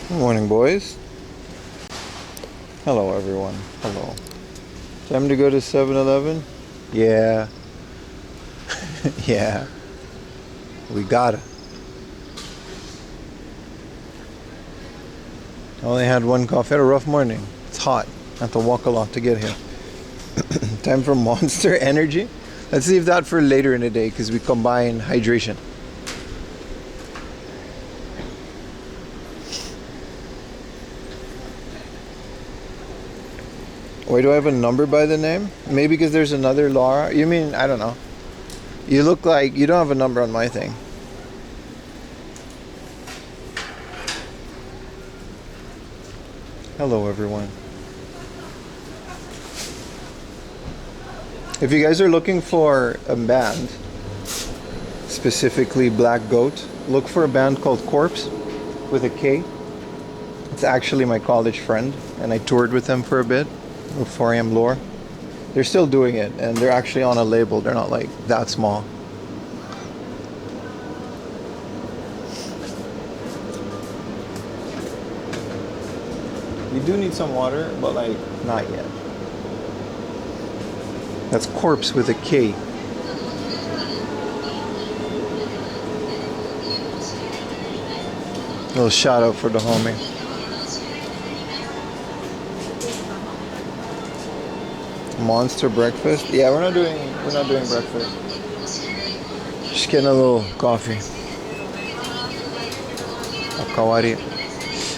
Good morning, boys. Hello, everyone. Hello. Time to go to 7-Eleven? Yeah. Yeah. We gotta. I only had one coffee. Had a rough morning. It's hot. I have to walk a lot to get here. Time for Monster Energy. Let's leave that for later in the day because we combine hydration. Why do I have a number by the name? Maybe because there's another Laura. You mean, I don't know. You look like you don't have a number on my thing. Hello, everyone. If you guys are looking for a band, specifically Black Goat, look for a band called Corpse with a K. It's actually my college friend, and I toured with them for a bit with 4am Lore. They're still doing it, and they're actually on a label. They're not like that small. You do need some water, but like not yet. That's Corpse with a K. Little shout out for the homie. Monster breakfast? Yeah, we're not doing breakfast. Just getting a little coffee. Okawari.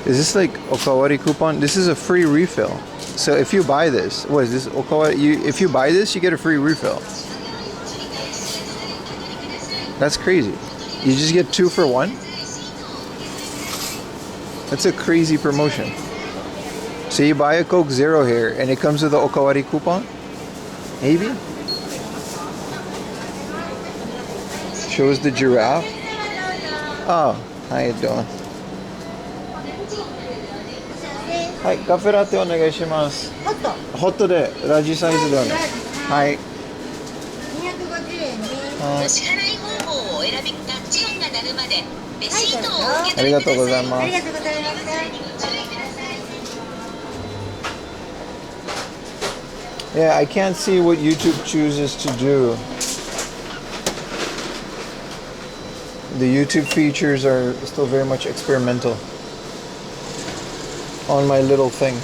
Is this like Okawari coupon? This is a free refill. So if you buy this, what is this Okawari? If you buy this, you get a free refill. That's crazy. You just get 2 for 1? That's a crazy promotion. So you buy a Coke Zero here and it comes with the Okawari coupon? Maybe? Shows the giraffe. Oh, how you doing? Hi, カフェラテお願いします。ホットでラジサイズでお願い。はい。250円です。お支払い方法をお選びください。チェーンが鳴るまでレシートをお受け取りください。ありがとうございます。ありがとうございます。Yeah, I can't see what YouTube chooses to do. The YouTube features are still very much experimental on my little thing.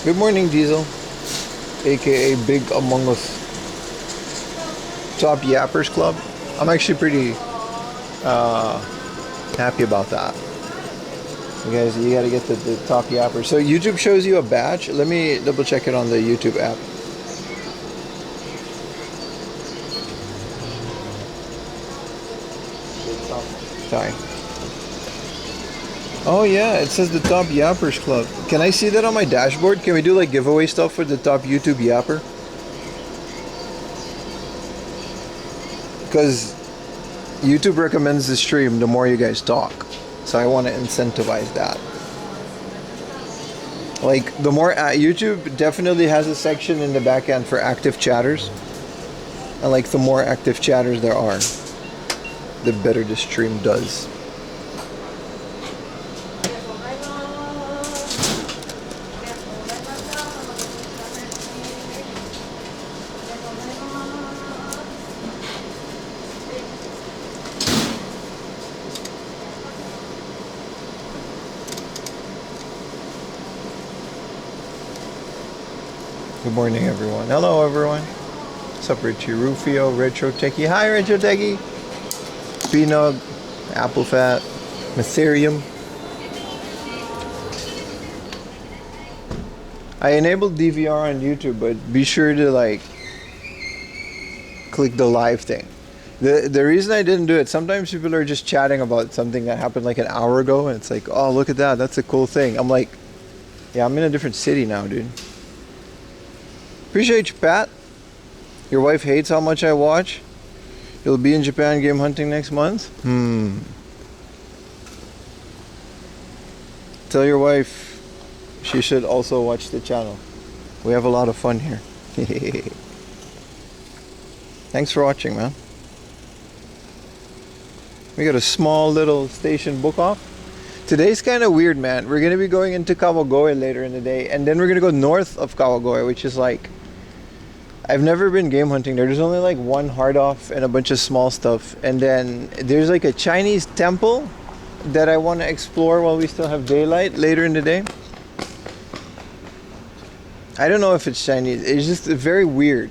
Good morning, Diesel, aka Big Among Us. Top Yappers Club. I'm actually pretty happy about that. You guys, you gotta get the top Yappers. So YouTube shows you a batch. Let me double check it on the YouTube app. Sorry. Oh yeah, it says the Top Yappers Club. Can I see that on my dashboard? Can we do like giveaway stuff for the top YouTube Yapper? Because YouTube recommends the stream the more you guys talk. So I want to incentivize that. Like the more YouTube definitely has a section in the back end for active chatters. And like the more active chatters there are, the better the stream does. Good morning, everyone. Hello, everyone. What's up, Richie Rufio, Retro Techie? Hi, Retro Techie. Spinug, Apple Fat, Ethereum. I enabled DVR on YouTube, but be sure to like click the live thing. The reason I didn't do it, sometimes people are just chatting about something that happened like an hour ago, and it's like, oh, look at that, that's a cool thing. I'm like, yeah, I'm in a different city now, dude. Appreciate you, Pat. Your wife hates how much I watch. You'll be in Japan game hunting next month? Tell your wife she should also watch the channel. We have a lot of fun here. Thanks for watching, man. We got a small little station book off. Today's kind of weird, man. We're gonna be going into Kawagoe later in the day, and then we're gonna go north of Kawagoe, which is like, I've never been game hunting there. There's only like one hard off and a bunch of small stuff, and then there's like a Chinese temple that I want to explore while we still have daylight later in the day. I don't know if it's Chinese. It's just very weird,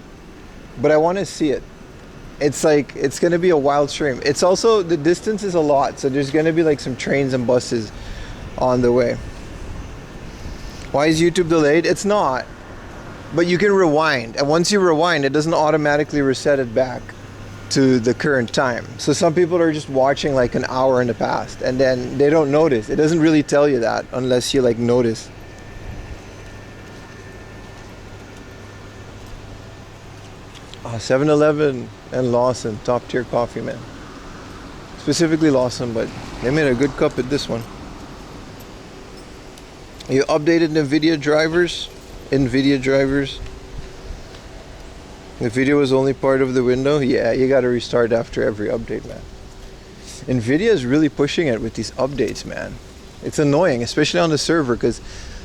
but I want to see it. It's like, it's going to be a wild stream. It's also, the distance is a lot, so there's going to be like some trains and buses on the way. Why is YouTube delayed? It's not, but you can rewind, and once you rewind, it doesn't automatically reset it back to the current time. So some people are just watching like an hour in the past, and then they don't notice. It doesn't really tell you that unless you like notice. Oh, 7-Eleven and Lawson, top tier coffee, man. Specifically Lawson, but they made a good cup at this one. You updated NVIDIA drivers? NVIDIA drivers? The video was only part of the window? Yeah, you gotta restart after every update, man. NVIDIA is really pushing it with these updates, man. It's annoying, especially on the server, because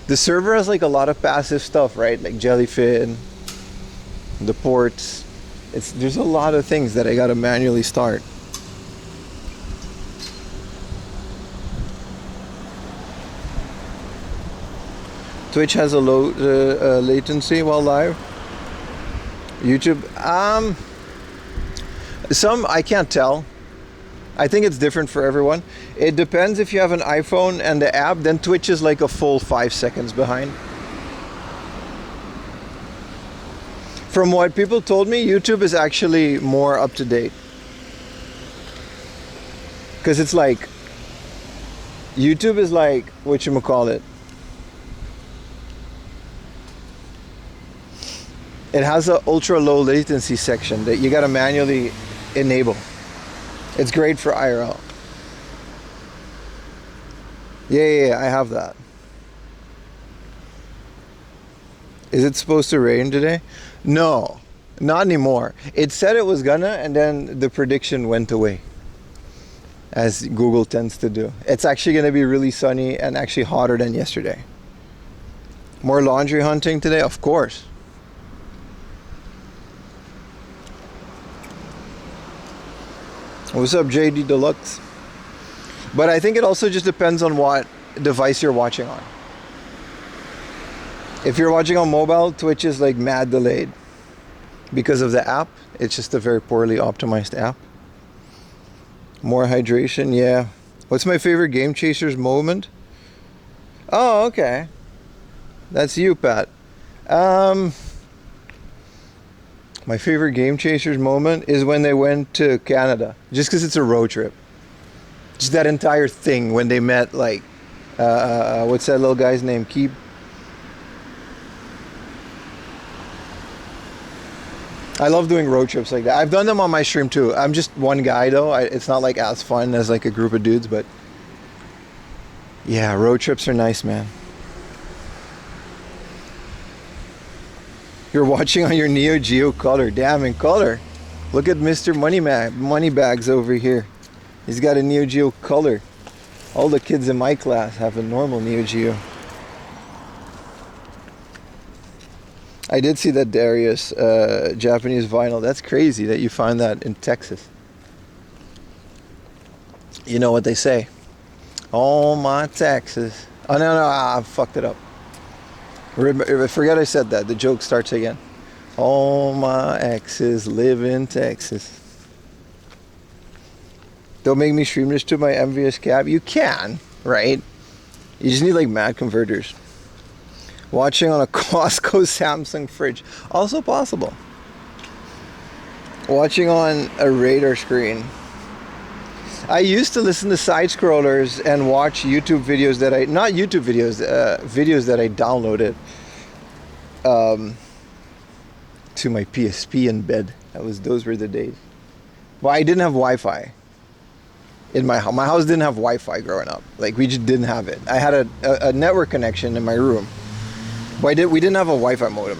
the server has like a lot of passive stuff, right? Like Jellyfin, the ports. There's a lot of things that I gotta manually start. Twitch has a low latency while live. YouTube, some I can't tell. I think it's different for everyone. It depends. If you have an iPhone and the app, then Twitch is like a full 5 seconds behind. From what people told me, YouTube is actually more up to date. Because it's like, YouTube is like, whatchamacallit, it has an ultra low latency section that you gotta manually enable. It's great for IRL. Yeah, I have that. Is it supposed to rain today? No, not anymore. It said it was gonna, and then the prediction went away, as Google tends to do. It's actually gonna be really sunny and actually hotter than yesterday. More laundry hunting today? Of course. What's up, JD Deluxe? But I think it also just depends on what device you're watching on. If you're watching on mobile, Twitch is like mad delayed because of the app. It's just a very poorly optimized app. More hydration, yeah. What's my favorite Game Chasers moment? Oh, okay. That's you, Pat. My favorite Game Chasers moment is when they went to Canada, just because it's a road trip. Just that entire thing when they met, like, what's that little guy's name? Keeb? I love doing road trips like that. I've done them on my stream too. I'm just one guy though. It's not like as fun as like a group of dudes, but yeah, road trips are nice, man. You're watching on your Neo Geo Color. Damn, in color. Look at Mr. Moneybags over here. He's got a Neo Geo Color. All the kids in my class have a normal Neo Geo. I did see that Darius Japanese vinyl. That's crazy that you find that in Texas. You know what they say. Oh my Texas. Oh no, I fucked it up. I forget I said that. The joke starts again. All my exes live in Texas. Don't make me stream this to my envious cap. You can, right? You just need like mad converters. Watching on a Costco Samsung fridge. Also possible. Watching on a radar screen. I used to listen to side scrollers and watch YouTube videos that not YouTube videos, videos that I downloaded to my PSP in bed. Those were the days. Well, I didn't have Wi-Fi in my house. My house didn't have Wi-Fi growing up. Like, we just didn't have it. I had a network connection in my room. But we didn't have a Wi-Fi modem.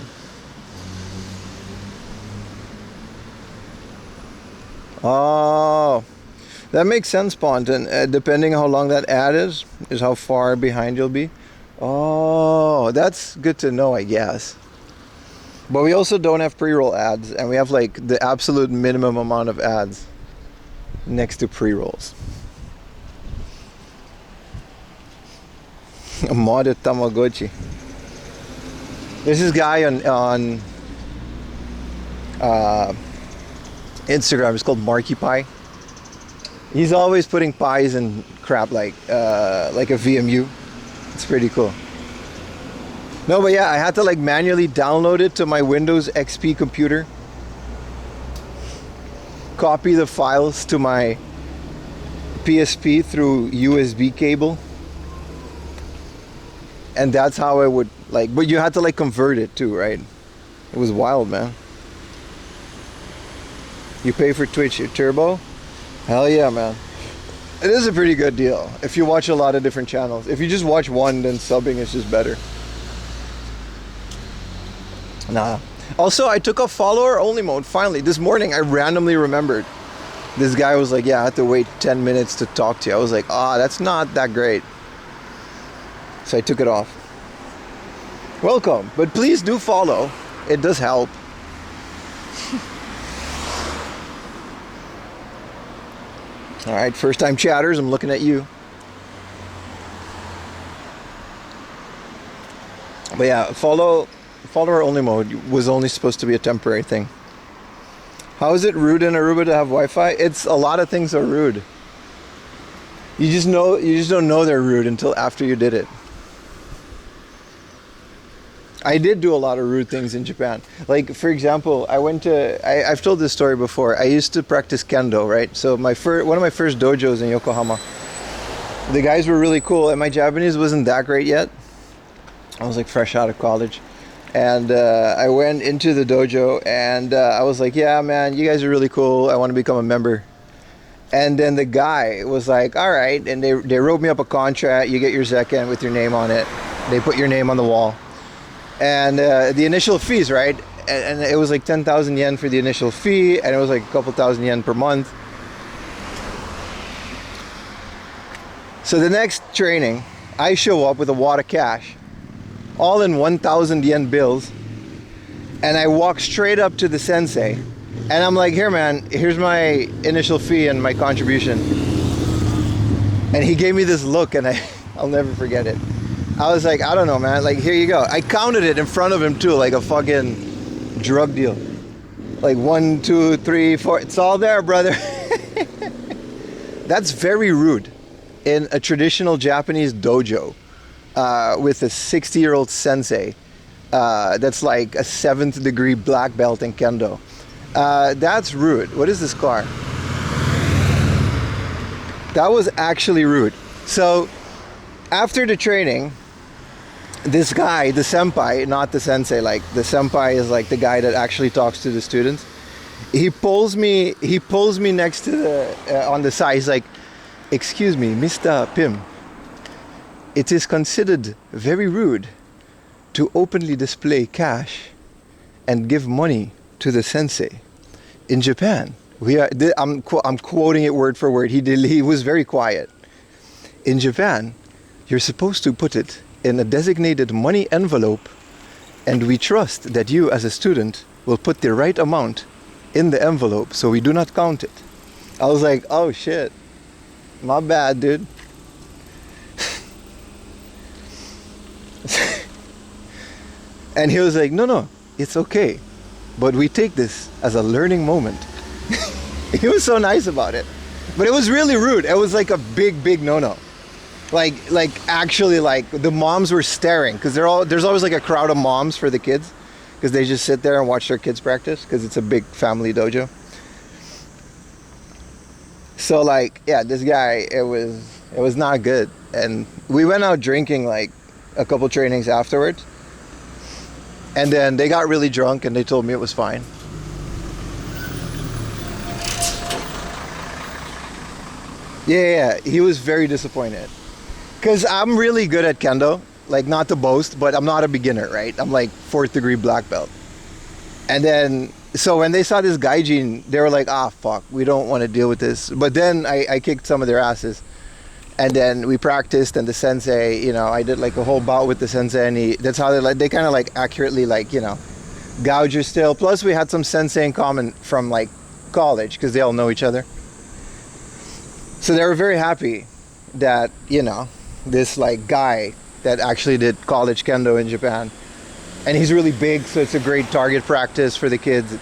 Oh, That makes sense, Pont. And depending how long that ad is how far behind you'll be. Oh, that's good to know, I guess. But we also don't have pre-roll ads, and we have like the absolute minimum amount of ads next to pre-rolls. A modded Tamagotchi. There's this guy on Instagram. It's called Marky Pie. He's always putting pies and crap like a VMU. It's pretty cool. No, but yeah, I had to like manually download it to my Windows XP computer, copy the files to my PSP through USB cable, and that's how I would like, but you had to like convert it too, right? It was wild, man. You pay for Twitch Turbo? Hell yeah, man. It is a pretty good deal if you watch a lot of different channels. If you just watch one, then subbing is just better. Nah. Also, I took off follower only mode finally. This morning I randomly remembered. This guy was like, yeah, I had to wait 10 minutes to talk to you. I was like, that's not that great. So I took it off. Welcome, but please do follow. It does help. All right, first time chatters, I'm looking at you. But yeah, follower only mode was only supposed to be a temporary thing. How is it rude in Aruba to have Wi-Fi? It's a lot of things are rude. You just don't know they're rude until after you did it. I did do a lot of rude things in Japan. Like, for example, I've told this story before. I used to practice kendo, right? So one of my first dojos in Yokohama, the guys were really cool, and my Japanese wasn't that great yet. I was like fresh out of college. And I went into the dojo, and I was like, yeah, man, you guys are really cool. I want to become a member. And then the guy was like, all right. And they wrote me up a contract. You get your Zekken with your name on it. They put your name on the wall. And the initial fees, right? And it was like 10,000 yen for the initial fee, and it was like a couple thousand yen per month. So the next training, I show up with a wad of cash, all in 1,000 yen bills, and I walk straight up to the sensei, and I'm like, here, man, here's my initial fee and my contribution. And he gave me this look, and I'll never forget it. I was like, I don't know, man. Like, here you go. I counted it in front of him too, like a fucking drug deal. Like 1, 2, 3, 4. It's all there, brother. That's very rude in a traditional Japanese dojo with a 60-year-old sensei that's like a 7th degree black belt in kendo. That's rude. What is this car? That was actually rude. So after the training, this guy, the senpai, not the sensei, like the senpai is like the guy that actually talks to the students. He pulls me next to the on the side. He's like, excuse me, Mr. Pim, it is considered very rude to openly display cash and give money to the sensei. In Japan, I'm quoting it word for word. He was very quiet. In Japan, you're supposed to put it in a designated money envelope, and we trust that you as a student will put the right amount in the envelope so we do not count it. I was like, oh shit, my bad, dude. And he was like, no, it's okay, but we take this as a learning moment. He was so nice about it, but it was really rude. It was like a big no-no. Like actually, like the moms were staring because there's always like a crowd of moms for the kids because they just sit there and watch their kids practice because it's a big family dojo. So like, yeah, this guy, it was not good, and we went out drinking like a couple trainings afterwards, and then they got really drunk and they told me it was fine. Yeah, he was very disappointed. Because I'm really good at kendo, like not to boast, but I'm not a beginner, right? I'm like 4th degree black belt. And then So when they saw this gaijin, they were like, ah, fuck, we don't want to deal with this. But then I kicked some of their asses. And then we practiced, and the sensei, you know, I did like a whole bout with the sensei, and that's how they kind of like accurately, like, you know, gouge your still. Plus we had some sensei in common from like college, because they all know each other. So they were very happy that, you know, this like guy that actually did college kendo in Japan, and he's really big, so it's a great target practice for the kids.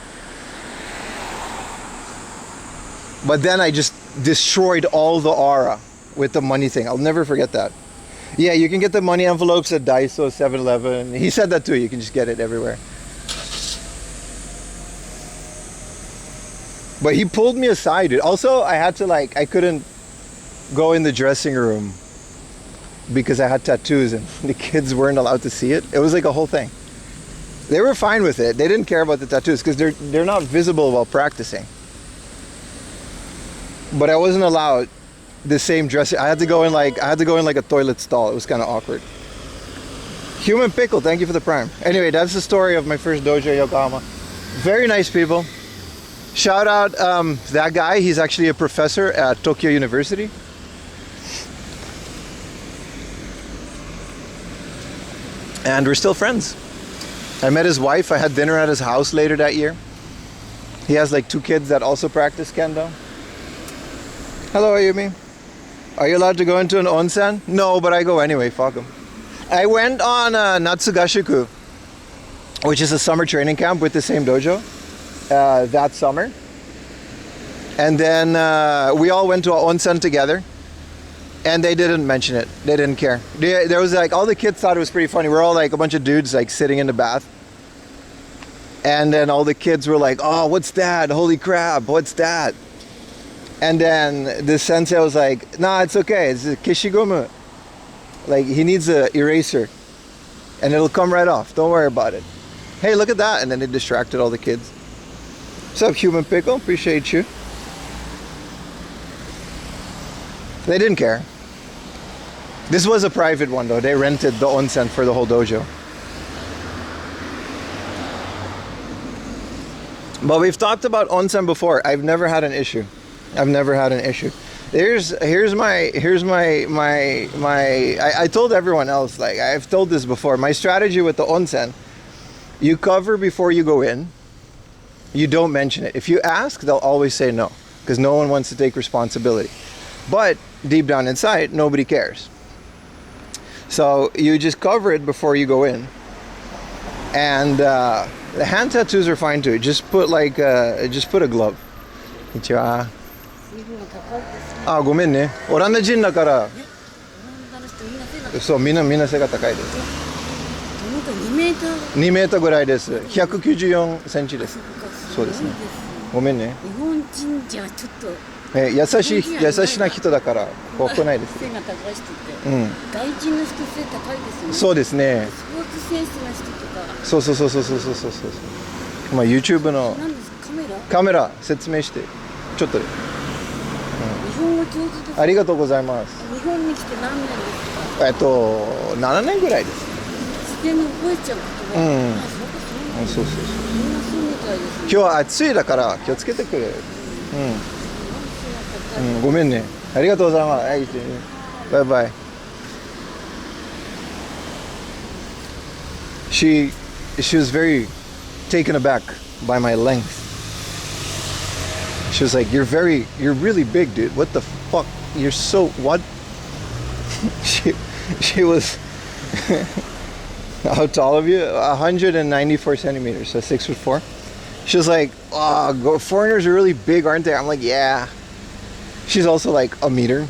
But then I just destroyed all the aura with the money thing. I'll never forget that. Yeah, you can get the money envelopes at Daiso, 7-Eleven. He said that too. You can just get it everywhere. But he pulled me aside, dude. Also, I had to like, I couldn't go in the dressing room because I had tattoos and the kids weren't allowed to see it. It was like a whole thing. They were fine with it. They didn't care about the tattoos because they're not visible while practicing. But I wasn't allowed the same dressing. I had to go in like a toilet stall. It was kind of awkward. Human Pickle, thank you for the prime. Anyway, that's the story of my first dojo, Yokohama. Very nice people. Shout out that guy. He's actually a professor at Tokyo University. And we're still friends. I met his wife. I had dinner at his house later that year. He has like 2 kids that also practice kendo. Hello, Ayumi. Are you allowed to go into an onsen? No, but I go anyway. Fuck them. I went on Natsugashiku, which is a summer training camp with the same dojo that summer. And then we all went to an onsen together. And they didn't mention it. They didn't care. There was like, all the kids thought it was pretty funny. We're all like a bunch of dudes like sitting in the bath. And then all the kids were like, oh, what's that? Holy crap, what's that? And then the sensei was like, nah, it's okay. It's a kishigomu. Like, he needs an eraser. And it'll come right off. Don't worry about it. Hey, look at that. And then it distracted all the kids. What's up, Human Pickle? Appreciate you. They didn't care. This was a private one though. They rented the onsen for the whole dojo. But we've talked about onsen before. I've never had an issue. I've never had an issue. Here's my I told everyone else, like I've told this before. My strategy with the onsen, you cover before you go in. You don't mention it. If you ask, they'll always say no, because no one wants to take responsibility. But deep down inside, nobody cares. So you just cover it before you go in. And the hand tattoos are fine too. Just put like just put a glove. Konnichiwa. あ、ごめんね。オランダ人だから。そう、みんな背が高いです。2メートルぐらいです。194センチです。そうですね。ごめんね。日本人じゃちょっと。優しな人だから怖くないです。背が高い人って、うん、外人の人背高いですよね。そうですね。スポーツ選手の人とか。そう。まあ YouTube の何ですか、カメラ説明してちょっとで。日本語上手です。ありがとうございます。日本に来て何年ですか？7年ぐらいです。自然に覚えちゃう言葉。うん。そう。みんなそうみたいですね。今日は暑いだから気をつけてくれ。うん。ごめんね。ありがとうございます。はい、バイバイ。She was very taken aback by my length. She was like, you're really big, dude. What the fuck? You're so, what? She was, how tall of you? 194 centimeters, so 6'4". She was like, oh, foreigners are really big, aren't they? I'm like, yeah. She's also like a meter.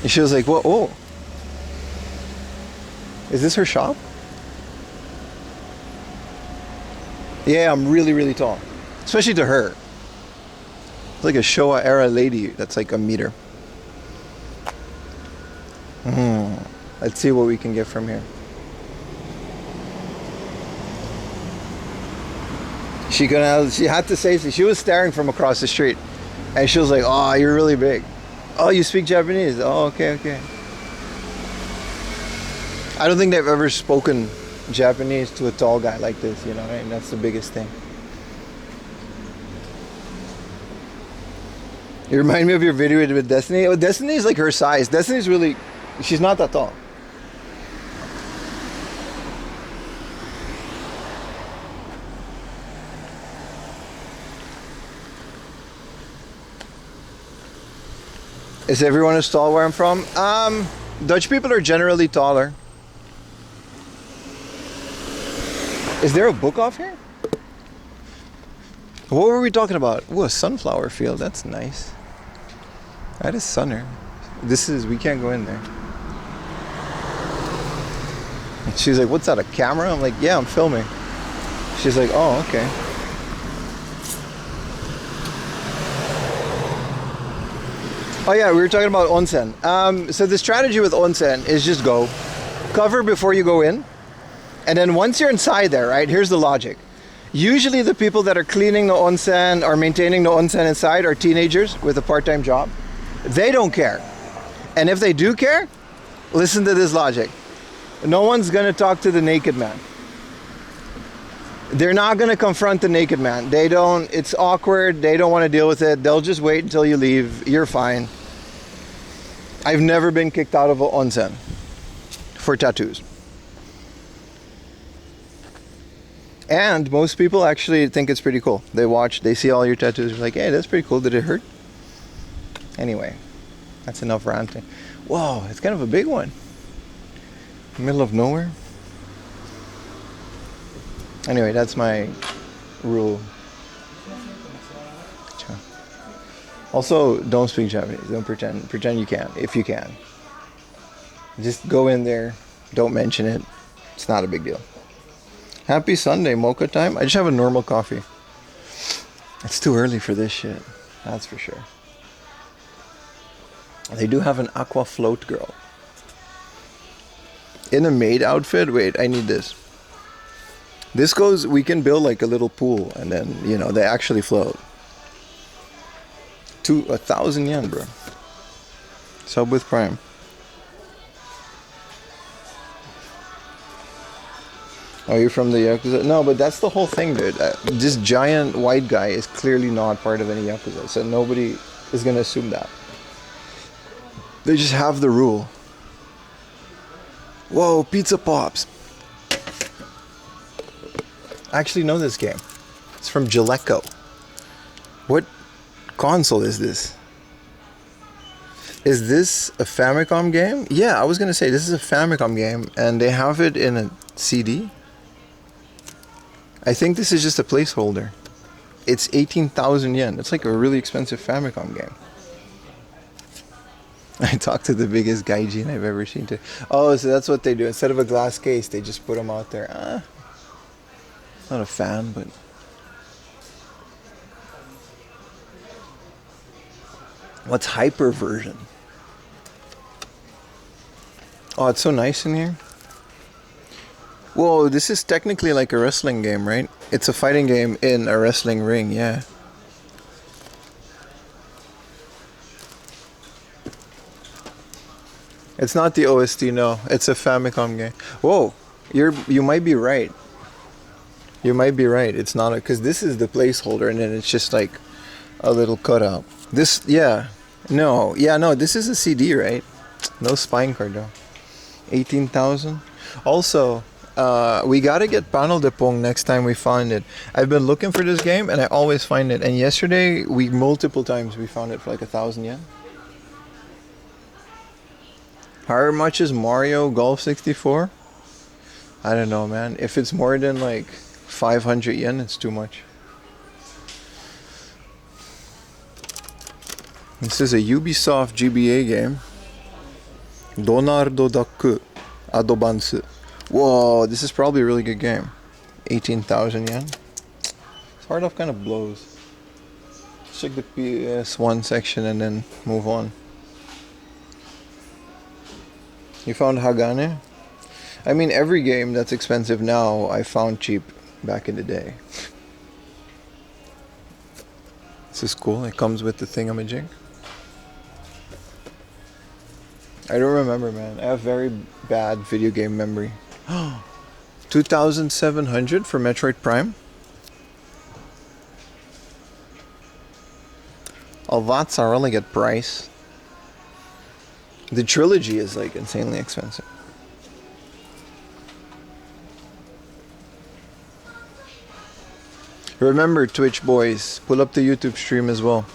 And she was like, well, oh. Is this her shop? Yeah, I'm really, really tall. Especially to her. It's like a Showa era lady that's like a meter. Let's see what we can get from here. She had to say, she was staring from across the street. And she was like, oh, you're really big. Oh, you speak Japanese? Oh, okay. I don't think they've ever spoken Japanese to a tall guy like this, you know, right? And that's the biggest thing. You remind me of your video with Destiny. Oh, Destiny's like her size. Destiny's really, she's not that tall. Is everyone as tall where I'm from? Dutch people are generally taller. Is there a book off here? What were we talking about? Ooh, a sunflower field. That's nice. That is sunner. We can't go in there. And she's like, what's that, a camera? I'm like, yeah, I'm filming. She's like, oh, okay. Oh yeah, we were talking about onsen. So the strategy with onsen is just go. Cover before you go in. And then once you're inside there, right, here's the logic. Usually the people that are cleaning the onsen or maintaining the onsen inside are teenagers with a part-time job. They don't care. And if they do care, listen to this logic. No one's gonna talk to the naked man. They're not gonna confront the naked man. It's awkward, they don't wanna deal with it. They'll just wait until you leave, you're fine. I've never been kicked out of an onsen for tattoos. And most people actually think it's pretty cool. They watch, they see all your tattoos, they're like, hey, that's pretty cool, did it hurt? Anyway, that's enough ranting. Whoa, it's kind of a big one. Middle of nowhere. Anyway, that's my rule. Also, don't speak Japanese. Don't pretend. Pretend you can, if you can. Just go in there. Don't mention it. It's not a big deal. Happy Sunday, mocha time. I just have a normal coffee. It's too early for this shit. That's for sure. They do have an aqua float girl. In a maid outfit? Wait, I need this. This goes, we can build like a little pool and then, you know, they actually float. 1,000 yen, bro. Sub with Prime. Oh, you're from the Yakuza? No, but that's the whole thing, dude. This giant white guy is clearly not part of any Yakuza, so nobody is going to assume that. They just have the rule. Whoa, Pizza Pops. I actually know this game. It's from Jaleco. What console is this? Is this a Famicom game? Yeah, I was going to say this is a Famicom game, and they have it in a CD. I think this is just a placeholder. It's 18,000 yen. It's like a really expensive Famicom game. I talked to the biggest gaijin I've ever seen. Oh, so that's what they do. Instead of a glass case, they just put them out there. Not a fan, but... What's hyper version? Oh, it's so nice in here. Whoa, this is technically like a wrestling game, right? It's a fighting game in a wrestling ring, yeah. It's not the OST, no. It's a Famicom game. Whoa, you might be right. You might be right. It's not because this is the placeholder, and then it's just like a little cutout. This, yeah, no, this is a CD, right? No spine card though. 18,000. Also, we gotta get Panel de Pong next time we find it. I've been looking for this game, and I always find it. And yesterday, multiple times we found it for like 1,000 yen. How much is Mario Golf 64? I don't know, man. If it's more than like 500 yen, it's too much. This is a Ubisoft GBA game. Donardo Daku Adobans. Whoa, this is probably a really good game. 18,000 yen. Start off kind of blows. Check the PS1 section and then move on. You found Hagane? I mean, every game that's expensive now, I found cheap back in the day. This is cool. It comes with the thingamajig. I don't remember, man. I have very bad video game memory. 2,700 for Metroid Prime. Oh, that's a really good price. The trilogy is like insanely expensive. Remember, Twitch boys, pull up the YouTube stream as well.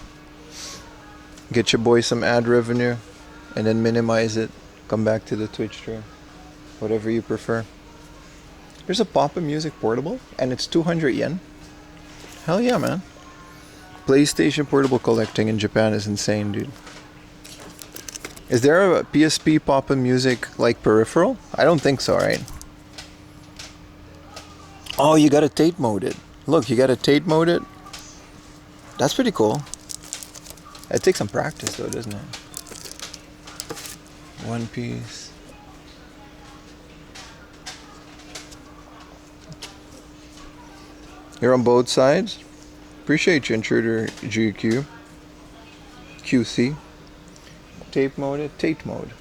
Get your boy some ad revenue and then minimize it. Come back to the Twitch stream. Whatever you prefer. There's a Papa Music portable and it's 200 yen. Hell yeah, man. PlayStation portable collecting in Japan is insane, dude. Is there a PSP Papa Music like peripheral? I don't think so, right? Oh, you gotta Tate mode it. Look, you gotta Tate mode it. That's pretty cool. It takes some practice though, doesn't it? One Piece. You're on both sides. Appreciate you, Intruder GQ. QC. Tape mode, Tate mode.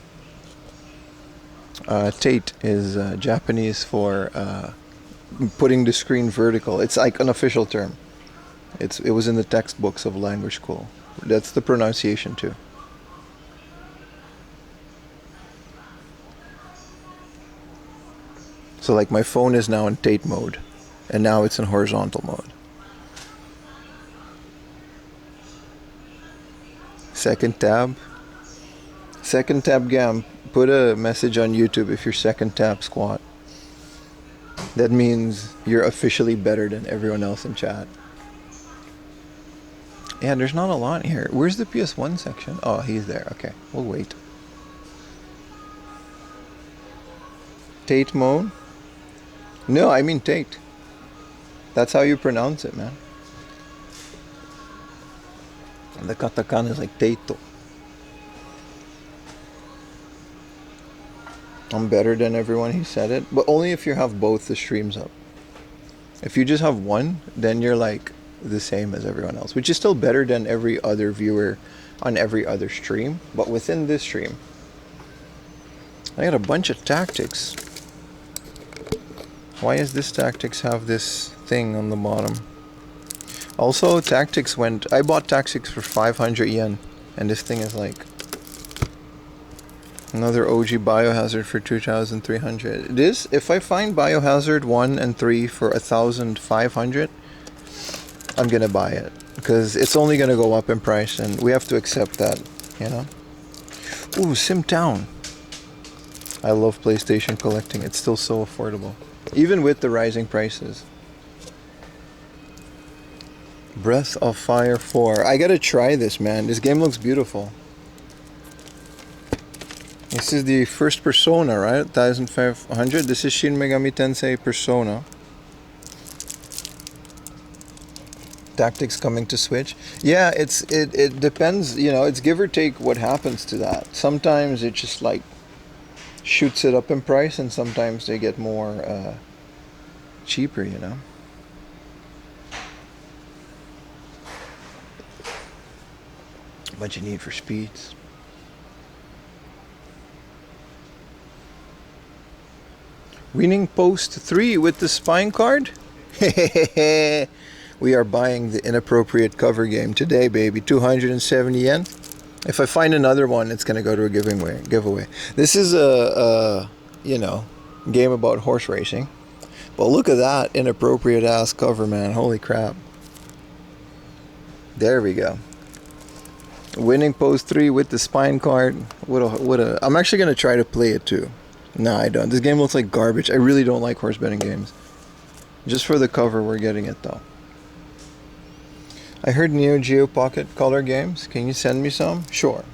Tate is Japanese for putting the screen vertical. It's like an official term. It was in the textbooks of language school. That's the pronunciation too. So like my phone is now in Tate mode, and now it's in horizontal mode. Second tab. Second tab Gam. Put a message on YouTube if you're second tab squat. That means you're officially better than everyone else in chat. Yeah, there's not a lot here. Where's the PS1 section? Oh, he's there. Okay, we'll wait. Tate mode? No, I mean Tate. That's how you pronounce it, man. And the katakana is like Teito. I'm better than everyone, he said it. But only if you have both the streams up. If you just have one, then you're like the same as everyone else. Which is still better than every other viewer on every other stream. But within this stream, I got a bunch of tactics. Why does this tactics have this thing on the bottom? Also, tactics went... I bought tactics for 500 yen. And this thing is like... Another OG Biohazard for 2,300. This, if I find Biohazard 1 and 3 for 1,500, I'm gonna buy it. Because it's only gonna go up in price and we have to accept that, you know? Ooh, Simtown. I love PlayStation collecting. It's still so affordable. Even with the rising prices. Breath of Fire 4. I gotta try this, man. This game looks beautiful. This is the first Persona, right? 1,500. This is Shin Megami Tensei Persona. Tactics coming to Switch. Yeah, it depends. You know, it's give or take what happens to that. Sometimes it just like shoots it up in price, and sometimes they get more cheaper. You know. Bunch of Need for Speeds. Winning Post 3 with the spine card? We are buying the inappropriate cover game today, baby. 270 yen. If I find another one, it's going to go to a giveaway. This is a you know, game about horse racing. But look at that inappropriate ass cover, man. Holy crap. There we go. Winning Post 3 with the spine card. What a I'm actually going to try to play it too. No, I don't. This game looks like garbage. I really don't like horse betting games. Just for the cover, we're getting it though. I heard Neo Geo Pocket Color games. Can you send me some? Sure.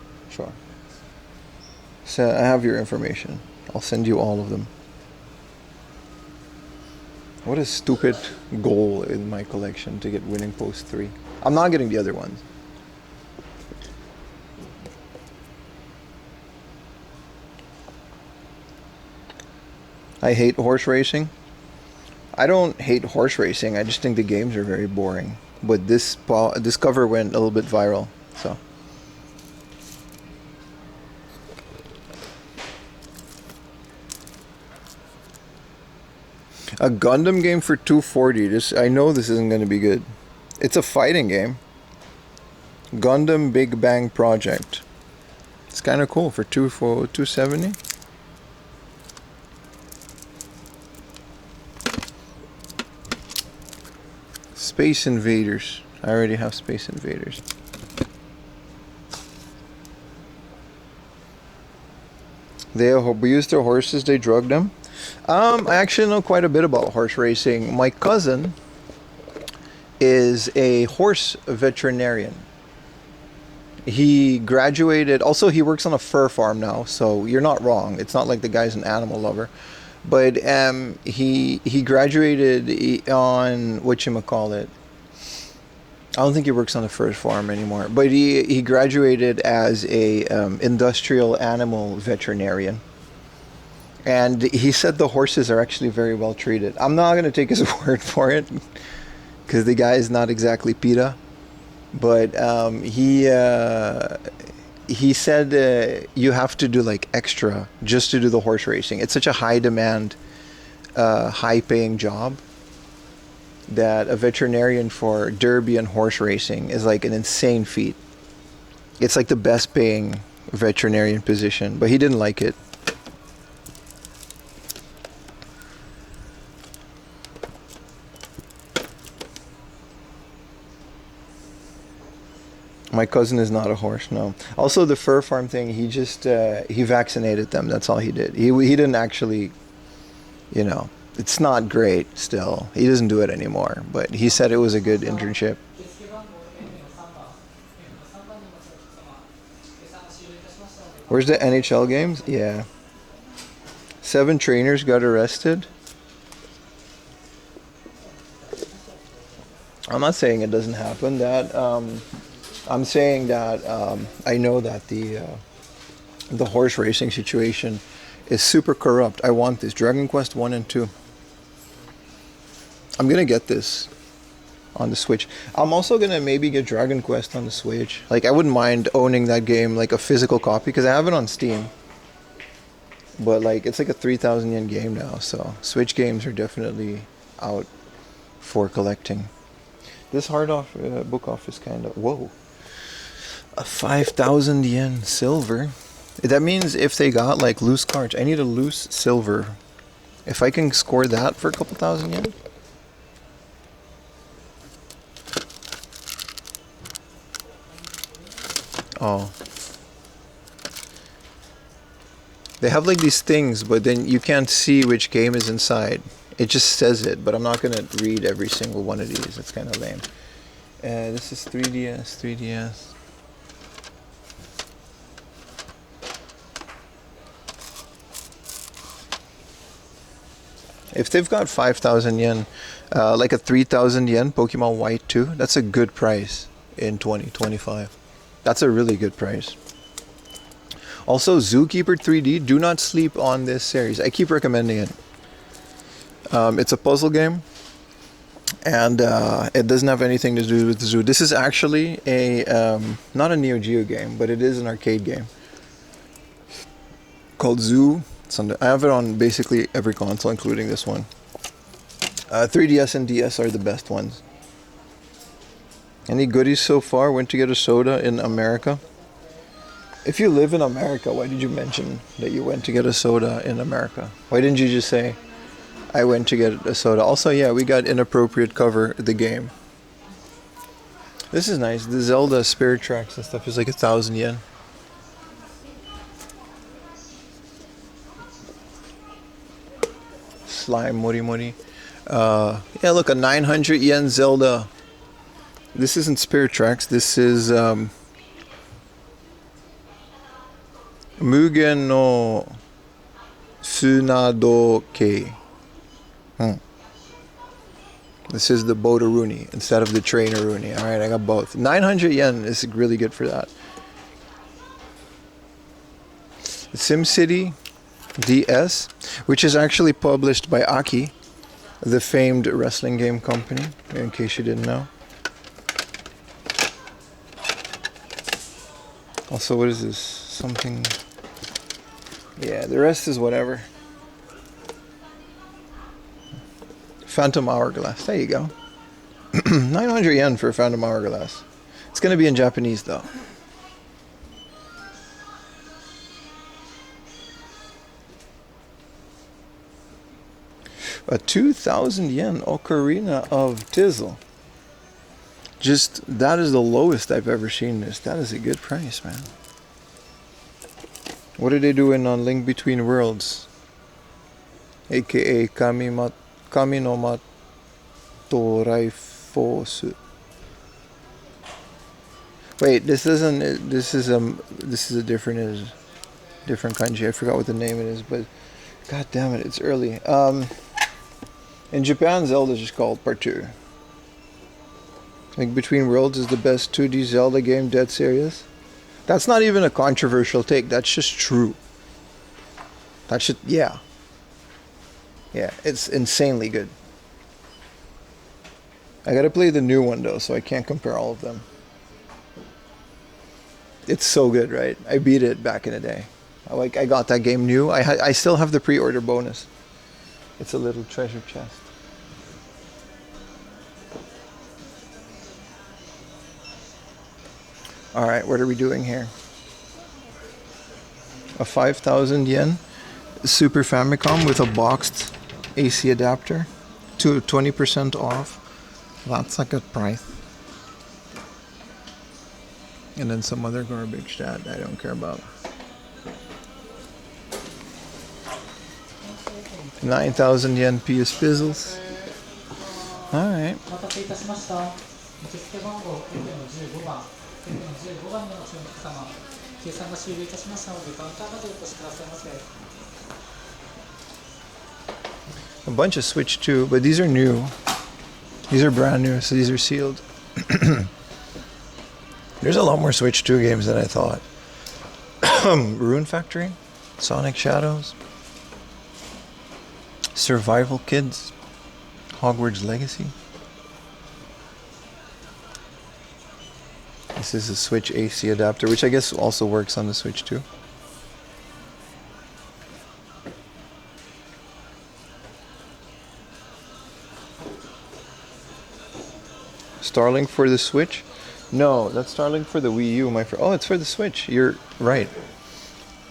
So I have your information. I'll send you all of them. What a stupid goal in my collection to get Winning Post 3. I'm not getting the other ones. I hate horse racing. I don't hate horse racing. I just think the games are very boring. But this cover went a little bit viral, so. A Gundam game for 240. I know this isn't going to be good. It's a fighting game. Gundam Big Bang Project. It's kind of cool for 270. Space Invaders. I already have Space Invaders. They abused their horses, they drugged them. I actually know quite a bit about horse racing. My cousin is a horse veterinarian. He graduated, also he works on a fur farm now, so you're not wrong. It's not like the guy's an animal lover. But he graduated on whatchamacallit. I don't think he works on the fur farm anymore. But he graduated as a industrial animal veterinarian. And he said the horses are actually very well treated. I'm not going to take his word for it, because the guy is not exactly PETA. But he said you have to do like extra just to do the horse racing. It's such a high demand, high paying job that a veterinarian for derby and horse racing is like an insane feat. It's like the best paying veterinarian position, but he didn't like it. My cousin is not a horse, no. Also, the fur farm thing, he just, he vaccinated them. That's all he did. He didn't actually, you know, it's not great still. He doesn't do it anymore. But he said it was a good internship. Where's the NHL games? Yeah. 7 trainers got arrested. I'm not saying it doesn't happen. I'm saying that I know that the horse racing situation is super corrupt. I want this Dragon Quest 1 and 2. I'm gonna get this on the Switch. I'm also gonna maybe get Dragon Quest on the Switch. Like, I wouldn't mind owning that game, like a physical copy, because I have it on Steam. But like, it's like a 3,000 yen game now, so Switch games are definitely out for collecting. This book off is kind of, whoa. A 5,000 yen silver. That means if they got like loose cards, I need a loose silver. If I can score that for a couple thousand yen. Oh. They have like these things, but then you can't see which game is inside. It just says it, but I'm not gonna read every single one of these. It's kind of lame. This is 3DS. If they've got 5,000 yen, like a 3,000 yen Pokemon White 2, that's a good price in 2025. That's a really good price. Also, Zookeeper 3D, do not sleep on this series. I keep recommending it. It's a puzzle game, and it doesn't have anything to do with the zoo. This is actually not a Neo Geo game, but it is an arcade game called Zoo. I have it on basically every console, including this one. 3DS and DS are the best ones. Any goodies so far? Went to get a soda in America. If you live in America, why did you mention that you went to get a soda in America? Why didn't you just say, I went to get a soda? Also, yeah, we got Inappropriate Cover, the game. This is nice. The Zelda Spirit Tracks and stuff is like 1,000 yen. Slime Mori Mori. Yeah, look, a 900 yen Zelda. This isn't Spirit Tracks. This is Mugen no Tsunadoke. This is the Bodaruni instead of the Traineruni. Alright, I got both. 900 yen is really good for that. SimCity DS, which is actually published by Aki, the famed wrestling game company, in case you didn't know. Also, what is this? Something... Yeah, the rest is whatever. Phantom Hourglass. There you go. 900 yen for a Phantom Hourglass. It's going to be in Japanese though. A 2,000 yen ocarina of Tizzle. Just, that is the lowest I've ever seen this. That is a good price, man. What are they doing on Link Between Worlds? AKA Kami no Matoraifosu. Wait, this is a different kanji. I forgot what the name it is, but god damn it, it's early. In Japan, Zelda is just called Part 2. Link Between Worlds is the best 2D Zelda game dead serious. That's not even a controversial take. That's just true. That should, yeah. Yeah, it's insanely good. I gotta play the new one though, so I can't compare all of them. It's so good, right? I beat it back in the day. I got that game new. I still have the pre-order bonus. It's a little treasure chest. Alright, what are we doing here? A 5,000 yen Super Famicom with a boxed AC adapter to 20% off. That's a good price. And then some other garbage that I don't care about. 9,000 yen PS Pizzles. Alright. A bunch of Switch 2, but these are new. These are brand new, so these are sealed. There's a lot more Switch 2 games than I thought. Rune Factory, Sonic Shadows, Survival Kids, Hogwarts Legacy. This is a Switch AC adapter, which I guess also works on the Switch 2. Starlink for the Switch? No, that's Starlink for the Wii U, my friend. Oh, it's for the Switch. You're right.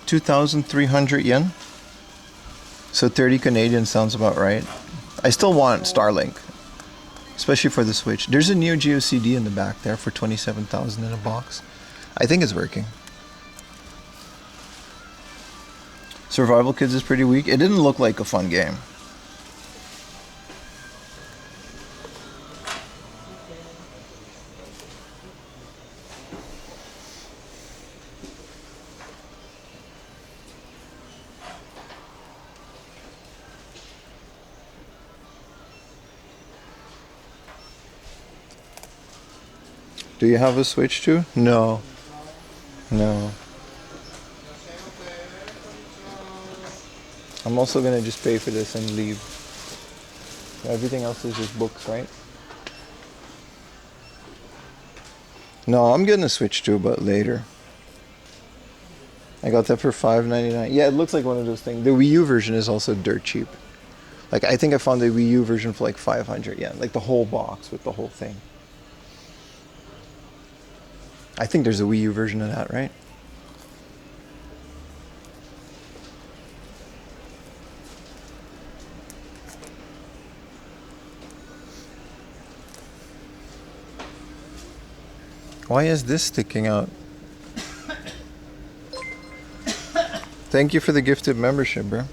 2,300 yen. So 30 Canadian sounds about right. I still want Starlink, especially for the Switch. There's a Neo Geo CD in the back there for 27,000 in a box. I think it's working. Survival Kids is pretty weak. It didn't look like a fun game. Do you have a Switch too? No. No. I'm also gonna just pay for this and leave. Everything else is just books, right? No, I'm getting a Switch too, but later. I got that for $5.99. Yeah, it looks like one of those things. The Wii U version is also dirt cheap. Like, I think I found the Wii U version for like 500 yen. Like the whole box with the whole thing. I think there's a Wii U version of that, right? Why is this sticking out? Thank you for the gifted membership, bro.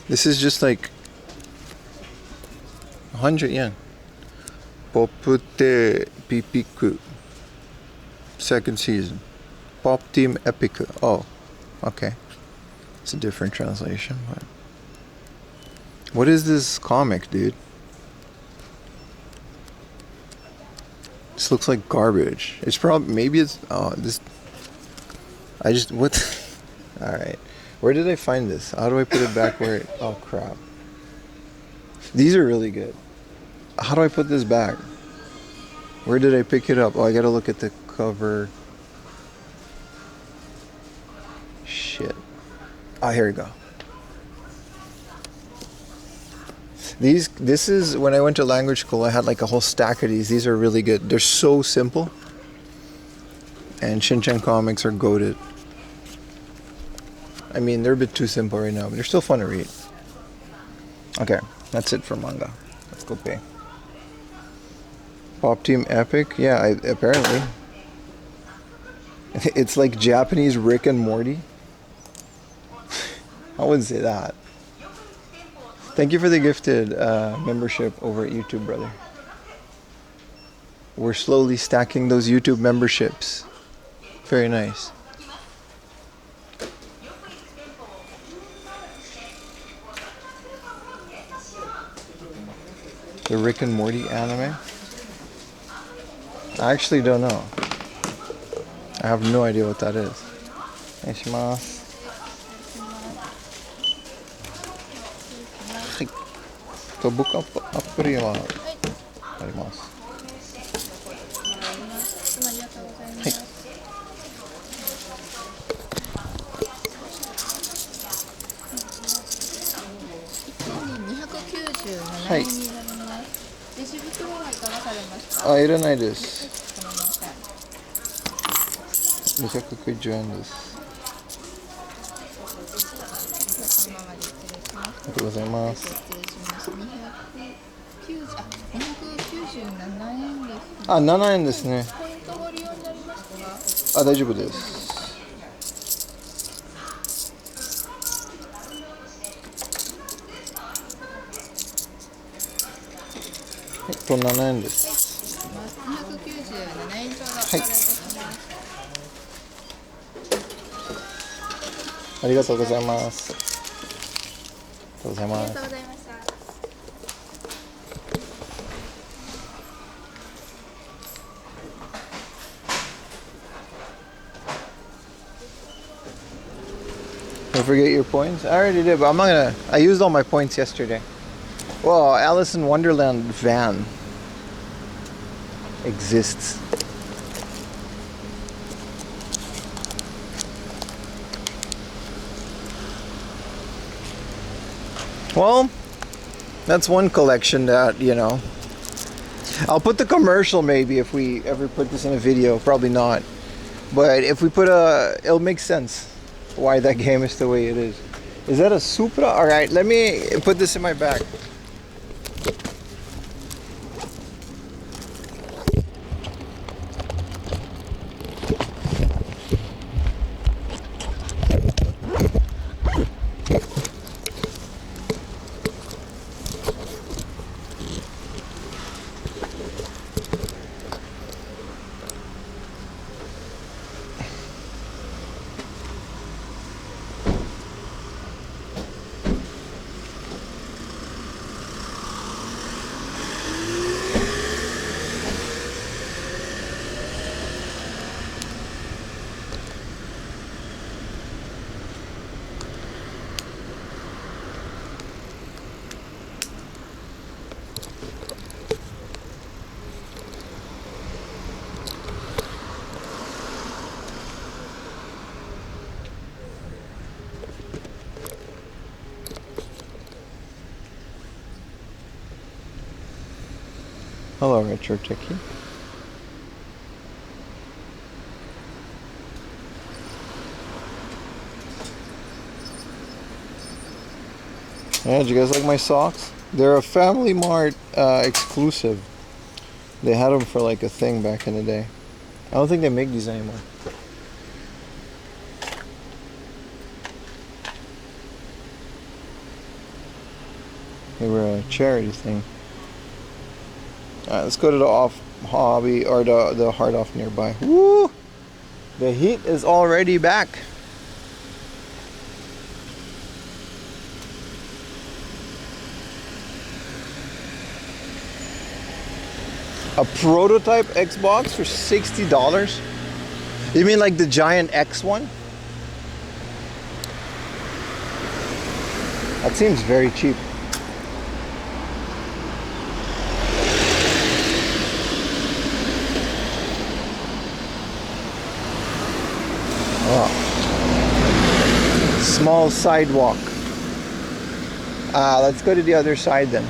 This is just like 100 yen. Popute Pipiku. Second season. Pop Team Epic. Oh, okay. It's a different translation. But what is this comic, dude? This looks like garbage. It's probably, maybe it's, oh, this, I just, what? Alright. Where did I find this? How do I put it back where it, oh crap. These are really good. How do I put this back? Where did I pick it up? Oh, I gotta look at the cover. shit. Oh, here we go. This is when I went to language school. I had like a whole stack of these. These are really good. They're so simple. And Shin-chan comics are goated. I mean, they're a bit too simple right now, but they're still fun to read. Okay, that's it for manga. Let's go pay. Pop Team Epic? Yeah, apparently. It's like Japanese Rick and Morty. I wouldn't say that. Thank you for the gifted membership over at YouTube, brother. We're slowly stacking those YouTube memberships. Very nice. The Rick and Morty anime? I actually don't know. I have no idea what that is. Oneshimasu. Hi. 僕アプリはあります。はい。はい。レシ袋はいかがされましたか？あ、いらないです。290円です。ありがとうございます。297円です。あ、7円ですね。ポイントご利用になりますか？あ、大丈夫です。7円です。297円ちょうどお払いいたします。ありがとうございます。ありがとうございます。ありがとうございました。Don't forget your points. I already did, but I'm not gonna. I used all my points yesterday. Well, Alice in Wonderland van exists. Well, that's one collection that, you know, I'll put the commercial maybe if we ever put this in a video. Probably not. But if we put it'll make sense why that game is the way it is. Is that a Supra? Alright, let me put this in my bag. Hello, Retro Techie. Yeah, did you guys like my socks? They're a Family Mart exclusive. They had them for like a thing back in the day. I don't think they make these anymore. They were a charity thing. Alright, let's go to the off hobby or the hard off nearby. Woo! The heat is already back. A prototype Xbox for $60? You mean like the giant X one? That seems very cheap. small sidewalk. Let's go to the other side then.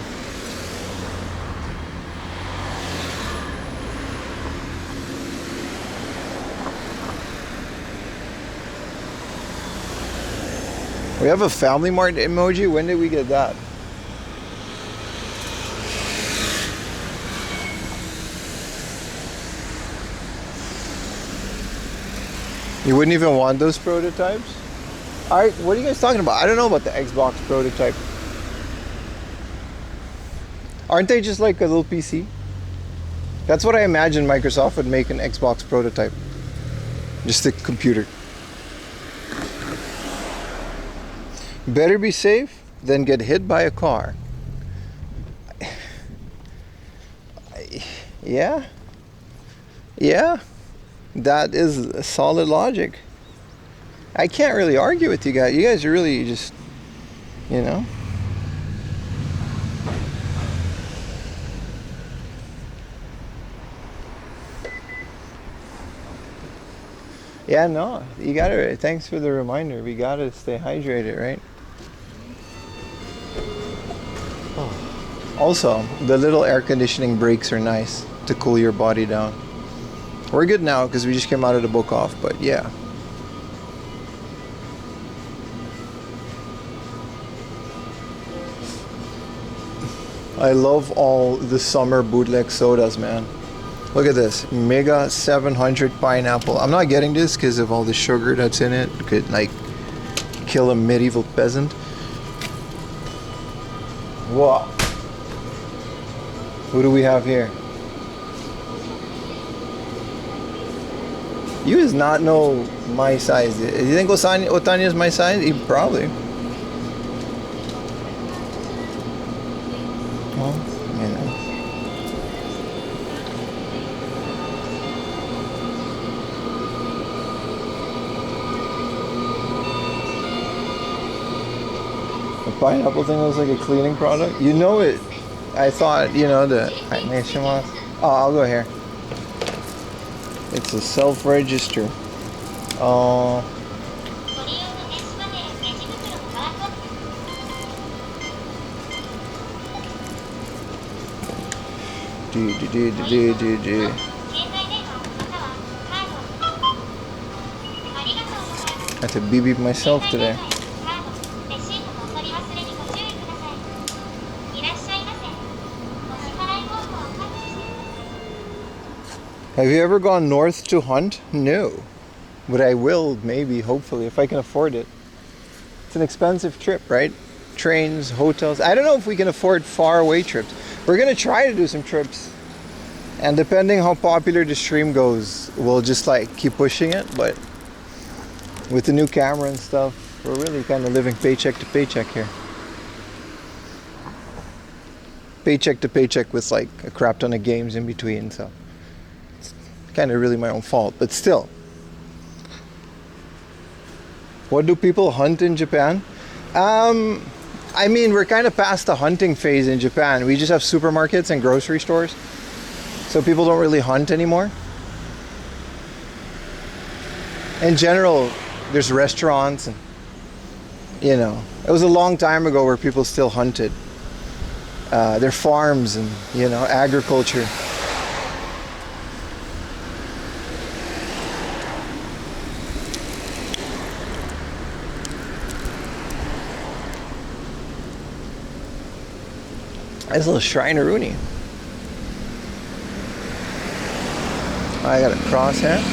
We have a Family Mart emoji. When did we get that? You wouldn't even want those prototypes? Alright, what are you guys talking about? I don't know about the Xbox prototype. Aren't they just like a little PC? That's what I imagine Microsoft would make an Xbox prototype. Just a computer. Better be safe than get hit by a car. Yeah. Yeah. That is a solid logic. I can't really argue with you guys. You guys are really just, you know. Yeah, no, you gotta, thanks for the reminder. We gotta stay hydrated, right? Oh. Also, the little air conditioning breaks are nice to cool your body down. We're good now because we just came out of the book off, but yeah. I love all the summer bootleg sodas, man. Look at this, Mega 700 pineapple. I'm not getting this because of all the sugar that's in it. It could like kill a medieval peasant. Wow. Who do we have here? You does not know my size. You think Otanya is my size? He probably. Well, you know. The pineapple thing looks like a cleaning product. You know it. I thought, you know, the... Oh, I'll go here. It's a self-register. Oh. I have to beep myself today. Have you ever gone north to hunt? No. But I will, maybe, hopefully, if I can afford it. It's an expensive trip, right? Trains, hotels. I don't know if we can afford far away trips. We're going to try to do some trips. And depending how popular the stream goes, we'll just like keep pushing it. But with the new camera and stuff, we're really kind of living paycheck to paycheck here. Paycheck to paycheck with like a crap ton of games in between, so. Kind of really my own fault, but still. What do people hunt in Japan? I mean, we're kind of past the hunting phase in Japan. We just have supermarkets and grocery stores, so people don't really hunt anymore. In general, there's restaurants and, you know, it was a long time ago where people still hunted. Their farms and, you know, agriculture. Nice little Shrineroonie. I got a crosshair.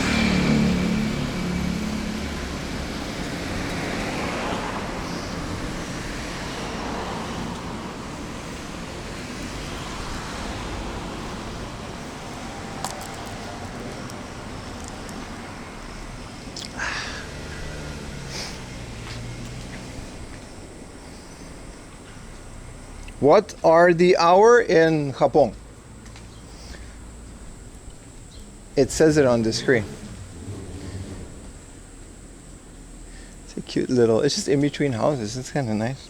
What are the hour in Japón? It says it on the screen. It's a cute little, it's just in between houses. It's kind of nice.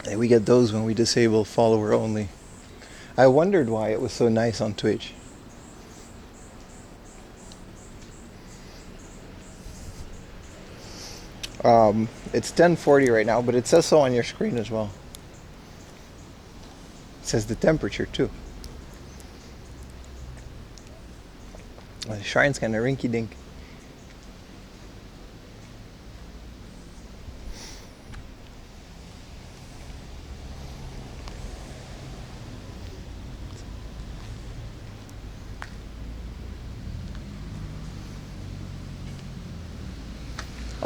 And we get those when we disable follower only. I wondered why it was so nice on Twitch. It's 10:40 right now, but it says so on your screen as well. It says the temperature too. The shrine's kind of rinky-dink.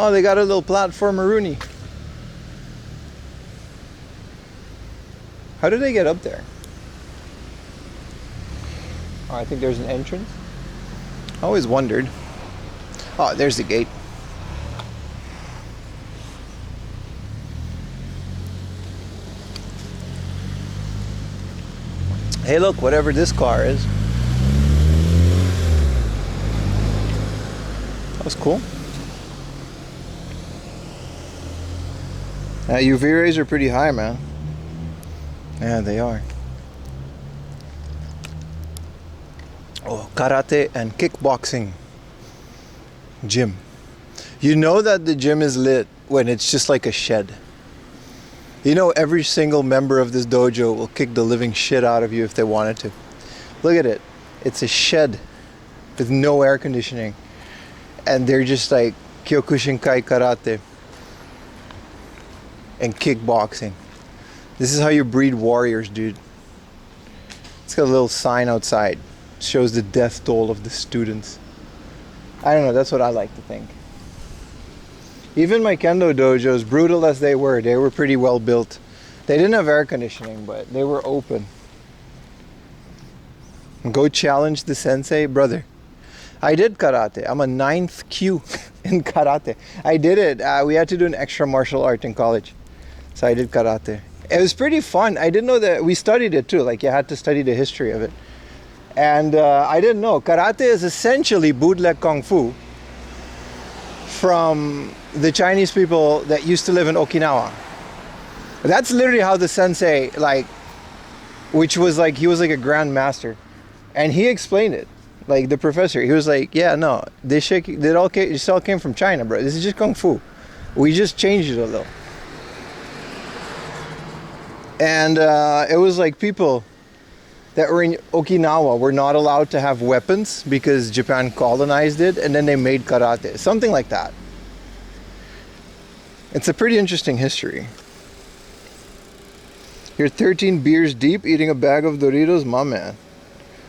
Oh, they got a little platform, Rooney. How did they get up there? Oh, I think there's an entrance. I always wondered. Oh, there's the gate. Hey, look, whatever this car is. That was cool. UV rays are pretty high, man. Yeah, they are. Oh, karate and kickboxing gym. You know that the gym is lit when it's just like a shed. You know every single member of this dojo will kick the living shit out of you if they wanted to. Look at it. It's a shed with no air conditioning. And they're just like Kyokushinkai karate and kickboxing. This is how you breed warriors, dude. It's got a little sign outside. It shows the death toll of the students. I don't know, that's what I like to think. Even my kendo dojos, brutal as they were pretty well built. They didn't have air conditioning, but they were open. Go challenge the sensei, brother. I did karate. I'm a 9th Q in karate. I did it. We had to do an extra martial art in college. So I did karate. It was pretty fun. I didn't know that. We studied it too. Like, you had to study the history of it. And I didn't know. Karate is essentially bootleg kung fu from the Chinese people that used to live in Okinawa. That's literally how the sensei, like, which was like, he was like a grand master. And he explained it. Like, the professor, he was like, yeah, no, this all came from China, bro. This is just kung fu. We just changed it a little. And it was like people that were in Okinawa were not allowed to have weapons because Japan colonized it, and then they made karate. Something like that. It's a pretty interesting history. You're 13 beers deep eating a bag of Doritos? My man.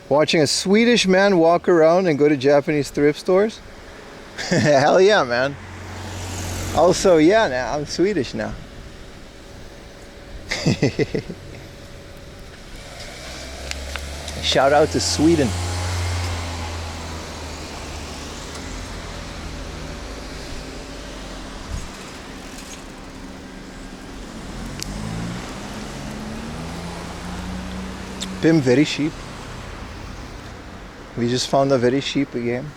Watching a Swedish man walk around and go to Japanese thrift stores? Hell yeah, man. Also, yeah, now I'm Swedish now. Shout out to Sweden. Been very cheap. We just found a very cheap game.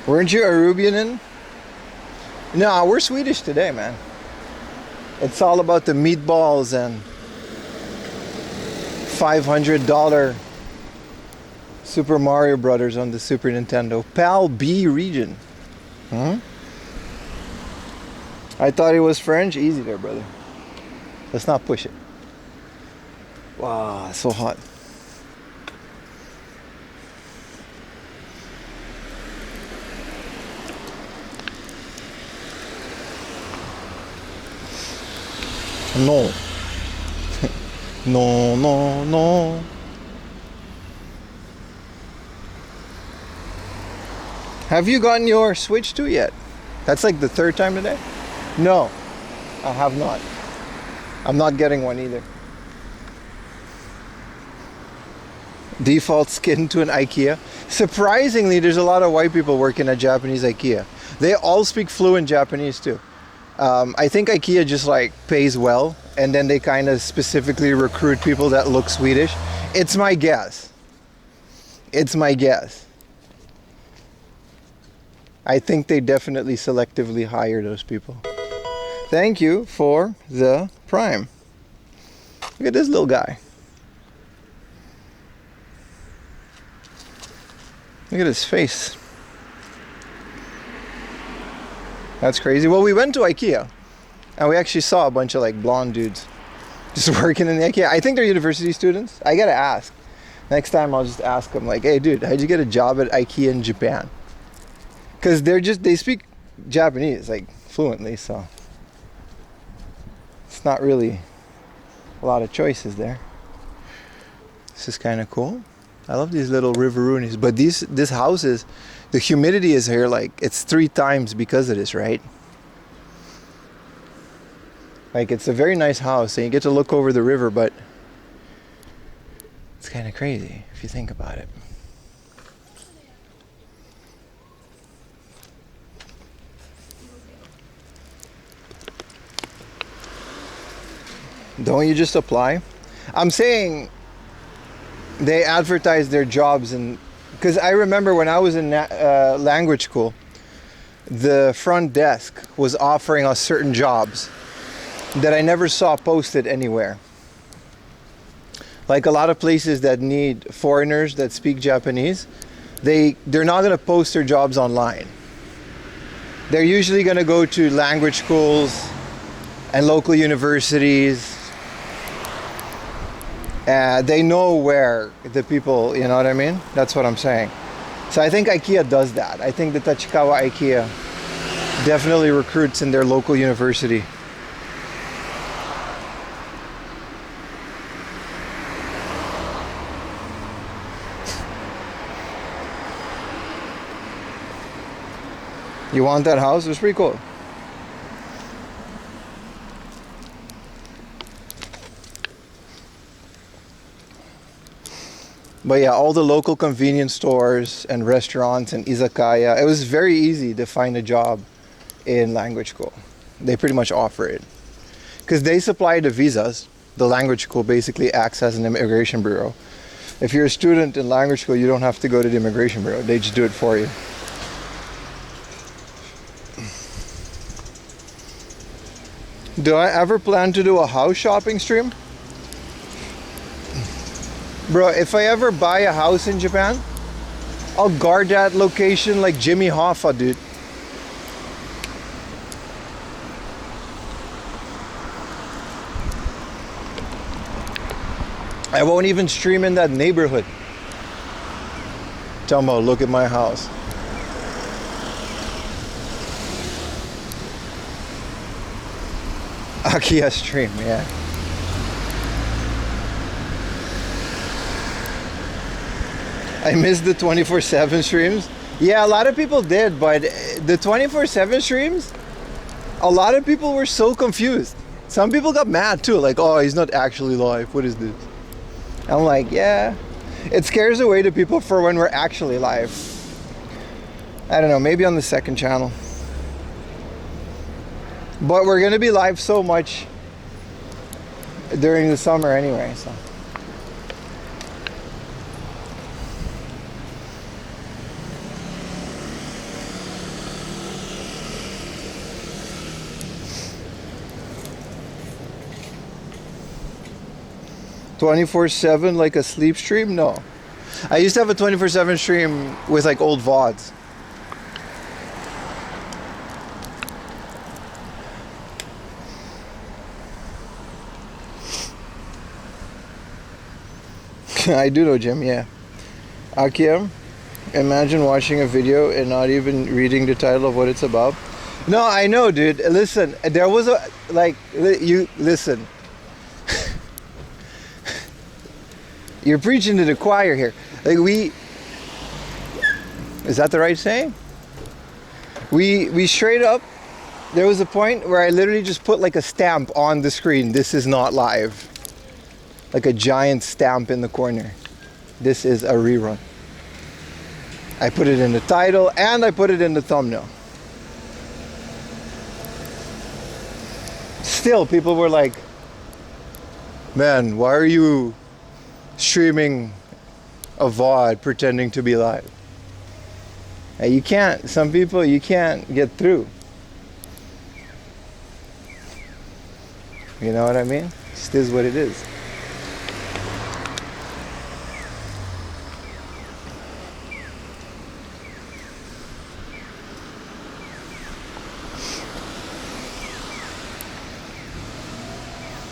Weren't you Arubian? No, we're Swedish today, man. It's all about the meatballs and $500 Super Mario Brothers on the Super Nintendo. PAL B region. I thought it was French. Easy there, brother. Let's not push it. Wow, it's so hot. No. No, no, no. Have you gotten your Switch 2 yet? That's like the 3rd time today? No, I have not. I'm not getting one either. Default skin to an IKEA. Surprisingly, there's a lot of white people working at Japanese IKEA. They all speak fluent Japanese too. I think IKEA just like pays well, and then they kind of specifically recruit people that look Swedish. It's my guess. It's my guess. I think they definitely selectively hire those people. Thank you for the Prime. Look at this little guy. Look at his face. That's crazy. Well, we went to IKEA and we actually saw a bunch of like blonde dudes just working in the IKEA. I think they're university students. I gotta ask. Next time I'll just ask them like, hey dude, how'd you get a job at IKEA in Japan? Because they speak Japanese like fluently, so it's not really a lot of choices there. This is kind of cool. I love these little riveroonies, but this house is, the humidity is here like it's 3 times because of this, right? Like it's a very nice house and you get to look over the river, but it's kind of crazy if you think about it. Don't you just apply? I'm saying they advertise their jobs, and because I remember when I was in language school, the front desk was offering us certain jobs that I never saw posted anywhere. Like a lot of places that need foreigners that speak Japanese, they're not going to post their jobs online. They're usually going to go to language schools and local universities. They know where the people, you know what I mean? That's what I'm saying. So I think IKEA does that. I think the Tachikawa IKEA definitely recruits in their local university. You want that house? It was pretty cool. But yeah, all the local convenience stores and restaurants and izakaya, it was very easy to find a job in language school. They pretty much offer it. Because they supply the visas. The language school basically acts as an immigration bureau. If you're a student in language school, you don't have to go to the immigration bureau. They just do it for you. Do I ever plan to do a house shopping stream? Bro, if I ever buy a house in Japan, I'll guard that location like Jimmy Hoffa, dude. I won't even stream in that neighborhood. Tell me, look at my house. IKEA stream, yeah. I missed the 24/7 streams. Yeah, a lot of people did, but the 24/7 streams, a lot of people were so confused. Some people got mad too, like, oh, he's not actually live. What is this? I'm like, yeah, it scares away the people for when we're actually live. I don't know, maybe on the second channel. But we're gonna be live so much during the summer anyway, so. "24/7 like a sleep stream?" No. I used to have a 24/7 stream with like old VODs. I do know, Jim, yeah. Akiem, imagine watching a video and not even reading the title of what it's about. No, I know, dude. Listen, there was a, like, you, listen. You're preaching to the choir here. Like is that the right saying? We straight up, there was a point where I literally just put like a stamp on the screen. This is not live. Like a giant stamp in the corner. This is a rerun. I put it in the title and I put it in the thumbnail. Still, people were like, man, why are you streaming a VOD pretending to be live? And you can't, some people, you can't get through. You know what I mean? It just is what it is.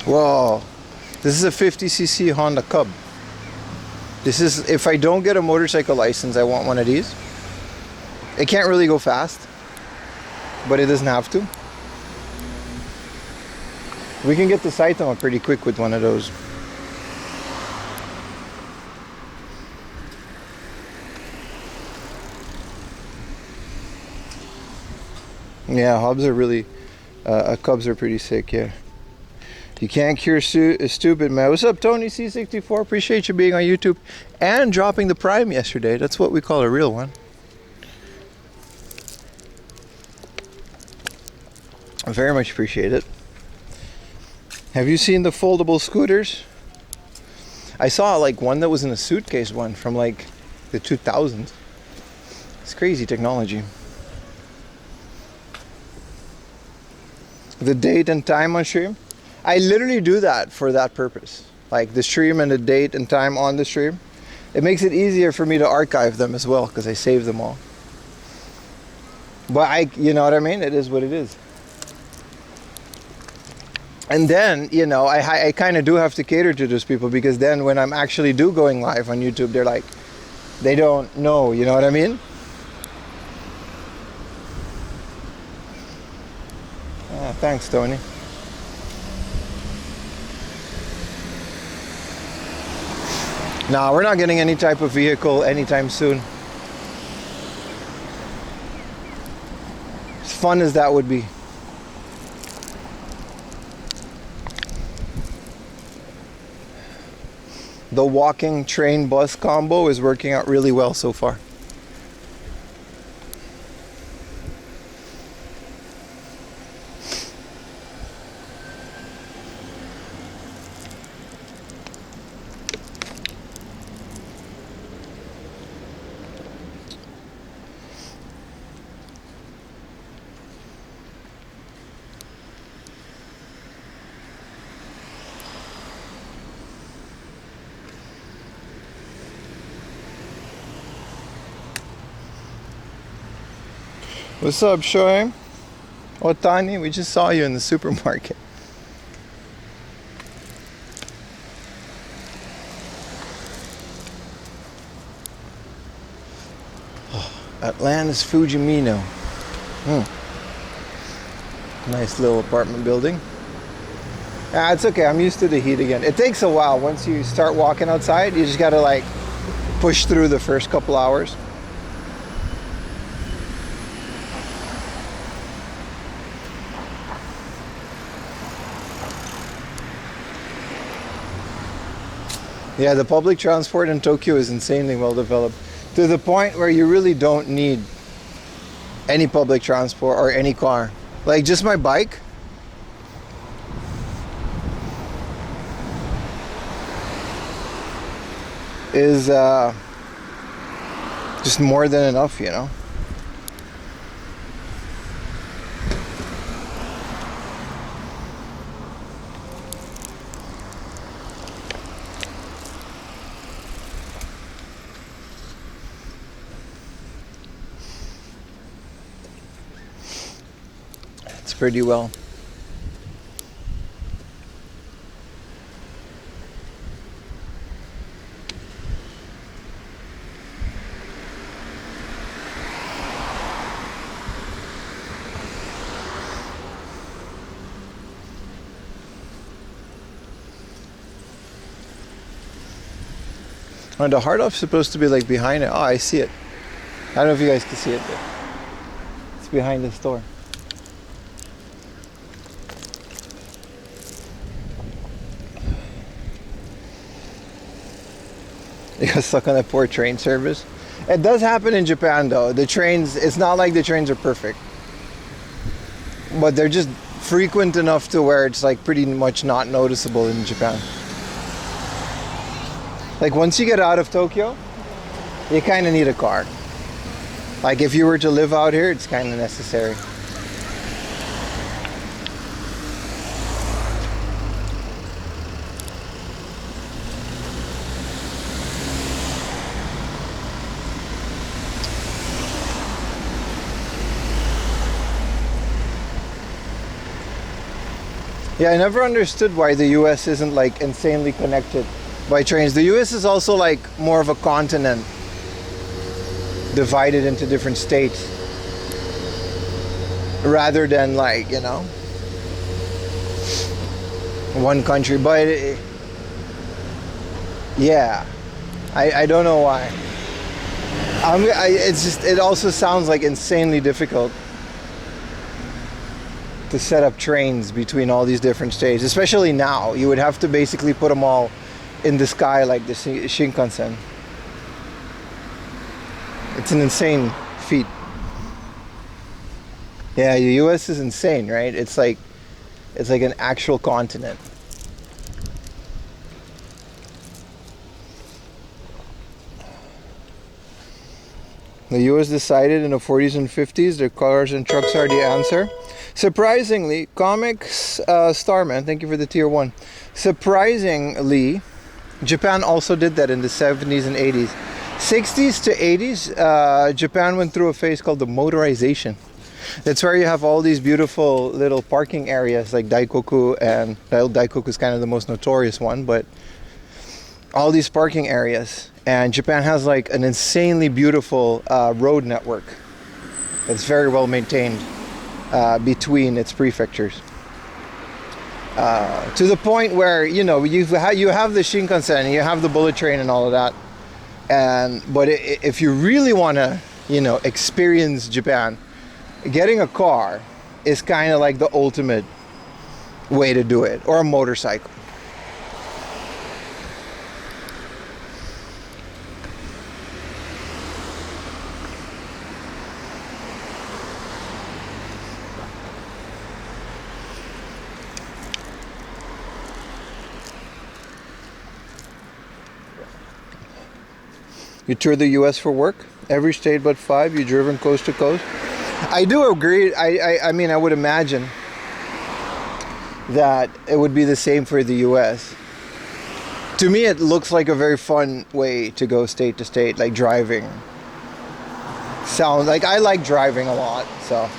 Whoa. This is a 50cc Honda Cub. This is, if I don't get a motorcycle license, I want one of these. It can't really go fast, but it doesn't have to. We can get to Saitama pretty quick with one of those. Yeah, hubs are really, Cubs are pretty sick, yeah. You can't cure stupid, man. What's up, Tony C64? Appreciate you being on YouTube and dropping the Prime yesterday. That's what we call a real one. I very much appreciate it. Have you seen the foldable scooters? I saw like one that was in a suitcase one from like the 2000s. It's crazy technology. The date and time on stream. I literally do that for that purpose. Like the stream and the date and time on the stream. It makes it easier for me to archive them as well because I save them all. But you know what I mean? It is what it is. And then, you know, I kind of do have to cater to those people because then when I'm actually going live on YouTube, they're like, they don't know, you know what I mean? Thanks, Tony. No, we're not getting any type of vehicle anytime soon. As fun as that would be. The walking train bus combo is working out really well so far. What's up, Shoaib? Otani, we just saw you in the supermarket. Oh, Atlantis Fujimino. Nice little apartment building. It's okay, I'm used to the heat again. It takes a while. Once you start walking outside, you just gotta like push through the first couple hours. Yeah, the public transport in Tokyo is insanely well developed to the point where you really don't need any public transport or any car. Like just my bike. Is just more than enough, you know. Pretty well. And the hard off's supposed to be like behind it. Oh, I see it. I don't know if you guys can see it, but it's behind the store. You got stuck on that poor train service. It does happen in Japan though. The trains, it's not like the trains are perfect. But they're just frequent enough to where it's like pretty much not noticeable in Japan. Like once you get out of Tokyo, you kind of need a car. Like if you were to live out here, it's kind of necessary. Yeah, I never understood why the US isn't like insanely connected by trains. The US is also like more of a continent divided into different states rather than like, you know, one country. But yeah, I don't know why. It's just, it also sounds like insanely difficult to set up trains between all these different states, especially now. You would have to basically put them all in the sky like the Shinkansen. It's an insane feat. Yeah, the US is insane, right? It's like an actual continent. The US decided in the 40s and 50s their cars and trucks are the answer. Surprisingly, Comics Starman, thank you for the tier 1. Surprisingly, Japan also did that in the 70s and 80s. 60s to 80s, Japan went through a phase called the motorization. That's where you have all these beautiful little parking areas like Daikoku, and well, Daikoku is kind of the most notorious one, but all these parking areas. And Japan has like an insanely beautiful road network. It's very well maintained between its prefectures. To the point where, you know, you have the Shinkansen, you have the bullet train and all of that. But if you really want to, you know, experience Japan, getting a car is kind of like the ultimate way to do it, or a motorcycle. You toured the US for work? Every state but 5, you've driven coast to coast? I do agree. I mean, I would imagine that it would be the same for the US. To me, it looks like a very fun way to go state to state, like driving. Sounds like I like driving a lot, so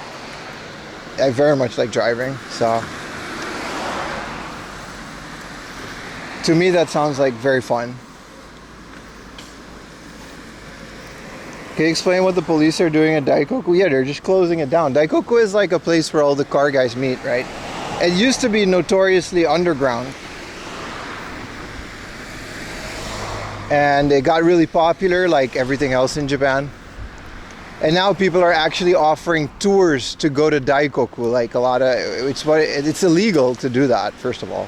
I very much like driving, so to me that sounds like very fun. Can you explain what the police are doing at Daikoku? Yeah, they're just closing it down. Daikoku is like a place where all the car guys meet, right? It used to be notoriously underground. And it got really popular like everything else in Japan. And now people are actually offering tours to go to Daikoku. Like a lot of, it's illegal to do that, first of all.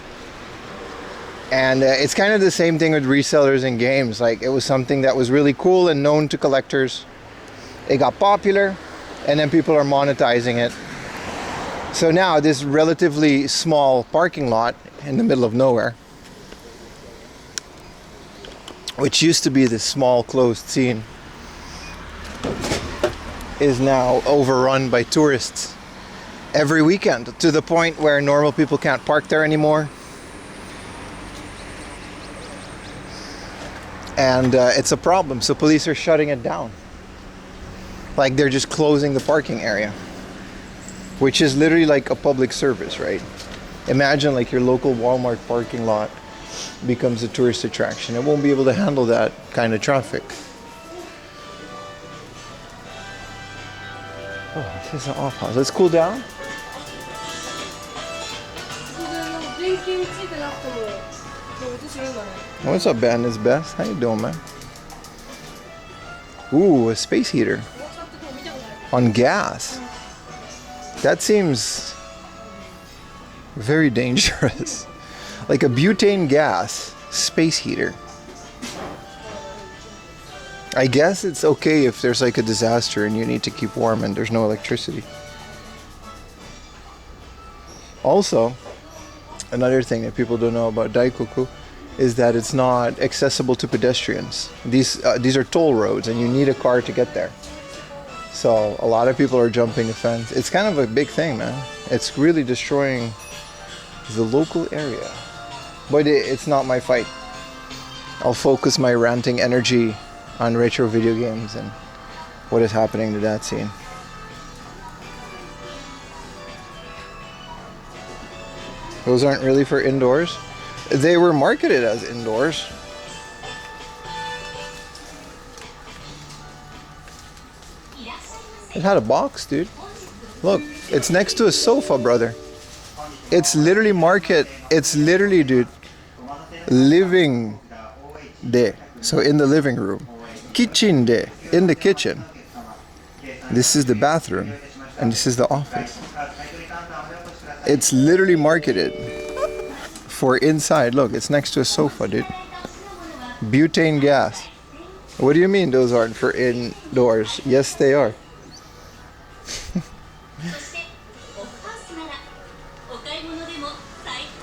And it's kind of the same thing with resellers in games. Like, it was something that was really cool and known to collectors. It got popular, and then people are monetizing it. So now this relatively small parking lot in the middle of nowhere, which used to be this small closed scene, is now overrun by tourists every weekend, to the point where normal people can't park there anymore. And it's a problem, so police are shutting it down. Like, they're just closing the parking area, which is literally like a public service, right? Imagine like your local Walmart parking lot becomes a tourist attraction. It won't be able to handle that kind of traffic. Oh, this is an off house. Let's cool down. What's up, Ben? It's Best. How you doing, man? Ooh, a space heater on gas. That seems very dangerous. Like a butane gas space heater. I guess it's okay if there's like a disaster and you need to keep warm and there's no electricity. Also, another thing that people don't know about Daikoku is that it's not accessible to pedestrians. These are toll roads and you need a car to get there. So a lot of people are jumping the fence. It's kind of a big thing, man. It's really destroying the local area. But it's not my fight. I'll focus my ranting energy on retro video games and what is happening to that scene. Those aren't really for indoors. They were marketed as indoors. It had a box, dude. Look, it's next to a sofa, brother. It's literally it's literally, dude, living day. So in the living room. Kitchen day, in the kitchen. This is the bathroom, and this is the office. It's literally marketed for inside. Look, it's next to a sofa, dude. Butane gas. What do you mean those aren't for indoors? Yes, they are.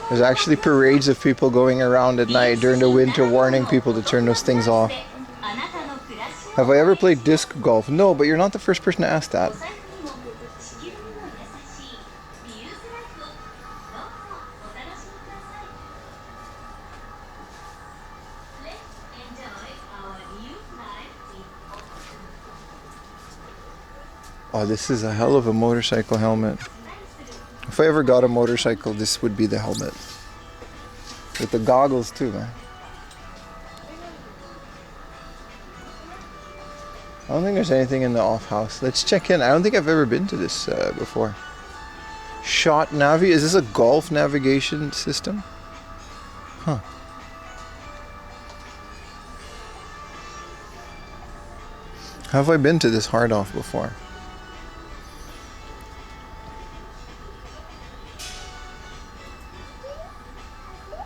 There's actually parades of people going around at night during the winter warning people to turn those things off. Have I ever played disc golf? No, but you're not the first person to ask that. Oh, this is a hell of a motorcycle helmet. If I ever got a motorcycle, this would be the helmet. With the goggles too, man. I don't think there's anything in the off house. Let's check in. I don't think I've ever been to this before. Shot Navi. Is this a golf navigation system? Huh. Have I been to this hard off before?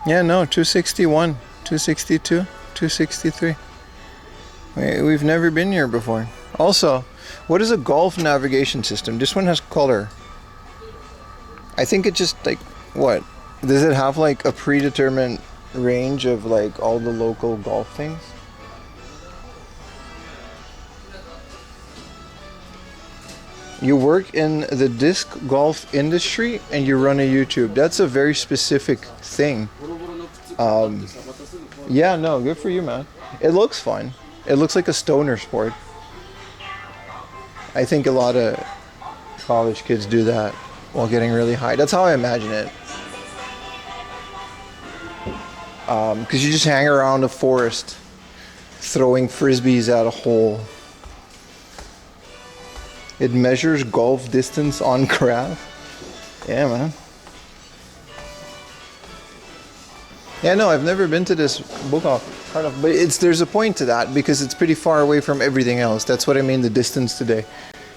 Yeah, no, 261, 262, 263. We've never been here before. Also, what is a golf navigation system? This one has color. I think it just like, what? Does it have like a predetermined range of like all the local golf things? You work in the disc golf industry and you run a YouTube. That's a very specific thing. Yeah, no, good for you, man. It looks fun. It looks like a stoner sport. I think a lot of college kids do that while getting really high. That's how I imagine it. Because you just hang around a forest throwing frisbees at a hole. It measures golf distance on graph. Yeah, man. Yeah, no, I've never been to this book off. But there's a point to that because it's pretty far away from everything else. That's what I mean. The distance today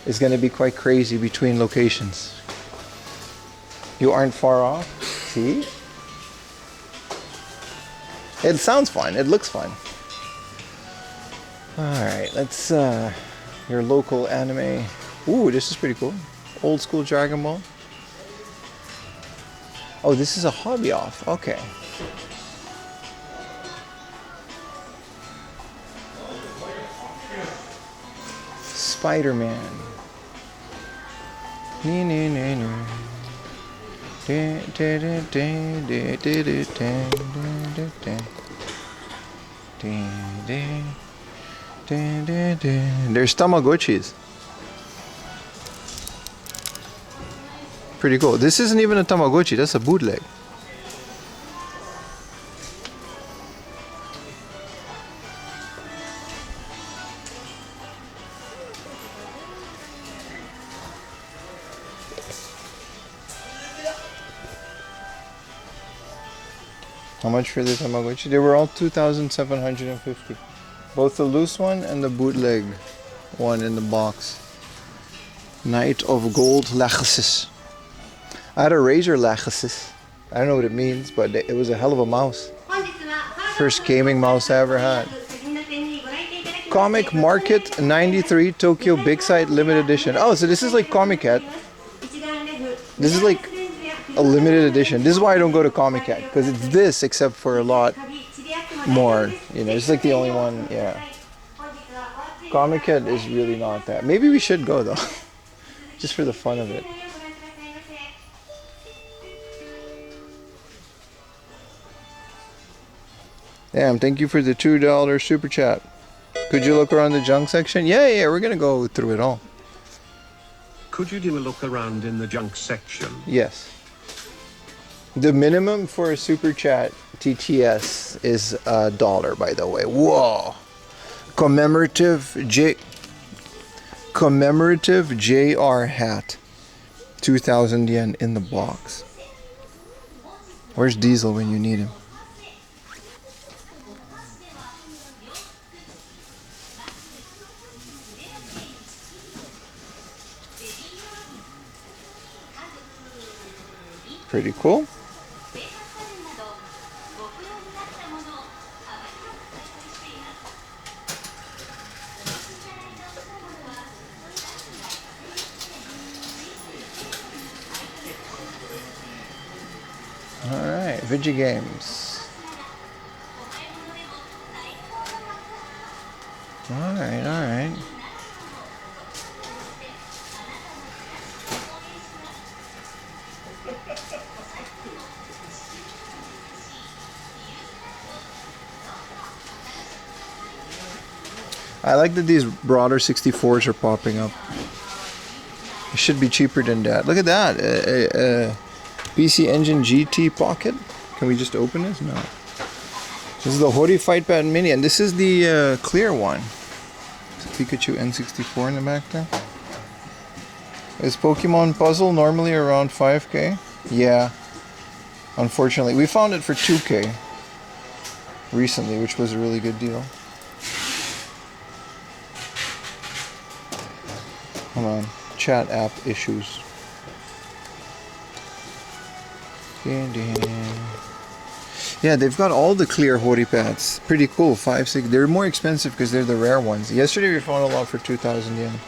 is going to be quite crazy between locations. You aren't far off. See? It sounds fun. It looks fun. All right, let's your local anime. Ooh, this is pretty cool. Old school Dragon Ball. Oh, this is a hobby off. Okay. Spider-Man. There's Tamagotchis. Pretty cool. This isn't even a Tamagotchi, that's a bootleg. How much for the Tamagotchi? They were all 2,750. Both the loose one and the bootleg one in the box. Knight of Gold Lachesis. I had a Razor Lachesis. I don't know what it means, but it was a hell of a mouse. First gaming mouse I ever had. Comic Market 93 Tokyo Big Sight Limited Edition. Oh, so this is like Comic Cat. This is like a limited edition. This is why I don't go to Comic Cat, because it's this except for a lot more. You know, it's like the only one. Yeah. Comic Cat is really not that. Maybe we should go though, just for the fun of it. Damn, thank you for the $2 super chat. Could you look around the junk section? Yeah, we're gonna go through it all. Could you do a look around in the junk section? Yes. The minimum for a super chat TTS is $1, by the way. Whoa! Commemorative JR hat, 2,000 yen in the box. Where's Diesel when you need him? Pretty cool. Alright, video games. Alright. I like that these broader 64s are popping up. It should be cheaper than that. Look at that. PC Engine GT Pocket. Can we just open this? No. This is the Hori Fight Pad Mini, and this is the clear one. Pikachu N64 in the back there. Is Pokemon Puzzle normally around 5K? Yeah. Unfortunately. We found it for 2K recently, which was a really good deal. Hold on. Chat app issues. Yeah, they've got all the clear Hori pads. Pretty cool. 5, 6. They're more expensive because they're the rare ones. Yesterday we found a lot for 2,000 yen.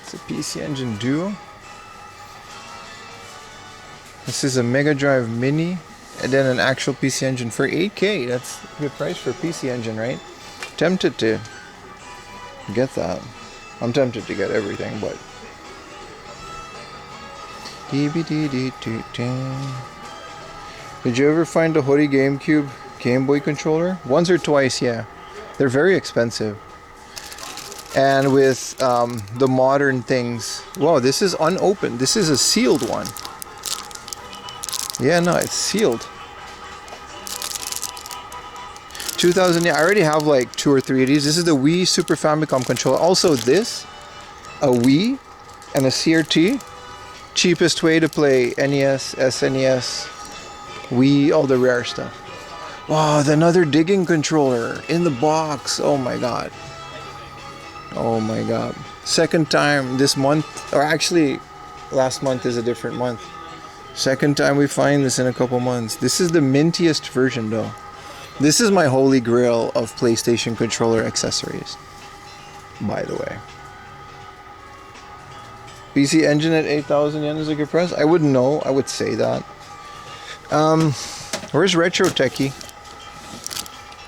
It's a PC Engine Duo. This is a Mega Drive Mini, and then an actual PC Engine for 8K. That's a good price for a PC Engine, right? Tempted to get that. I'm tempted to get everything, but did you ever find a Hori GameCube Game Boy controller? Once or twice, yeah. They're very expensive. And with the modern things, whoa, this is unopened. This is a sealed one. Yeah, no, it's sealed. 2,000, yeah, I already have like 2 or 3 of these. This is the Wii Super Famicom controller. Also this, a Wii, and a CRT. Cheapest way to play NES, SNES, Wii, all the rare stuff. Wow, another digging controller in the box. Oh my god. Oh my god. Second time this month, or actually last month is a different month. Second time we find this in a couple months. This is the mintiest version though. This is my holy grail of PlayStation controller accessories, by the way. PC Engine at 8,000 yen is a good price? I wouldn't know. I would say that. Where's Retro Techie?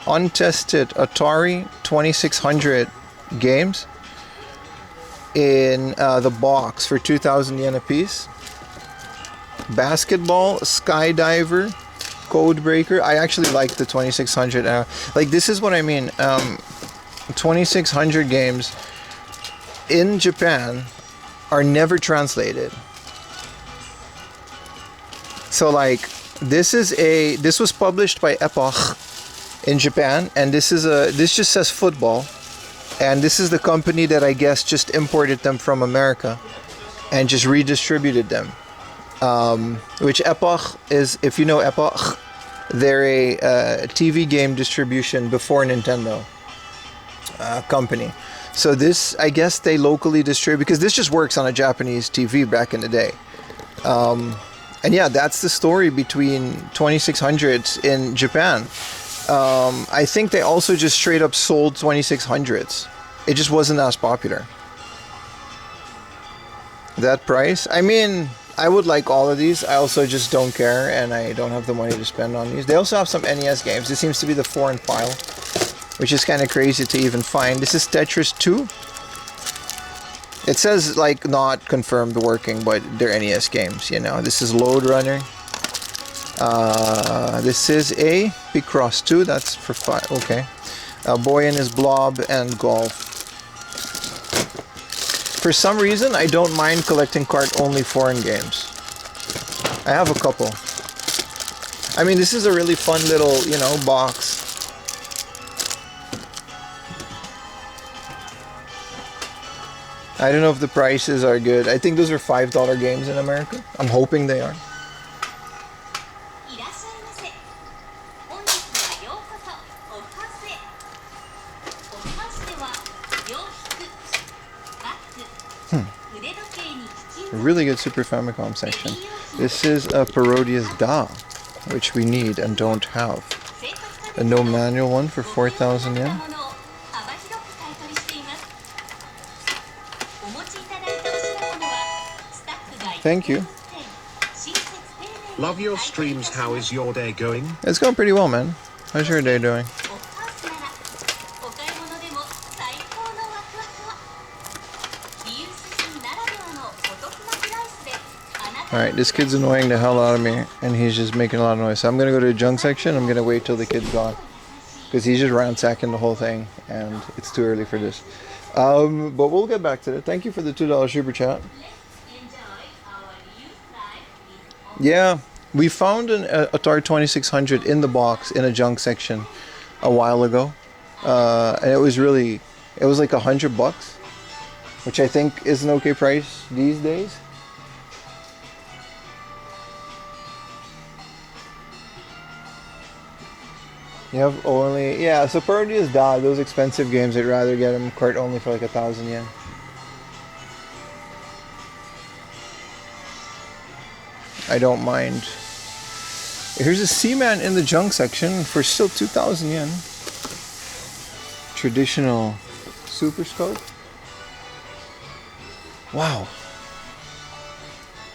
Untested Atari 2600 games in the box for 2,000 yen a piece. Basketball, Skydiver, Codebreaker. I actually like the 2600. Like, this is what I mean. 2600 games in Japan are never translated. So like, this was published by Epoch in Japan, and this just says football, and this is the company that I guess just imported them from America and just redistributed them. Which Epoch is, if you know Epoch, they're a TV game distribution before Nintendo company. So this, I guess they locally distribute, because this just works on a Japanese TV back in the day. And yeah, that's the story between 2600s in Japan. I think they also just straight up sold 2600s. It just wasn't as popular. That price? I mean, I would like all of these. I also just don't care, and I don't have the money to spend on these. They also have some NES games. This seems to be the foreign file, which is kind of crazy to even find. This is Tetris 2. It says like not confirmed working, but they're NES games, you know. This is Load Runner. This is a Picross 2. That's for 5. Okay. Boy and His Blob and Golf. For some reason, I don't mind collecting cart-only foreign games. I have a couple. I mean, this is a really fun little, you know, box. I don't know if the prices are good. I think those are $5 games in America. I'm hoping they are. Really good Super Famicom section. This is a Parodius Da, which we need and don't have. A no manual one for 4,000 yen. Thank you. Love your streams. How is your day going? It's going pretty well, man. How's your day doing? Alright, this kid's annoying the hell out of me, and he's just making a lot of noise. So I'm gonna go to the junk section. I'm gonna wait till the kid's gone, because he's just ransacking the whole thing, and it's too early for this. But we'll get back to it. Thank you for the $2 super chat. Yeah, we found an Atari 2600 in the box in a junk section a while ago, and it was like $100, which I think is an okay price these days. You have only, yeah, so Parodius Da, those expensive games, I'd rather get them cart only for like 1,000 yen. I don't mind. Here's a Seaman in the junk section for still 2,000 yen. Traditional Super Scope. Wow.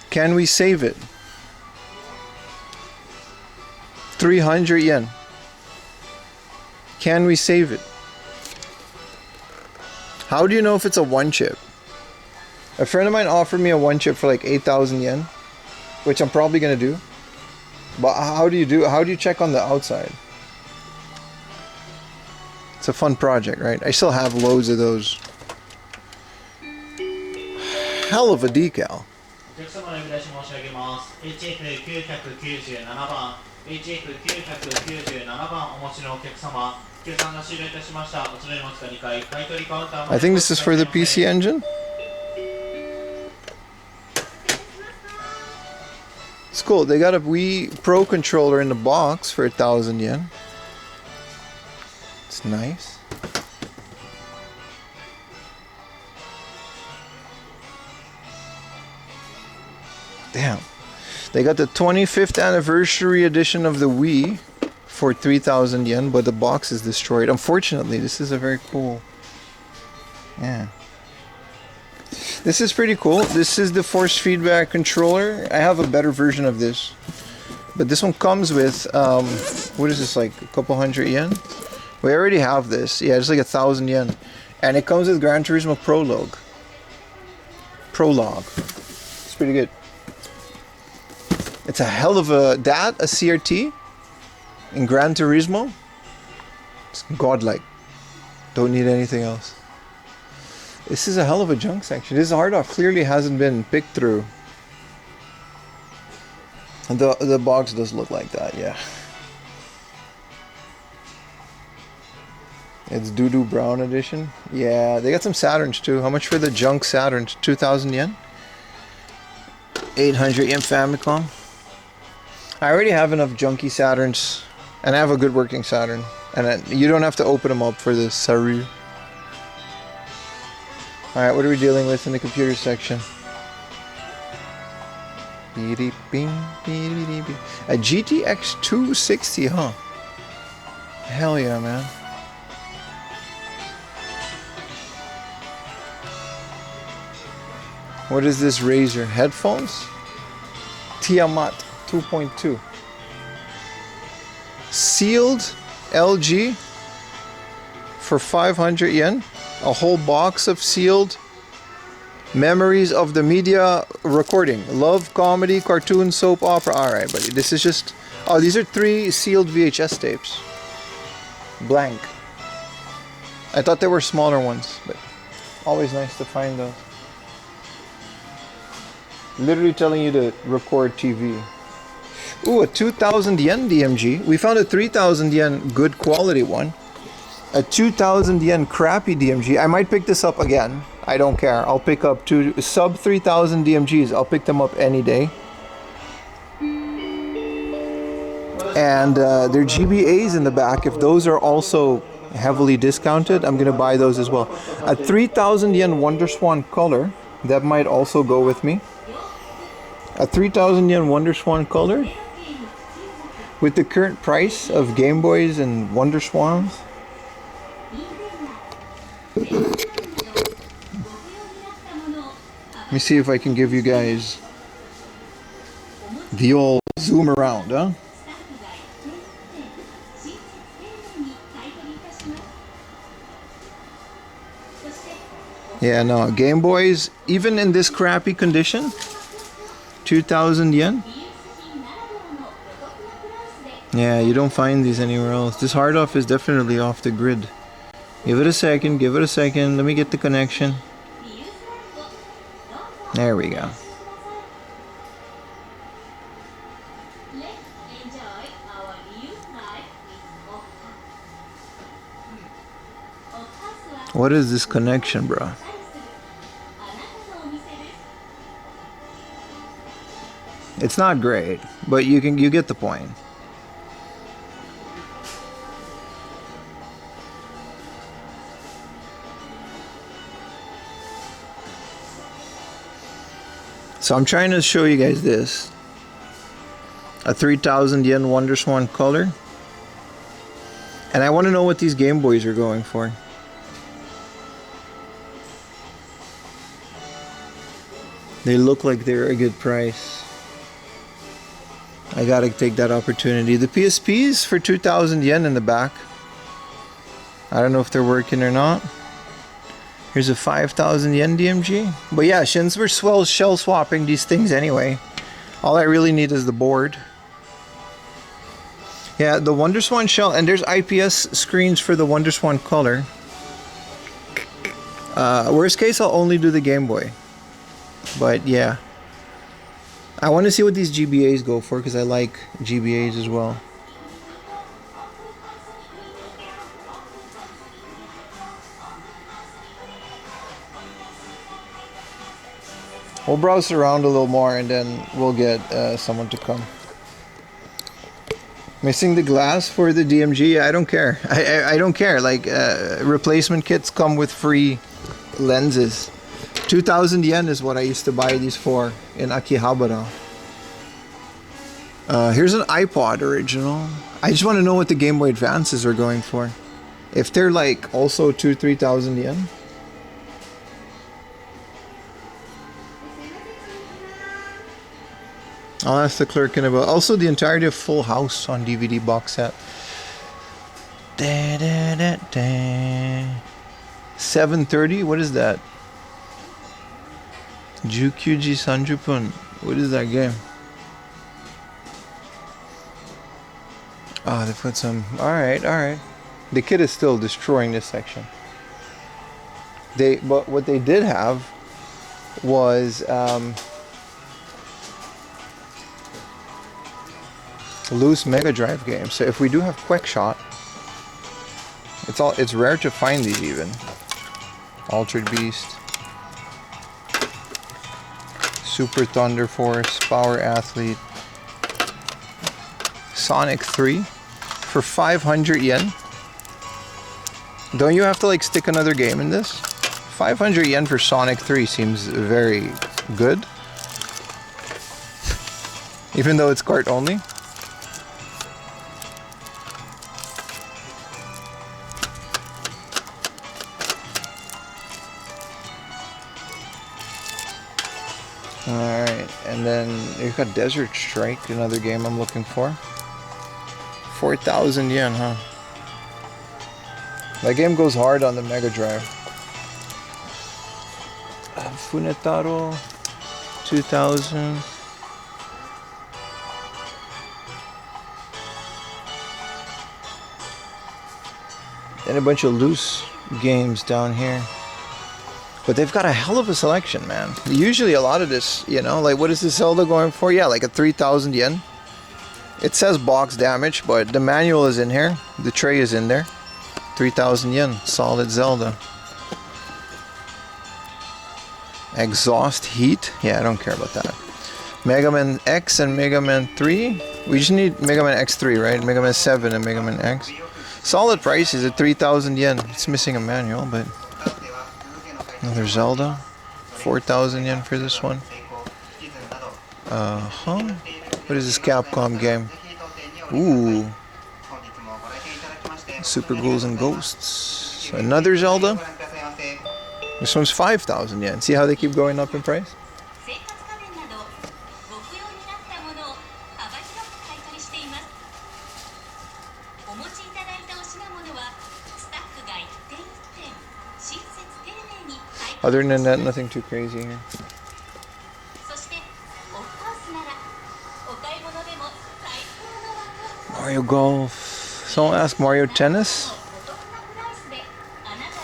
Can we save it? 300 yen. Can we save it? How do you know if it's a one chip? A friend of mine offered me a one chip for like 8,000 yen, which I'm probably gonna do. But how do you check on the outside? It's a fun project, right? I still have loads of those. Hell of a decal. I think this is for the PC Engine. It's cool. They got a Wii Pro controller in the box for 1,000 yen. It's nice. Damn. They got the 25th anniversary edition of the Wii for 3,000 yen, but the box is destroyed. Unfortunately, this is a very cool. Yeah. This is pretty cool. This is the force feedback controller. I have a better version of this. But this one comes with, what is this, like a couple hundred yen? We already have this. Yeah, it's like 1,000 yen. And it comes with Gran Turismo Prologue. It's pretty good. It's a hell of a CRT in Gran Turismo. It's godlike. Don't need anything else. This is a hell of a junk section. This hard off clearly hasn't been picked through. And the box does look like that, yeah. It's Doo-Doo Brown edition. Yeah, they got some Saturns too. How much for the junk Saturns? 2,000 yen? 800 yen Famicom. I already have enough junky Saturns, and I have a good working Saturn. And you don't have to open them up for the Saru. Alright, what are we dealing with in the computer section? A GTX 260, huh? Hell yeah, man. What is this Razer? Headphones? Tiamat 2.2. Sealed LG for 500 yen. A whole box of sealed memories of the media recording. Love, comedy, cartoon, soap opera. Alright, buddy. This is just... Oh, these are 3 sealed VHS tapes. Blank. I thought they were smaller ones, but always nice to find those. Literally telling you to record TV. Ooh, a 2,000 yen DMG. We found a 3,000 yen good quality one. A 2,000 yen crappy DMG. I might pick this up again. I don't care. I'll pick up two sub 3,000 DMGs. I'll pick them up any day. And they're GBAs in the back. If those are also heavily discounted, I'm gonna buy those as well. A 3,000 yen Wonderswan color. That might also go with me. A 3,000 yen Wonderswan color. With the current price of Game Boys and Wonderswans. Let me see if I can give you guys the old zoom around, huh? Yeah, no, Game Boys, even in this crappy condition, 2,000 yen. Yeah, you don't find these anywhere else. This hard off is definitely off the grid. Give it a second, give it a second. Let me get the connection. There we go. What is this connection, bro? It's not great, but you get the point. So I'm trying to show you guys this. A 3,000 yen Wonderswan color. And I want to know what these Game Boys are going for. They look like they're a good price. I gotta take that opportunity. The PSPs for 2,000 yen in the back. I don't know if they're working or not. Here's a 5,000 yen DMG. But yeah, since we're shell swapping these things anyway, all I really need is the board. Yeah, the Wonderswan shell, and there's IPS screens for the Wonderswan color. Worst case, I'll only do the Game Boy. But yeah, I want to see what these GBAs go for because I like GBAs as well. We'll browse around a little more and then we'll get someone to come. Missing the glass for the DMG? I don't care. I don't care. Like replacement kits come with free lenses. 2,000 yen is what I used to buy these for in Akihabara. Here's an iPod original. I just want to know what the Game Boy Advances are going for. If they're like also 2,000-3,000 yen. I'll ask the clerk in about. Also, the entirety of Full House on DVD box set. 7:30. What is that? Jukyuji Sanjupun. What is that game? Ah, they put some. All right. The kid is still destroying this section. But what they did have was loose Mega Drive games. So if we do have Quackshot, it's rare to find these even. Altered Beast, Super Thunder Force, Power Athlete, Sonic 3 for 500 yen. Don't you have to like stick another game in this? 500 yen for Sonic 3 seems very good. Even though it's cart only. Alright, and then you've got Desert Strike, another game I'm looking for. 4,000 yen, huh? That game goes hard on the Mega Drive. Funetaro, 2,000. And a bunch of loose games down here. But they've got a hell of a selection, man. Usually a lot of this, you know, like what is this Zelda going for? Yeah, like a 3,000 yen. It says box damage, but the manual is in here. The tray is in there. 3,000 yen. Solid Zelda. Exhaust heat. Yeah, I don't care about that. Mega Man X and Mega Man 3. We just need Mega Man X3, right? Mega Man 7 and Mega Man X. Solid price is at 3,000 yen. It's missing a manual, but... Another Zelda. 4,000 yen for this one. What is this Capcom game? Ooh. Super Ghouls and Ghosts. Another Zelda. This one's 5,000 yen. See how they keep going up in price? Other than that, nothing too crazy here. Mario Golf. Someone asked Mario Tennis?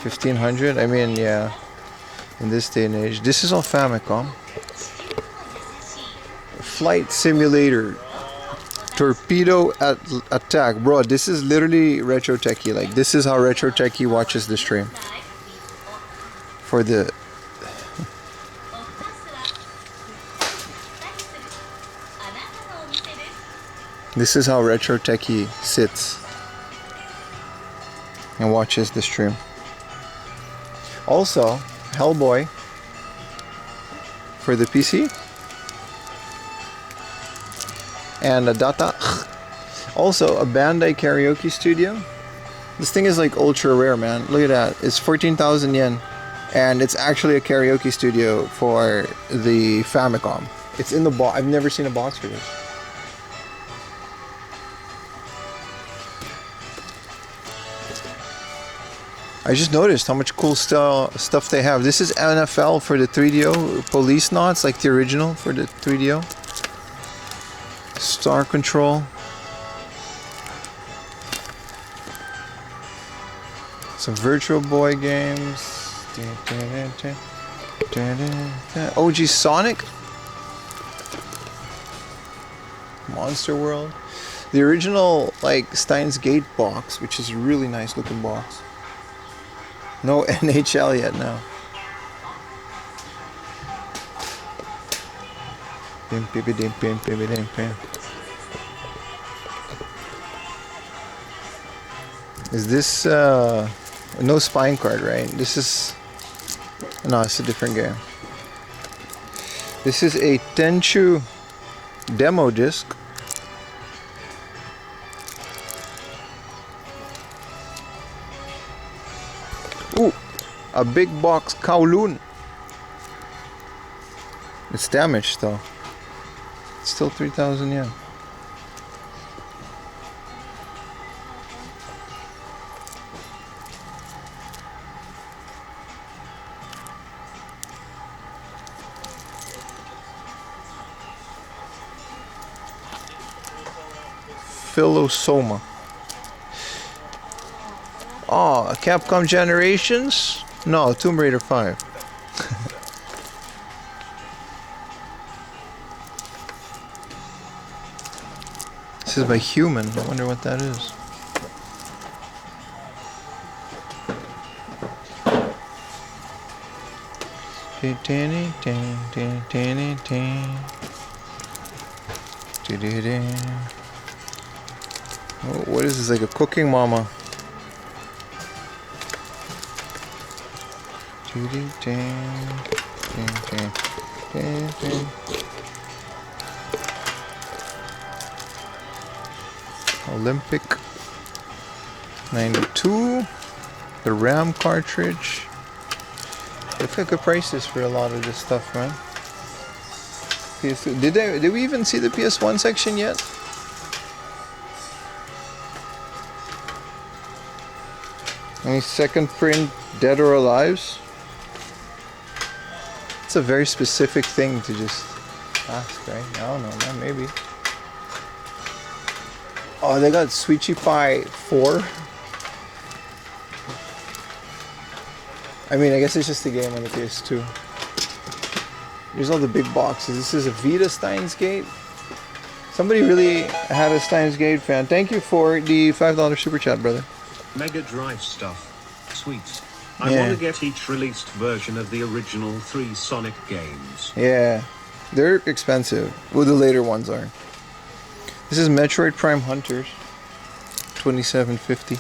1,500? I mean, yeah. In this day and age. This is all Famicom. Flight Simulator. Torpedo Attack. Bro, this is literally Retro Techie. Like, this is how Retro Techie watches the stream. For the... This is how Retro Techie sits and watches the stream. Also, Hellboy for the PC. And a Data. Also, a Bandai Karaoke Studio. This thing is like ultra rare, man. Look at that. It's 14,000 yen. And it's actually a karaoke studio for the Famicom. It's in the box. I've never seen a box for this. I just noticed how much cool stuff they have. This is NFL for the 3DO. Police Knots, like the original for the 3DO. Star Control. Some Virtual Boy games. OG Sonic. Monster World. The original, like, Steins Gate box, which is a really nice looking box. No NHL yet now. Is this no spine card, right? This is... No, it's a different game. This is a Tenchu demo disc. Ooh, a big box Kowloon. It's damaged though. It's still 3,000 yen. Philosoma. Oh, Capcom Generations? No, Tomb Raider 5. This is by Human. I wonder what that is. Oh, what is this? Like a cooking mama? Olympic 92. The RAM cartridge. Looks like a prices for a lot of this stuff, man. PS2. Did we even see the PS1 section yet? Any second print Dead or Alives? It's a very specific thing to just ask, right? I don't know, man, maybe. Oh, they got Sweetie Pie 4. I mean, I guess it's just a game on the PS2. Here's all the big boxes. This is a Vita Steins Gate. Somebody really had a Steins Gate fan. Thank you for the $5 super chat, brother. Mega Drive stuff. Sweet. I Yeah. want to get each released version of the original 3 Sonic games. Yeah, they're expensive. Well, the later ones are. This is Metroid Prime Hunters, $27.50.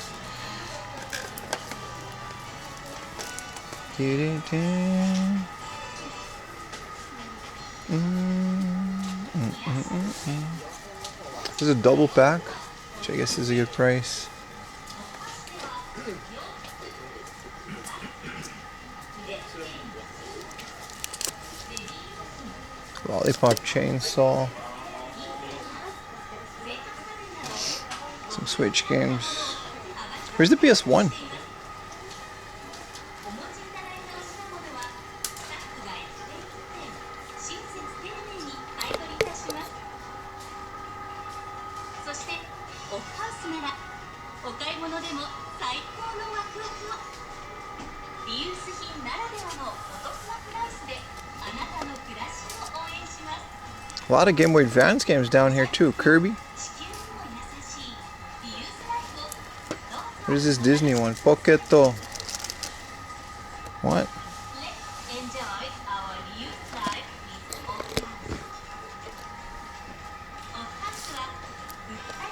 This is a double pack, which I guess is a good price. Lollipop Chainsaw. Some Switch games. Where's the PS1? A lot of Game Boy Advance games down here too. Kirby. What is this Disney one? Poketo. What?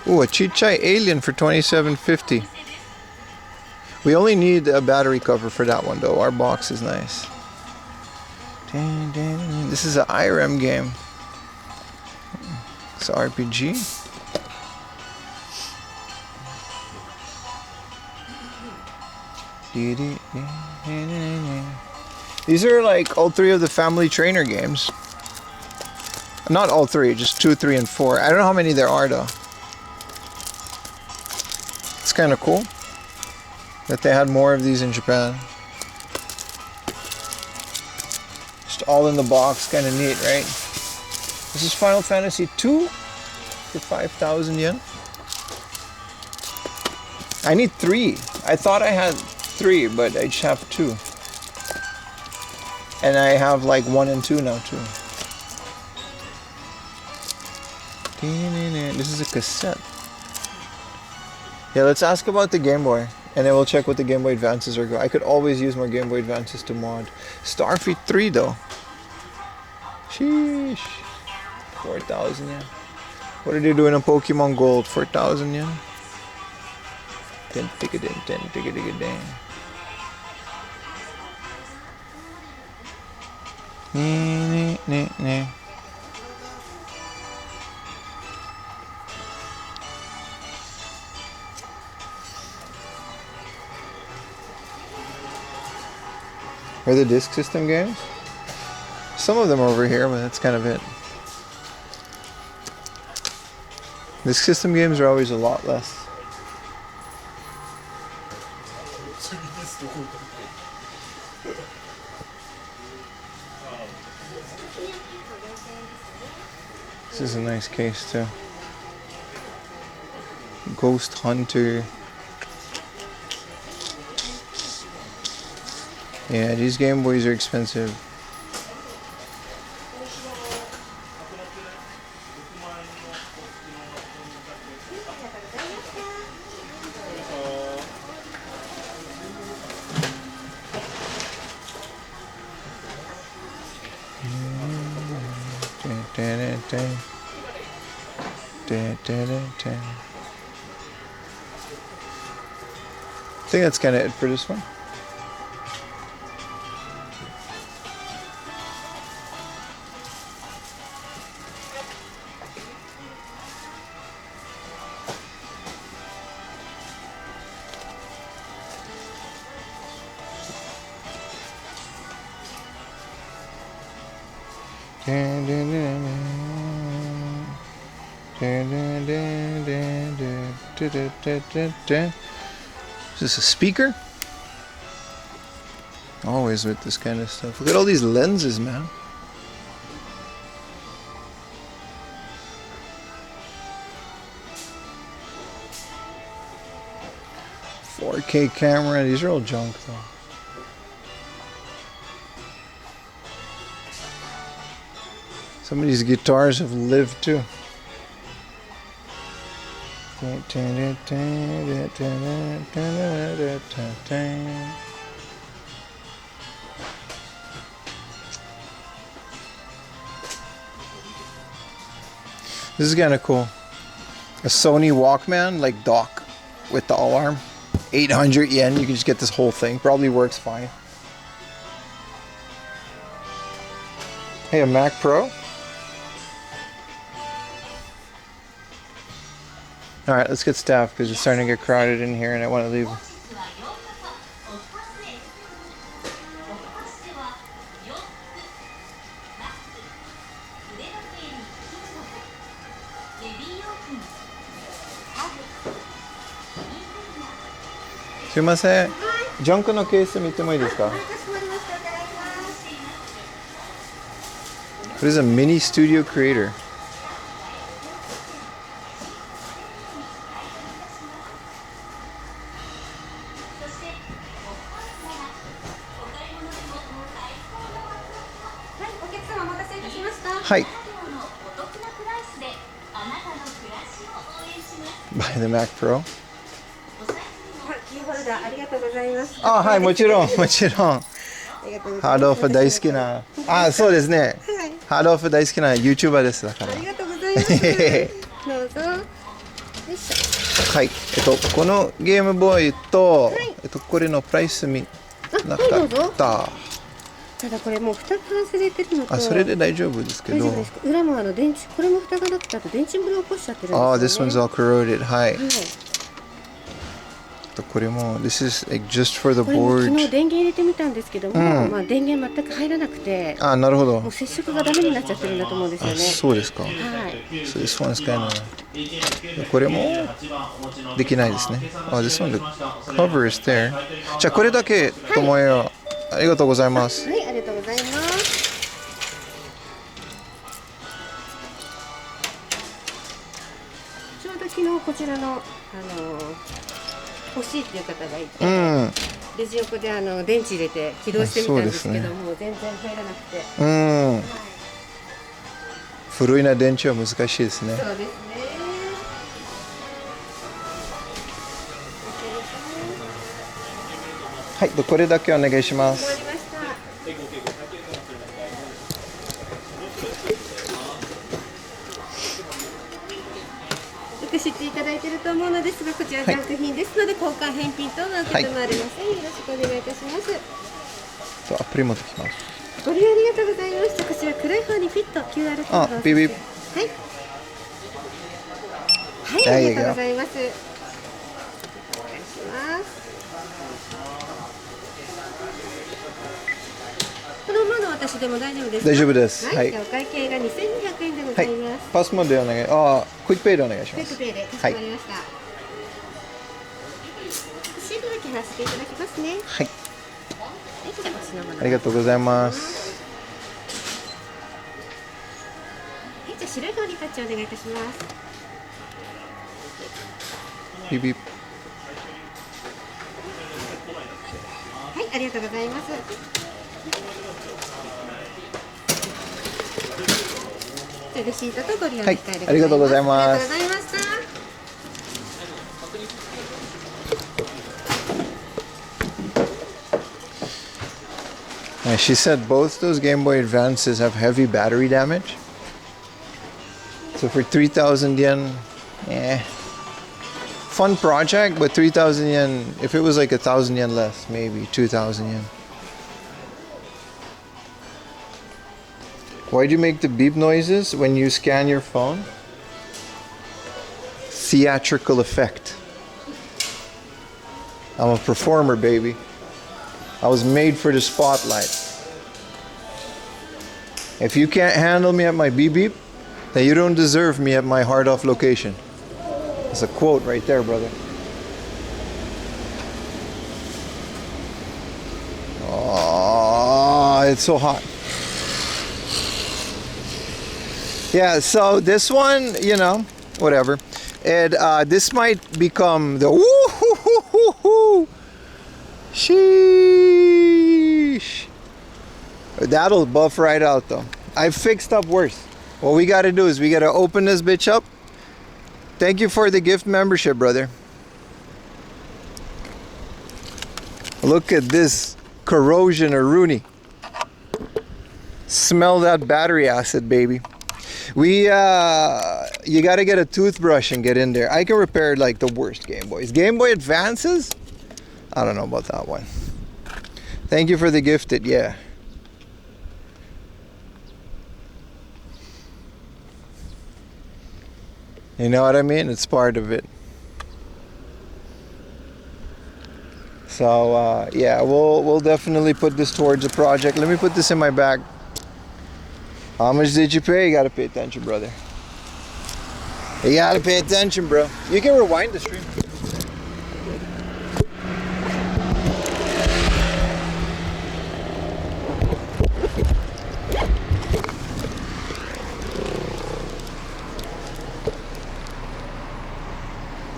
Ooh, a Chichai Alien for $27.50. We only need a battery cover for that one though. Our box is nice. This is an IRM game. It's an RPG. These are like all three of the Family Trainer games. Not all three, just 2, 3, and 4. I don't know how many there are though. It's kind of cool that they had more of these in Japan. Just all in the box, kind of neat, right? This is Final Fantasy 2 for 5,000 yen. I need 3. I thought I had 3, but I just have 2. And I have like 1 and 2 now too. This is a cassette. Yeah, let's ask about the Game Boy. And then we'll check what the Game Boy Advances are going. I could always use more Game Boy Advances to mod. Starfleet 3 though. Sheesh. 4,000 yen. What are they doing in Pokemon Gold? 4,000 yen. Then take it in, then take it in. Are the Disk System games? Some of them are over here, but that's kind of it. Disk System games are always a lot less. This is a nice case too. Ghost Hunter. Yeah, these Game Boys are expensive. I think that's kind of it for this one. Is this a speaker? Always with this kind of stuff. Look at all these lenses, man. $4K camera. These are all junk though. Some of these guitars have lived too. This is kind of cool. A Sony Walkman, like dock with the all-arm. 800 yen, you can just get this whole thing. Probably works fine. Hey, a Mac Pro? Alright, let's get staffed because it's starting to get crowded in here and I want to leave.すいません。ジャンクのケース見てもいいですか? What is a mini studio creator? Hi. Buy the Mac Pro. ありがとうございます。あ、はい、もちろん、もちろん。ハードオフ大好きな。あ、そうですね。ハードオフ大好きな YouTuber ですだから。ありがとうございます。どうぞ。よいしょ。はい、このゲームボーイと、これのプライス見なかった。ただこれもう蓋が外れてるのと。あ、それで大丈夫ですけど。大丈夫です。裏も電池、これも蓋がなくてあと電池ぶり起こしちゃってるんですよね。あ、this one's all corroded. はい。これも This is like just for the board. 昨日電源入れてみたんですけども、まあ電源全く入らなくて、あ、なるほど。もう接触がダメになっちゃってるんだと思うんですよね。そうですか。はい。So this one's kind of これもできないですね。あ、this one the cover is there. じゃあこれだけともよ。ありがとうございます。はい、ありがとうございます。ちょうど昨日こちらの欲しいっていう方がいて、レジ横で電池入れて起動してみたんですけども、全然入らなくて。古いな電池は難しいですね。そうですね。はい、これだけお願いします。知っていただいていると思うのですが、こちらジャンク品ですので、交換返品等の受け止まりません。よろしくお願いいたします。アプリ持ってきます。ご利用ありがとうございました。こちら黒い方にフィット QR コードを。ビビ。はい。はい、ありがとうございます。お願いします。このままの私でも大丈夫ですか？大丈夫です。はい。お会計が2200円でございます。パスモでお願い。あ、クイックペイでお願いします。クイックペイでかしこまりました。シールだけ貼らせていただきますね。はい。じゃあお品物。ありがとうございます。はい、じゃあ白い方にタッチお願いいたします。ビビ。はい、ありがとうございます。レシートとご利用の機会でございます。ありがとうございます。ありがとうございました。She said both those Game Boy Advances have heavy battery damage. So for 3,000 yen, fun project, but 3,000 yen, if it was like 1,000 yen less, maybe 2,000 yen. Why do you make the beep noises when you scan your phone? Theatrical effect. I'm a performer, baby. I was made for the spotlight. If you can't handle me at my beep beep, then you don't deserve me at my hard off location. That's a quote right there, brother. Oh, it's so hot. Yeah, so this one, you know, whatever. And this might become the woo-hoo-hoo-hoo-hoo. Sheesh. That'll buff right out though. I fixed up worse. What we gotta do is we gotta open this bitch up Thank you for the gift membership, brother. Look at this corrosion or Rooney. Smell that battery acid, baby. You gotta get a toothbrush and get in there. I can repair like the worst Game Boys. Game Boy Advances? I don't know about that one. Thank you for the gifted, yeah. You know what I mean? It's part of it. So yeah, we'll definitely put this towards a project. Let me put this in my bag. How much did you pay? You gotta pay attention, brother. You gotta pay attention, bro. You can rewind the stream.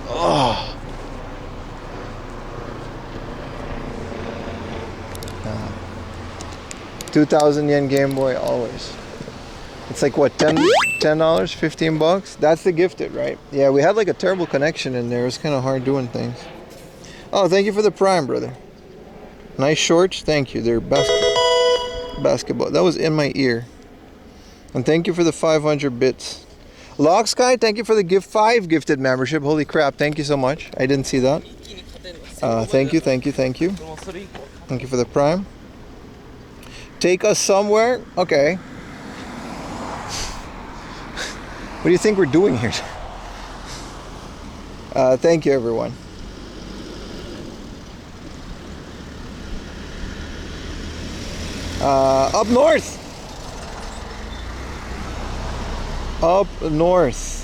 Oh. 2,000 yen Game Boy always. It's like what, $10, 15 bucks? That's the gifted, right? Yeah, we had like a terrible connection in there. It was kind of hard doing things. Oh, thank you for the Prime, brother. Nice shorts, thank you. They're basketball. That was in my ear. And thank you for the 500 bits. Lock Sky, thank you for the 5 gifted membership. Holy crap, thank you so much. I didn't see that. Thank you. Thank you for the Prime. Take us somewhere? Okay. What do you think we're doing here? Thank you, everyone. Up north. Up north.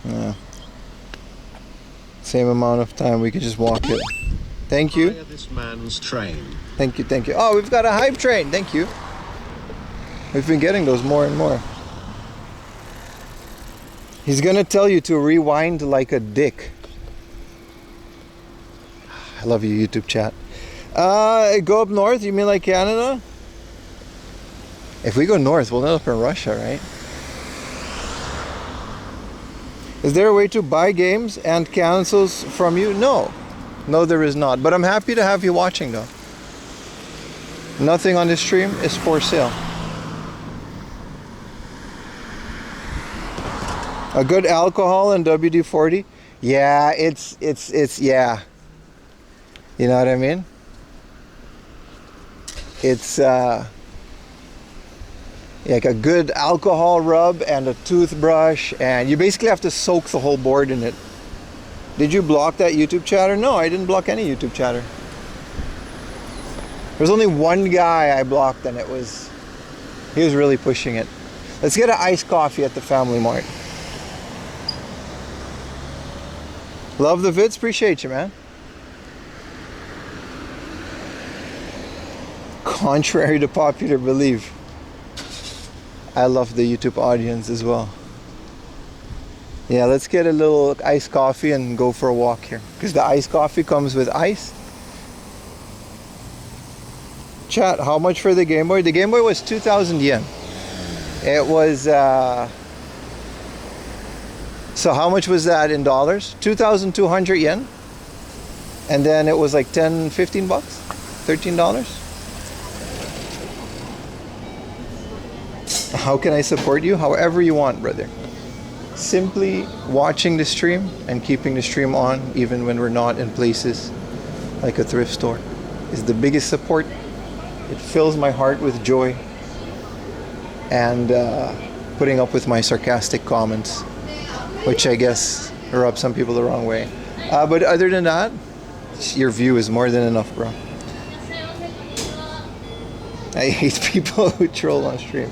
Yeah. Same amount of time, we could just walk it. Thank you. This man's train. Thank you. Oh, we've got a hype train. Thank you. We've been getting those more and more. He's gonna tell you to rewind like a dick. I love you, YouTube chat. Go up north, you mean like Canada? If we go north, we'll end up in Russia, right? Is there a way to buy games and consoles from you? No. No, there is not. But I'm happy to have you watching, though. Nothing on this stream is for sale. A good alcohol and WD-40? Yeah, it's yeah. You know what I mean? It's like a good alcohol rub and a toothbrush, and you basically have to soak the whole board in it. Did you block that YouTube chatter? No, I didn't block any YouTube chatter. There's only one guy I blocked, and he was really pushing it. Let's get an iced coffee at the Family Mart. Love the vids, appreciate you, man. Contrary to popular belief, I love the YouTube audience as well. Yeah, let's get a little iced coffee and go for a walk here. Because the iced coffee comes with ice. Chat, how much for the Game Boy? The Game Boy was 2,000 yen. It was, so how much was that in dollars? 2,200 yen. And then it was like 10, 15 bucks? $13? How can I support you? However you want, brother. Simply watching the stream and keeping the stream on even when we're not in places like a thrift store is the biggest support. It fills my heart with joy. And putting up with my sarcastic comments, which I guess rub some people the wrong way. But other than that, Your view is more than enough, bro. I hate people who troll on stream.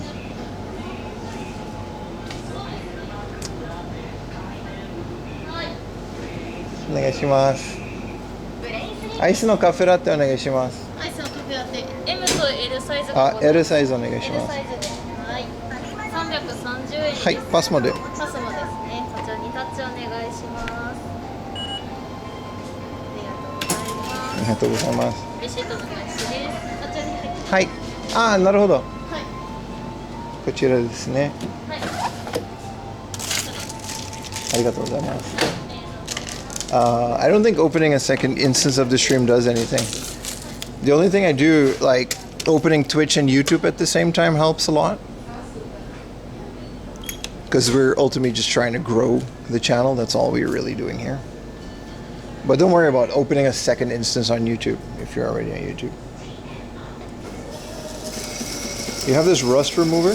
Ice no cafe latte お願いします。アイスのカフェラテ M と L サイズあ、L サイズお願いし L ます。サイズです。はい。330円です。はい、パスモで。パスモですね。こちらにタッチお願いします。ありがとうございます。ありがとうございます。レシートの開始です。こちらに入ってます。はい。ああ、なるほど。はい。こちらですね。はい。ありがとうございます。I don't think opening a second instance of the stream does anything. The only thing I do, like opening Twitch and YouTube at the same time, helps a lot. Because we're ultimately just trying to grow the channel. That's all we're really doing here. But don't worry about opening a second instance on YouTube if you're already on YouTube. You have this rust remover.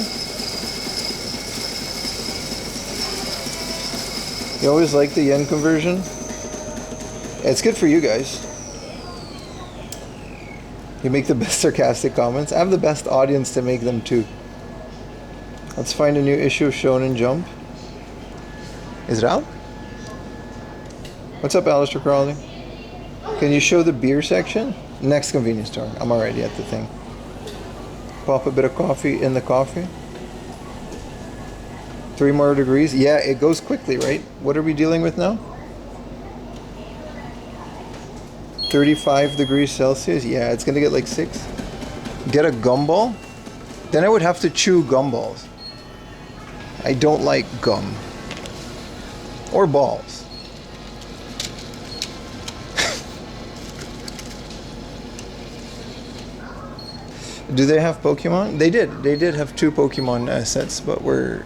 You always like the yen conversion. It's good for you guys. You make the best sarcastic comments. I have the best audience to make them too. Let's find a new issue of Shonen Jump. Is it out? What's up, Alistair Crowley? Can you show the beer section? Next convenience store. I'm already at the thing. Pop a bit of coffee in the coffee. 3 more degrees. Yeah, it goes quickly, right? What are we dealing with now? 35 degrees Celsius. Yeah, it's gonna get like 6. Get a gumball. Then I would have to chew gumballs. I don't like gum. Or balls. Do they have Pokemon? They did. They did have 2 Pokemon sets, but we're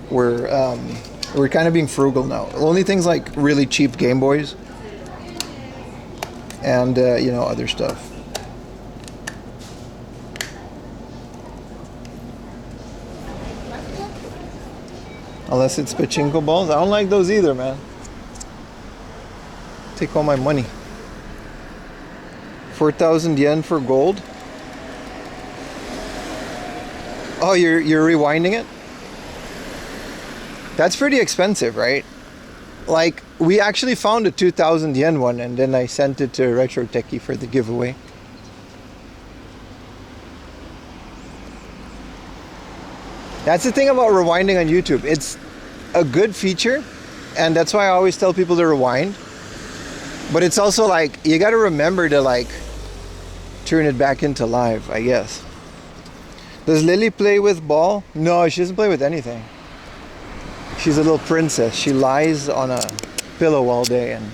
kind of being frugal now. Only things like really cheap Game Boys. And you know, other stuff. Unless it's pachinko balls. I don't like those either, man. Take all my money. 4,000 yen for gold. Oh, you're rewinding it? That's pretty expensive, right? Like, we actually found a 2,000 yen one, and then I sent it to Retro Techie for the giveaway. That's the thing about rewinding on YouTube. It's a good feature, and that's why I always tell people to rewind. But it's also like, you gotta remember to like turn it back into live, I guess. Does Lily play with ball? No, she doesn't play with anything. She's a little princess. She lies on a pillow all day and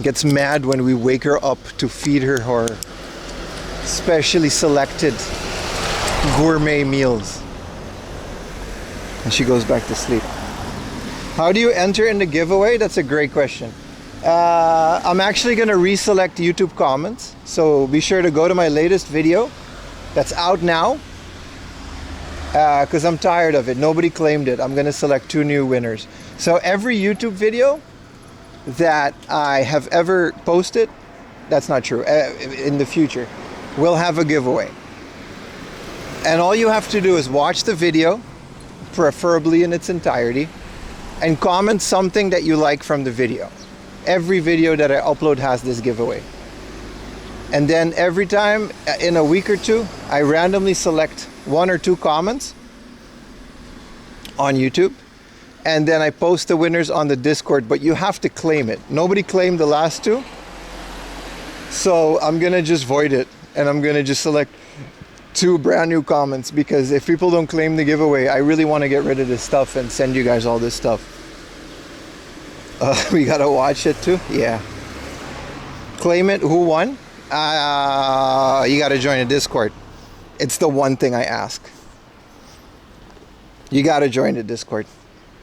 gets mad when we wake her up to feed her specially selected gourmet meals. And she goes back to sleep. How do you enter in the giveaway? That's a great question. I'm actually going to reselect YouTube comments. So be sure to go to my latest video that's out now. Because I'm tired of it. Nobody claimed it. I'm going to select 2 new winners. So every YouTube video that I have ever posted, that's not true, in the future, will have a giveaway. And all you have to do is watch the video, preferably in its entirety, and comment something that you like from the video. Every video that I upload has this giveaway. And then every time in a week or 2, I randomly select 1 or 2 comments on YouTube, and then I post the winners on the Discord, but you have to claim it. Nobody claimed the last 2, so I'm gonna just void it, and I'm gonna just select 2 brand new comments, because if people don't claim the giveaway, I really want to get rid of this stuff and send you guys all this stuff. We gotta watch it too? Yeah. Claim it. Who won? You gotta join a Discord. It's the one thing I ask. You gotta join the Discord.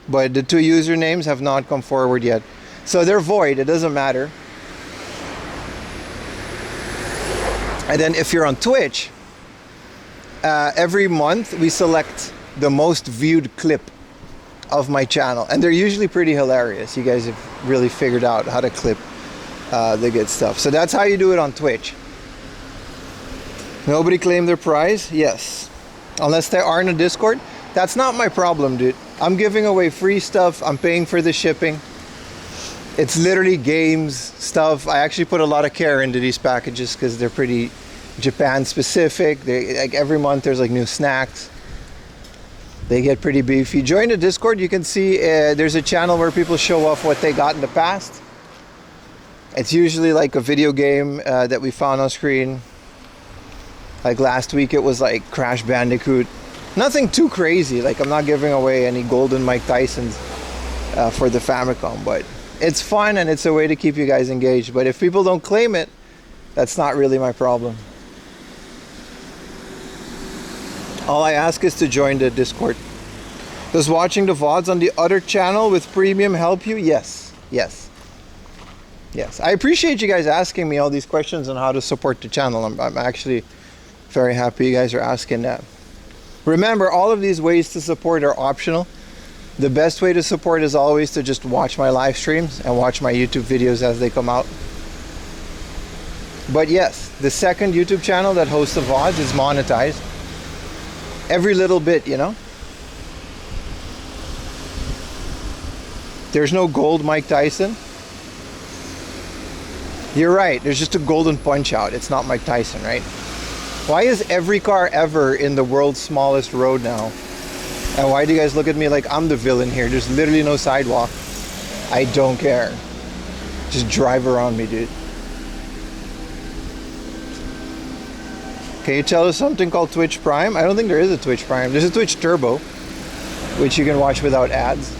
But the 2 usernames have not come forward yet. So they're void, it doesn't matter. And then if you're on Twitch, every month we select the most viewed clip of my channel. And they're usually pretty hilarious. You guys have really figured out how to clip the good stuff. So that's how you do it on Twitch. Nobody claimed their prize? Yes. Unless they are in a Discord. That's not my problem, dude. I'm giving away free stuff. I'm paying for the shipping. It's literally games, stuff. I actually put a lot of care into these packages because they're pretty Japan specific. They, like, every month there's like new snacks. They get pretty beefy. Join the Discord. You can see there's a channel where people show off what they got in the past. It's usually like a video game that we found on screen. Like last week it was like Crash Bandicoot. Nothing too crazy. Like, I'm not giving away any golden Mike Tysons for the Famicom, but it's fun and it's a way to keep you guys engaged. But if people don't claim it, that's not really my problem. All I ask is to join the Discord. Does watching the VODs on the other channel with premium help you? Yes. Yes. Yes. I appreciate you guys asking me all these questions on how to support the channel. I'm actually very happy you guys are asking that. Remember, all of these ways to support are optional. The best way to support is always to just watch my live streams and watch my YouTube videos as they come out. But yes, the second YouTube channel that hosts the VODs is monetized. Every little bit, you know. There's no gold Mike Tyson. You're right, there's just a golden punch out. It's not Mike Tyson, right? Why is every car ever in the world's smallest road now? And why do you guys look at me like I'm the villain here? There's literally no sidewalk. I don't care. Just drive around me, dude. Can you tell us something called Twitch Prime? I don't think there is a Twitch Prime. There's a Twitch Turbo, which you can watch without ads.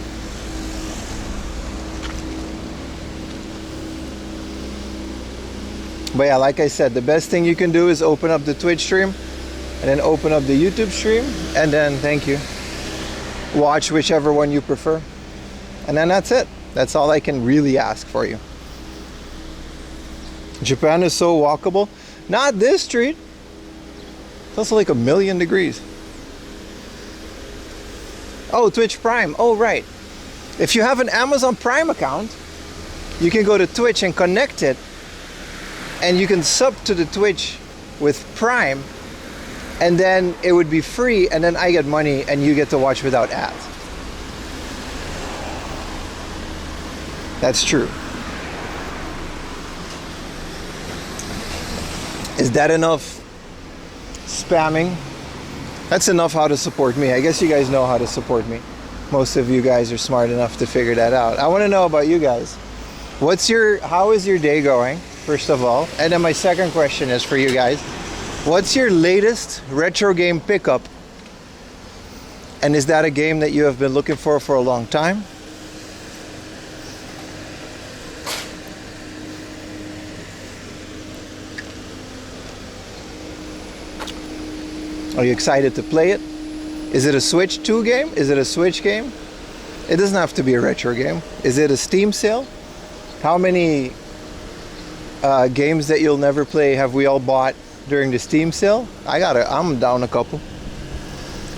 But yeah, like I said, the best thing you can do is open up the Twitch stream and then open up the YouTube stream and then, thank you, watch whichever one you prefer. And then that's it. That's all I can really ask for you. Japan is so walkable. Not this street. It's also like 1,000,000 degrees. Oh, Twitch Prime. Oh, right. If you have an Amazon Prime account, you can go to Twitch and connect it. And you can sub to the Twitch with Prime. And then it would be free. And then I get money and you get to watch without ads. That's true. Is that enough spamming? That's enough how to support me. I guess you guys know how to support me. Most of you guys are smart enough to figure that out. I want to know about you guys. How is your day going, first of all? And then my second question is for you guys. What's your latest retro game pickup? And is that a game that you have been looking for a long time? Are you excited to play it? Is it a Switch 2 game? Is it a Switch game? It doesn't have to be a retro game. Is it a Steam sale? How many games that you'll never play have we all bought during the Steam sale? I'm down a couple.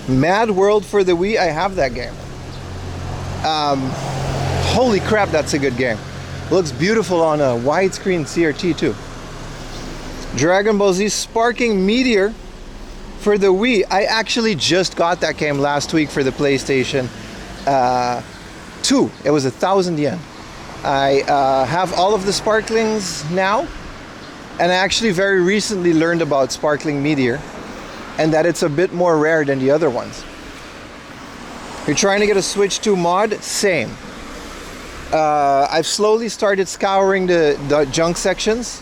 Mad World for the Wii, I have that game. Holy crap, that's a good game. Looks beautiful on a widescreen CRT too. Dragon Ball Z Sparking Meteor for the Wii. I actually just got that game last week for the PlayStation 2. It was 1,000 yen. I have all of the Sparklings now, and I actually very recently learned about Sparkling Meteor and that it's a bit more rare than the other ones. You're trying to get a Switch 2 mod? Same. I've slowly started scouring the junk sections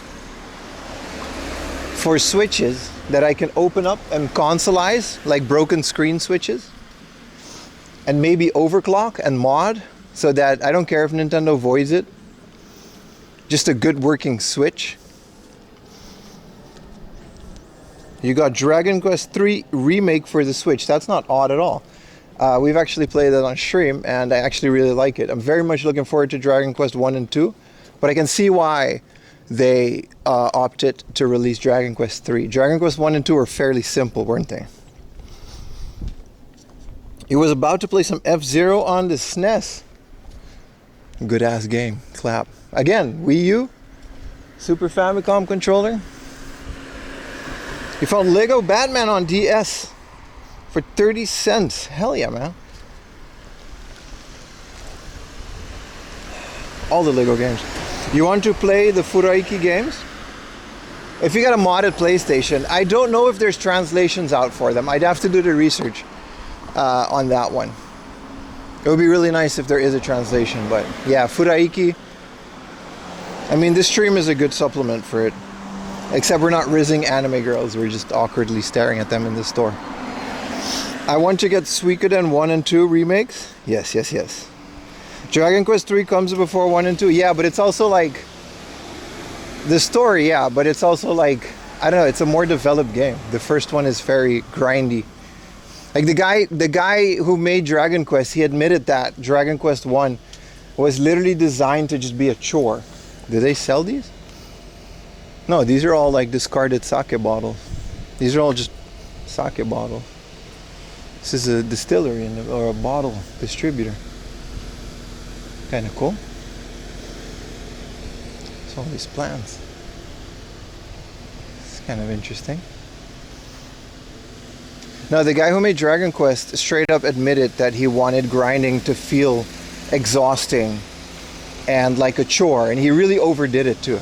for Switches that I can open up and consoleize, like broken screen Switches, and maybe overclock and mod, so that I don't care if Nintendo voids it. Just a good working Switch. You got Dragon Quest 3 Remake for the Switch. That's not odd at all. We've actually played that on stream, and I actually really like it. I'm very much looking forward to Dragon Quest 1 and 2, but I can see why they opted to release Dragon Quest 3. Dragon Quest 1 and 2 were fairly simple, weren't they? He was about to play some F-Zero on the SNES. Good ass game. Clap. Again, Wii U. Super Famicom controller. You found Lego Batman on DS for 30 cents. Hell yeah, man. All the Lego games. You want to play the Furaiki games? If you got a modded PlayStation, I don't know if there's translations out for them. I'd have to do the research on that one. It would be really nice if there is a translation, but yeah, Furaiki. I mean, this stream is a good supplement for it. Except we're not rizzing anime girls, we're just awkwardly staring at them in the store. I want to get Suikoden 1 and 2 remakes. Yes, yes, yes. Dragon Quest 3 comes before 1 and 2. Yeah, but it's also like the story, yeah, but it's also like, I don't know, it's a more developed game. The first one is very grindy. Like the guy who made Dragon Quest, he admitted that Dragon Quest 1 was literally designed to just be a chore. Do they sell these? No, these are all like discarded sake bottles. These are all just sake bottles. This is a distillery or a bottle distributor. Kind of cool. So all these plants. It's kind of interesting. Now the guy who made Dragon Quest straight up admitted that he wanted grinding to feel exhausting and like a chore, and he really overdid it too.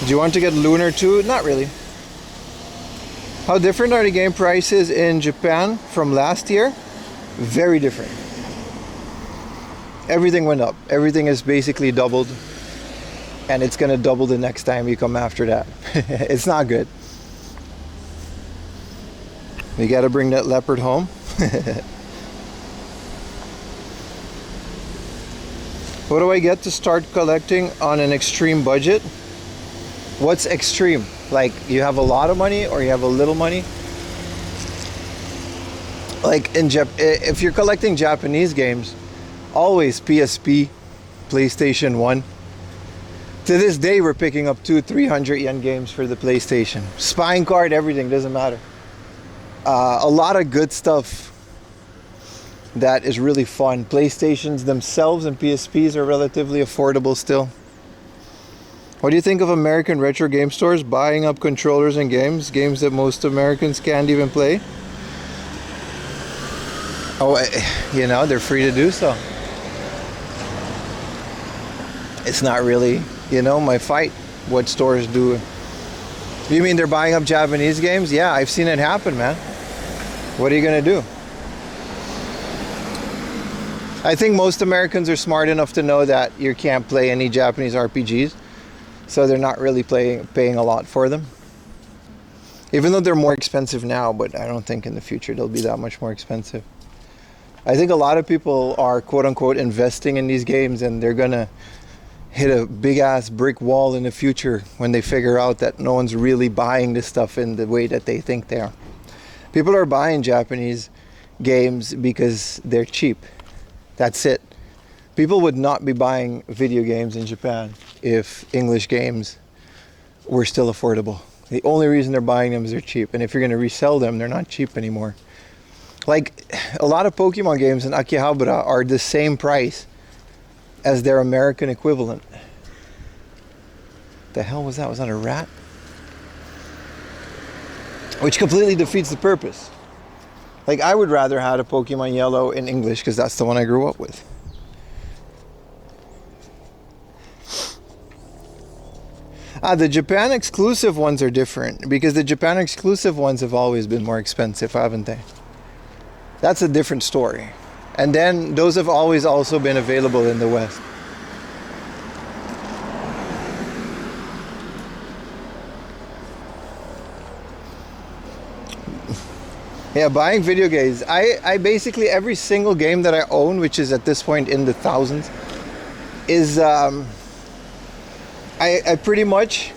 Do you want to get Lunar 2? Not really. How different are the game prices in Japan from last year? Very different. Everything went up. Everything is basically doubled. And it's going to double the next time you come after that. It's not good. We got to bring that leopard home. What do I get to start collecting on an extreme budget? What's extreme? Like you have a lot of money or you have a little money? Like if you're collecting Japanese games, always PSP, PlayStation 1. To this day, we're picking up 200-300 yen games for the PlayStation. Spine card, everything, doesn't matter. A lot of good stuff that is really fun. PlayStations themselves and PSPs are relatively affordable still. What do you think of American retro game stores buying up controllers and games that most Americans can't even play? Oh, you know, they're free to do so. It's not really, you know, my fight what stores do. You mean they're buying up Japanese games? Yeah, I've seen it happen, man. What are you gonna do? I think most Americans are smart enough to know that you can't play any Japanese RPGs, so they're not really paying a lot for them. Even though they're more expensive now, but I don't think in the future they'll be that much more expensive. I think a lot of people are quote-unquote investing in these games, and they're gonna hit a big-ass brick wall in the future when they figure out that no one's really buying this stuff in the way that they think they are. People are buying Japanese games because they're cheap. That's it. People would not be buying video games in Japan if English games were still affordable. The only reason they're buying them is they're cheap. And if you're going to resell them, they're not cheap anymore. Like, a lot of Pokemon games in Akihabara are the same price as their American equivalent. The hell was that? Was that a rat? Which completely defeats the purpose. Like, I would rather have a Pokemon Yellow in English because that's the one I grew up with. The Japan exclusive ones are different because the Japan exclusive ones have always been more expensive, haven't they? That's a different story. And then those have always also been available in the West. Yeah, buying video games. I basically, every single game that I own, which is at this point in the thousands, is I pretty much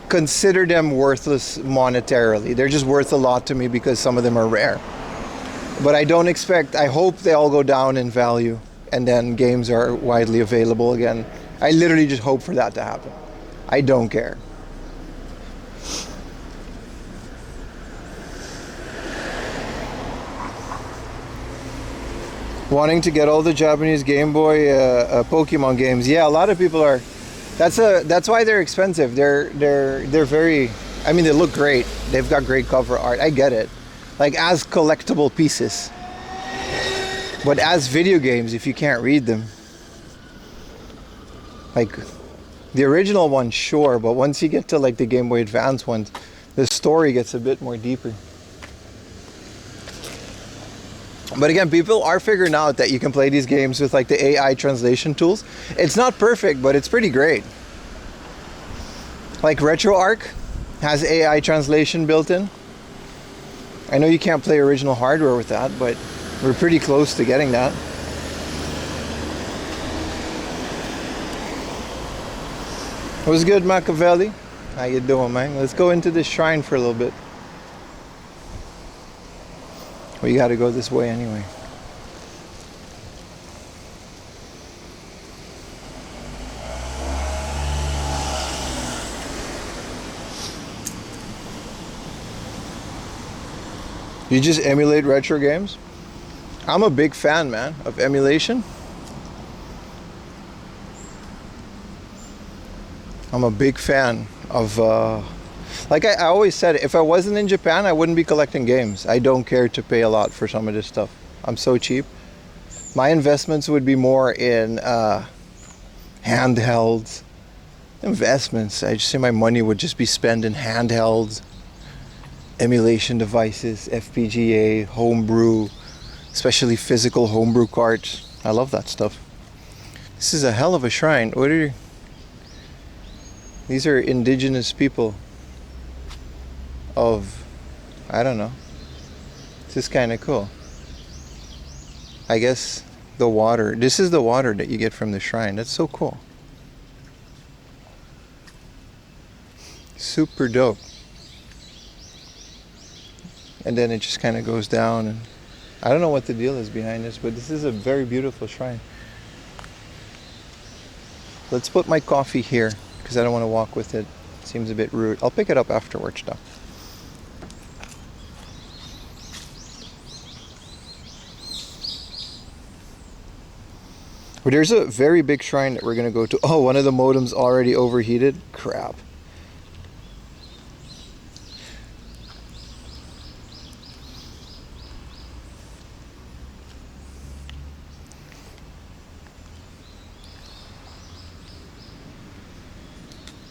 consider them worthless monetarily. They're just worth a lot to me because some of them are rare. But I don't expect, I hope they all go down in value and then games are widely available again. I literally just hope for that to happen. I don't care. Wanting to get all the Japanese Game Boy Pokemon games. Yeah, a lot of people are That's why they're expensive. They're very. I mean, they look great. They've got great cover art. I get it. Like as collectible pieces. But as video games, if you can't read them, like the original one, sure. But once you get to like the Game Boy Advance ones, the story gets a bit more deeper. But again, people are figuring out that you can play these games with like the AI translation tools. It's not perfect, but it's pretty great. Like RetroArch has AI translation built in. I know you can't play original hardware with that, but we're pretty close to getting that. What's good, Machiavelli? How you doing, man? Let's go into this shrine for a little bit. We gotta go this way anyway. You just emulate retro games? I'm a big fan, man, of emulation. I'm a big fan of, like I always said, if I wasn't in Japan, I wouldn't be collecting games. I don't care to pay a lot for some of this stuff. I'm so cheap. My investments would be more in handhelds. Investments, I just say my money would just be spent in handhelds, emulation devices, FPGA, homebrew, especially physical homebrew carts. I love that stuff. This is a hell of a shrine. What are these? Are indigenous people of, I don't know. This is kind of cool. I guess the water. This is the water that you get from the shrine. That's so cool. Super dope. And then it just kind of goes down, and I don't know what the deal is behind this, but this is a very beautiful shrine. Let's put my coffee here because I don't want to walk with it. Seems a bit rude. I'll pick it up afterwards though. Well, there's a very big shrine that we're going to go to. Oh, one of the modems already overheated? Crap.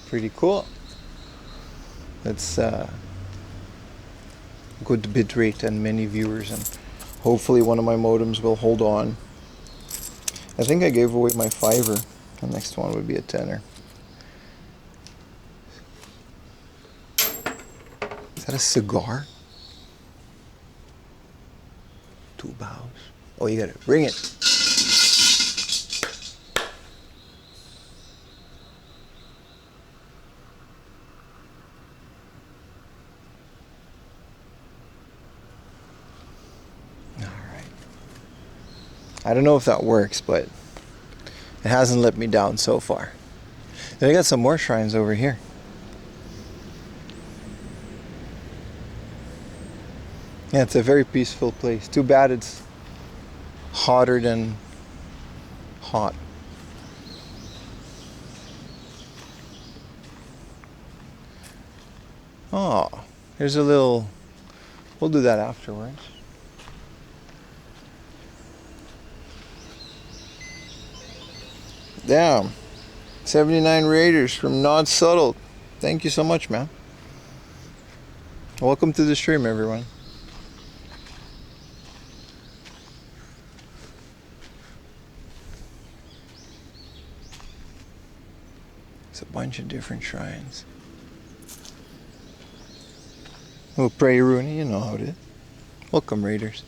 Pretty cool. That's good bit rate and many viewers, and hopefully one of my modems will hold on. I think I gave away my $5. The next one would be a $10. Is that a cigar? 2 bows. Oh, you gotta bring it. I don't know if that works, but it hasn't let me down so far. Then I got some more shrines over here. Yeah, it's a very peaceful place. Too bad it's hotter than hot. Oh, here's a little... We'll do that afterwards. Damn. 79 Raiders from Not Subtle. Thank you so much, man. Welcome to the stream, everyone. It's a bunch of different shrines. Oh, pray Rooney, you know how it is. Welcome, Raiders.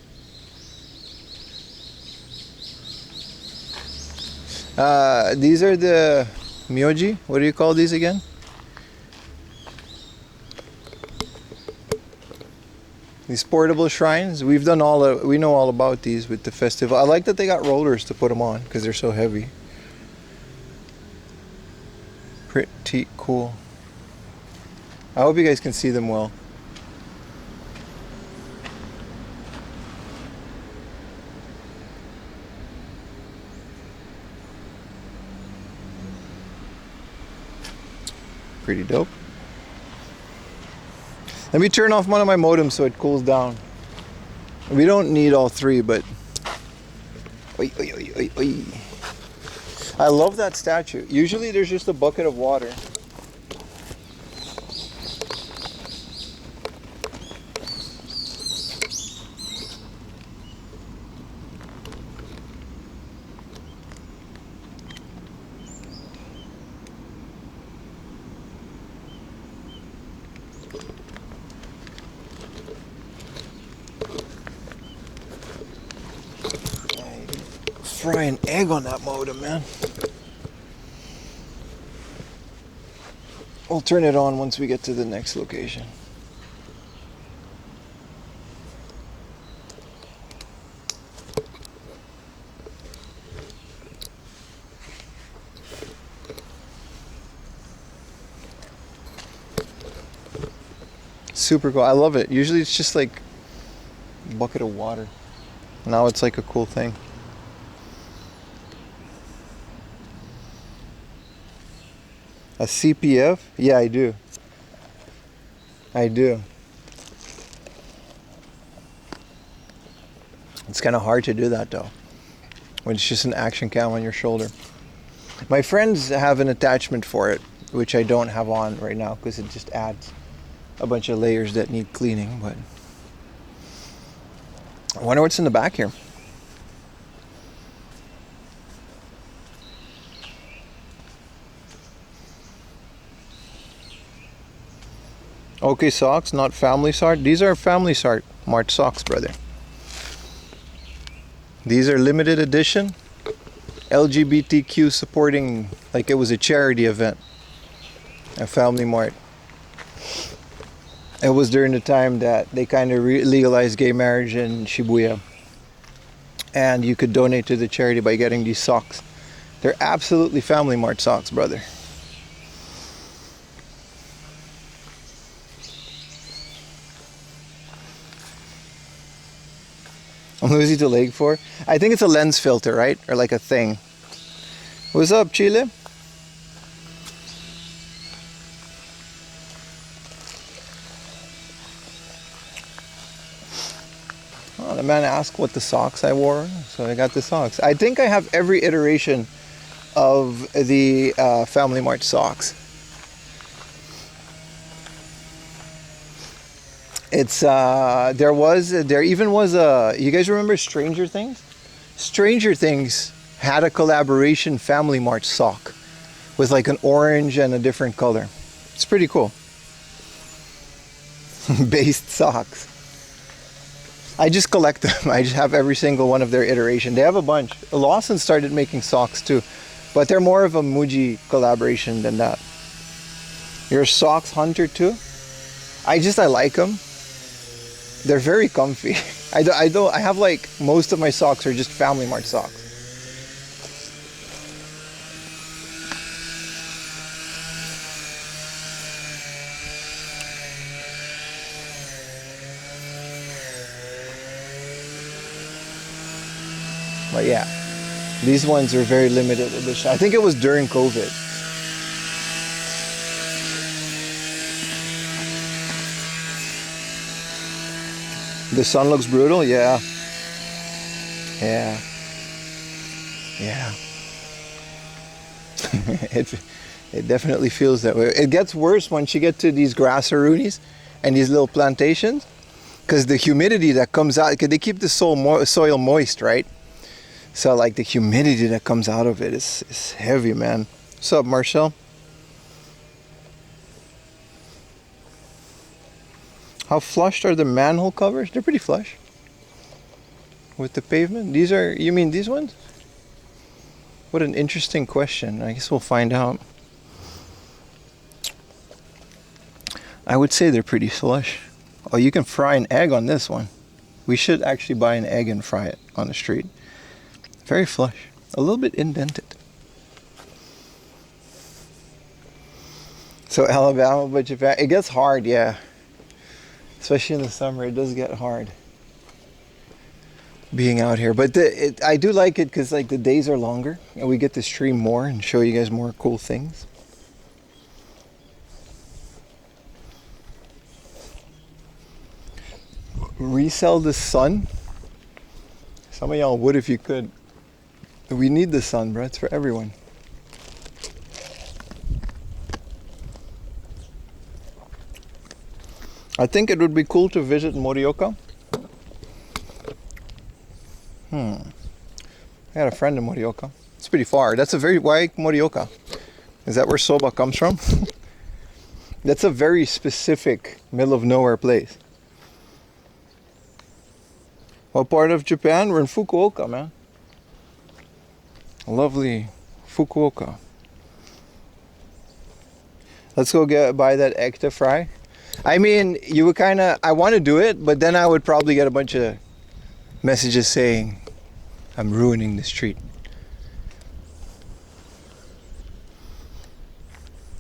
These are the Myoji. What do you call these again? These portable shrines. We know all about these with the festival. I like that they got rollers to put them on because they're so heavy. Pretty cool. I hope you guys can see them well. pretty dope. Let me turn off one of my modems so it cools down. We don't need all three, but... Oy, oy, oy, oy, oy. I love that statue. Usually there's just a bucket of water. Fry an egg on that modem, man. We'll turn it on once we get to the next location. Super cool. I love it. Usually it's just like a bucket of water. Now it's like a cool thing. A CPF? Yeah, I do. I do. It's kind of hard to do that though, when it's just an action cam on your shoulder. My friends have an attachment for it, which I don't have on right now because it just adds a bunch of layers that need cleaning. But I wonder what's in the back here. Okay, socks, not family sort. These are family sort Mart socks, brother. These are limited edition, LGBTQ supporting, like it was a charity event at Family Mart. It was during the time that they kind of legalized gay marriage in Shibuya. And you could donate to the charity by getting these socks. They're absolutely Family Mart socks, brother. I'm losing the leg for? I think it's a lens filter, right? Or like a thing. What's up, Chile? Oh, the man asked what the socks I wore, so I got the socks. I think I have every iteration of the Family Mart socks. It's there even was a, you guys remember Stranger Things? Stranger Things had a collaboration Family Mart sock with like an orange and a different color. It's pretty cool. Based socks. I just collect them. I just have every single one of their iteration. They have a bunch. Lawson started making socks too, but they're more of a Muji collaboration than that. You're a socks hunter too? I like them. They're very comfy. I have like, most of my socks are just Family Mart socks. But yeah, these ones are very limited edition. I think it was during COVID. The sun looks brutal, yeah. Yeah. Yeah. It definitely feels that way. It gets worse once you get to these grasseroonies and these little plantations, because the humidity that comes out, because they keep the soil moist, right? So like the humidity that comes out of it is heavy, man. What's up, Marcel? How flushed are the manhole covers? They're pretty flush with the pavement. These are, you mean these ones? What an interesting question. I guess we'll find out. I would say they're pretty flush. Oh, you can fry an egg on this one. We should actually buy an egg and fry it on the street. Very flush. A little bit indented. So Alabama, but Japan. It gets hard, yeah. Especially in the summer, it does get hard being out here. But I do like it because like the days are longer and we get to stream more and show you guys more cool things. Resell the sun? Some of y'all would if you could. We need the sun, bro. It's for everyone. I think it would be cool to visit Morioka. I got a friend in Morioka. It's pretty far. That's a very... Why Morioka? Is that where soba comes from? That's a very specific middle of nowhere place. What part of Japan? We're in Fukuoka, man. Lovely Fukuoka. Let's go buy that egg to fry. I mean, you would kind of... I want to do it, but then I would probably get a bunch of messages saying I'm ruining the street.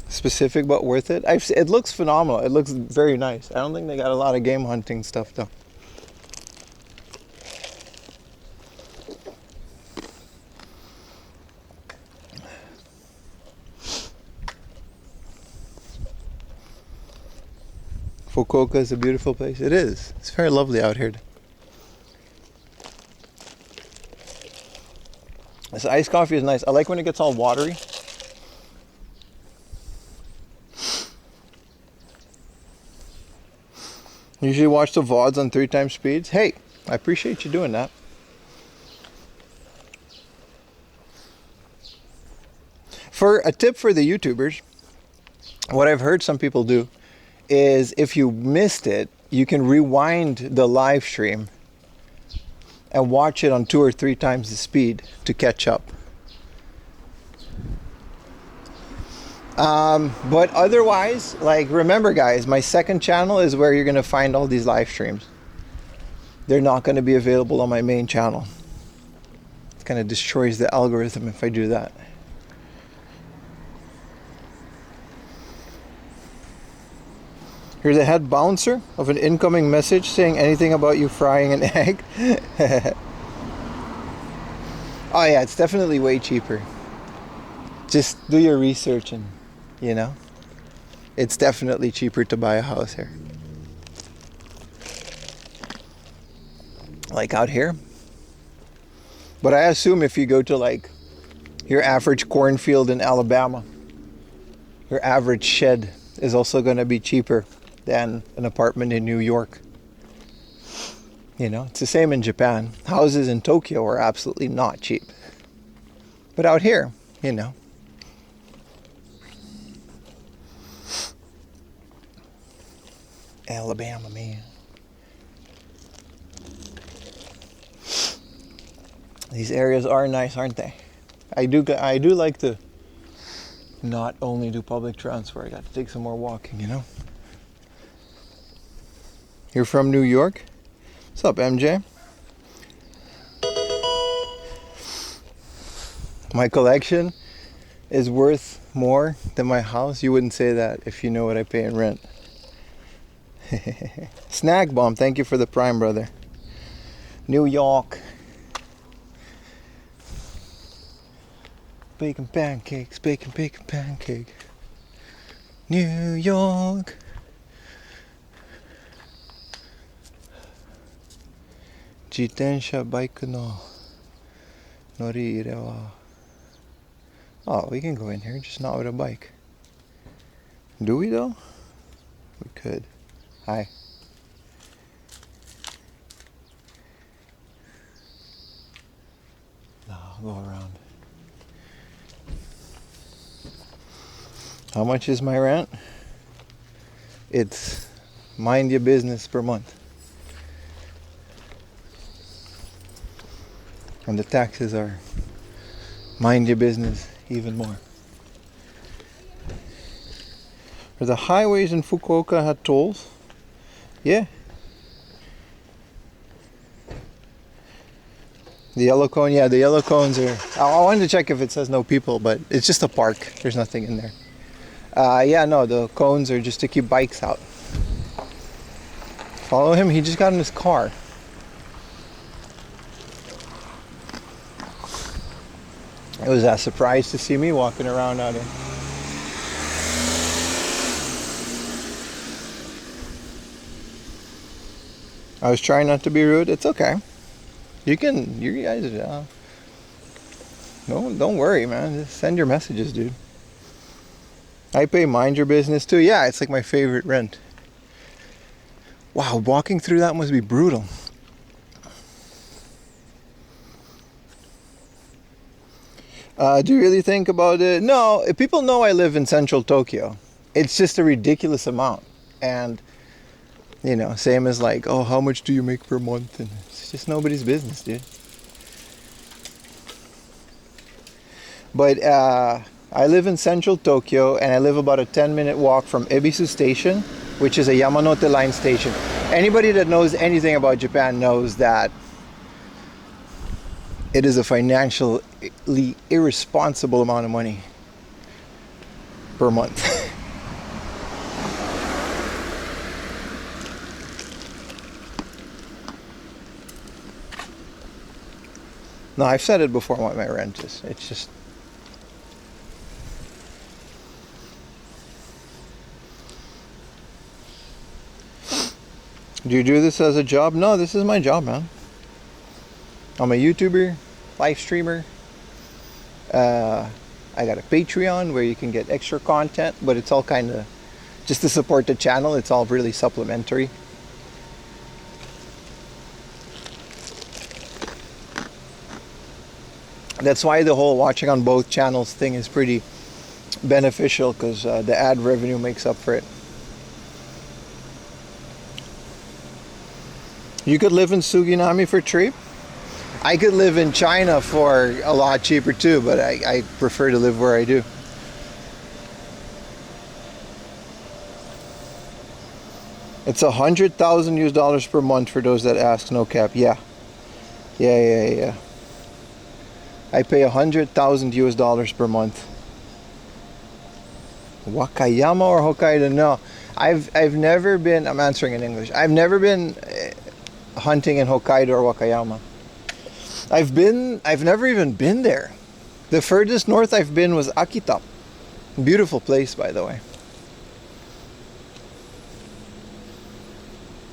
Specific but worth it. It looks phenomenal. It looks very nice. I don't think they got a lot of game hunting stuff though. Fukuoka is a beautiful place. It is. It's very lovely out here. This iced coffee is nice. I like when it gets all watery. Usually watch the VODs on 3x speeds. Hey, I appreciate you doing that. For a tip for the YouTubers, what I've heard some people do is if you missed it, you can rewind the live stream and watch it on 2 or 3 times the speed to catch up. But otherwise, like, remember guys, my second channel is where you're going to find all these live streams. They're not going to be available on my main channel. It kind of destroys the algorithm if I do that. Here's a head bouncer of an incoming message saying anything about you frying an egg. Oh yeah, it's definitely way cheaper. Just do your research and, you know, it's definitely cheaper to buy a house here. Like out here. But I assume if you go to like your average cornfield in Alabama, your average shed is also going to be cheaper than an apartment in New York. You know, it's the same in Japan. Houses in Tokyo are absolutely not cheap. But out here, you know. Alabama, man. These areas are nice, aren't they? I do like to not only do public transport. I got to take some more walking, you know. You're from New York? What's up, MJ? My collection is worth more than my house. You wouldn't say that if you know what I pay in rent. Snack Bomb, thank you for the Prime, brother. New York. Bacon pancakes, bacon pancake. New York. Jitensha bike no noriire wa. Oh, we can go in here, just not with a bike. Do we though? We could. Hi. No, I'll go around. How much is my rent? It's mind your business per month. And the taxes are mind your business even more. Are the highways in Fukuoka had tolls? Yeah. The yellow cone, yeah, the yellow cones are... I wanted to check if it says no people, but it's just a park. There's nothing in there. Yeah, no, the cones are just to keep bikes out. Follow him, he just got in his car. It was a surprise to see me walking around out here. I was trying not to be rude. It's okay. You guys, don't worry, man. Just send your messages, dude. I pay mind your business too. Yeah, it's like my favorite rent. Wow, walking through that must be brutal. Do you really think about it? No, people know I live in central Tokyo. It's just a ridiculous amount. And, you know, same as like, oh, how much do you make per month? And it's just nobody's business, dude. But I live in central Tokyo, and I live about a 10-minute walk from Ebisu Station, which is a Yamanote line station. Anybody that knows anything about Japan knows that it is a financially irresponsible amount of money per month. No, I've said it before what my rent is. It's just... Do you do this as a job? No, this is my job, man. I'm a YouTuber, live streamer. I got a Patreon where you can get extra content, but it's all kind of just to support the channel. It's all really supplementary. That's why the whole watching on both channels thing is pretty beneficial, because the ad revenue makes up for it. You could live in Suginami for cheap. I could live in China for a lot cheaper too, but I prefer to live where I do. It's $100,000 per month for those that ask, no cap. Yeah. I pay $100,000 per month. Wakayama or Hokkaido? No. I've never been, I'm answering in English. I've never been hunting in Hokkaido or Wakayama. I've never even been there. The furthest north I've been was Akita. Beautiful place, by the way.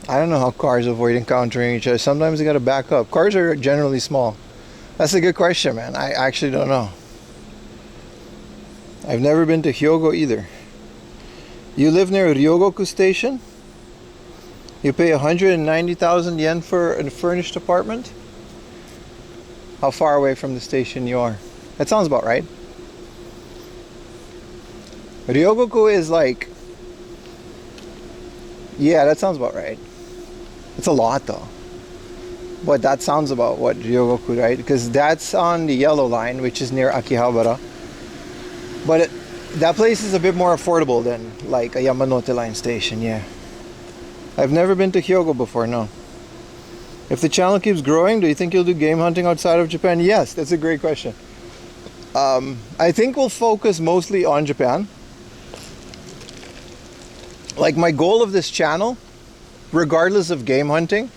I don't know how cars avoid encountering each other. Sometimes they gotta back up. Cars are generally small. That's a good question, man. I actually don't know. I've never been to Hyogo either. You live near Ryogoku Station? You pay 190,000 yen for a furnished apartment? How far away from the station you are? That sounds about right. Ryogoku is like... Yeah, that sounds about right. It's a lot though. But that sounds about what Ryogoku, right? Because that's on the yellow line, which is near Akihabara. But that place is a bit more affordable than like a Yamanote line station, yeah. I've never been to Hyogo before, no. If the channel keeps growing, do you think you'll do game hunting outside of Japan? Yes, that's a great question. I think we'll focus mostly on Japan. Like my goal of this channel, regardless of game hunting,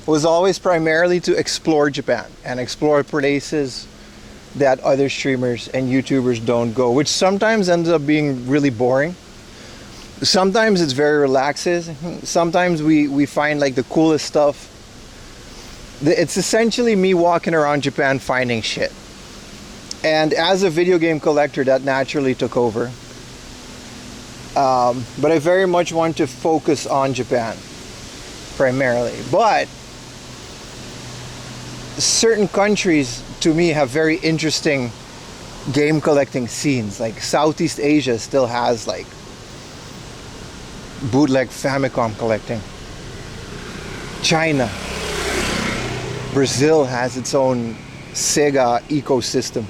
was always primarily to explore Japan and explore places that other streamers and YouTubers don't go, which sometimes ends up being really boring. Sometimes it's very relaxing. Sometimes we find like the coolest stuff. It's essentially me walking around Japan finding shit. And as a video game collector, that naturally took over. But I very much want to focus on Japan primarily. But certain countries to me have very interesting game collecting scenes. Like Southeast Asia still has like bootleg Famicom collecting. China, Brazil has its own Sega ecosystem.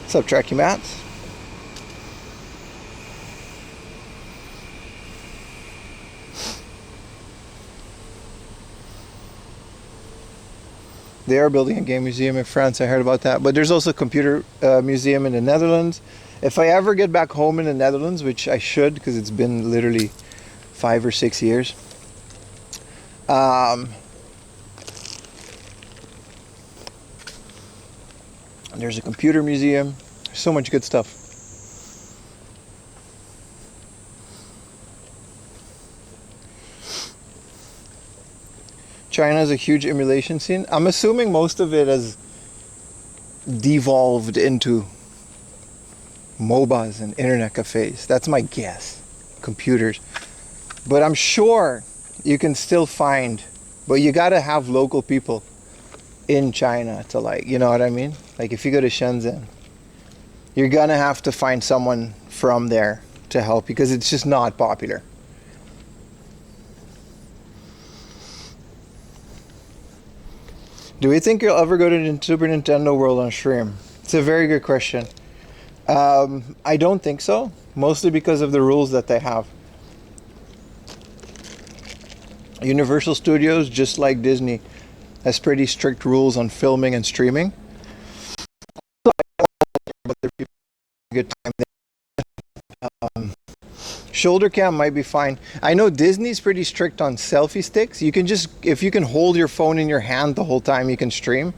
What's up, Trekkie Mats? They are building a game museum in France. I heard about that. But there's also a computer museum in the Netherlands. If I ever get back home in the Netherlands, which I should, because it's been literally 5 or 6 years. There's a computer museum. There's so much good stuff. China has a huge emulation scene. I'm assuming most of it has devolved into MOBAs and internet cafes. That's my guess. Computers. But I'm sure you can still find, but you gotta have local people in China to, like, you know what I mean? Like if you go to Shenzhen, you're gonna have to find someone from there to help, because it's just not popular. Do we think you'll ever go to Super Nintendo World on stream? It's a very good question. I don't think so, mostly because of the rules that they have. Universal Studios, just like Disney, has pretty strict rules on filming and streaming. But there are good time there. Shoulder cam might be fine. I know Disney's pretty strict on selfie sticks. You can just, if you can hold your phone in your hand the whole time, you can stream.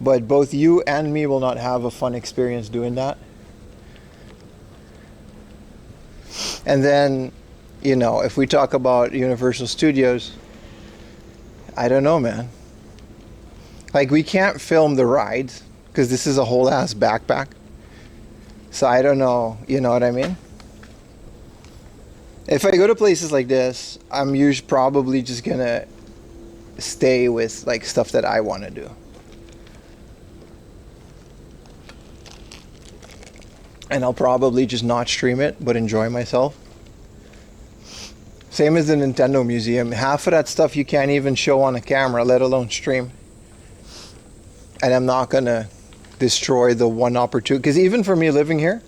But both you and me will not have a fun experience doing that. And then, you know, if we talk about Universal Studios, I don't know, man. Like, we can't film the rides because this is a whole ass backpack. So I don't know, you know what I mean? If I go to places like this, I'm usually probably just gonna stay with like stuff that I want to do. And I'll probably just not stream it, but enjoy myself. Same as the Nintendo Museum. Half of that stuff you can't even show on a camera, let alone stream. And I'm not gonna destroy the one opportunity, because even for me living here,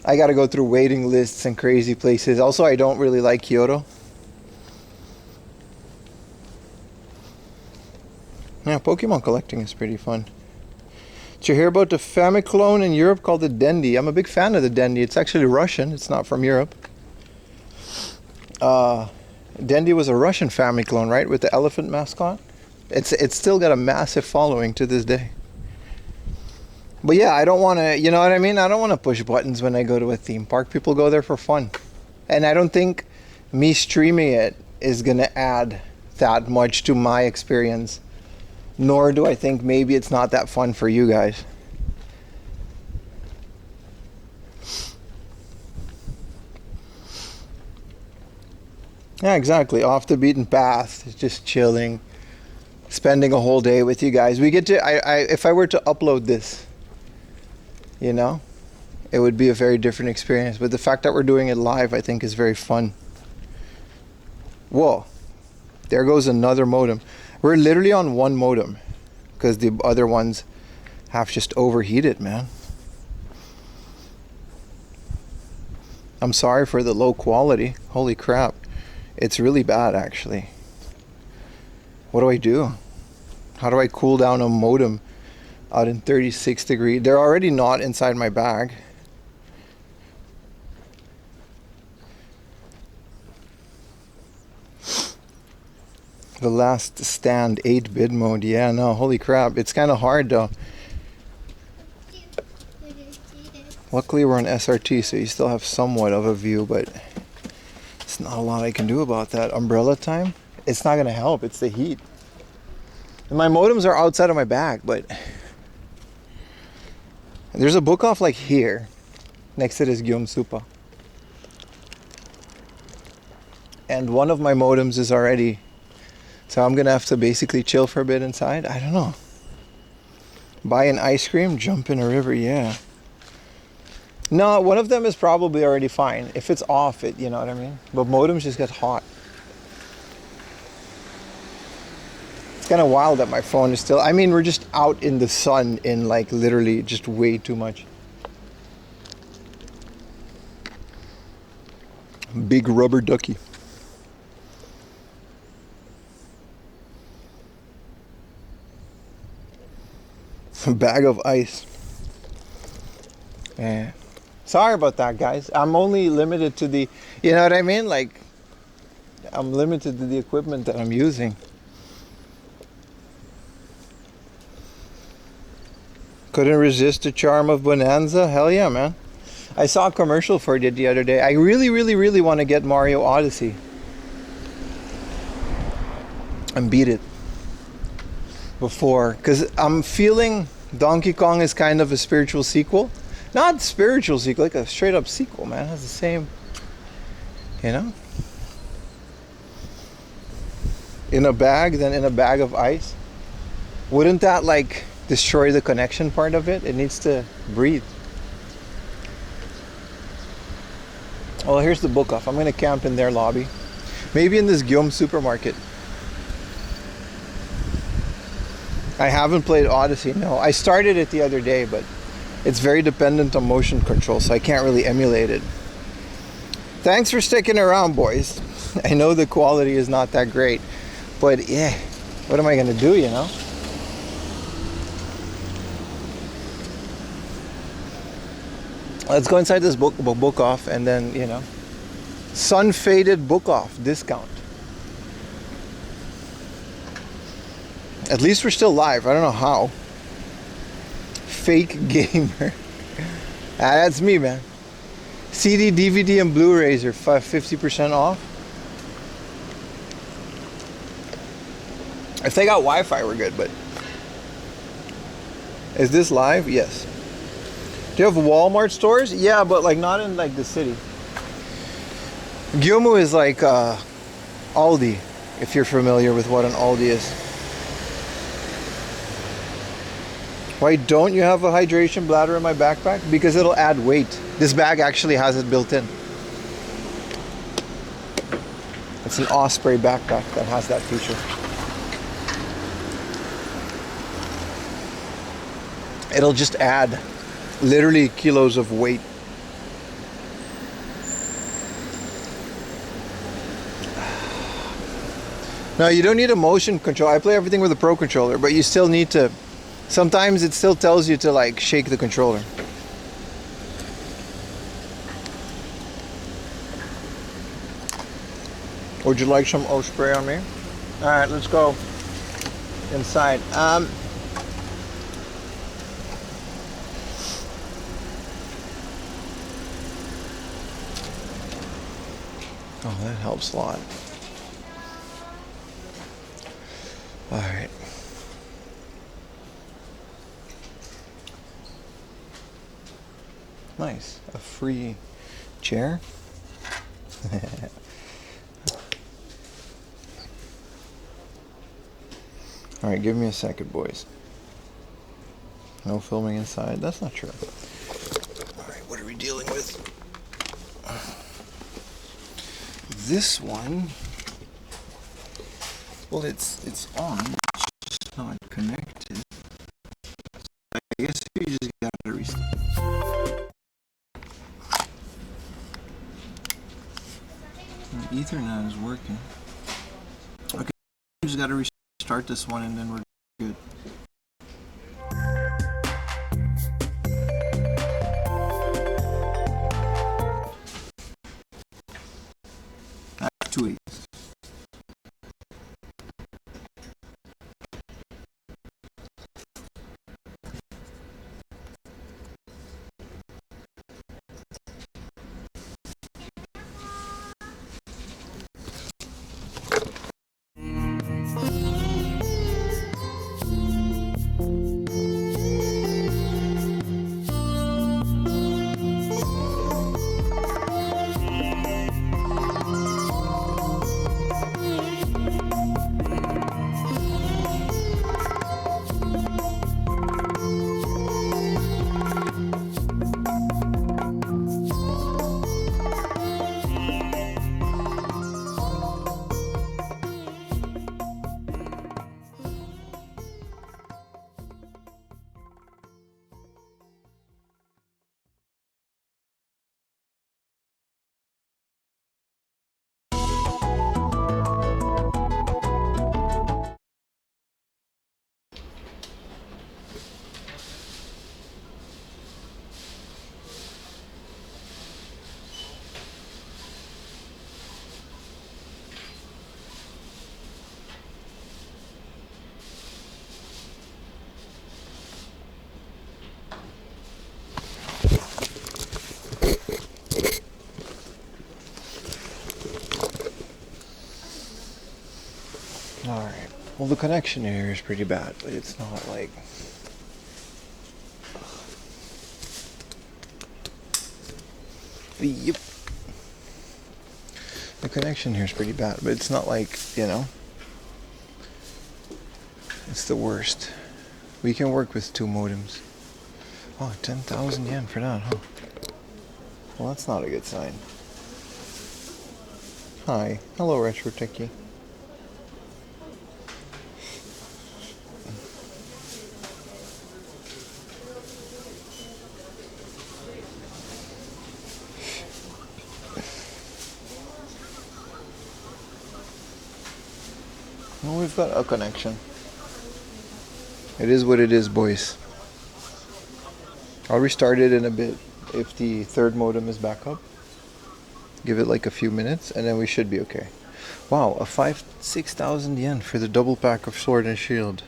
I gotta go through waiting lists and crazy places. Also, I don't really like Kyoto. Yeah, Pokemon collecting is pretty fun. Did you hear about the Famiclone in Europe called the Dendy? I'm a big fan of the Dendy. It's actually Russian. It's not from Europe. Dendy was a Russian Famiclone, right? With the elephant mascot. It's still got a massive following to this day. But yeah, I don't want to, you know what I mean? I don't want to push buttons when I go to a theme park. People go there for fun. And I don't think me streaming it is going to add that much to my experience. Nor do I think maybe it's not that fun for you guys. Yeah, exactly. Off the beaten path. It's just chilling. Spending a whole day with you guys. We get to, if I were to upload this, you know, it would be a very different experience. But the fact that we're doing it live, I think, is very fun. Whoa. There goes another modem. We're literally on one modem because the other ones have just overheated, man. I'm sorry for the low quality. Holy crap. It's really bad, actually. What do I do? How do I cool down a modem out in 36 degrees? They're already not inside my bag. The Last Stand 8-bit mode. Yeah, no, holy crap. It's kind of hard though. Luckily we're on SRT, so you still have somewhat of a view, but it's not a lot I can do about that. Umbrella time? It's not going to help. It's the heat. And my modems are outside of my bag, but there's a book off like here, next to this Gyom Supa. And one of my modems is already, so I'm gonna have to basically chill for a bit inside. I don't know. Buy an ice cream, jump in a river, yeah. No, one of them is probably already fine. If it's off, it, you know what I mean? But modems just get hot. It's kind of wild that my phone is still, I mean, we're just out in the sun in like literally just way too much. Big rubber ducky. A bag of ice. Yeah. Sorry about that, guys. I'm only limited to the, you know what I mean? Like, I'm limited to the equipment that I'm using. Couldn't resist the charm of Bonanza? Hell yeah, man. I saw a commercial for it the other day. I really want to get Mario Odyssey and beat it. before, because I'm feeling Donkey Kong is kind of a spiritual sequel. Not spiritual sequel, like a straight up sequel, man. It has the same, you know? In a bag, then in a bag of ice. Wouldn't that like destroy the connection part of it? It needs to breathe. Well, here's the book off. I'm gonna camp in their lobby. Maybe in this Guillaume supermarket. I haven't played Odyssey, no. I started it the other day, but it's very dependent on motion control, so I can't really emulate it. Thanks for sticking around, boys. I know the quality is not that great, but yeah, what am I gonna do, you know? Let's go inside this book off, and then, you know, sun faded book off discount. At least we're still live. I don't know how. Fake gamer. That's me, man. CD, DVD, and Blu-rays are 50% off. If they got Wi-Fi, we're good, but... Is this live? Yes. Do you have Walmart stores? Yeah, but like not in like the city. Guillaume is like Aldi, if you're familiar with what an Aldi is. Why don't you have a hydration bladder in my backpack? Because it'll add weight. This bag actually has it built in. It's an Osprey backpack that has that feature. It'll just add literally kilos of weight. No, you don't need a motion control. I play everything with a Pro controller, but you still need to... Sometimes it still tells you to like shake the controller. Would you like some Osprey on me? Alright, let's go inside. Oh, that helps a lot. Alright. Nice. A free chair. Alright, give me a second, boys. No filming inside. That's not true. Alright, what are we dealing with? This one, well, it's on, it's just not connected. I guess you just gotta restart. Ethernet is working. Okay, you just gotta restart this one and then we're good. That's 2 8. All right. Well, the connection here is pretty bad, but it's not like... Yep. The connection here is pretty bad, but it's not like, you know, it's the worst. We can work with 2 modems. Oh, 10,000 yen for that, huh? Well, that's not a good sign. Hi. Hello, Retro Techie. Well, we've got a connection. It is what it is, boys. I'll restart it in a bit if the 3rd modem is back up. Give it like a few minutes and then we should be okay. Wow, 6,000 yen for the double pack of Sword and Shield.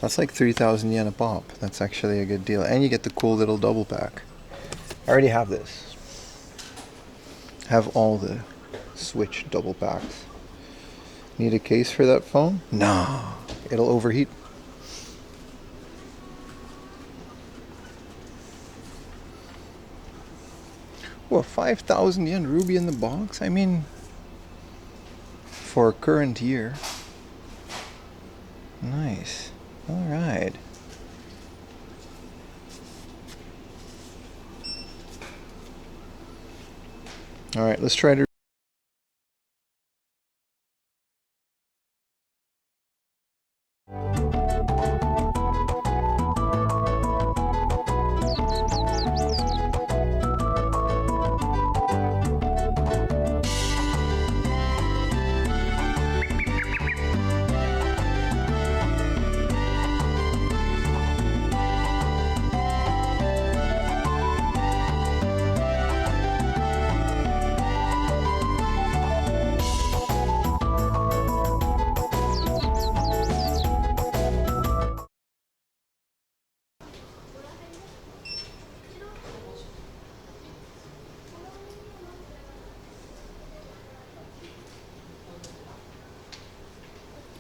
That's like 3,000 yen a pop. That's actually a good deal. And you get the cool little double pack. I already have this. Have all the Switch double packs. Need a case for that phone? No, it'll overheat. Well, 5,000 yen Ruby in the box? I mean, for current year. Nice. Alright. Alright, let's try to...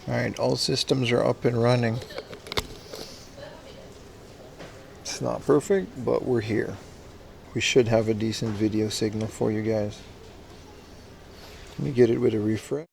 Alright, all systems are up and running. It's not perfect, but we're here. We should have a decent video signal for you guys. Let me get it with a refresh.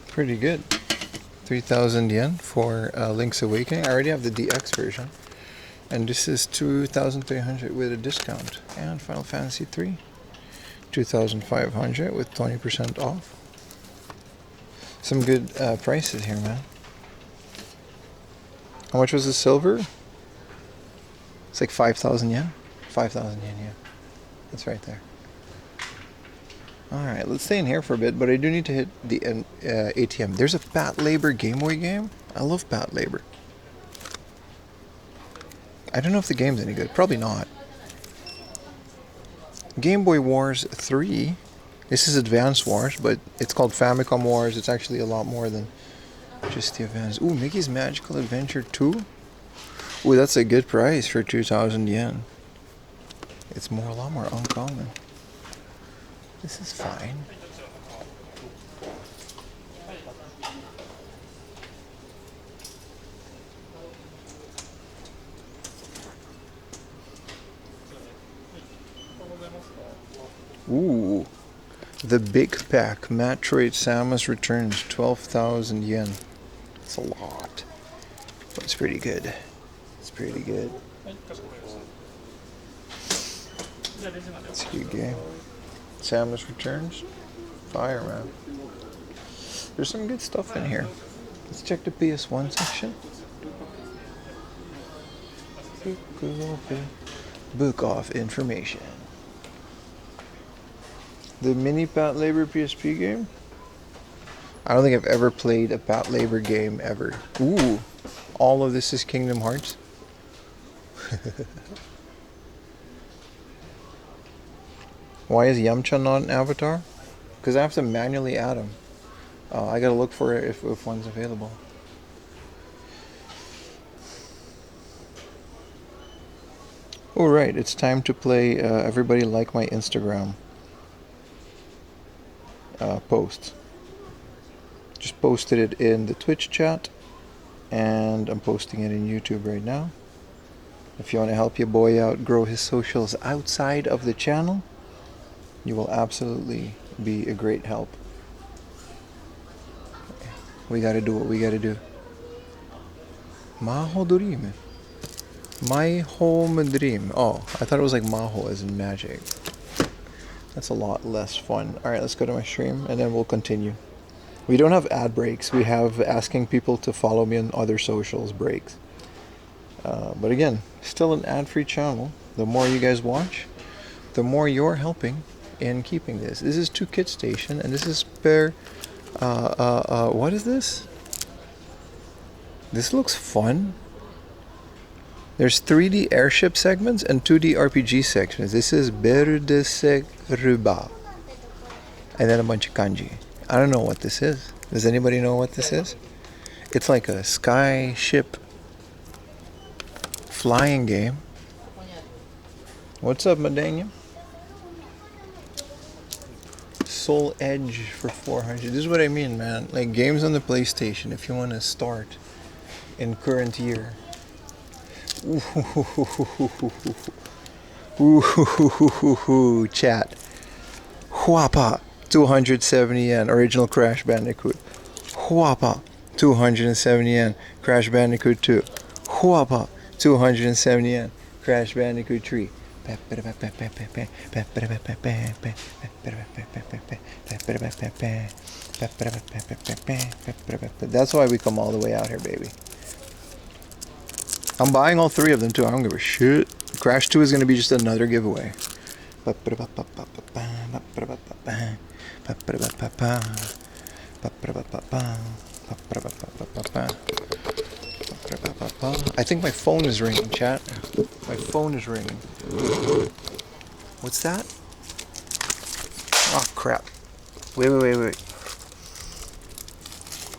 Pretty good. 3,000 yen for Link's Awakening. I already have the DX version. And this is 2,300 with a discount. And Final Fantasy 3. 2,500 with 20% off. Some good prices here, man. How much was the silver? It's like 5,000 yen. 5,000 yen, yeah. That's right there. Alright, let's stay in here for a bit, but I do need to hit the ATM. There's a Pat Labor Game Boy game. I love Pat Labor. I don't know if the game's any good. Probably not. Game Boy Wars 3. This is Advance Wars, but it's called Famicom Wars. It's actually a lot more than just the Advance. Ooh, Mickey's Magical Adventure 2. Ooh, that's a good price for 2,000 yen. It's a lot more uncommon. This is fine. Ooh, the big pack, Metroid Samus Returns, 12,000 yen. That's a lot, but it's pretty good. It's pretty good. It's a good game. Samus Returns, fire, man. There's some good stuff in here. Let's check the PS1 section. Book off information. The mini Pat Labor PSP game? I don't think I've ever played a Pat Labor game ever. Ooh, all of this is Kingdom Hearts. Why is Yamcha not an avatar? Because I have to manually add him. I gotta look for it if one's available. Alright, it's time to play Everybody Like My Instagram post. Just posted it in the Twitch chat, and I'm posting it in YouTube right now. If you want to help your boy out grow his socials outside of the channel, you will absolutely be a great help. We gotta do what we gotta do. Maho Dorime. My home dream. Oh, I thought it was like Maho as in magic. That's a lot less fun. Alright, let's go to my stream and then we'll continue. We don't have ad breaks. We have asking people to follow me on other socials breaks. But again, still an ad-free channel. The more you guys watch, the more you're helping in keeping this. This is 2 Kid Station, and this is per... what is this? This looks fun. There's 3D airship segments and 2D RPG sections. This is Berdesekruba. And then a bunch of kanji. I don't know what this is. Does anybody know what this is? It's like a sky ship flying game. What's up, Madania? Soul Edge for 400. This is what I mean, man. Like games on the PlayStation, if you want to start in current year. Ooh, chat. Huapa, 270 yen. Original Crash Bandicoot. Huapa, 270 yen. Crash Bandicoot 2. Huapa, 270 yen. Crash Bandicoot 3. That's why we come all the way out here, baby. I'm buying all 3 of them too. I don't give a shit. Crash 2 is going to be just another giveaway. I think my phone is ringing, chat. My phone is ringing. What's that? Oh, crap. Wait.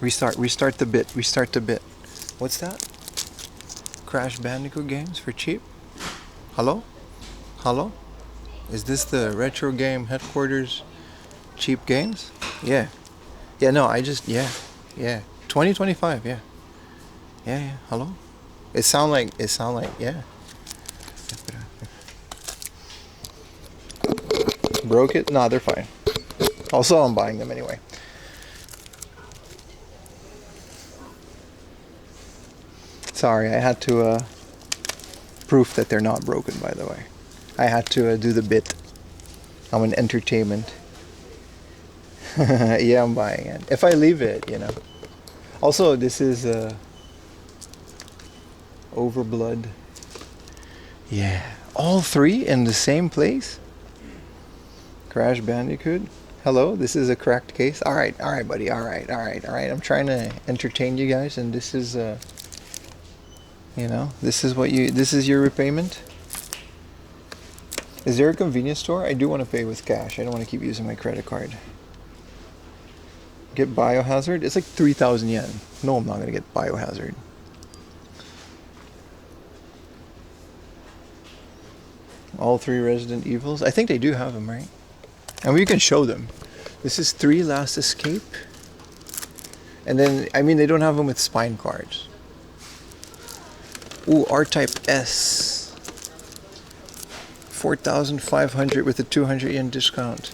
Restart the bit. What's that? Crash Bandicoot games for cheap? Hello? Is this the retro game headquarters cheap games? Yeah. No, yeah. 2025, yeah. Hello? It sound like, yeah. Broke it? Nah, they're fine. Also, I'm buying them anyway. Sorry, I had to proof that they're not broken, by the way. I had to do the bit. I'm an entertainment. Yeah, I'm buying it. If I leave it, you know. Also, this is Overblood. Yeah. All 3 in the same place? Crash Bandicoot? Hello, this is a cracked case. Alright, buddy. Alright. I'm trying to entertain you guys, and this is you know, this is your repayment. Is there a convenience store? I do want to pay with cash. I don't want to keep using my credit card. Get Biohazard? It's like 3,000 yen. No, I'm not going to get Biohazard. All 3 Resident Evils. I think they do have them, right? And we can show them. This is 3 Last Escape. And then, I mean, they don't have them with spine cards. Ooh, R-Type S. 4,500 with a 200 yen discount.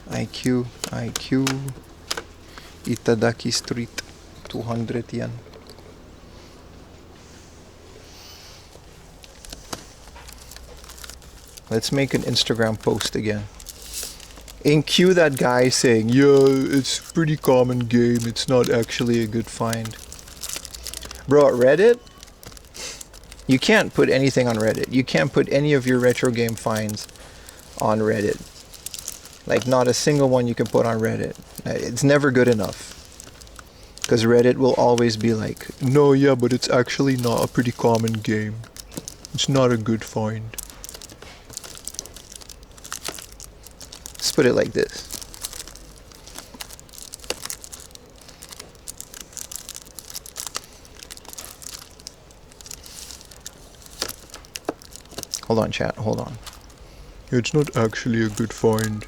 IQ. Itadaki Street. 200 yen. Let's make an Instagram post again. And cue that guy saying, yeah, it's a pretty common game. It's not actually a good find. Bro, Reddit? You can't put anything on Reddit. You can't put any of your retro game finds on Reddit. Like, not a single one you can put on Reddit. It's never good enough. Because Reddit will always be like, no, yeah, but it's actually not a pretty common game. It's not a good find. Let's put it like this. Hold on, chat, hold on. It's not actually a good find.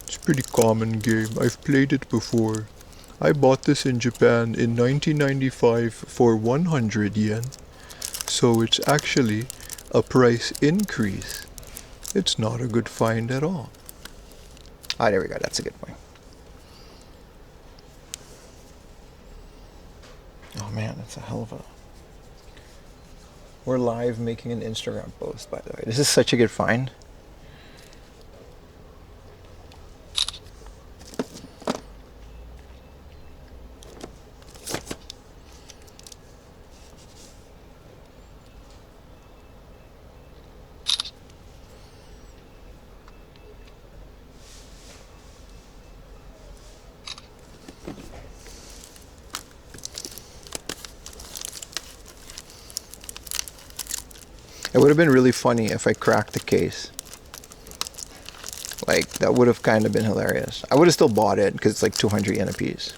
It's a pretty common game. I've played it before. I bought this in Japan in 1995 for 100 yen. So it's actually a price increase. It's not a good find at all. Ah, there we go. That's a good point. Oh man, that's a hell of a... We're live making an Instagram post, by the way. This is such a good find. It would have been really funny if I cracked the case. Like, that would have kind of been hilarious. I would have still bought it because it's like 200 yen a piece.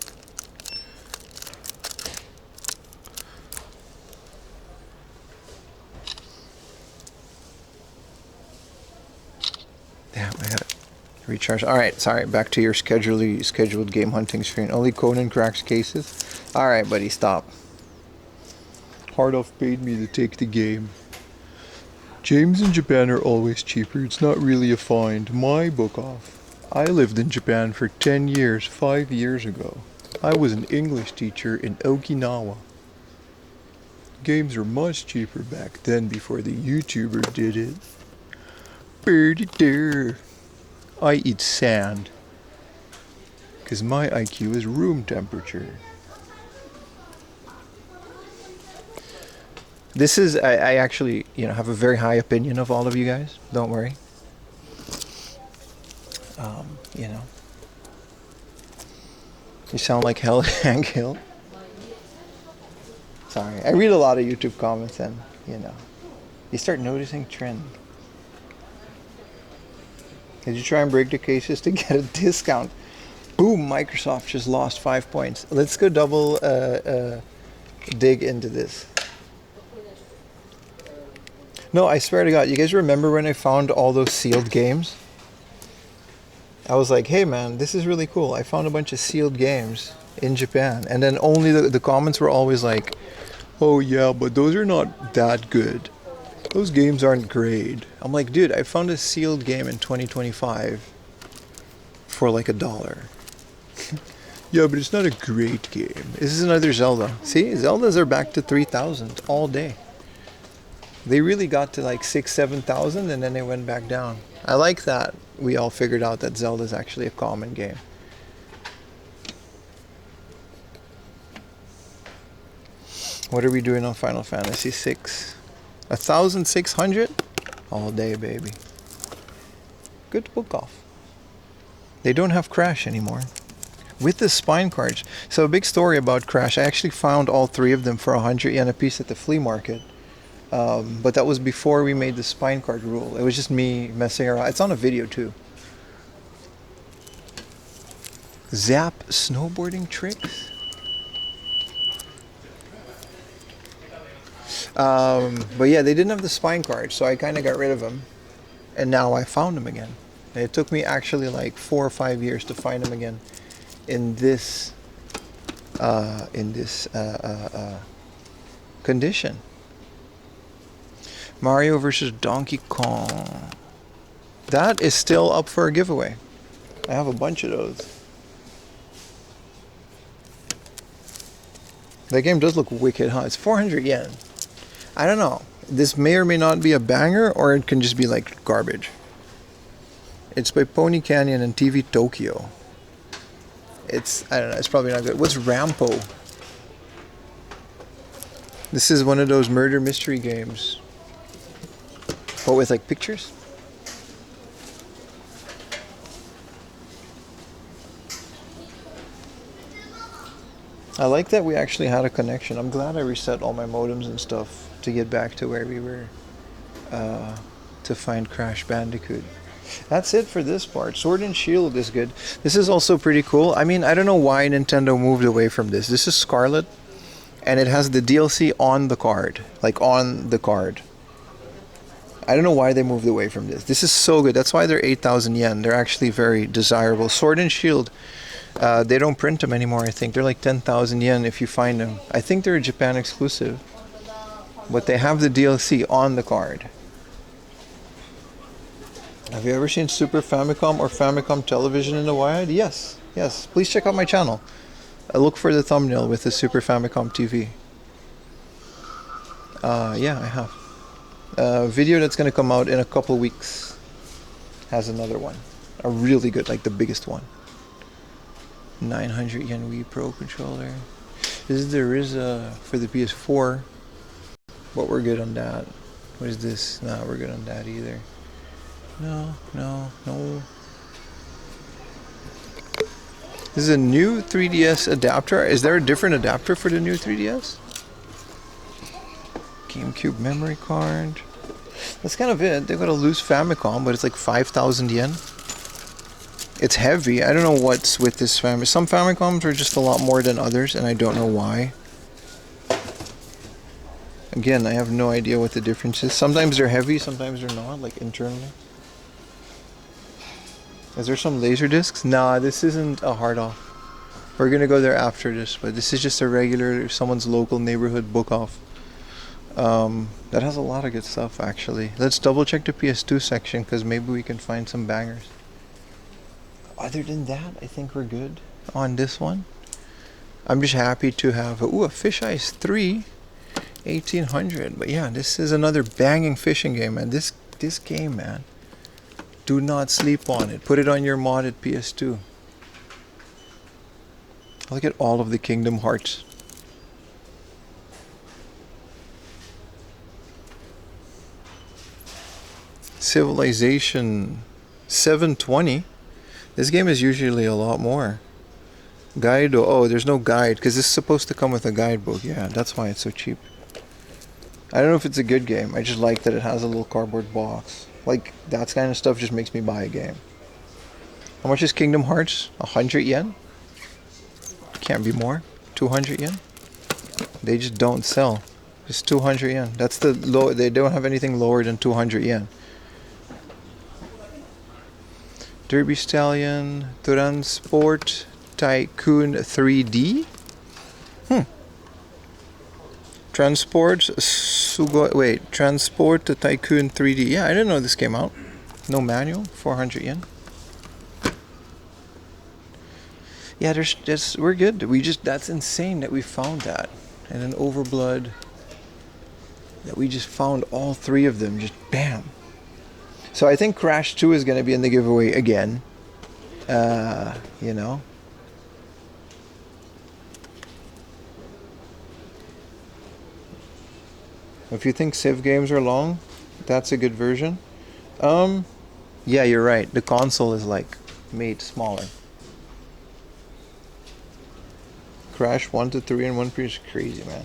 Damn, I gotta recharge. Alright, sorry, back to your scheduled game hunting screen. Only Conan cracks cases? Alright, buddy, stop. Hardoff paid me to take the game. Games in Japan are always cheaper. It's not really a find. My book off. I lived in Japan for 10 years, 5 years ago. I was an English teacher in Okinawa. Games were much cheaper back then before the YouTuber did it. Birdie der. I eat sand. Because my IQ is room temperature. This is, I actually, have a very high opinion of all of you guys. Don't worry. You sound like hell, Hank Hill. Sorry. I read a lot of YouTube comments and, you start noticing trend. Did you try and break the cases to get a discount? Boom, Microsoft just lost 5 points. Let's go double dig into this. No, I swear to God, you guys remember when I found all those sealed games? I was like, hey man, this is really cool. I found a bunch of sealed games in Japan. And then only the comments were always like, oh yeah, but those are not that good. Those games aren't great. I'm like, dude, I found a sealed game in 2025 for like $1. Yeah, but it's not a great game. This is another Zelda. See, Zeldas are back to 3,000 all day. They really got to like 6,000, 7,000 and then they went back down. I like that we all figured out that Zelda is actually a common game. What are we doing on Final Fantasy VI? 1,600? All day, baby. Good book off. They don't have Crash anymore. With the spine cards. So a big story about Crash. I actually found all 3 of them for 100 yen a piece at the flea market. But that was before we made the spine card rule. It was just me messing around. It's on a video too. Zap snowboarding tricks? But yeah, they didn't have the spine card, so I kind of got rid of them. And now I found them again. And it took me actually like 4 or 5 years to find them again in this condition. Mario versus Donkey Kong. That is still up for a giveaway. I have a bunch of those. That game does look wicked, huh? It's 400 yen. I don't know. This may or may not be a banger, or it can just be like garbage. It's by Pony Canyon and TV Tokyo. I don't know, it's probably not good. What's Rampo? This is one of those murder mystery games. But with like pictures? I like that we actually had a connection. I'm glad I reset all my modems and stuff to get back to where we were to find Crash Bandicoot. That's it for this part. Sword and Shield is good. This is also pretty cool. I mean, I don't know why Nintendo moved away from this. This is Scarlet, and it has the DLC on the card. Like, on the card. I don't know why they moved away from this. This is so good. That's why they're 8,000 yen. They're actually very desirable. Sword and Shield, they don't print them anymore, I think. They're like 10,000 yen if you find them. I think they're a Japan exclusive. But they have the DLC on the card. Have you ever seen Super Famicom or Famicom Television in the wild? Yes. Yes. Please check out my channel. Look for the thumbnail with the Super Famicom TV. Yeah, I have. A video that's going to come out in a couple weeks has another one. A really good, like the biggest one. 900 yen Wii Pro controller. There is a for the PS4, but we're good on that. What is this? Nah, we're good on that either. No. This is a new 3DS adapter. Is there a different adapter for the new 3DS? GameCube memory card. That's kind of it. They got a loose Famicom, but it's like 5,000 yen. It's heavy. I don't know what's with this Famicom. Some Famicoms are just a lot more than others, and I don't know why. Again, I have no idea what the difference is. Sometimes they're heavy, sometimes they're not, like internally. Is there some laser discs? Nah, this isn't a hard off. We're gonna go there after this, but this is just a regular, someone's local neighborhood book off. That has a lot of good stuff actually. Let's double check the PS2 section because maybe we can find some bangers. Other than that, I think we're good on this one. I'm just happy to have a Fish Eyes 3 1800. But yeah, this is another banging fishing game, man. This game, man. Do not sleep on it. Put it on your modded PS2. Look at all of the Kingdom Hearts. Civilization 720. This game is usually a lot more. Guide. Oh, there's no guide because this is supposed to come with a guidebook. Yeah, that's why it's so cheap. I don't know if it's a good game. I just like that it has a little cardboard box. Like, that kind of stuff just makes me buy a game. How much is Kingdom Hearts? 100 yen? Can't be more. 200 yen? They just don't sell. Just 200 yen. That's the low. They don't have anything lower than 200 yen. Derby Stallion, Transport Tycoon 3D? Transport Tycoon 3D. Yeah, I didn't know this came out. No manual, 400 yen. Yeah, we're good. That's insane that we found that. And then Overblood, that we just found all three of them, just bam. So I think Crash 2 is going to be in the giveaway again. You know. If you think Civ games are long, that's a good version. Yeah, you're right. The console is like made smaller. Crash 1 to 3 and 1 is crazy, man.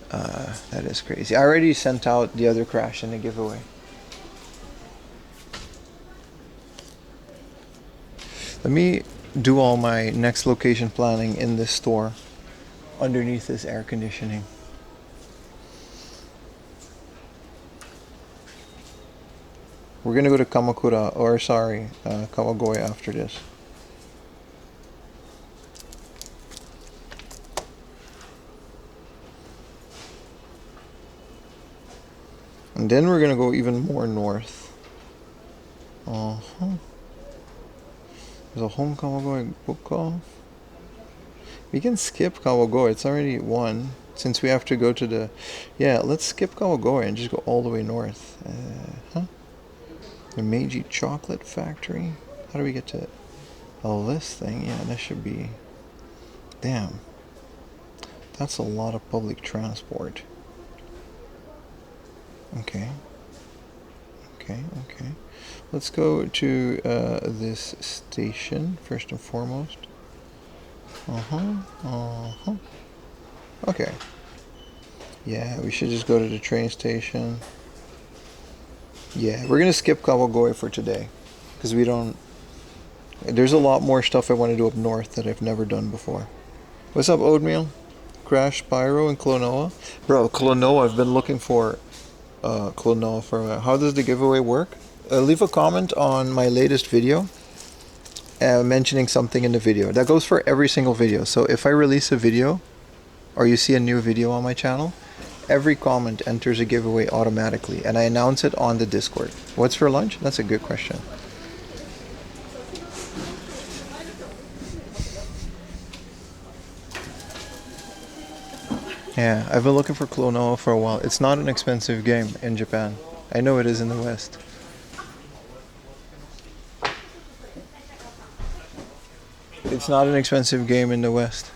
That is crazy. I already sent out the other Crash in the giveaway. Let me do all my next location planning in this store underneath this air conditioning. We're gonna go to Kamakura, or sorry, Kawagoe after this. And then we're gonna go even more north. There's a home Kawagoe book off. We can skip Kawagoe, it's already 1. Since we have to go to the... Yeah, let's skip Kawagoe and just go all the way north. The Meiji Chocolate Factory. How do we get to it? Oh, this thing. Yeah, that should be... Damn. That's a lot of public transport. Okay. Let's go to this station, first and foremost. Okay. Yeah, we should just go to the train station. Yeah, we're gonna skip Kawagoe for today. Because we don't... There's a lot more stuff I want to do up north that I've never done before. What's up, Oatmeal? Crash, Pyro, and Klonoa? Bro, Klonoa, I've been looking for Klonoa for a while. How does the giveaway work? Leave a comment on my latest video mentioning something in the video. That goes for every single video. So if I release a video or you see a new video on my channel, every comment enters a giveaway automatically and I announce it on the Discord. What's for lunch? That's a good question. Yeah, I've been looking for Klonoa for a while. It's not an expensive game in Japan. I know it is in the West. It's not an expensive game in the West.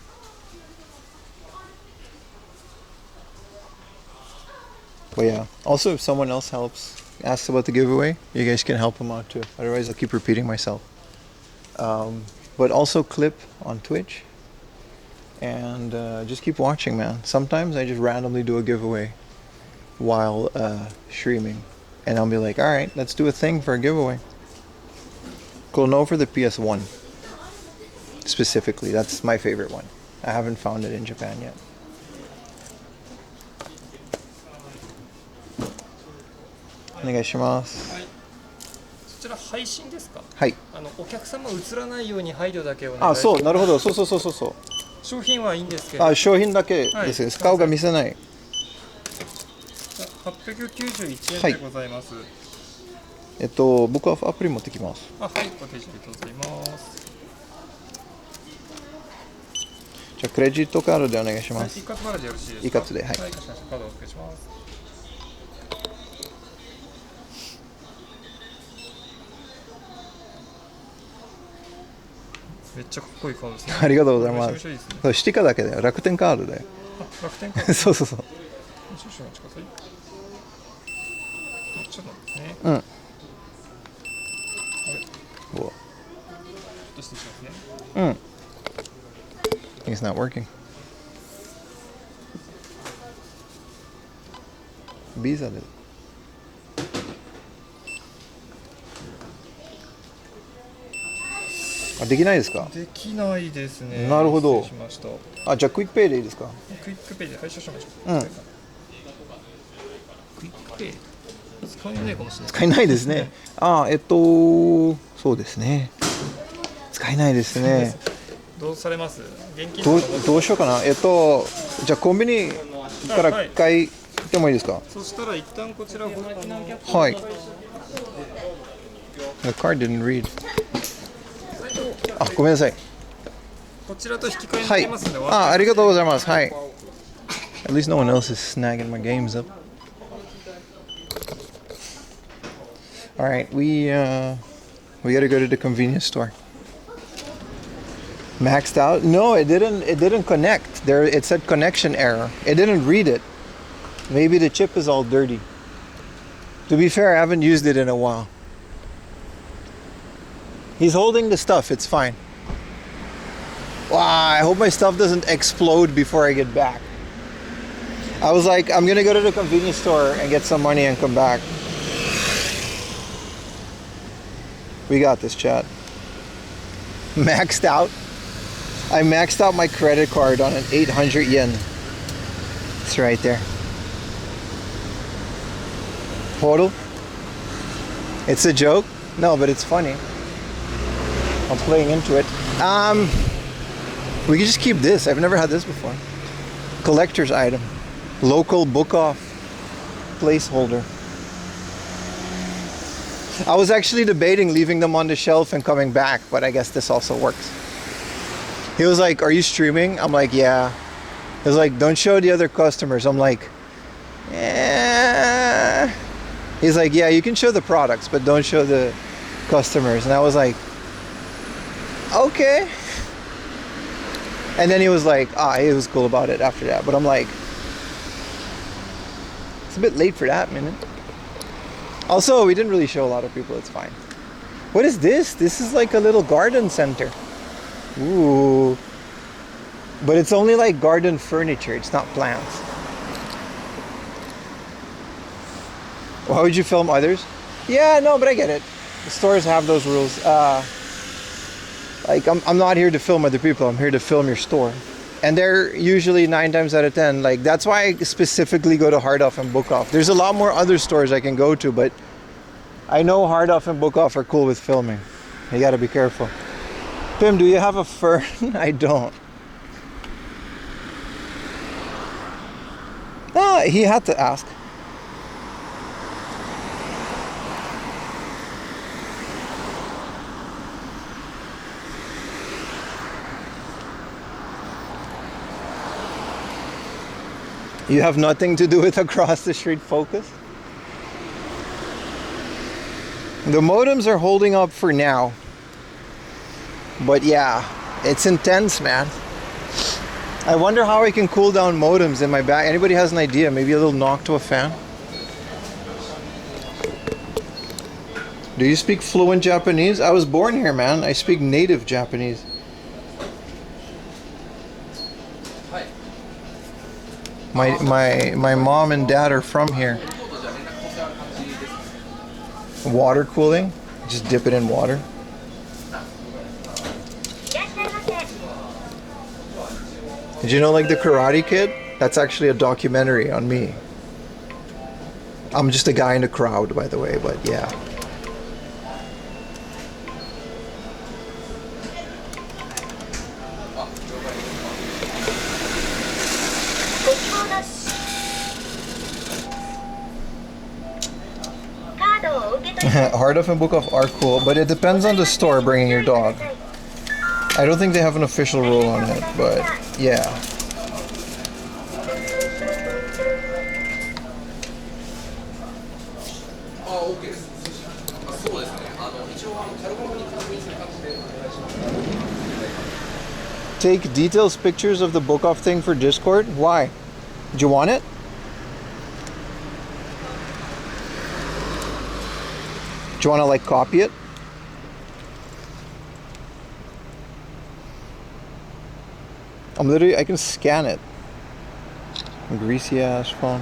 But yeah, also if someone else asks about the giveaway, you guys can help them out too. Otherwise I'll keep repeating myself. But also clip on Twitch. And just keep watching, man. Sometimes I just randomly do a giveaway while streaming. And I'll be like, alright, let's do a thing for a giveaway. Klonoa for the PS1. Specifically, that's my favorite one. I haven't found it in Japan yet. お願いします。そちら配信ですか？はい。お客様映らないように配慮だけお願いします。あ、そう、なるほど。そう。商品はいいんですけど。商品だけですね。顔が見せない。891円でございます。僕はアプリ持ってきます。はい、ご提示ありがとうございます。じゃあクレジットカードでお願いします。一括払いでよろしいですか？一括で、はい。はい、かしこまりました。カードをお付けします。めっちゃかっこいいカードですね。ありがとうございます。めちゃめちゃいいですね。そう、スティカーだけだよ。楽天カードだよ。楽天カード。そう。少々お待ちください。ちょっと待ってね。うん。あれ。ちょっと失礼しますね。うん。It's not working. Visa で。できないですか？できないですね。なるほど。失礼しました。じゃあクイックペイでいいですか？クイックペイで配車しましょう。クイックペイ使えないかもしれない。使えないですね。そうですね。使えないですね。どうされます？現金どうしようかな。じゃあコンビニから買いてもいいですか？そしたら一旦こちらご覧ください。はい。The card didn't read. ごめんなさい。こちらと引き換えになりますので。ありがとうございます。はい。At least no one else is snagging my games up. All right, we got to go to the convenience store. Maxed out? No, it didn't connect. It said connection error. It didn't read it. Maybe the chip is all dirty. To be fair, I haven't used it in a while. He's holding the stuff, it's fine. Wow, I hope my stuff doesn't explode before I get back. I was like, I'm gonna go to the convenience store and get some money and come back. We got this, chat. Maxed out? I maxed out my credit card on an 800 yen. It's right there. Total? It's a joke? No, but it's funny. I'm playing into it. We can just keep this. I've never had this before. Collector's item. Local book off. Placeholder. I was actually debating leaving them on the shelf and coming back, but I guess this also works. He was like, are you streaming? I'm like, yeah. He was like, don't show the other customers. I'm like, yeah. He's like, yeah, you can show the products, but don't show the customers. And I was like, okay. And then he was like, he was cool about it after that. But I'm like, it's a bit late for that, man. Also, we didn't really show a lot of people. It's fine. What is this? This is like a little garden center. Ooh. But it's only like garden furniture, it's not plants. Why would you film others? Yeah, no, but I get it. The stores have those rules. Like, I'm not here to film other people, I'm here to film your store. And they're usually 9 times out of 10, like, that's why I specifically go to Hard Off and Book Off. There's a lot more other stores I can go to, but I know Hard Off and Book Off are cool with filming. You gotta be careful. Pim, do you have a fern? I don't. Ah, he had to ask. You have nothing to do with across the street focus? The modems are holding up for now. But yeah, it's intense, man. I wonder how I can cool down modems in my back. Anybody has an idea? Maybe a little knock to a fan? Do you speak fluent Japanese? I was born here, man. I speak native Japanese. My mom and dad are from here. Water cooling? Just dip it in water. Did you know, like, the Karate Kid? That's actually a documentary on me. I'm just a guy in the crowd, by the way, but yeah. Hard Off and Book Off are cool, but it depends on the store bringing your dog. I don't think they have an official rule on it, but yeah. Take details pictures of the Book Off thing for Discord? Why? Do you want it? Do you want to, like, copy it? I can scan it. Greasy ass phone.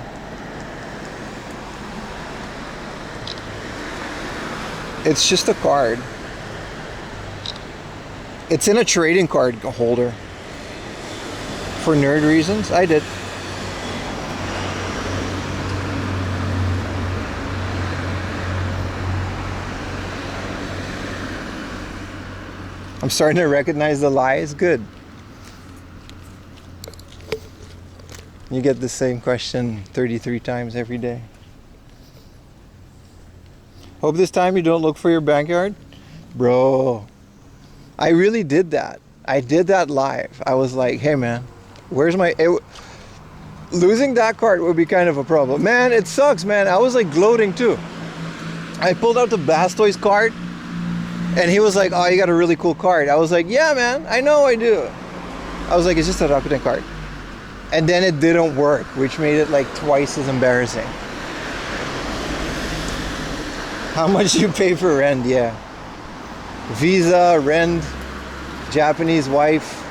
It's just a card. It's in a trading card holder. For nerd reasons, I did. I'm starting to recognize the lies. Good. You get the same question 33 times every day. Hope this time you don't look for your backyard. Bro, I really did that. I did that live. I was like, hey man, where's my... losing that card would be kind of a problem. Man, it sucks, man. I was like gloating too. I pulled out the Blastoise card and he was like, oh, you got a really cool card. I was like, yeah, man, I know I do. I was like, it's just a Rakuten card. And then it didn't work, which made it like twice as embarrassing. How much you pay for rent? Yeah. Visa, rent, Japanese wife.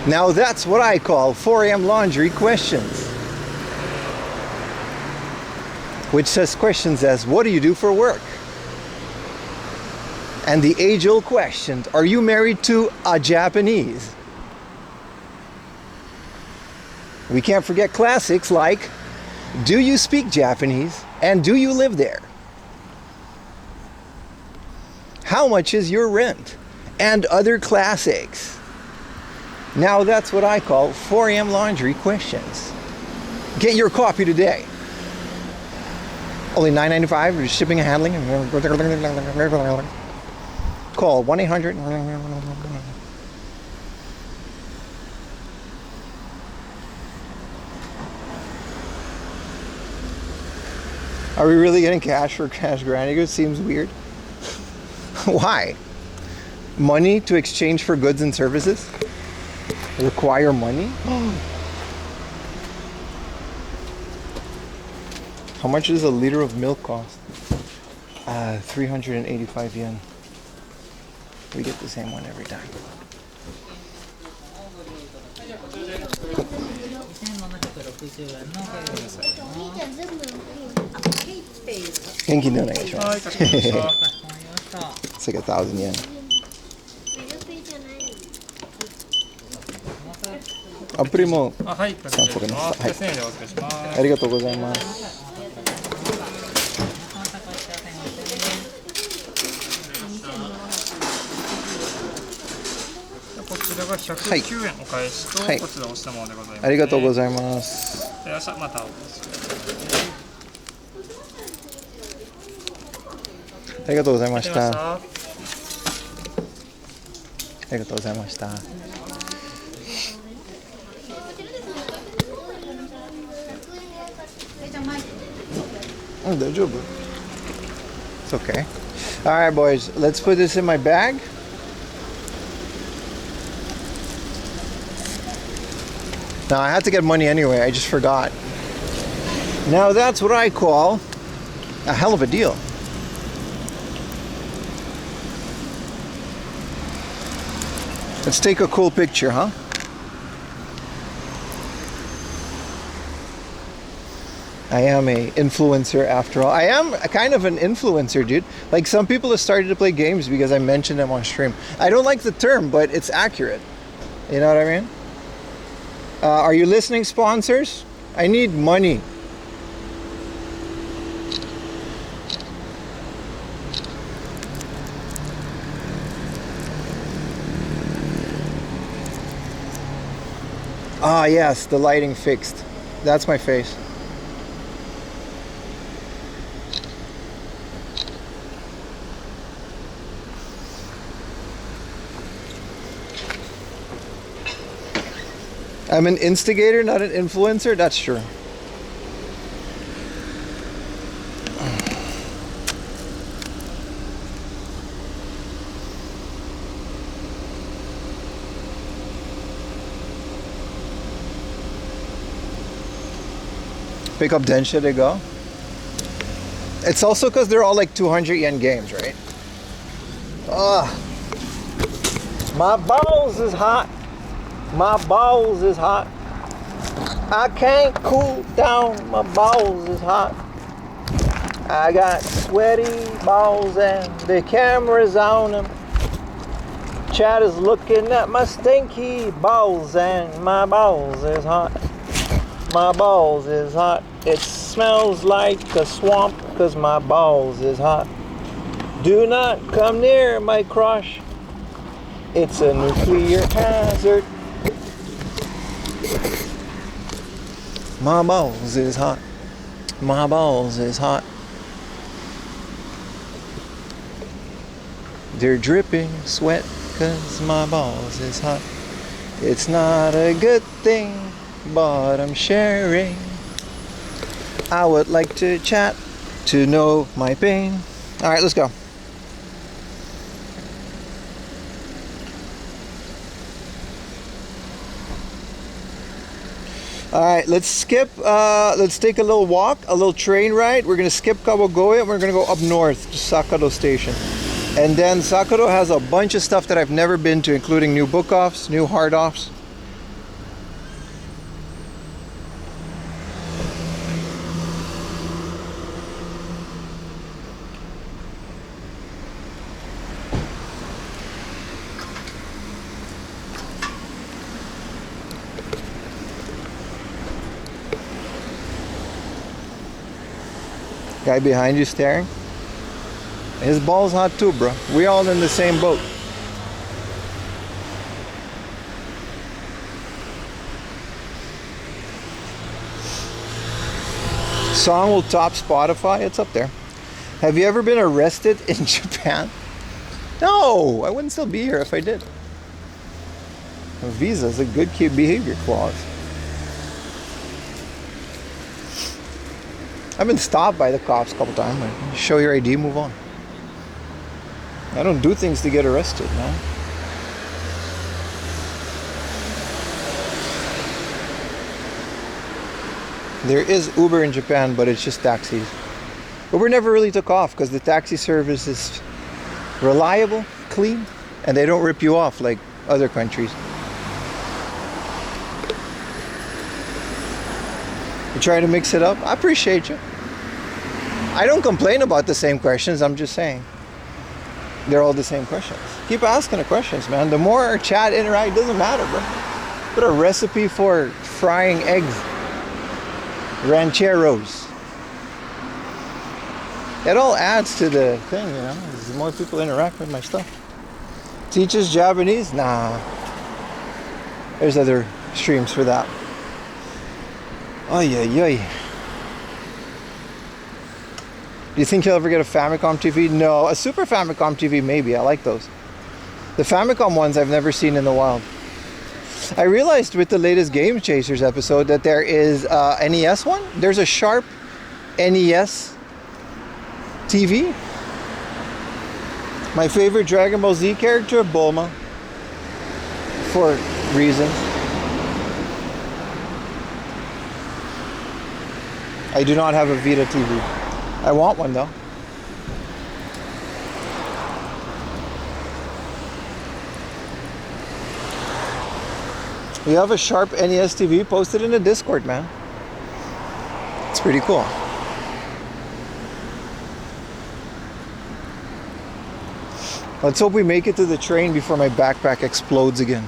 Now that's what I call 4 a.m. laundry questions. Which says questions as, what do you do for work? And the age-old question, are you married to a Japanese? We can't forget classics like, do you speak Japanese and do you live there? How much is your rent? And other classics. Now that's what I call 4 a.m. laundry questions. Get your copy today. Only $9.95 for shipping and handling. Call 1-800. Are we really getting cash for cash granny goods? Seems weird. Why? Money to exchange for goods and services? Require money? How much does a liter of milk cost? 385 yen. We get the same one every time. 元気でお願いしまはい、す。かしこまりました。 It's like 1,000 yen. アプリもあ、はい、かしこまりました。はい1000円でお預かりします。ありがとうございます。こちらが109円お返しと、はいこちらおしたものでございます、ね。ありがとうごいざいます。ます。明日またお越しください。ありがとうございましあた。りありがとうございました。大丈夫 It's okay. Alright, boys, let's put this in my bag. Now, I had to get money anyway, I just forgot. Now, that's what I call a hell of a deal. Let's take a cool picture, huh? I am a influencer after all. I am a kind of an influencer, dude. Like, some people have started to play games because I mentioned them on stream. I don't like the term, but it's accurate. You know what I mean? Are you listening, sponsors? I need money. Ah, yes, the lighting fixed. That's my face. I'm an instigator, not an influencer. That's true. Pick up Densha to go. It's also because they're all like 200 yen games, right? Ugh. My balls is hot. My balls is hot. I can't cool down. My balls is hot. I got sweaty balls and the camera's on them. Chad is looking at my stinky balls and my balls is hot. My balls is hot. It smells like a swamp because my balls is hot. Do not come near my crush. It's a nuclear hazard. My balls is hot. My balls is hot. They're dripping sweat because my balls is hot. It's not a good thing, but I'm sharing. I would like to chat to know my pain. All right, let's go. All right, let's skip. Let's take a little walk, a little train ride. We're gonna skip Kawagoe and we're gonna go up north to Sakado Station. And then Sakado has a bunch of stuff that I've never been to, including new book offs, new hard offs. Guy behind you staring. His ball's hot too, bro. We all in the same boat. Song will top Spotify. It's up there. Have you ever been arrested in Japan? No, I wouldn't still be here if I did. A visa is a good behavior clause. I've been stopped by the cops a couple times. Like, show your ID, move on. I don't do things to get arrested, man. There is Uber in Japan, but it's just taxis. Uber never really took off because the taxi service is reliable, clean, and they don't rip you off like other countries. You try to mix it up. I appreciate you. I don't complain about the same questions. I'm just saying they're all the same questions. Keep asking the questions, man. The more our chat interact, doesn't matter, bro. Put a recipe for frying eggs, rancheros. It all adds to the thing, you know. As more people interact with my stuff. Teaches Japanese? Nah. There's other streams for that. Oy, oy, oy. Do you think you'll ever get a Famicom TV? No. A Super Famicom TV, maybe. I like those. The Famicom ones I've never seen in the wild. I realized with the latest Game Chasers episode that there is a NES one. There's a Sharp NES TV. My favorite Dragon Ball Z character, Bulma. For reasons. I do not have a Vita TV. I want one though. We have a Sharp NES TV posted in the Discord, man. It's pretty cool. Let's hope we make it to the train before my backpack explodes again.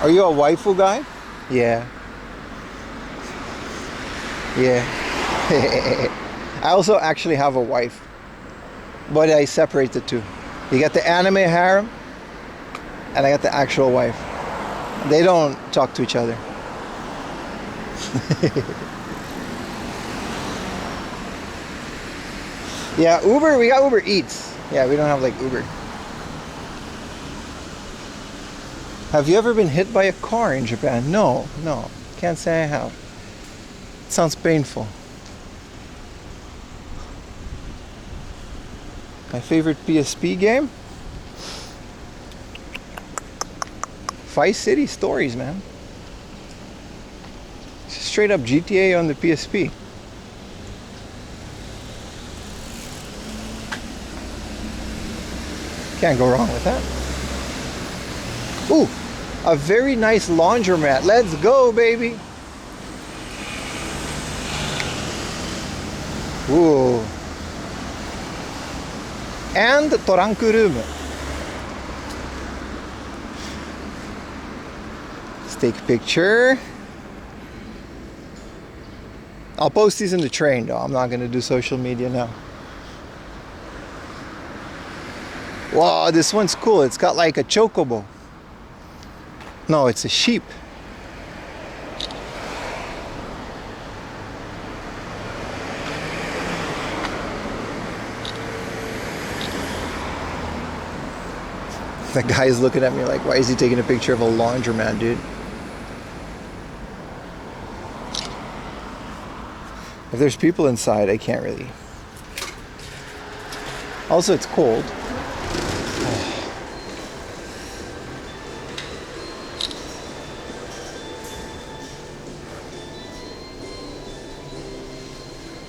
Are you a waifu guy? Yeah. Yeah. I also actually have a wife, but I separate the two. You got the anime harem, and I got the actual wife. They don't talk to each other. Yeah, Uber, we got Uber Eats. Yeah, we don't have like Uber. Have you ever been hit by a car in Japan? No, no. Can't say I have. It sounds painful. My favorite PSP game? Vice City Stories, man. Straight up GTA on the PSP. Can't go wrong with that. Ooh, a very nice laundromat. Let's go, baby. Ooh. And toranku room. Let's take a picture. I'll post these in the train though. I'm not gonna do social media now. Wow, this one's cool. It's got like a chocobo. No, it's a sheep. The guy's looking at me like, why is he taking a picture of a laundromat, dude? If there's people inside, I can't really. Also, it's cold.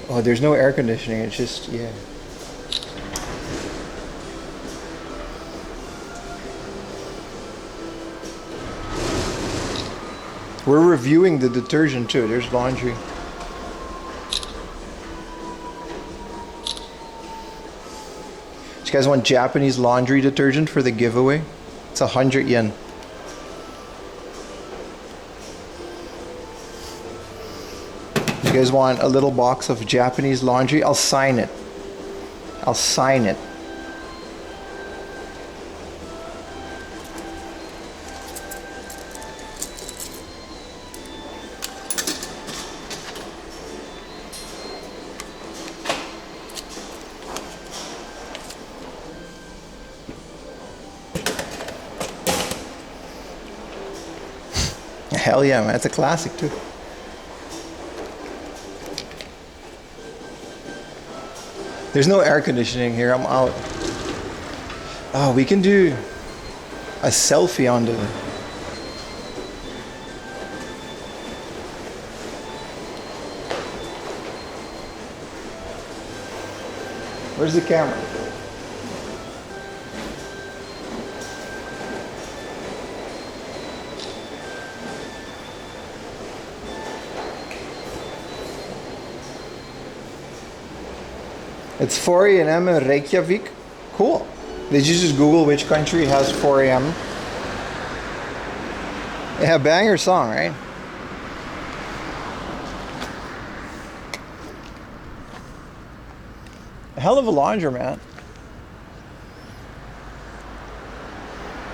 Oh, there's no air conditioning. It's just, yeah. We're reviewing the detergent too. There's laundry. Do you guys want Japanese laundry detergent for the giveaway? It's 100 yen. You guys want a little box of Japanese laundry? I'll sign it. I'll sign it. Hell yeah, man. That's a classic too. There's no air conditioning here. I'm out. Oh, we can do a selfie on the... Where's the camera? It's 4 a.m. in Reykjavik. Cool. Did you just Google which country has 4 a.m.? Yeah, banger song, right? A hell of a laundromat.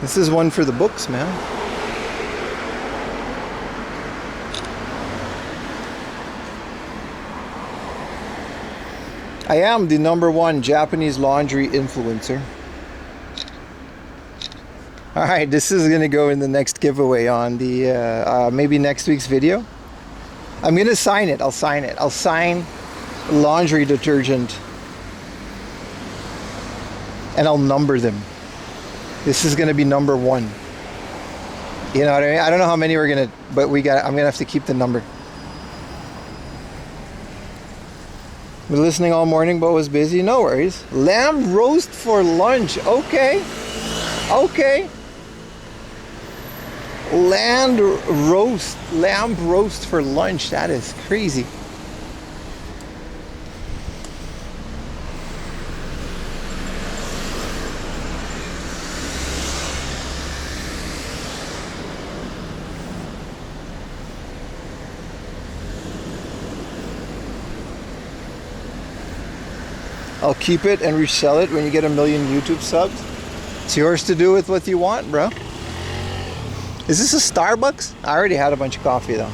This is one for the books, man. I am the #1 Japanese laundry influencer. Alright, this is going to go in the next giveaway on the maybe next week's video. I'm going to sign it. I'll sign it. I'll sign laundry detergent. And I'll number them. This is going to be #1. You know what I mean? I don't know how many we're going to, but I'm going to have to keep the number. Been listening all morning but was busy. No worries. Lamb roast for lunch. Okay. Okay. Lamb roast for lunch. That is crazy. I'll keep it and resell it when you get 1 million YouTube subs. It's yours to do with what you want, bro. Is this a Starbucks? I already had a bunch of coffee though.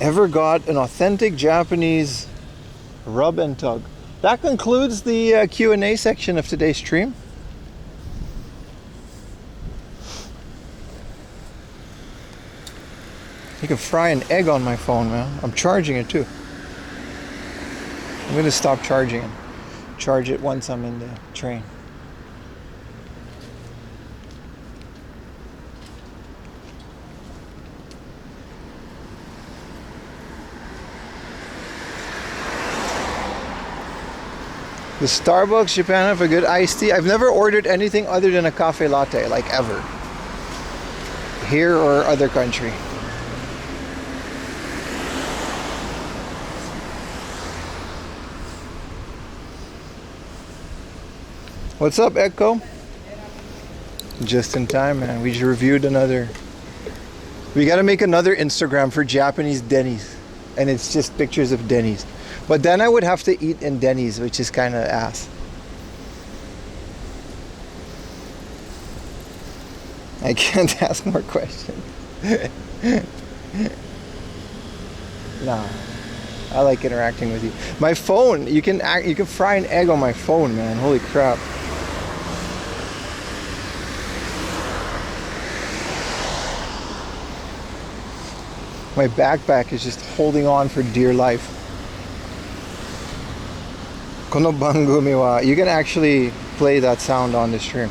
Ever got an authentic Japanese rub and tug? That concludes the Q&A section of today's stream. You can fry an egg on my phone, man. I'm charging it too. I'm gonna stop charging it. Charge it once I'm in the train. The Starbucks Japan have a good iced tea. I've never ordered anything other than a cafe latte, like ever. Here or other country. What's up, Echo? Just in time, man. We just reviewed another. We gotta make another Instagram for Japanese Denny's. And it's just pictures of Denny's. But then I would have to eat in Denny's, which is kind of ass. I can't ask more questions. Nah, I like interacting with you. My phone, you can fry an egg on my phone, man. Holy crap. My backpack is just holding on for dear life. Kono bangumi wa, you can actually play that sound on the stream.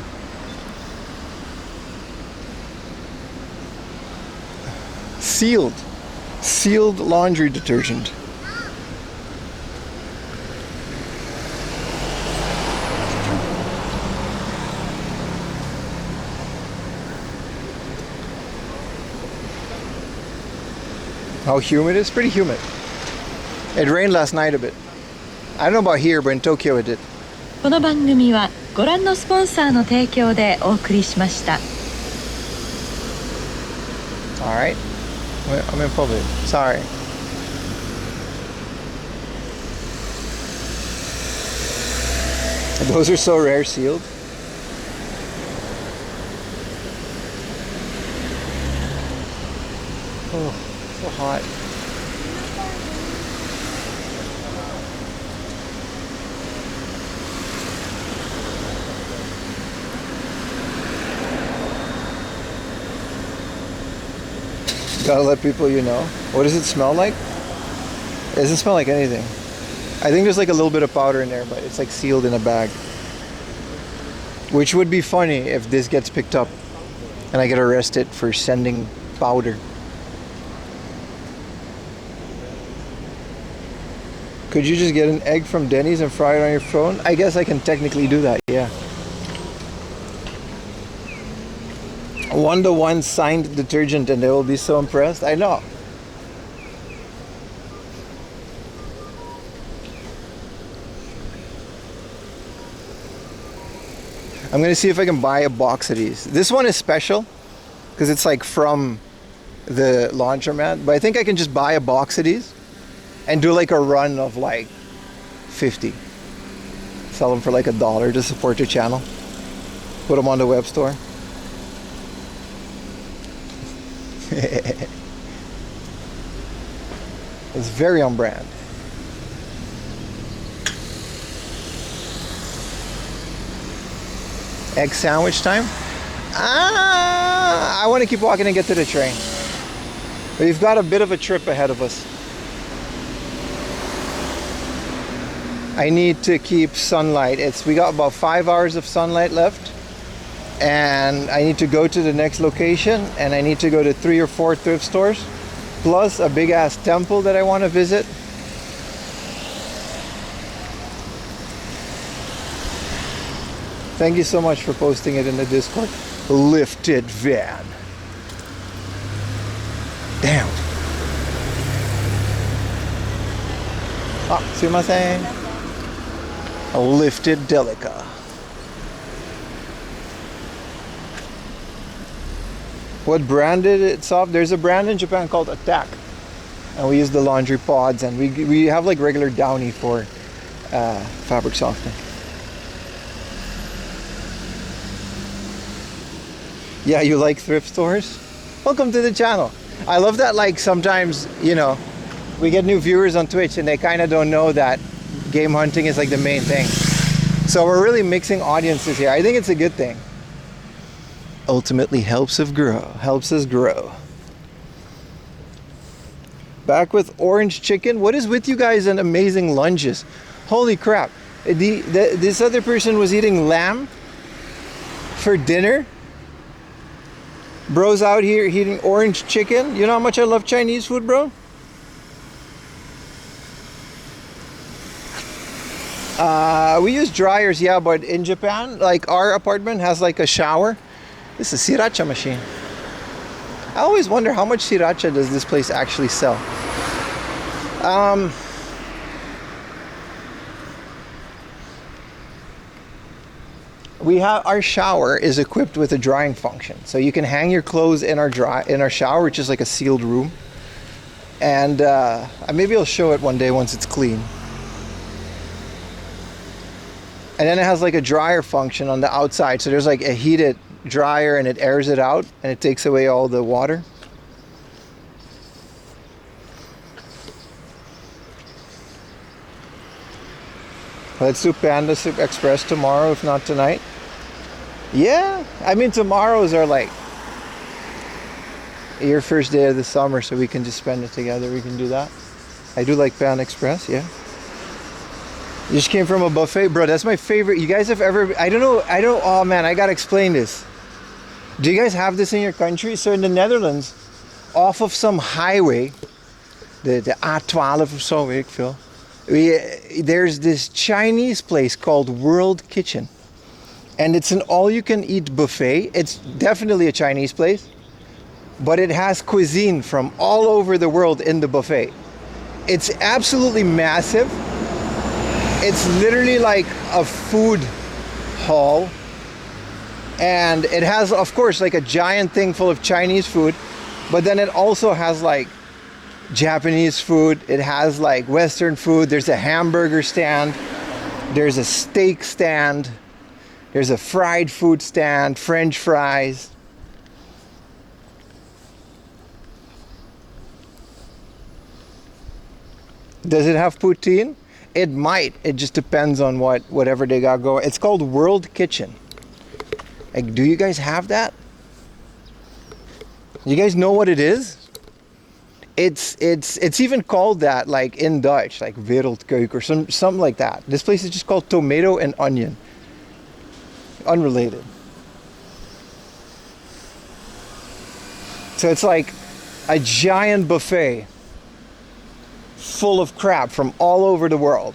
Sealed laundry detergent. How humid it is? Pretty humid. It rained last night a bit. I don't know about here, but in Tokyo it did. この番組はご覧のスポンサーの提供でお送りしました。 Alright. I'm in public. Sorry. Those are so rare sealed. Oh, so hot. Gotta let people you know. What does it smell like? It doesn't smell like anything. I think there's like a little bit of powder in there, but it's like sealed in a bag. Which would be funny if this gets picked up and I get arrested for sending powder. Could you just get an egg from Denny's and fry it on your phone? I guess I can technically do that, yeah. 1-to-1 signed detergent and they will be so impressed. I know. I'm gonna see if I can buy a box of these. This one is special because it's like from the laundromat, but I think I can just buy a box of these and do like a run of like 50. Sell them for like $1 to support your channel. Put them on the web store. It's very on brand. Egg sandwich time? I want to keep walking and get to the train. We've got a bit of a trip ahead of us. I need to keep sunlight. We got about 5 hours of sunlight left. And I need to go to the next location, and I need to go to 3 or 4 thrift stores, plus a big ass temple that I want to visit. Thank you so much for posting it in the Discord. Lifted van. Damn. Ah, sumimasen. A lifted Delica. What brand did it soft? There's a brand in Japan called Attack, and we use the laundry pods, and we have like regular Downy for fabric softening. Yeah, you like thrift stores? Welcome to the channel. I love that, like, sometimes, you know, we get new viewers on Twitch and they kind of don't know that game hunting is like the main thing. So we're really mixing audiences here. I think it's a good thing. Ultimately helps us grow. Back with orange chicken. What is with you guys and amazing lunges? Holy crap. This other person was eating lamb for dinner. Bro's out here eating orange chicken. You know how much I love Chinese food, bro? We use dryers, yeah, but in Japan, like, our apartment has like a shower. This is a sriracha machine. I always wonder how much sriracha does this place actually sell. Our shower is equipped with a drying function, so you can hang your clothes in our shower, which is like a sealed room. And maybe I'll show it one day once it's clean. And then it has like a dryer function on the outside, so there's like a heated dryer and it airs it out and it takes away all the water. Let's do Panda Soup Express tomorrow, if not tonight. Yeah, I mean, tomorrows are like your first day of the summer, so we can just spend it together. We can do that. I do like Panda Express, yeah. You just came from a buffet? Bro, that's my favorite. You guys have ever, oh man, I gotta explain this. Do you guys have this in your country? So in the Netherlands, off of some highway, the A12 of zo, weet ik veel, there's this Chinese place called World Kitchen. And it's an all-you-can-eat buffet. It's definitely a Chinese place, but it has cuisine from all over the world in the buffet. It's absolutely massive. It's literally like a food hall. And it has, of course, like a giant thing full of Chinese food, but then it also has like Japanese food. It has like Western food. There's a hamburger stand. There's a steak stand. There's a fried food stand, French fries. Does it have poutine? It might. It just depends on whatever they got going. It's called World Kitchen. Like, do you guys have that? You guys know what it is? It's even called that, like, in Dutch, like Wereldkeuken or something like that. This place is just called Tomato and Onion. Unrelated. So it's like a giant buffet full of crap from all over the world.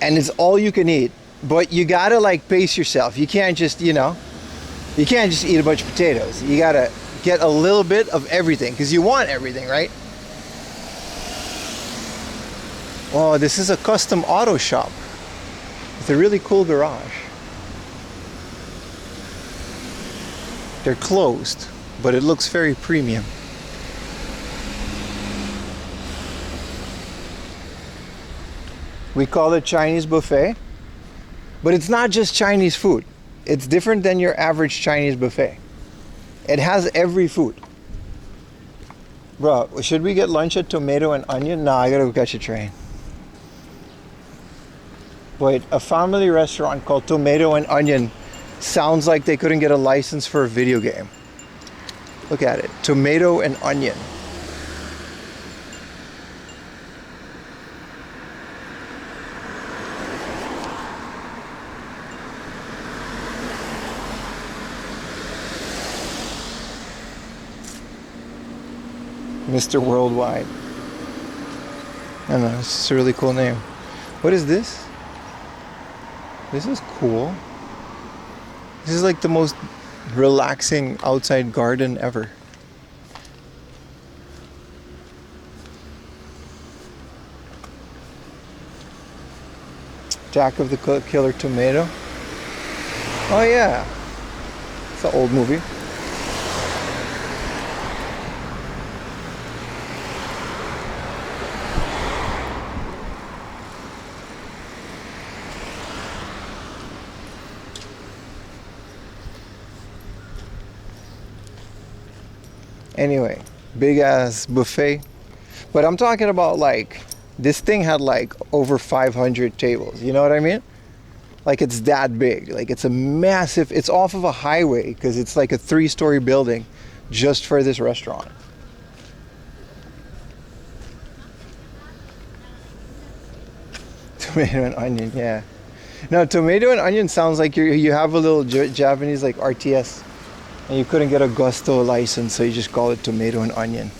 And it's all you can eat. But you gotta like pace yourself. You can't just, you can't just eat a bunch of potatoes. You gotta get a little bit of everything because you want everything, right? Oh, this is a custom auto shop with a really cool garage. They're closed, but it looks very premium. We call it Chinese buffet, but it's not just Chinese food. It's different than your average Chinese buffet. It has every food. Bro, should we get lunch at Tomato and Onion? Nah, I gotta go catch a train. Wait, a family restaurant called Tomato and Onion sounds like they couldn't get a license for a video game. Look at it, Tomato and Onion. Mr. Worldwide. I don't know, it's a really cool name. What is this? This is cool. This is like the most relaxing outside garden ever. Jack of the Killer Tomato. Oh yeah. It's an old movie. Anyway, big ass buffet. But I'm talking about like, this thing had like over 500 tables. You know what I mean? Like it's that big. Like it's a massive, it's off of a highway because it's like a 3-story building just for this restaurant. Tomato and onion, yeah. No, tomato and onion sounds like you have a little Japanese like RTS. And you couldn't get a Gusto license, so you just call it Tomato and Onion.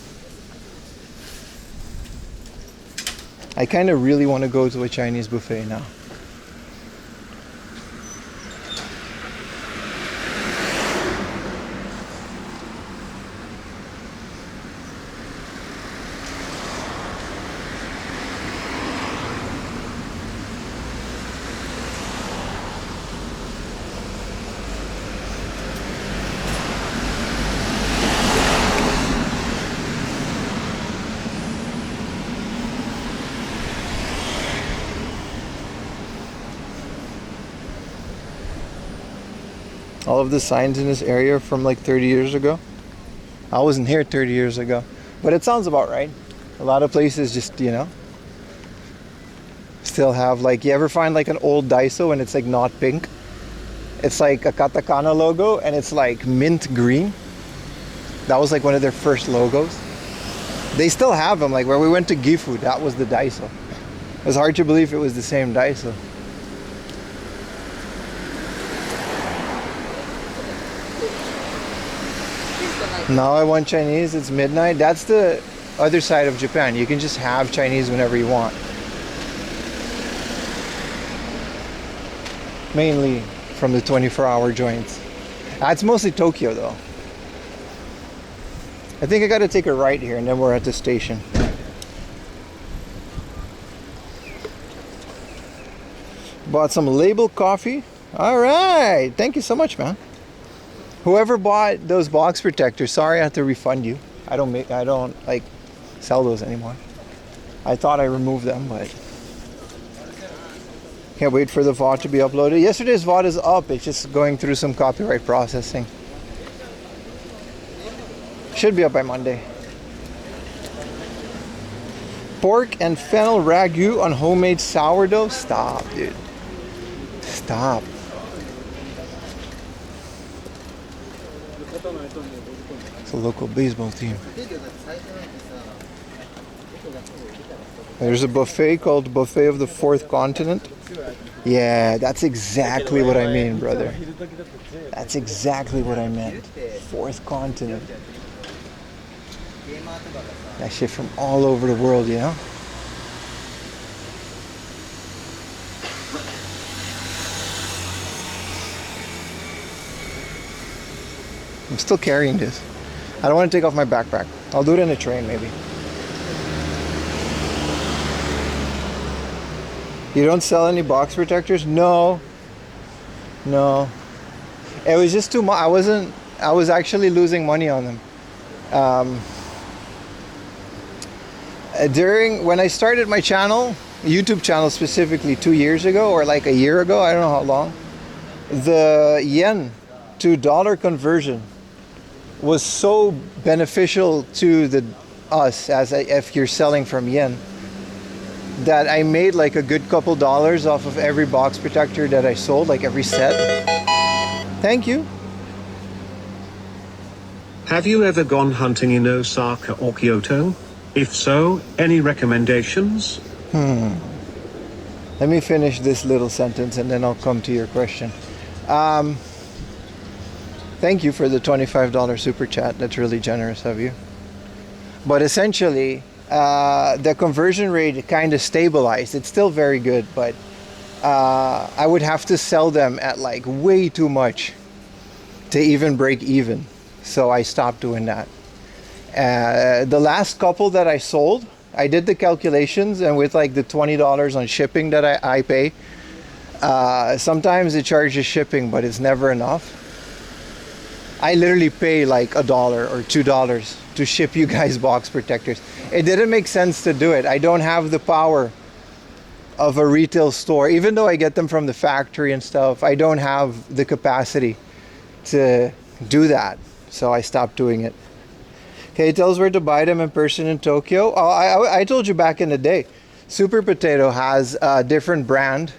I kind of really want to go to a Chinese buffet now. All of the signs in this area are from like 30 years ago. I wasn't here 30 years ago, but it sounds about right. A lot of places just, still have like, you ever find like an old Daiso and it's like not pink? It's like a katakana logo and it's like mint green. That was like one of their first logos. They still have them, like where we went to Gifu, that was the Daiso. It was hard to believe it was the same Daiso. Now I want Chinese, it's midnight. That's the other side of Japan. You can just have Chinese whenever you want. Mainly from the 24-hour joints. That's mostly Tokyo though. I think I gotta take a right here and then we're at the station. Bought some label coffee. All right, thank you so much, man. Whoever bought those box protectors, sorry I have to refund you. I don't like sell those anymore. I thought I removed them, but can't wait for the VOD to be uploaded. Yesterday's VOD is up. It's just going through some copyright processing. Should be up by Monday. Pork and fennel ragu on homemade sourdough. Stop, dude. Stop. It's a local baseball team. There's a buffet called Buffet of the Fourth Continent. Yeah, that's exactly what I mean, brother. That's exactly what I meant. Fourth Continent. I ship from all over the world, you know. I'm still carrying this. I don't want to take off my backpack. I'll do it in a train maybe. You don't sell any box protectors? No. No. It was just too much. I was actually losing money on them. When I started my channel, YouTube channel specifically 2 years ago, or like a year ago, I don't know how long, the yen to dollar conversion was so beneficial to us if you're selling from yen, that I made like a good couple dollars off of every box protector that I sold, like every set. Thank you. Have you ever gone hunting in Osaka or Kyoto? If so, any recommendations? Let me finish this little sentence and then I'll come to your question. Thank you for the $25 super chat. That's really generous of you. But essentially, the conversion rate kind of stabilized. It's still very good, but I would have to sell them at like way too much to even break even. So I stopped doing that. The last couple that I sold, I did the calculations, and with like the $20 on shipping that I pay, sometimes it charges shipping, but it's never enough. I literally pay like $1 or $2 to ship you guys box protectors. It didn't make sense to do it. I don't have the power of a retail store. Even though I get them from the factory and stuff, I don't have the capacity to do that. So I stopped doing it. Okay, tell us where to buy them in person in Tokyo. Oh, I told you back in the day. Super Potato has a different brand,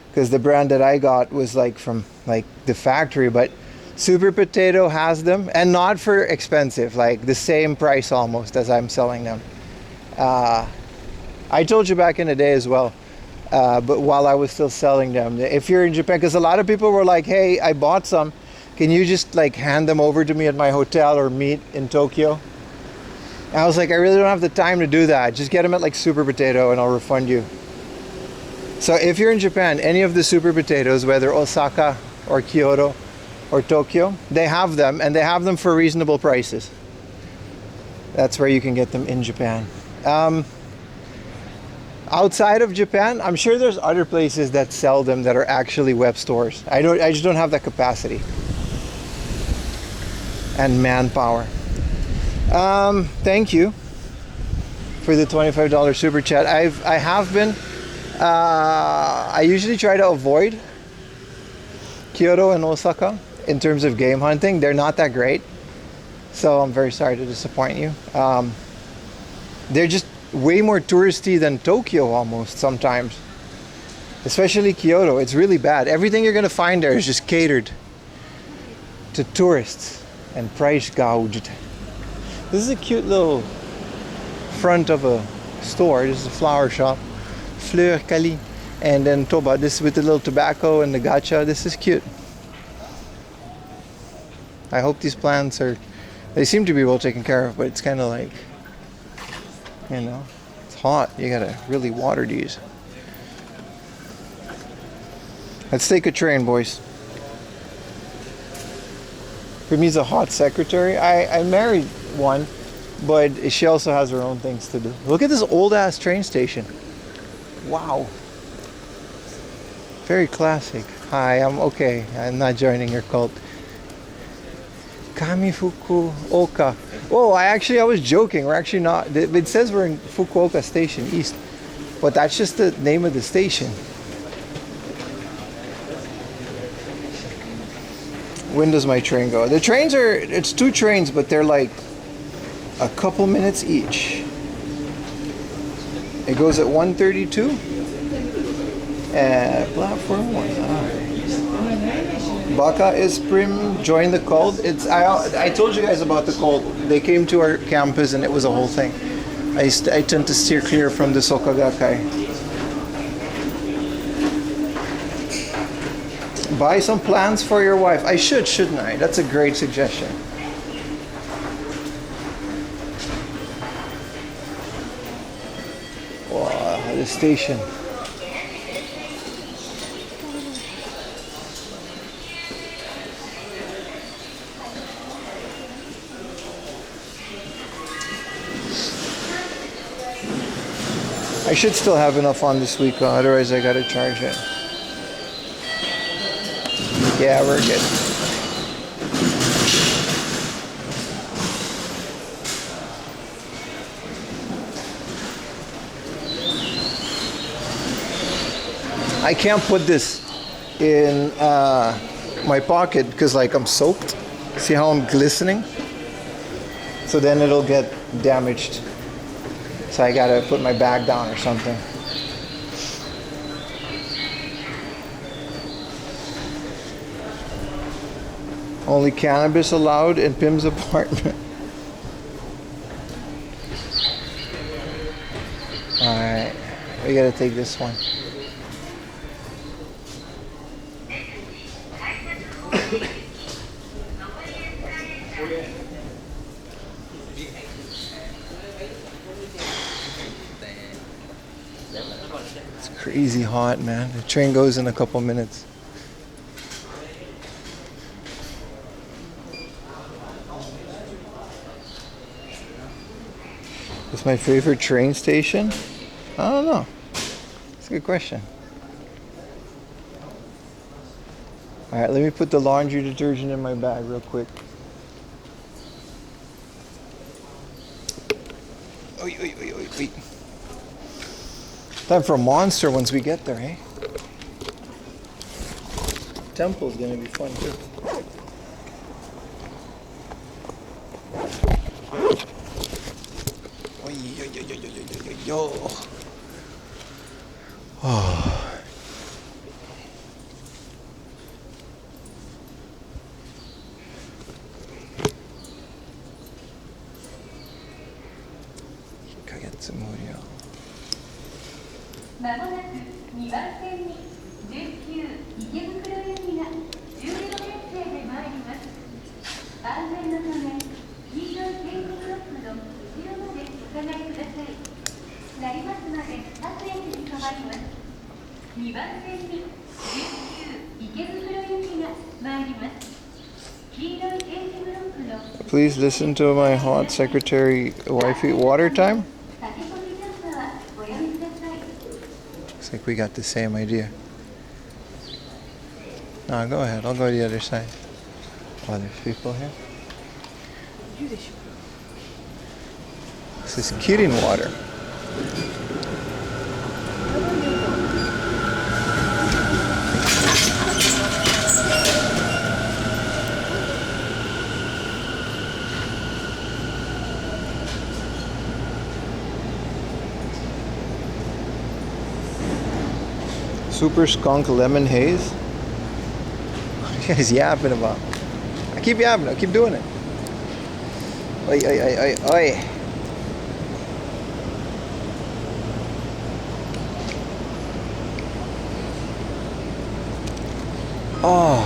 because the brand that I got was like from like the factory, but Super Potato has them, and not for expensive, like the same price almost as I'm selling them. I told you back in the day as well, but while I was still selling them, if you're in Japan, because a lot of people were like, hey, I bought some, can you just like hand them over to me at my hotel or meet in Tokyo? And I was like, I really don't have the time to do that. Just get them at like Super Potato and I'll refund you. So if you're in Japan, any of the Super Potatoes, whether Osaka or Kyoto or Tokyo, they have them, and they have them for reasonable prices. That's where you can get them in Japan. Outside of Japan, I'm sure there's other places that sell them that are actually web stores. I just don't have that capacity and manpower. Thank you for the $25 super chat. I have been I usually try to avoid Kyoto and Osaka in terms of game hunting. They're not that great, so I'm very sorry to disappoint you. They're just way more touristy than Tokyo almost sometimes, especially Kyoto. It's really bad. Everything you're gonna find there is just catered to tourists and price gouged. This is a cute little front of a store. This is a flower shop, Fleur Cali, and then Toba. This with the little tobacco and the gacha. This is cute. I hope these plants they seem to be well taken care of, but it's kind of like, you know, it's hot. You gotta really water these. Let's take a train, boys. For me, it's a hot secretary. I married one, but she also has her own things to do. Look at this old ass train station. Wow. Very classic. Hi, I'm okay. I'm not joining your cult. Kamifukuoka. Oh, I was joking. We're actually not. It says we're in Fukuoka Station East, but that's just the name of the station. When does my train go? The trains it's 2 trains, but they're like a couple minutes each. It goes at 1:32. Platform 1. Baka is prim. Join the cult. I told you guys about the cult. They came to our campus and it was a whole thing. I tend to steer clear from the Sokagakai. Buy some plants for your wife. I shouldn't I? That's a great suggestion. station. I should still have enough on this week, otherwise I gotta charge it. Yeah, we're good. I can't put this in my pocket because like I'm soaked. See how I'm glistening? So then it'll get damaged. So I gotta put my bag down or something. Only cannabis allowed in Pim's apartment. Alright, we gotta take this one. It's crazy hot, man. The train goes in a couple minutes. What's my favorite train station? I don't know. It's a good question. Alright, let me put the laundry detergent in my bag real quick. Oy, oy, oy, oy, oy. Time for a monster once we get there, eh? Temple's gonna be fun too. Oy, yo, yo, yo, yo, yo, yo, yo, yo. Oh. Kagetsumorio. まもなく2番線に19池袋行きが14編成で参ります。安全のため黄色い点字ブロックの後ろまでお下がりください。成増まで各駅に変わります。2番線に19池袋行きが参ります。黄色い点字ブロックの Please listen to my hot secretary wifey water time. Looks like we got the same idea. No, go ahead. I'll go to the other side. Oh, there's people here. This is Kirin water. Super skunk lemon haze. What are you guys yapping about? I keep yapping. I keep doing it. Oi, oi, oi, oi, oi. Oh.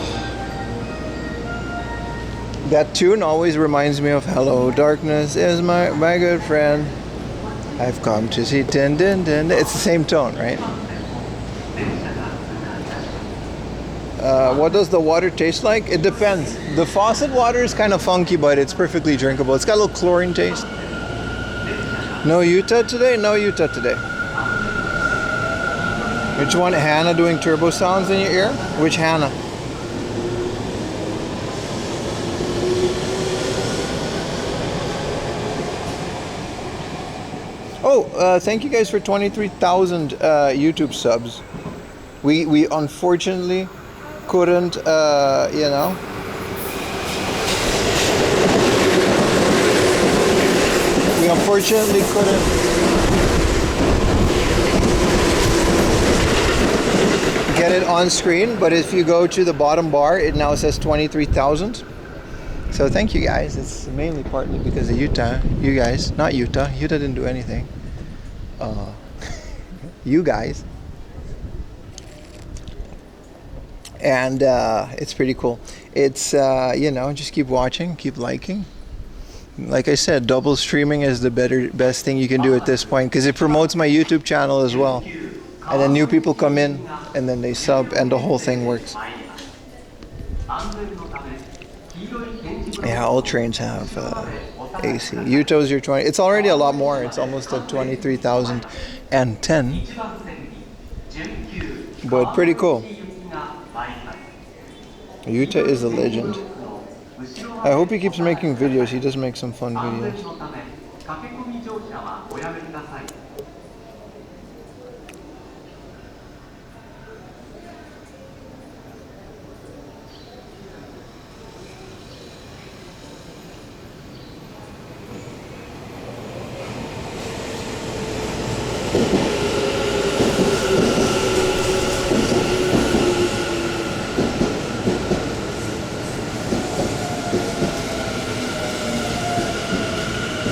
That tune always reminds me of Hello Darkness is my good friend. I've come to see din din din. It's the same tone, right? What does the water taste like? It depends. The faucet water is kind of funky, but it's perfectly drinkable. It's got a little chlorine taste. No Utah today? No Utah today. Which one? Hannah doing turbo sounds in your ear? Which Hannah? Oh, thank you guys for 23,000 YouTube subs. We unfortunately couldn't, you know. We unfortunately couldn't get it on screen, but if you go to the bottom bar, it now says 23,000. So thank you guys. It's mainly partly because of Utah. You guys, not Utah. Utah didn't do anything. You guys. And it's pretty cool. It's, you know, just keep watching, keep liking. Like I said, double streaming is the best thing you can do at this point because it promotes my YouTube channel as well. And then new people come in and then they sub and the whole thing works. Yeah, all trains have AC. Yuto's your 20. It's already a lot more. It's almost at 23,010. But pretty cool. Yuta is a legend. I hope he keeps making videos. He does make some fun videos.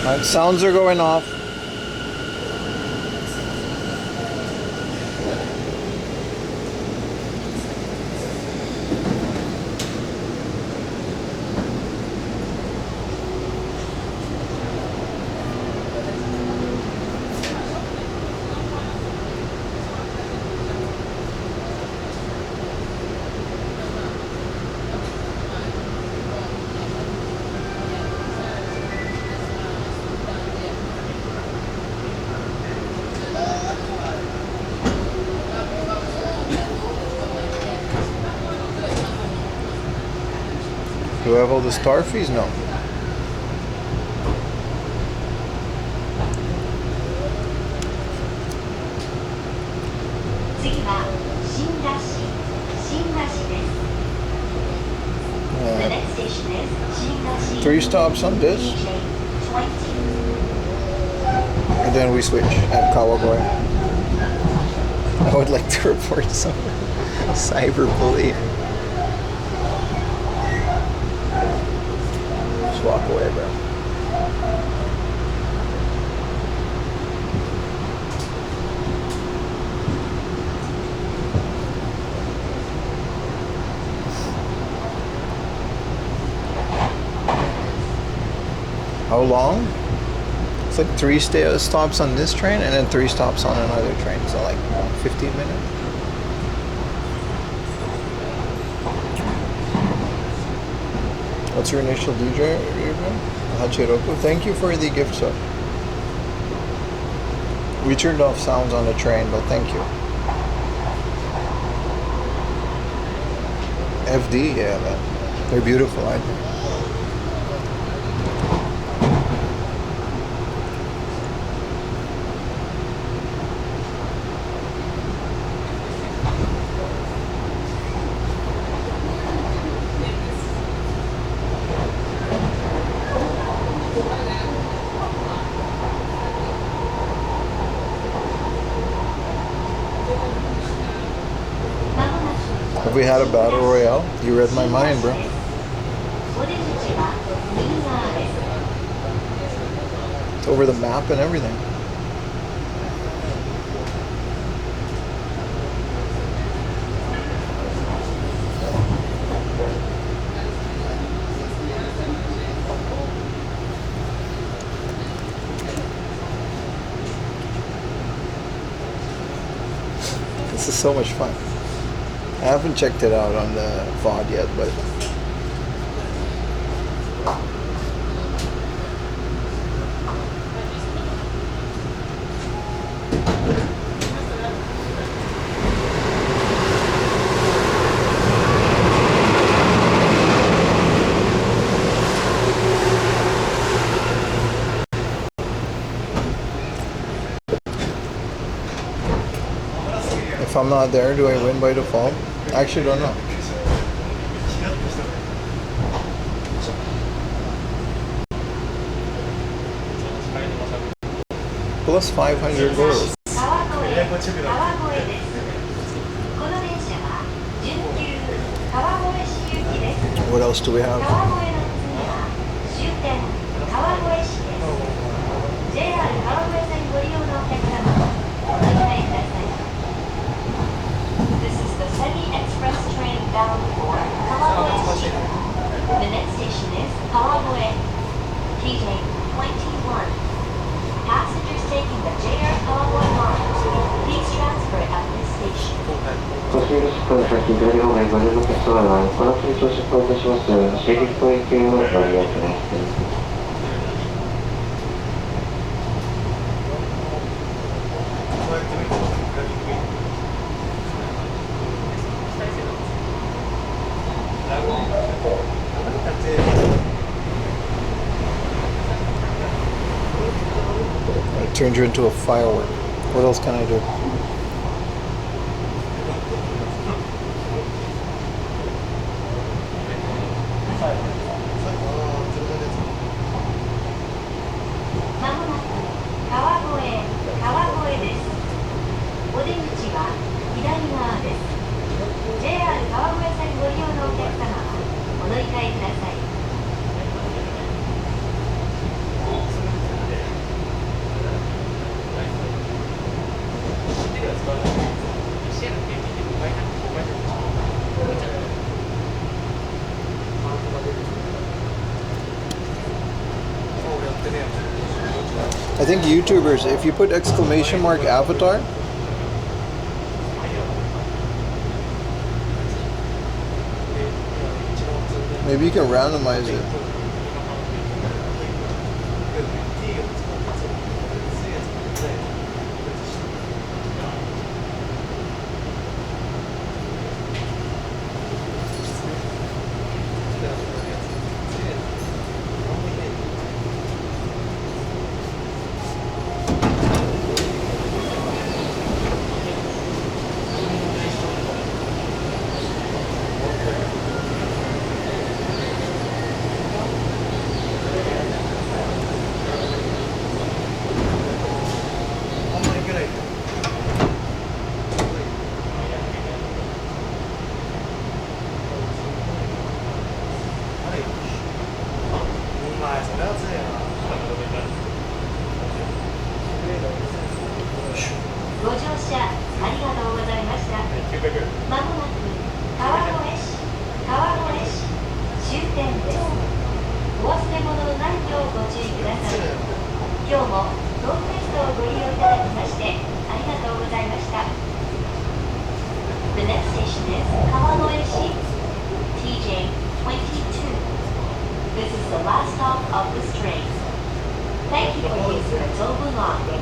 Alright, sounds are going off. Do I have all the star fees? No. Yeah. 3 stops on this. And then we switch at Kawagoe. I would like to report some cyberbullying. Walk away, bro. How long? It's like 3 stops on this train and then 3 stops on another train. So like 15 minutes. What's your initial DJ? Hachiroku. Thank you for the gift sub. We turned off sounds on the train, but thank you. FD, yeah, man. They're beautiful, I think. Have we had a battle royale? You read my mind, bro. It's over the map and everything. This is so much fun. I haven't checked it out on the VOD yet, but if I'm not there, do I win by default? I actually don't know. Plus 500 euros. What else do we have? Express train bound for Kawagoe. The next station is Kawagoe. TJ21. Passengers taking the JR Kawagoe line, please transfer at this station. ご注意のしっかり先左方面ご利用のお客様はこの次と出発いたしますシェリフト行きをご利用ください。It turned you into a firework. What else can I do? I think YouTubers, if you put exclamation mark avatar, maybe you can randomize it. The next station is Kawagoe-shi, TJ22. This is the last stop of this train. Thank you for using the Tobu line.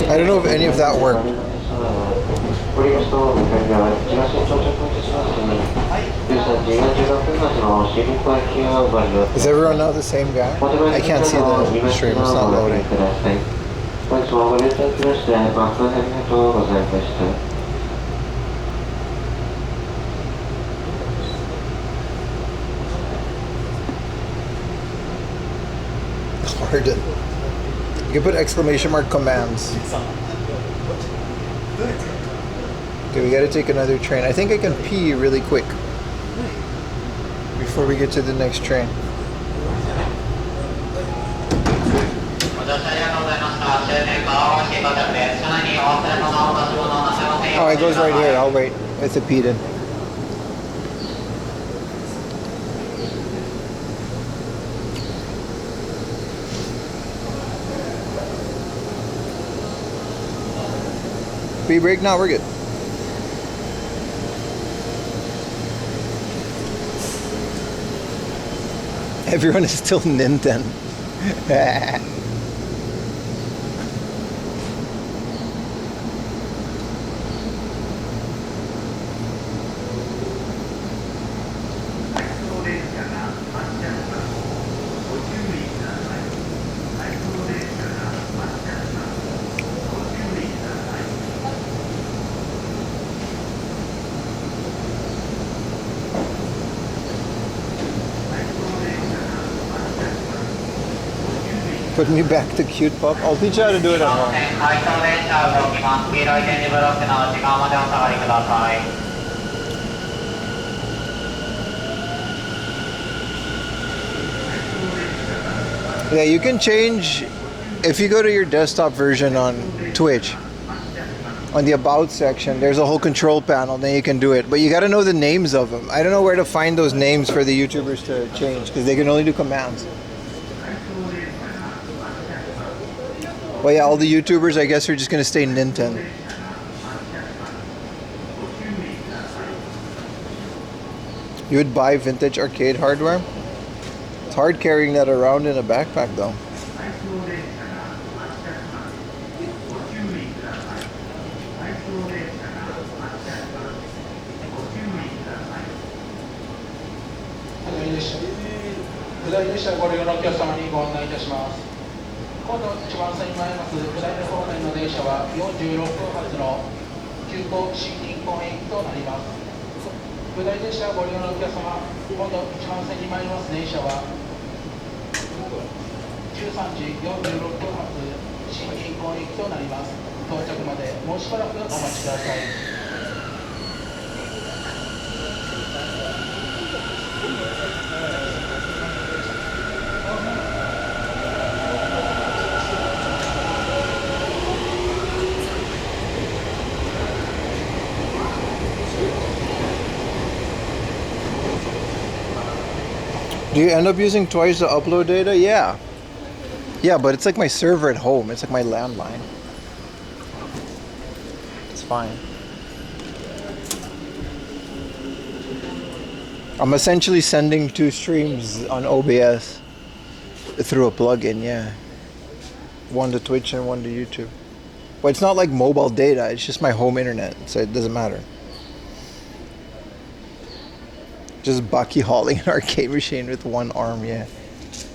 I don't know if any of that worked. Is everyone now the same guy? I can't see the stream, it's not loading. Hard. You can put exclamation mark commands. Okay, we gotta take another train. I think I can pee really quick before we get to the next train. Oh, it goes right here. I'll wait. It's a peed in. Pee break? No, we're good. Everyone is still Nintendo. Put me back to cute pup. I'll teach you how to do it at home. Yeah, you can change if you go to your desktop version on Twitch. On the About section, there's a whole control panel, then you can do it. But you gotta know the names of them. I don't know where to find those names for the YouTubers to change, because they can only do commands. Well, yeah, all the YouTubers, I guess, are just gonna stay Nintendo. You would buy vintage arcade hardware? It's hard carrying that around in a backpack, though. Do you end up using twice the upload data? Yeah. Yeah, but it's like my server at home. It's like my landline. It's fine. I'm essentially sending 2 streams on OBS through a plugin, yeah. One to Twitch and one to YouTube. But it's not like mobile data, it's just my home internet, so it doesn't matter. Just Bucky hauling an arcade machine with one arm, yeah.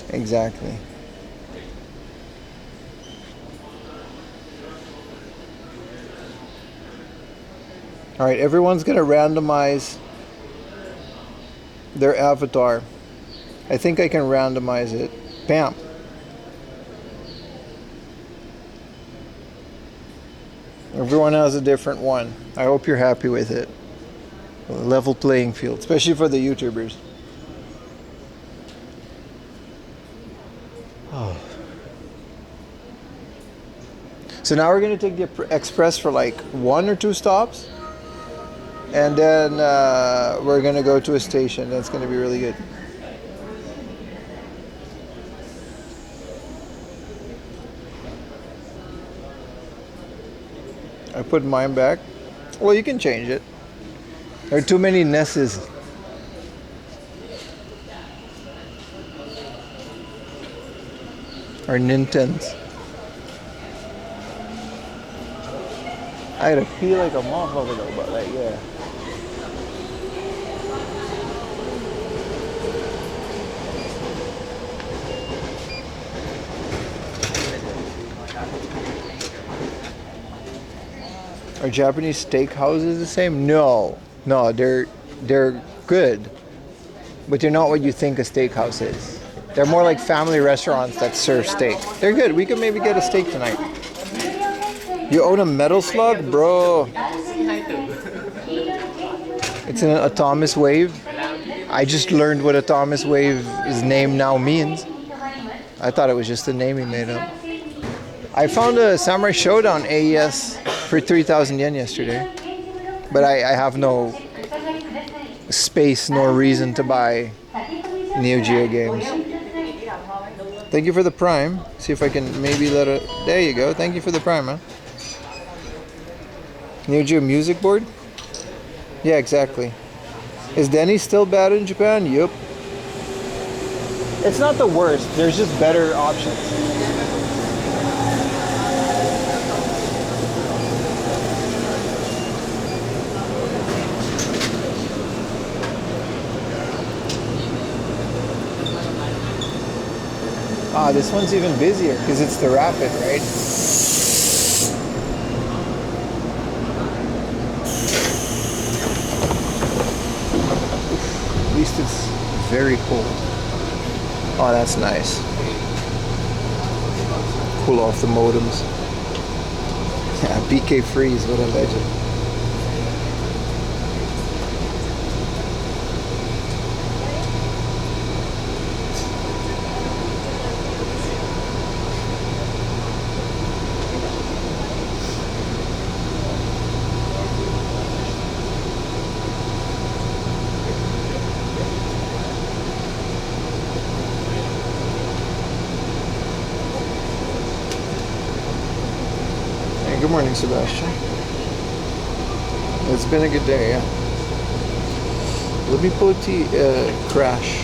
Exactly. Alright, everyone's gonna randomize their avatar. I think I can randomize it. Bam. Everyone has a different one. I hope you're happy with it. Level playing field, especially for the YouTubers. Oh. So now we're going to take the express for like 1 or 2 stops. And then we're going to go to a station. That's going to be really good. I put mine back. Well, you can change it. There are too many Nesses. Or Nintendos. I gotta feel like a motherfucker though, but like, yeah. Are Japanese steakhouses the same? No. No, they're good, but they're not what you think a steakhouse is. They're more like family restaurants that serve steak. They're good. We could maybe get a steak tonight. You own a metal slug, bro? It's an Atomic Wave. I just learned what Atomic Wave's name now means. I thought it was just a name he made up. I found a Samurai Showdown AES for 3,000 yen yesterday. But I have no space nor reason to buy Neo Geo games. Thank you for the Prime. See if I can maybe let it... There you go. Thank you for the Prime, man. Neo Geo music board? Yeah, exactly. Is Denny still bad in Japan? Yup. It's not the worst. There's just better options. Ah, this one's even busier because it's the Rapid, right? At least it's very cold. Oh, that's nice. Cool off the modems. Yeah, BK Freeze, what a legend. Good morning, Sebastian. It's been a good day, yeah. Let me put the crash.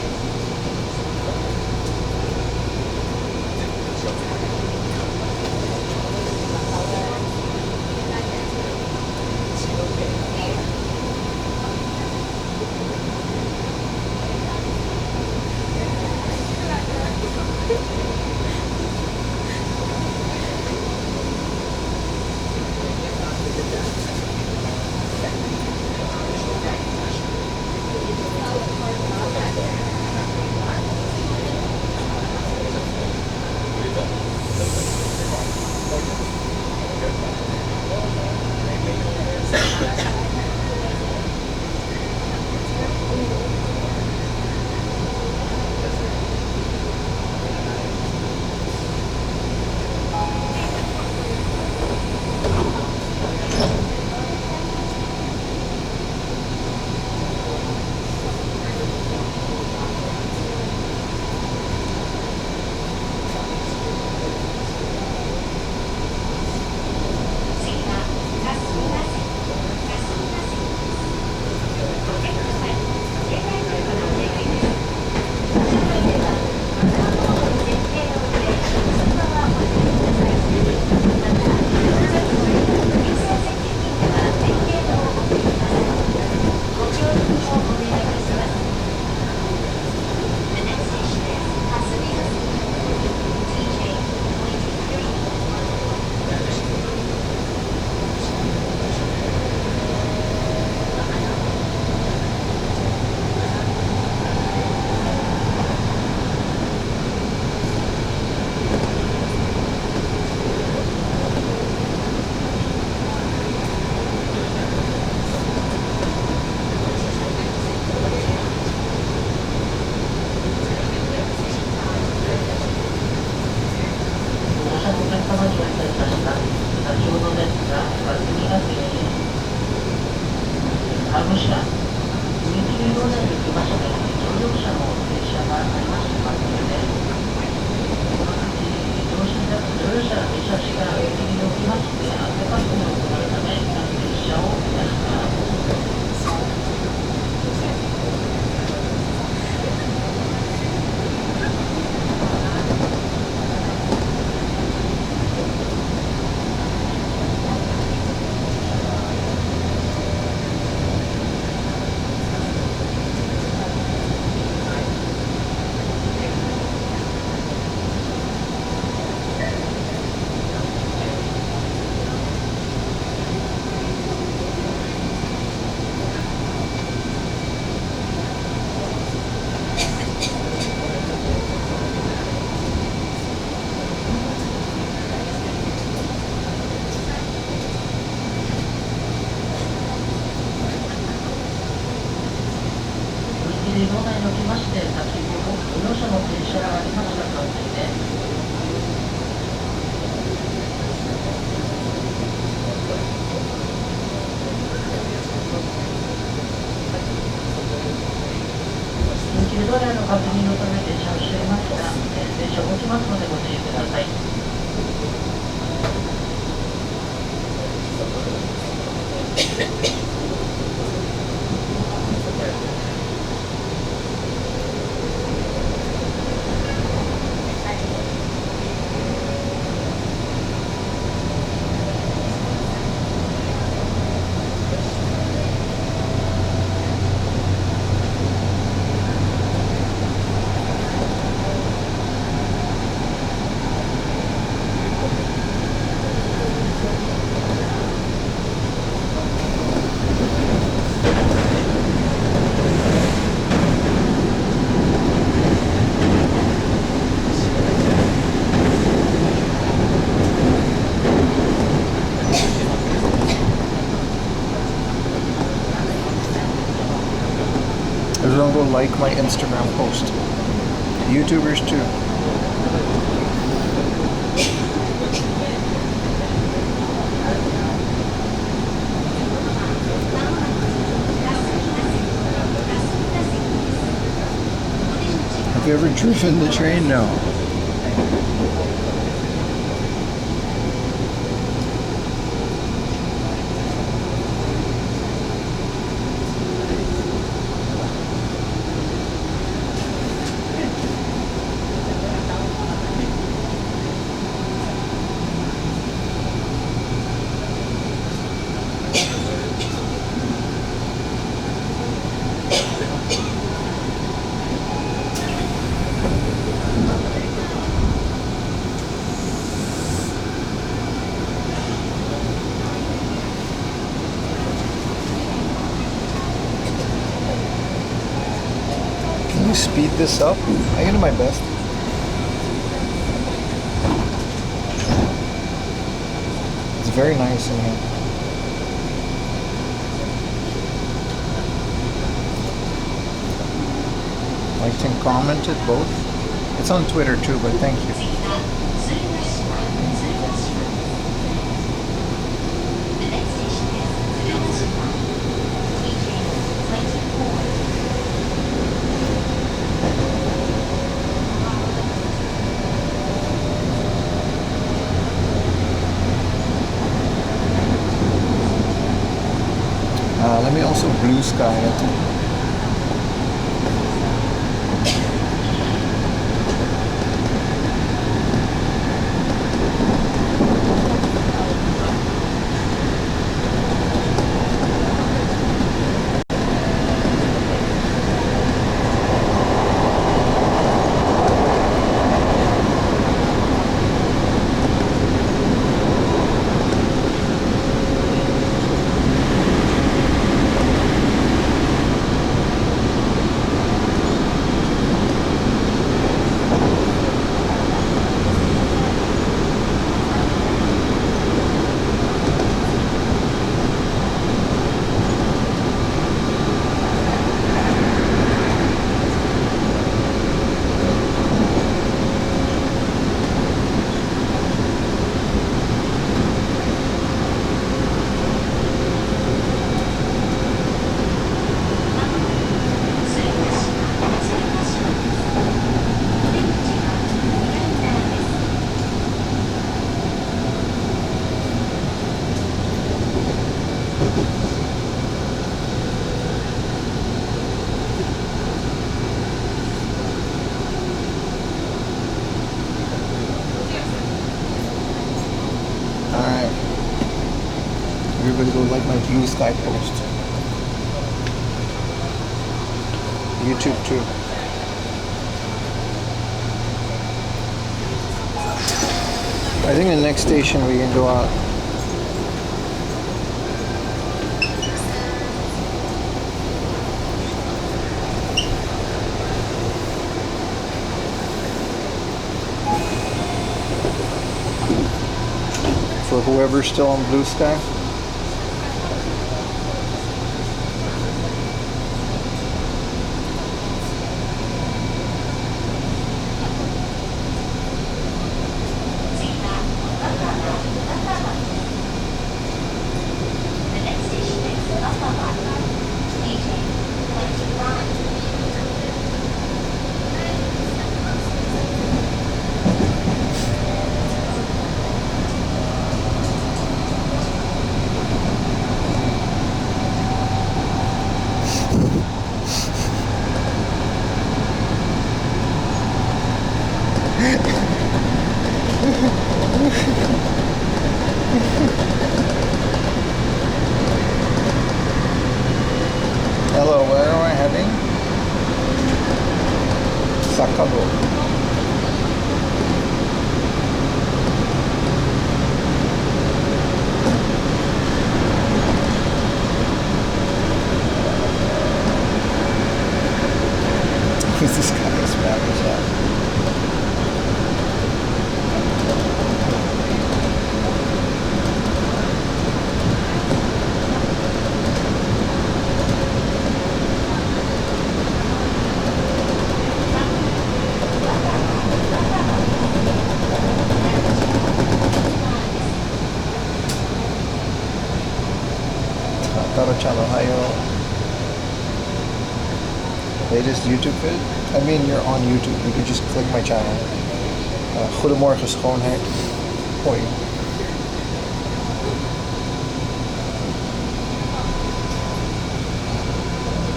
Everyone go like my Instagram post. YouTubers too. Have you ever driven the train? No. speed this up. I can do my best. It's very nice in here. Liked and commented both. It's on Twitter too, but thank you. Let me also blue sky it. Everybody go like my blue sky post. YouTube too. I think the next station we can go out. For whoever's still on blue sky. Hello, where am I heading? Sakabo. Who's this guy? Spanish out. Taro-chan, Ohio. Latest YouTube vid? I mean, you're on YouTube. You could just click my channel. Goedemorgen schoonheid. Hoi.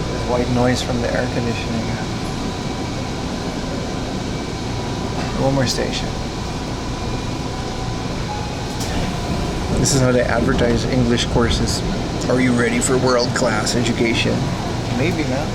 There's white noise from the air conditioning. One more station. This is how they advertise English courses. Are you ready for world-class education? Maybe not.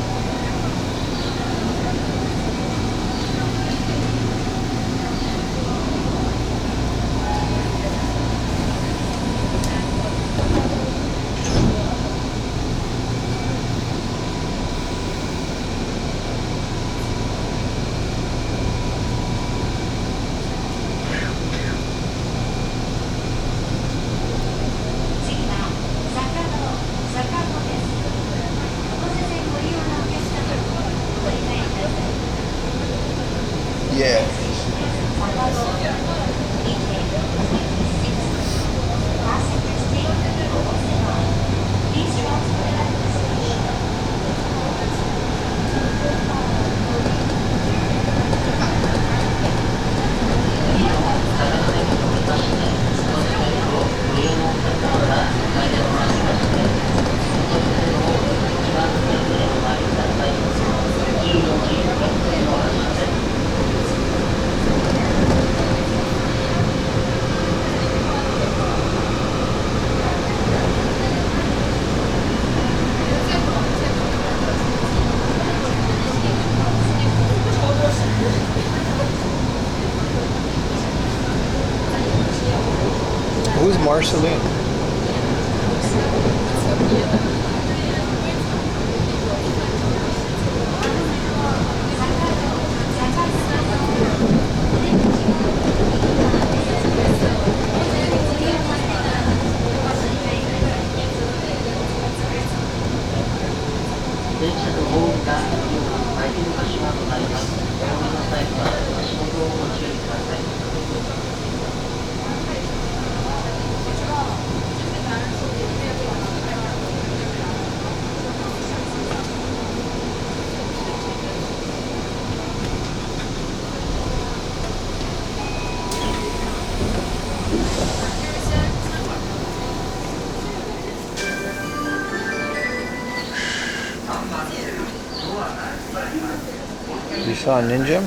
Yeah. Who's Marceline? You saw a ninja?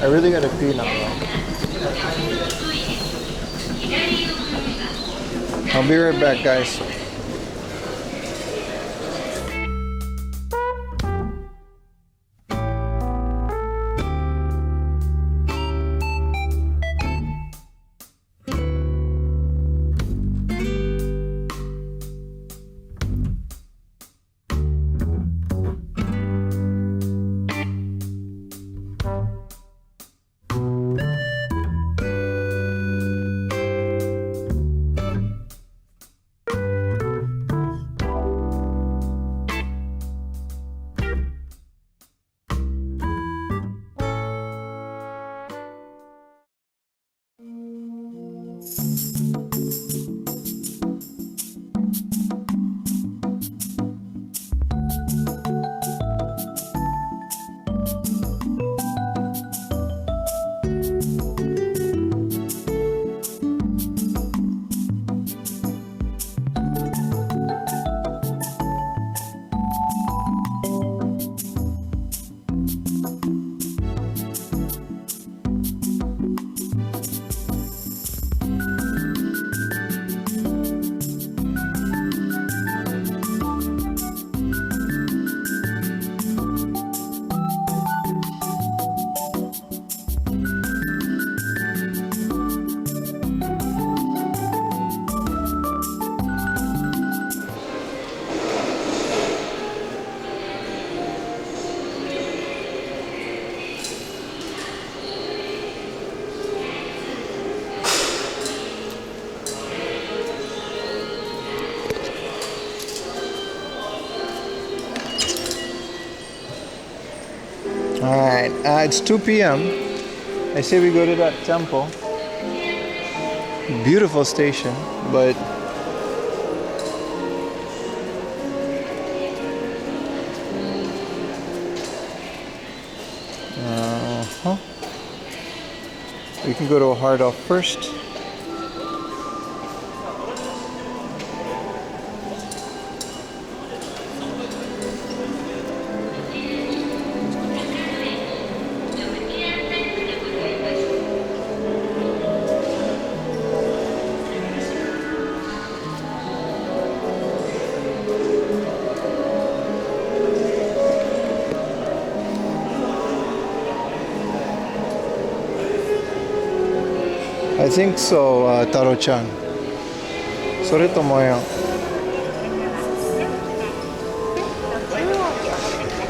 I really gotta pee now. I'll be right back, guys. Alright, it's 2 p.m. I say we go to that temple. Beautiful station, but we can go to a hard off first. I think so, Taro-chan. それと思うよ。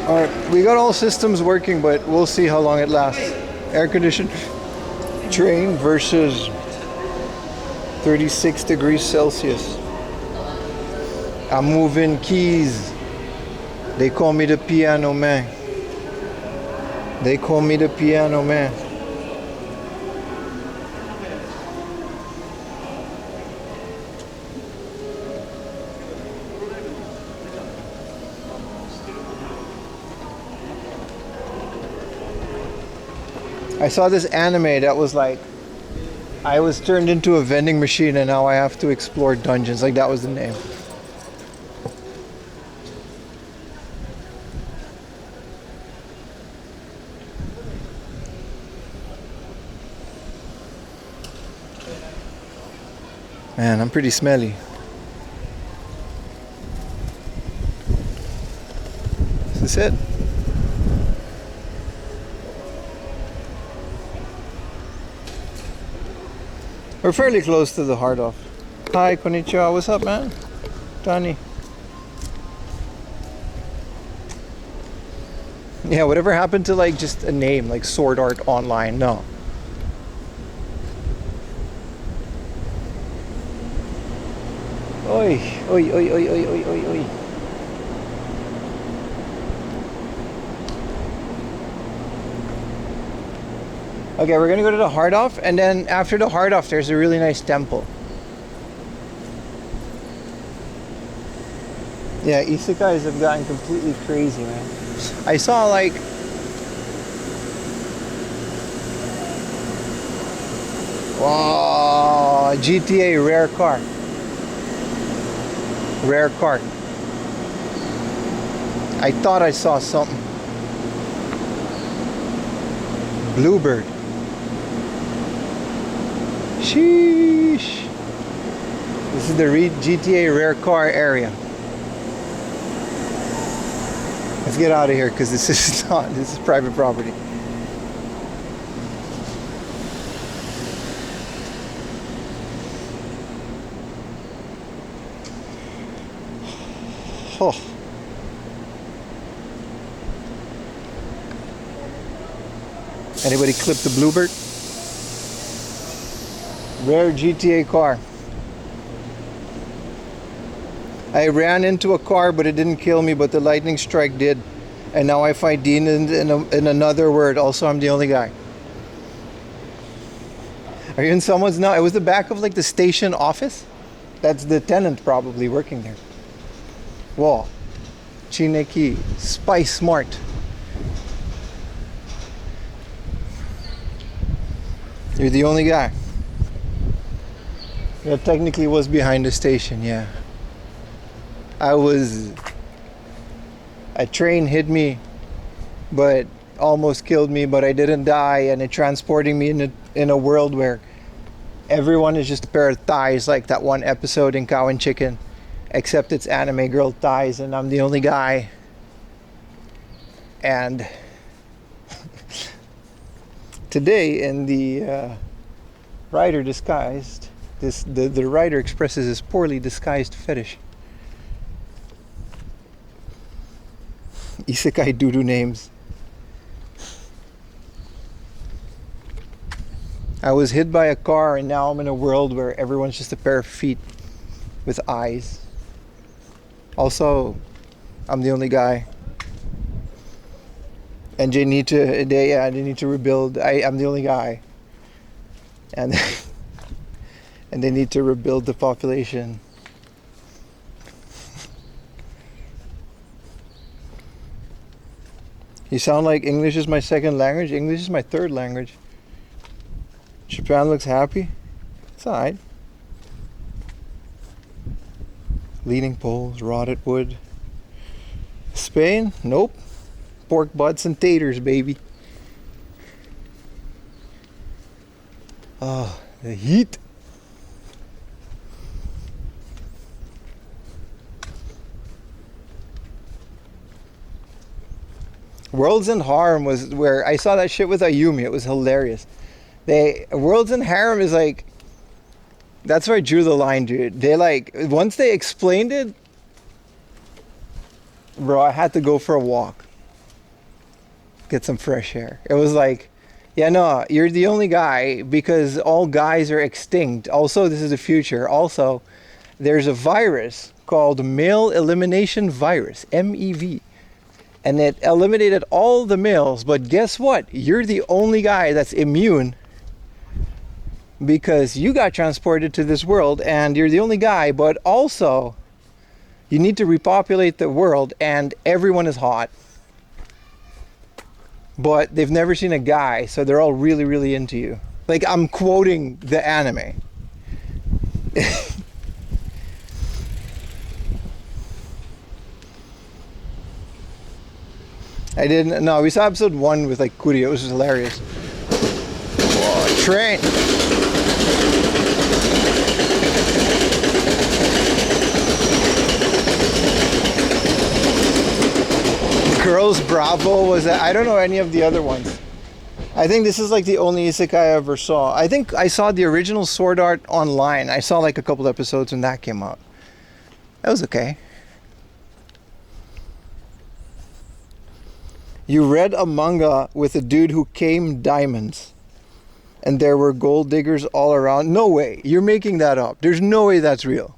Alright, we got all systems working, but we'll see how long it lasts. Air conditioned train versus 36 degrees Celsius. I'm moving keys. They call me the piano man. They call me the piano man. I saw this anime that was like, I was turned into a vending machine and now I have to explore dungeons. Like that was the name. Man, I'm pretty smelly. Is this it? We're fairly close to the heart off. Hi, konnichiwa. What's up, man? Tani. Yeah, whatever happened to like just a name like Sword Art Online? No. Oi, oi, oi, oi, oi, oi, oi, oi. Okay, we're gonna go to the heart off, and then after the heart off, there's a really nice temple. Yeah, isekais have gotten completely crazy, man. I saw like wow, GTA rare car. Rare car. I thought I saw something. Bluebird. Sheesh. This is the GTA rare car area. Let's get out of here because this is not, this is private property. Oh. Anybody clip the Bluebird? Rare GTA car. I ran into a car, but it didn't kill me, but the lightning strike did. And now I fight Dean in another word. Also, I'm the only guy. Are you in someone's now? It was the back of like the station office. That's the tenant probably working there. Whoa. Chineki. Spice Smart. You're the only guy. That technically was behind the station, yeah. A train hit me, but almost killed me, but I didn't die, and it transporting me in a world where everyone is just a pair of thighs, like that one episode in Cow and Chicken, except it's anime girl thighs, and I'm the only guy. And today in the writer disguised, the writer expresses his poorly disguised fetish. Isekai doo-doo names. I was hit by a car and now I'm in a world where everyone's just a pair of feet with eyes. Also, I'm the only guy. And they need to rebuild. I'm the only guy. And and they need to rebuild the population. You sound like English is my second language. English is my third language. Japan looks happy. It's alright. Leaning poles, rotted wood. Spain? Nope. Pork butts and taters, baby. Oh, the heat. Worlds in Harm was where I saw that shit with Ayumi. It was hilarious. Worlds and Harem is like, that's where I drew the line, dude. They like, once they explained it, bro, I had to go for a walk. Get some fresh air. It was like, yeah, no, you're the only guy because all guys are extinct. Also, this is the future. Also, there's a virus called male elimination virus, MEV. And it eliminated all the males, but guess what? You're the only guy that's immune because you got transported to this world and you're the only guy, but also you need to repopulate the world and everyone is hot. But they've never seen a guy, so they're all really, really into you. Like, I'm quoting the anime. I didn't, no, we saw episode 1 with like Kuri, it was just hilarious. Whoa, train! Girls Bravo was that, I don't know any of the other ones. I think this is like the only isekai I ever saw. I think I saw the original Sword Art online. I saw like a couple episodes when that came out. That was okay. You read a manga with a dude who came diamonds and there were gold diggers all around. No way. You're making that up. There's no way that's real.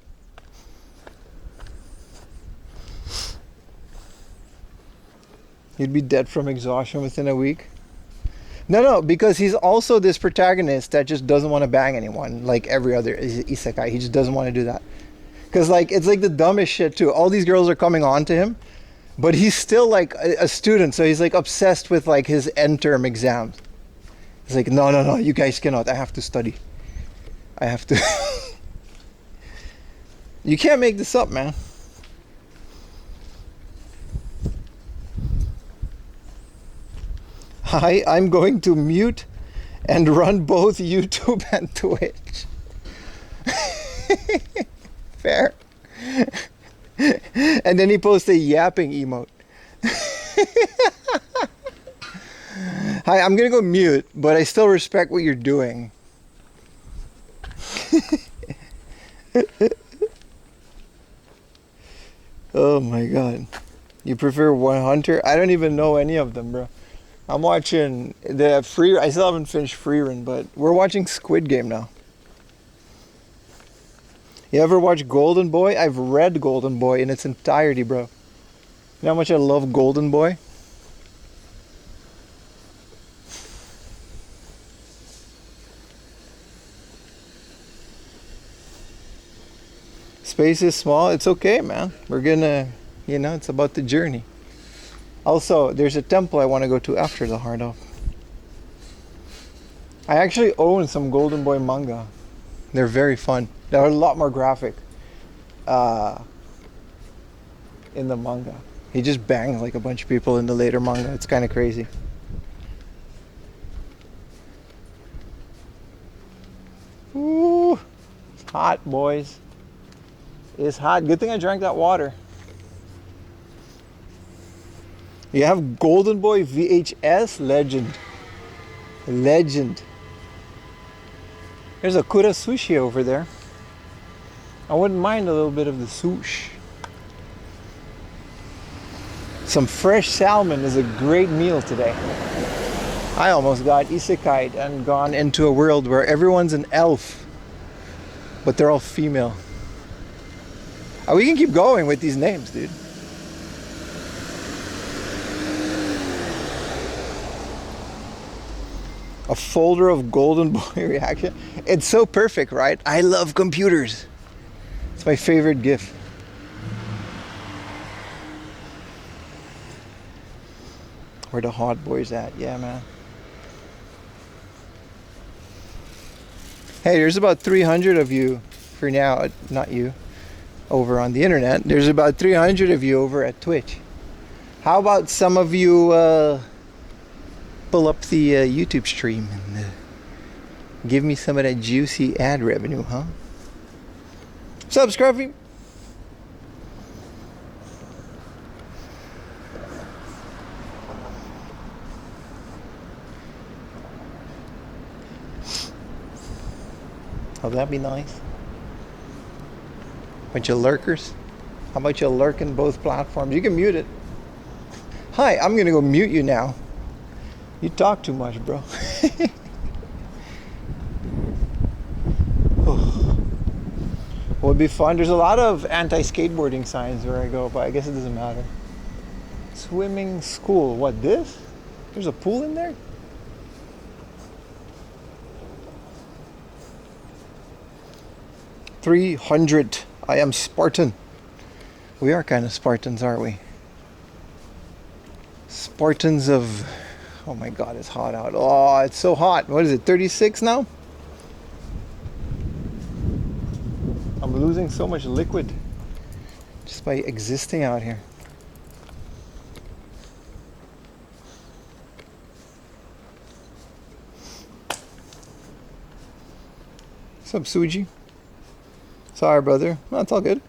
You'd be dead from exhaustion within a week. No, because he's also this protagonist that just doesn't want to bang anyone like every other isekai. He just doesn't want to do that. Because like, it's like the dumbest shit too. All these girls are coming on to him. But he's still like a student, so he's like obsessed with like his end term exams. He's like, no, you guys cannot. I have to study. I have to. You can't make this up, man. Hi, I'm going to mute and run both YouTube and Twitch. Fair. And then he posts a yapping emote. Hi, I'm gonna go mute, but I still respect what you're doing. Oh my god. You prefer One Hunter? I don't even know any of them, bro. I'm watching the free. I still haven't finished Freerun, but we're watching Squid Game now. You ever watch Golden Boy? I've read Golden Boy in its entirety, bro. You know how much I love Golden Boy? Space is small. It's okay, man. We're gonna, you know, it's about the journey. Also, there's a temple I want to go to after the hard off. I actually own some Golden Boy manga. They're very fun. They're a lot more graphic in the manga. He just bangs like a bunch of people in the later manga. It's kind of crazy. Ooh, it's hot, boys. It's hot. Good thing I drank that water. You have Golden Boy VHS? Legend. Legend. There's a Kura sushi over there. I wouldn't mind a little bit of the sushi. Some fresh salmon is a great meal today. I almost got isekai'd and gone into a world where everyone's an elf, but they're all female. We can keep going with these names, dude. A folder of Golden Boy reaction. It's so perfect, right? I love computers. It's my favorite GIF. Where the hot boys at? Yeah, man. Hey, there's about 300 of you for now. Not you. Over on the internet. There's about 300 of you over at Twitch. How about some of you pull up the YouTube stream and give me some of that juicy ad revenue, huh? What's up, Scruffy? Oh, that'd be nice. Bunch of lurkers. How about you lurk in both platforms? You can mute it. Hi, I'm gonna go mute you now. You talk too much, bro. Oh. Would be fun. There's a lot of anti-skateboarding signs where I go, but I guess it doesn't matter. Swimming school. What, this? There's a pool in there? $300. I am Spartan. We are kind of Spartans, aren't we? Spartans of... Oh my God, it's hot out. Oh, it's so hot. What is it, 36 now? I'm losing so much liquid just by existing out here. What's up, Suji? Sorry, brother. No, it's all good.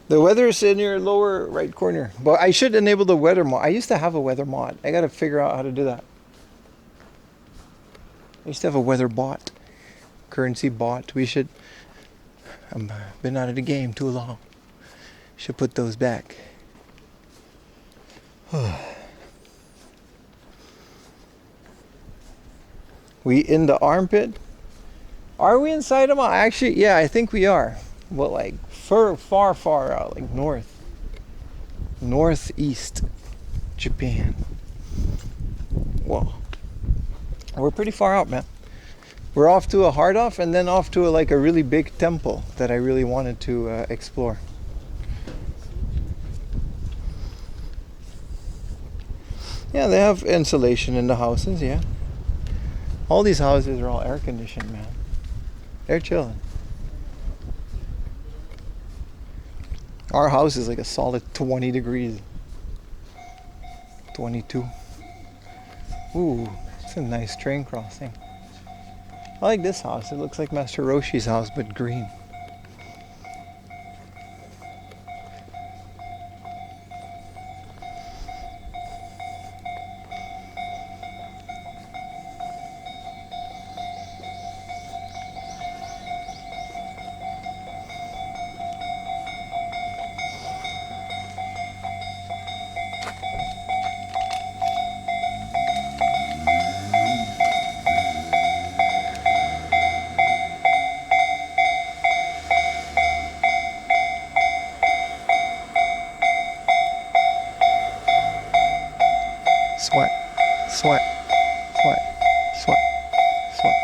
The weather is in your lower right corner. But I should enable the weather mod. I used to have a weather mod. I gotta figure out how to do that. I used to have a weather bot. Currency bot. We should... I've been out of the game too long. Should put those back. We in the armpit? Are we inside them? Actually, yeah, I think we are. But like far out, like northeast Japan. Whoa. We're pretty far out, man. We're off to a hard off and then off to like a really big temple that I really wanted to explore. Yeah, they have insulation in the houses, yeah. All these houses are all air conditioned, man. They're chilling. Our house is like a solid 20 degrees. 22. Ooh, it's a nice train crossing. I like this house. It looks like Master Roshi's house, but green. Sweat, sweat, sweat, sweat, sweat, sweat,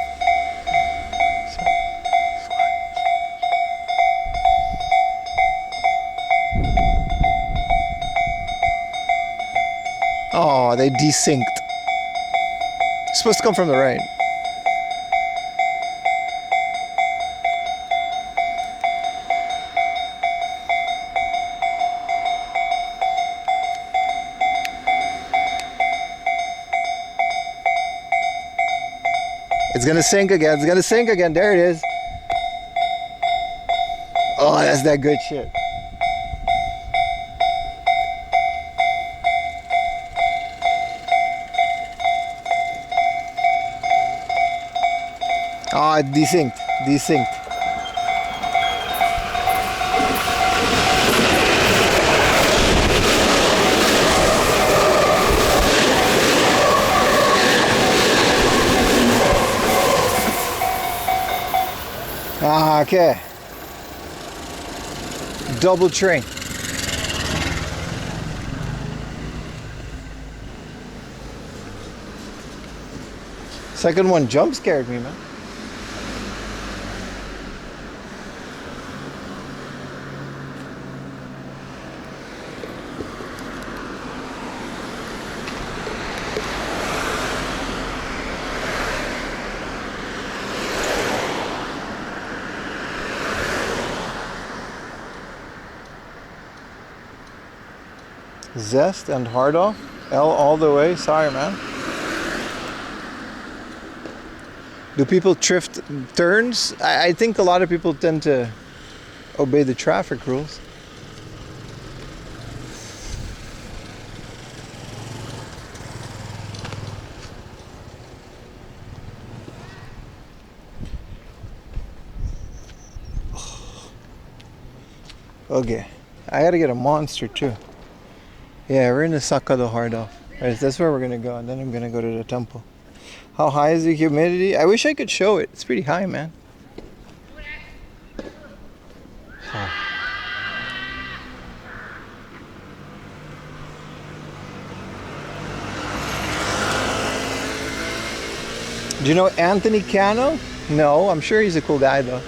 sweat. Oh, they desynced. It's supposed to come from the right. It's gonna sync again. It's gonna sync again. There it is. Oh, that's that good shit. Ah, desynced. Desynced. Ah, okay. Double train. Second one jump scared me, man. Zest and hard off. L all the way. Sorry, man. Do people drift turns? I think a lot of people tend to obey the traffic rules. Okay. I gotta get a monster too. Yeah, we're in the Sakado hard off. Right, that's where we're gonna go, and then I'm gonna go to the temple. How high is the humidity? I wish I could show it. It's pretty high, man. Oh. Do you know Anthony Cano? No, I'm sure he's a cool guy though.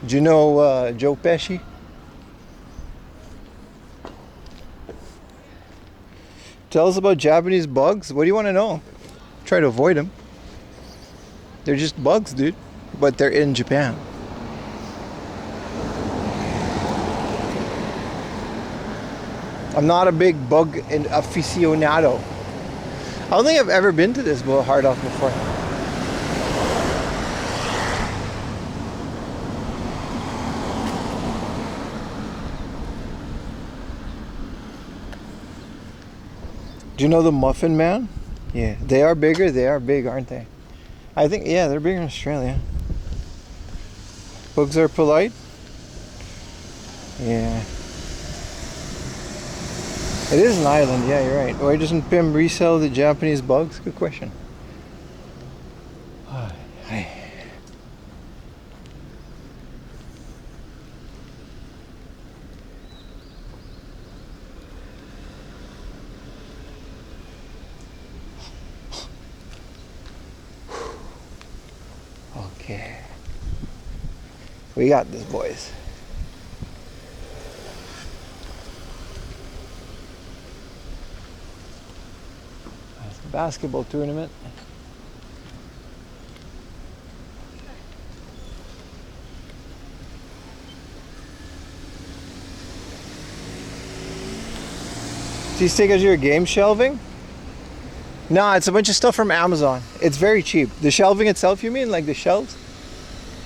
Do you know Joe Pesci? Tell us about Japanese bugs. What do you want to know? Try to avoid them. They're just bugs, dude. But they're in Japan. I'm not a big bug aficionado. I don't think I've ever been to this hard off before. Do you know the Muffin Man? Yeah, they are bigger. They are big, aren't they? I think, yeah, they're bigger in Australia. Bugs are polite? Yeah. It is an island, yeah, you're right. Why doesn't Pim resell the Japanese bugs? Good question. Okay. We got this, boys. That's the basketball tournament. These take us your game shelving? No, it's a bunch of stuff from Amazon. It's very cheap. The shelving itself, you mean? Like the shelves?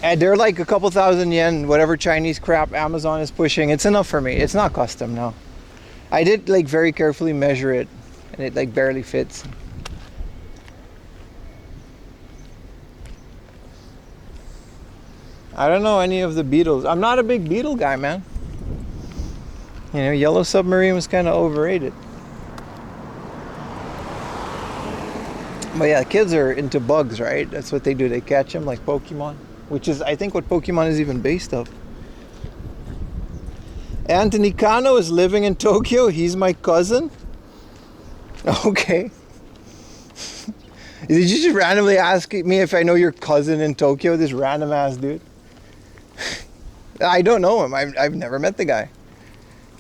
And they're like a couple thousand yen, whatever Chinese crap Amazon is pushing. It's enough for me. It's not custom, no. I did like very carefully measure it, and it like barely fits. I don't know any of the Beatles. I'm not a big Beatle guy, man. You know, Yellow Submarine was kind of overrated. But yeah, kids are into bugs, right? That's what they do. They catch them like Pokemon, which is, I think, what Pokemon is even based off. Anthony Kano is living in Tokyo. He's my cousin. Okay. Did you just randomly ask me if I know your cousin in Tokyo? This random ass dude. I don't know him. I've never met the guy.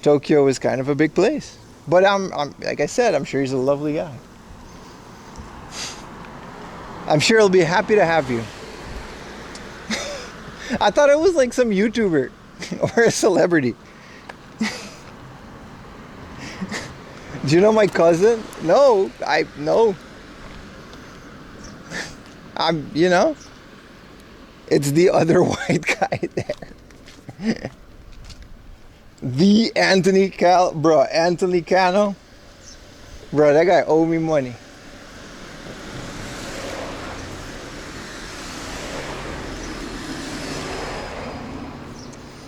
Tokyo is kind of a big place, but I'm like I said, I'm sure he's a lovely guy. I'm sure he'll be happy to have you. I thought it was like some YouTuber or a celebrity. Do you know my cousin? No, no. You know, it's the other white guy there. The Anthony Anthony Cano. Bro, that guy owe me money.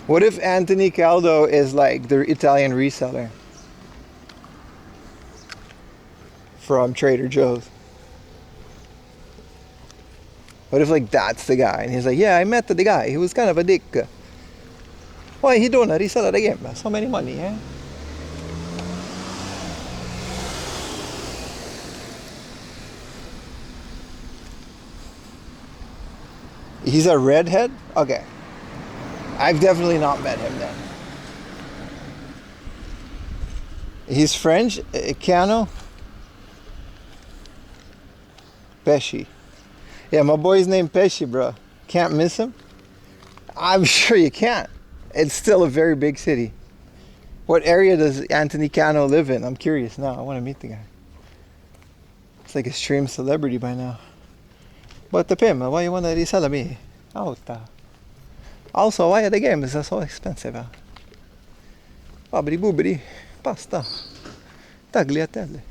What if Anthony Caldo is like the Italian reseller from Trader Joe's? What if like that's the guy and he's like, yeah, I met the guy. He was kind of a dick. Why he don't resell it again? So many money, eh? He's a redhead? Okay. I've definitely not met him then. He's French? Cano? Pesci. Yeah, my boy's named Pesci, bro. Can't miss him? I'm sure you can't. It's still a very big city. What area does Anthony Cano live in? I'm curious now. I want to meet the guy. It's like a stream celebrity by now. But the Pim, why you want to resell me? Also, why are the games so expensive? Babri bubri, pasta, tagliatelle.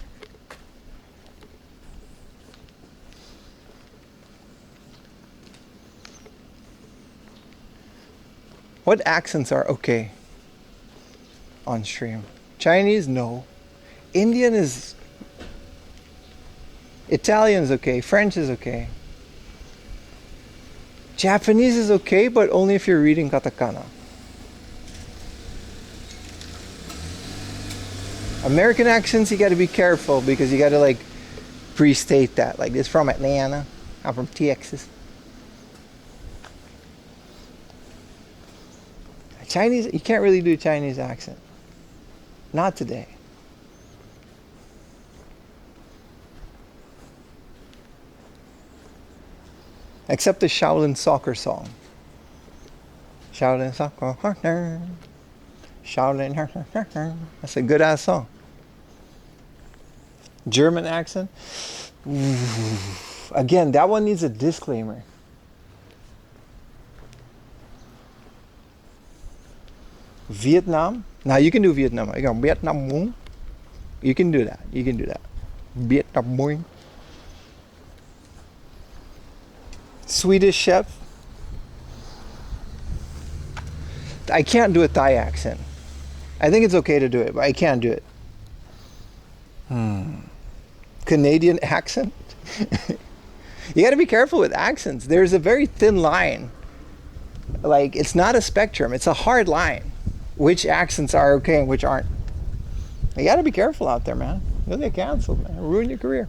What accents are okay on stream? Chinese, no. Indian is... Italian is okay. French is okay. Japanese is okay, but only if you're reading katakana. American accents, you gotta be careful because you gotta like pre-state that. Like, this from Atlanta. I'm from Texas. Chinese, you can't really do a Chinese accent. Not today. Except the Shaolin soccer song. Shaolin soccer. Shaolin. That's a good ass song. German accent. Ooh. Again, that one needs a disclaimer. Vietnam. Now you can do Vietnam. You go Vietnam. You can do that. You can do that. Vietnam. Swedish chef. I can't do a Thai accent. I think it's okay to do it, but I can't do it. Canadian accent. You got to be careful with accents. There's a very thin line. Like, it's not a spectrum. It's a hard line. Which accents are okay and which aren't. You got to be careful out there, man. You'll get canceled, man. Ruin your career.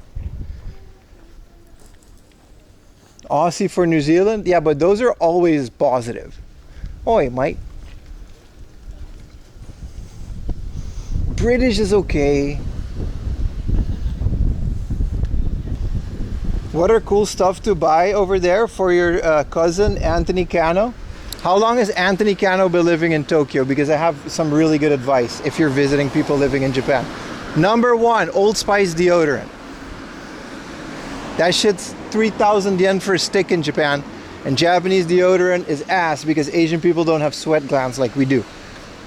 Aussie for New Zealand? Yeah, but those are always positive. Oi, mate. British is okay. What are cool stuff to buy over there for your cousin Anthony Cano? How long has Anthony Cano been living in Tokyo? Because I have some really good advice if you're visiting people living in Japan. Number 1, Old Spice deodorant. That shit's 3,000 yen for a stick in Japan. And Japanese deodorant is ass because Asian people don't have sweat glands like we do.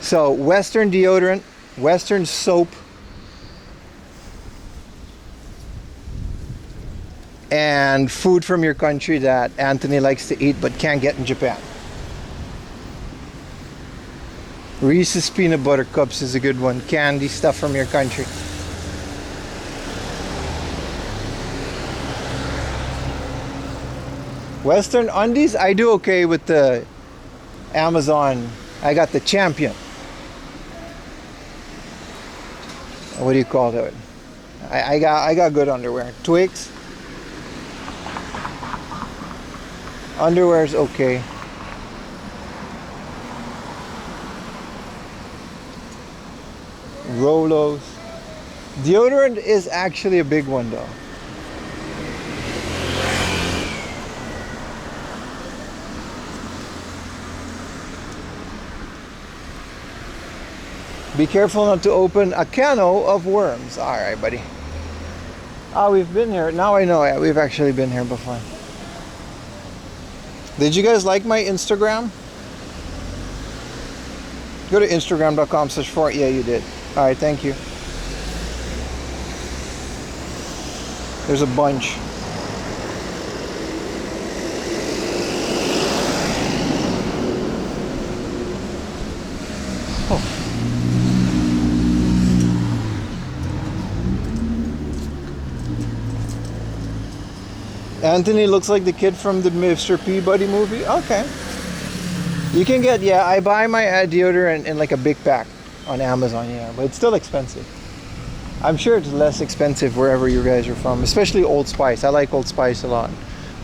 So Western deodorant, Western soap, and food from your country that Anthony likes to eat but can't get in Japan. Reese's peanut butter cups is a good one. Candy stuff from your country. Western undies, I do okay with the Amazon. I got the Champion. What do you call that? I got good underwear. Twigs. Underwear's okay. Rolos. Deodorant is actually a big one though. Be careful not to open a can of worms. Alright, buddy. Oh, we've been here. Now I know. Yeah, we've actually been here before. Did you guys like my Instagram? Go to instagram.com/4. Yeah, you did. Alright, thank you. There's a bunch. Oh. Anthony looks like the kid from the Mr. Peabody movie. Okay. You can get, yeah, I buy my deodorant in like a big pack on Amazon, yeah, but it's still expensive. I'm sure it's less expensive wherever you guys are from, especially Old Spice. I like Old Spice a lot.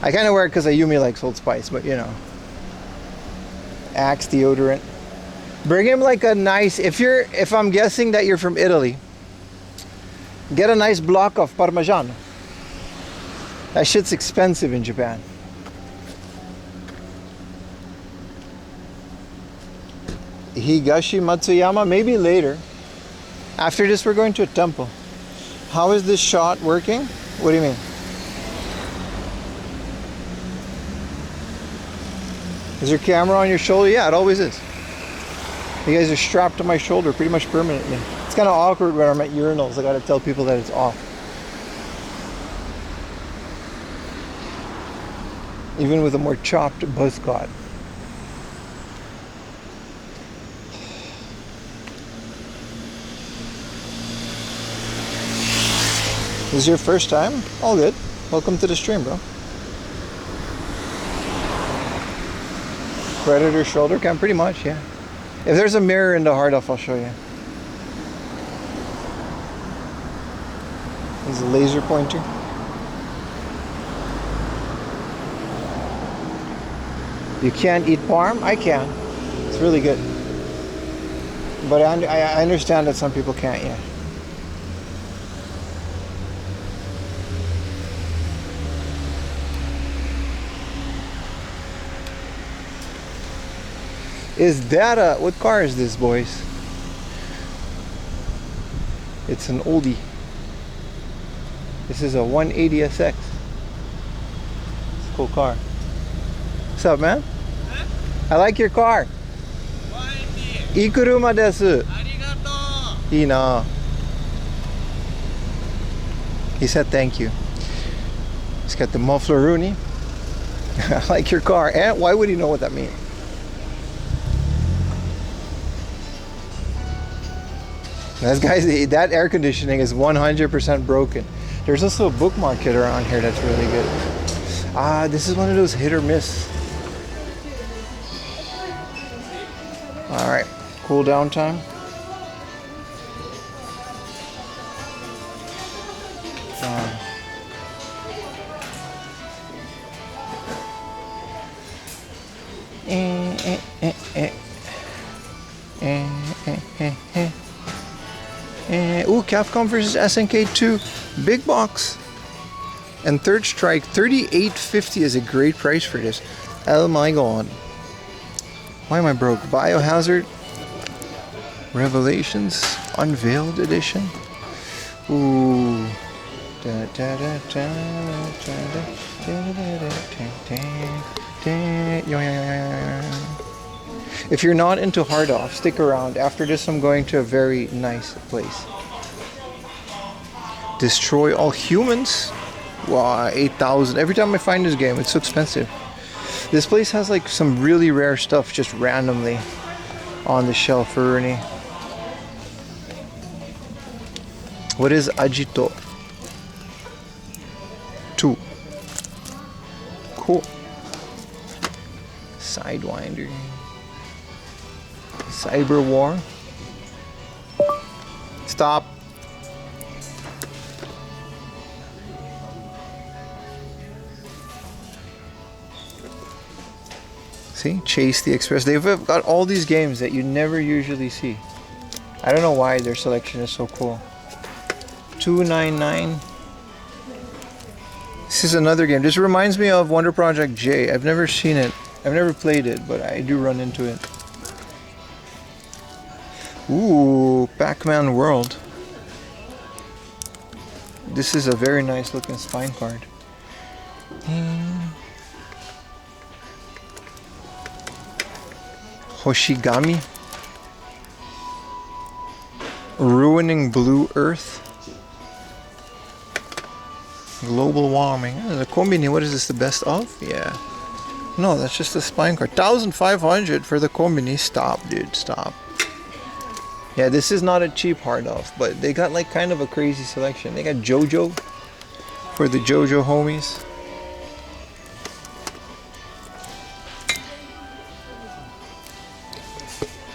I kind of wear it because Ayumi likes Old Spice, but you know. Axe deodorant. Bring him like a nice, if I'm guessing that you're from Italy, get a nice block of Parmigiano. That shit's expensive in Japan. Higashi Matsuyama, maybe later. After this, we're going to a temple. How is this shot working? What do you mean? Is your camera on your shoulder? Yeah, it always is. You guys are strapped to my shoulder pretty much permanently. It's kind of awkward when I'm at urinals. I gotta tell people that it's off. Even with a more chopped buzz cut. This is your first time? All good. Welcome to the stream, bro. Predator shoulder cam, pretty much, yeah. If there's a mirror in the hard off, I'll show you. This is a laser pointer. You can't eat parm? I can. It's really good. But I understand that some people can't, yeah. Is that a... What car is this, boys? It's an oldie. This is a 180 SX. It's a cool car. What's up, man? I like your car. いい車です。ありがとう。いいな。He said thank you. He's got the muffler Rooney. I like your car. And why would he know what that means? That air conditioning is 100% broken. There's also a bookmark kit around here that's really good. This is one of those hit or miss. Alright, cool down time. Ooh, Capcom versus SNK 2 big box and third strike. $38.50 is a great price for this. Oh my god. Why am I broke? Biohazard Revelations Unveiled Edition. Ooh. If you're not into hard off, stick around. After this, I'm going to a very nice place. Destroy All Humans. Wow, 8,000. Every time I find this game, it's so expensive. This place has like some really rare stuff just randomly on the shelf for Ernie. What is Agito? 2. Cool. Sidewinder. Cyber War. Stop. See? Chase the Express. They've got all these games that you never usually see. I don't know why their selection is so cool. $2.99. This is another game. This reminds me of Wonder Project J. I've never seen it. I've never played it, but I do run into it. Ooh, Pac-Man World. This is a very nice looking spine card. Hoshigami. Ruining Blue Earth. Global warming. The Kombini, what is this, the best of? Yeah. No, that's just a spine card. 1,500 for the Kombini. Stop, dude, stop. Yeah, this is not a cheap hard off, but they got like kind of a crazy selection. They got JoJo for the JoJo homies.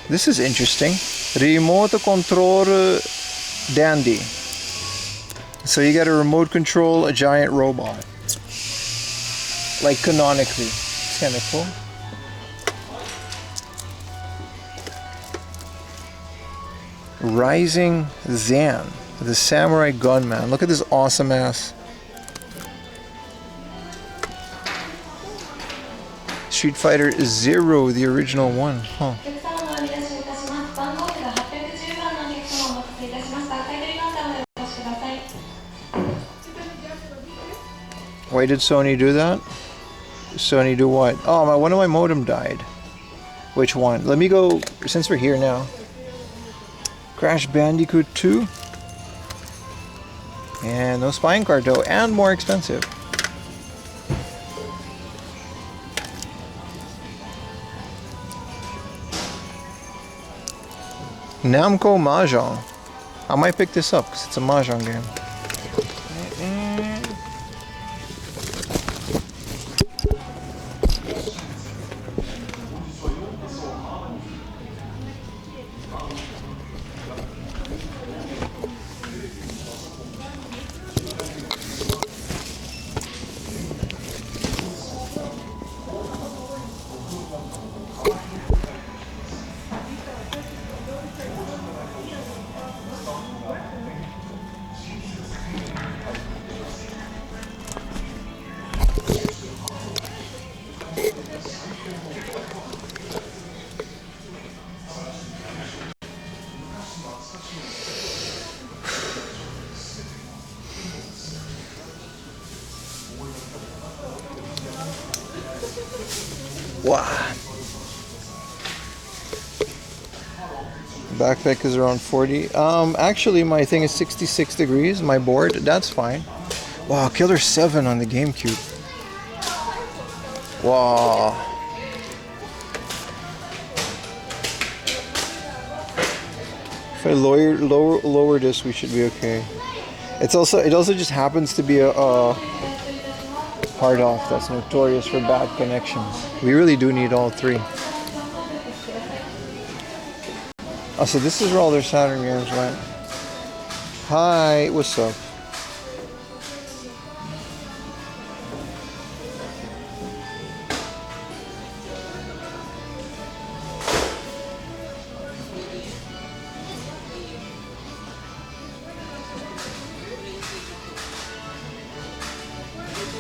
This is interesting. Remote control dandy. So you got a remote control a giant robot. Like canonically. It's kind of cool. Rising Zan, the Samurai Gunman. Look at this awesome ass. Street Fighter Zero, the original one. Huh. Why did Sony do that? Sony do what? Oh, one of my modem died. Which one? Let me go, since we're here now. Crash Bandicoot 2. And no spine card though, and more expensive. Namco Mahjong. I might pick this up because it's a Mahjong game. Wow. Backpack is around 40. Actually, my thing is 66 degrees. My board, that's fine. Wow, Killer 7 on the GameCube. Wow. If I lower this, we should be okay. It also just happens to be a hard off that's notorious for bad connections. We really do need all three. Oh, so this is where all their Saturn games went. Hi, what's up?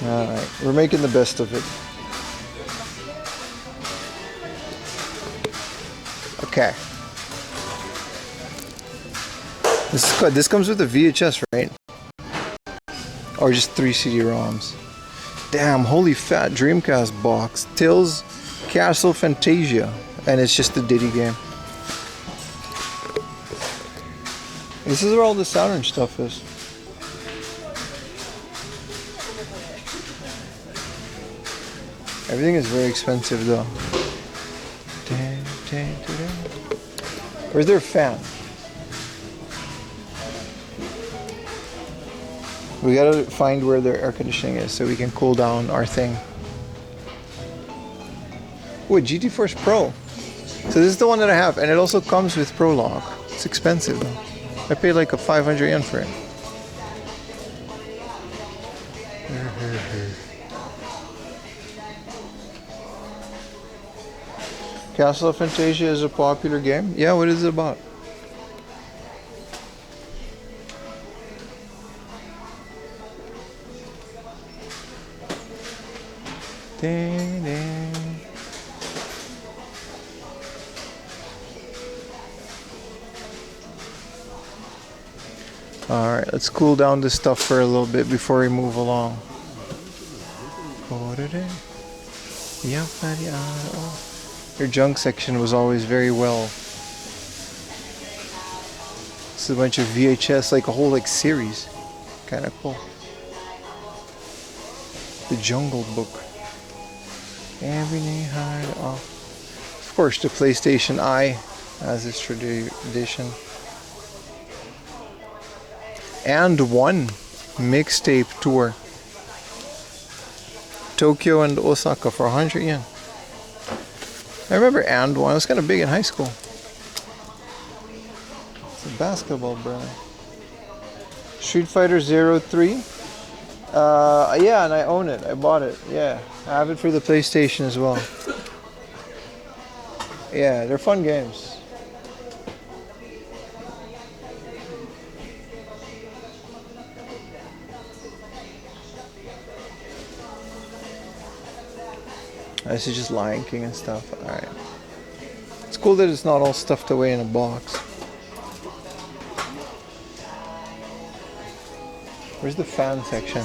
Alright, we're making the best of it. Okay. This comes with a VHS, right? Or just 3 CD-ROMs. Damn, holy fat Dreamcast box. Tales Castle Fantasia. And it's just a Diddy game. This is where all the Saturn stuff is. Everything is very expensive though. Where's their fan? We gotta find where their air conditioning is so we can cool down our thing. Ooh, GT Force Pro. So this is the one that I have, and it also comes with Pro Lock. It's expensive though. I paid like a 500 yen for it. Castle of Fantasia is a popular game. Yeah, what is it about? Ding, ding. Alright, let's cool down this stuff for a little bit before we move along. Your junk section was always very well. It's a bunch of VHS, like a whole like series. Kinda cool. The Jungle Book. Everything hard off. Of course, the PlayStation Eye, as is tradition. And one mixtape tour. Tokyo and Osaka for 100 yen. I remember And One. It was kind of big in high school. It's a basketball brand. Street Fighter 03. Yeah, and I own it. I bought it. Yeah, I have it for the PlayStation as well. Yeah, they're fun games. This is just Lion King and stuff. Alright. It's cool that it's not all stuffed away in a box. Where's the fan section?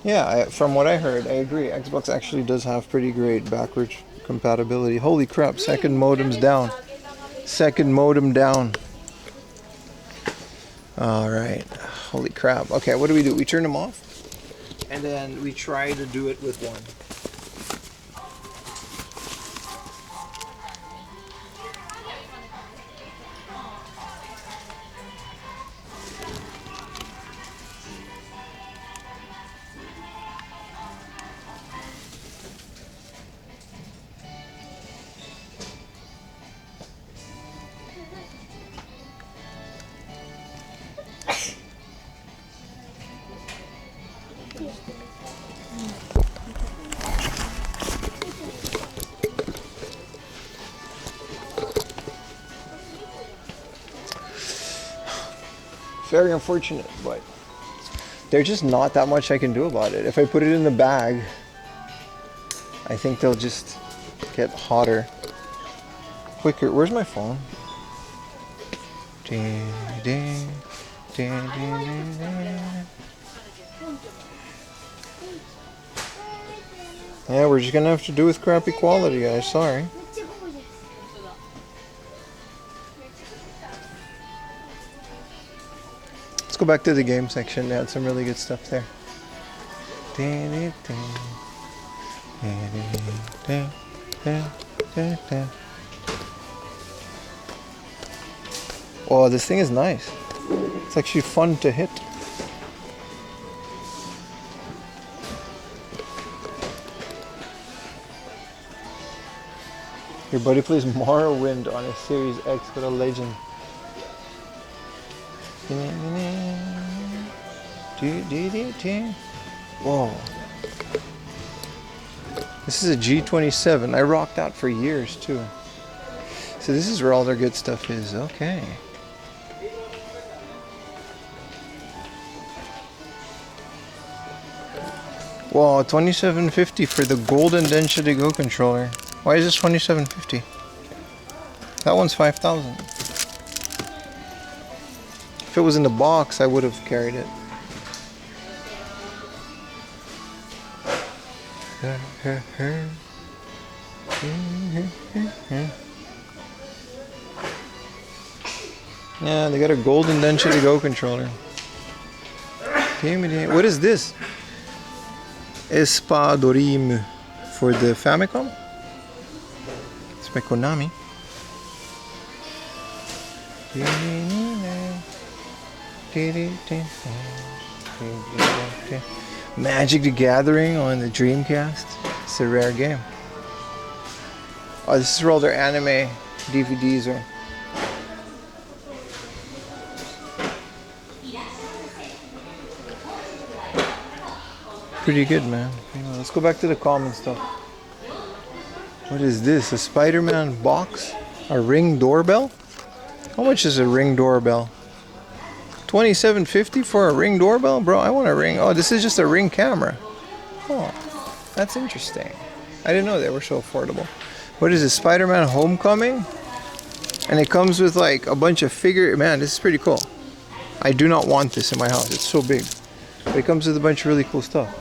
Yeah, from what I heard, I agree. Xbox actually does have pretty great backwards compatibility. Holy crap, second modem's down. Second modem down. Alright, holy crap. Okay, what do? We turn them off, and then we try to do it with one. Very unfortunate, but there's just not that much I can do about it. If I put it in the bag, I think they'll just get hotter quicker. Where's my phone? Ding, ding, ding, ding, ding, ding. Yeah, we're just gonna have to do with crappy quality, guys. Sorry. Let's go back to the game section. They had some really good stuff there. Ding, ding, ding. Ding, ding, ding, ding, ding. Oh, this thing is nice. It's actually fun to hit. Your buddy plays Morrowind on a Series X with a Legend. Whoa. This is a G27. I rocked out for years too. So this is where all their good stuff is. Okay. Whoa, 2750 for the golden density Go controller. Why is this 2750? That one's 5,000. If it was in the box, I would have carried it. Yeah, they got a golden density Go controller. What is this? Espadorim for the Famicom? It's by Konami. Magic the Gathering on the Dreamcast. It's a rare game. Oh, this is where all their anime DVDs are. Pretty good, man. Let's go back to the common stuff. What is this? A Spider-Man box? A Ring doorbell? How much is a Ring doorbell? $27.50 for a Ring doorbell? Bro, I want a Ring. Oh, this is just a Ring camera. Oh, that's interesting. I didn't know they were so affordable. What is this? Spider-Man Homecoming? And it comes with like a bunch of figure. Man, this is pretty cool. I do not want this in my house. It's so big. But it comes with a bunch of really cool stuff.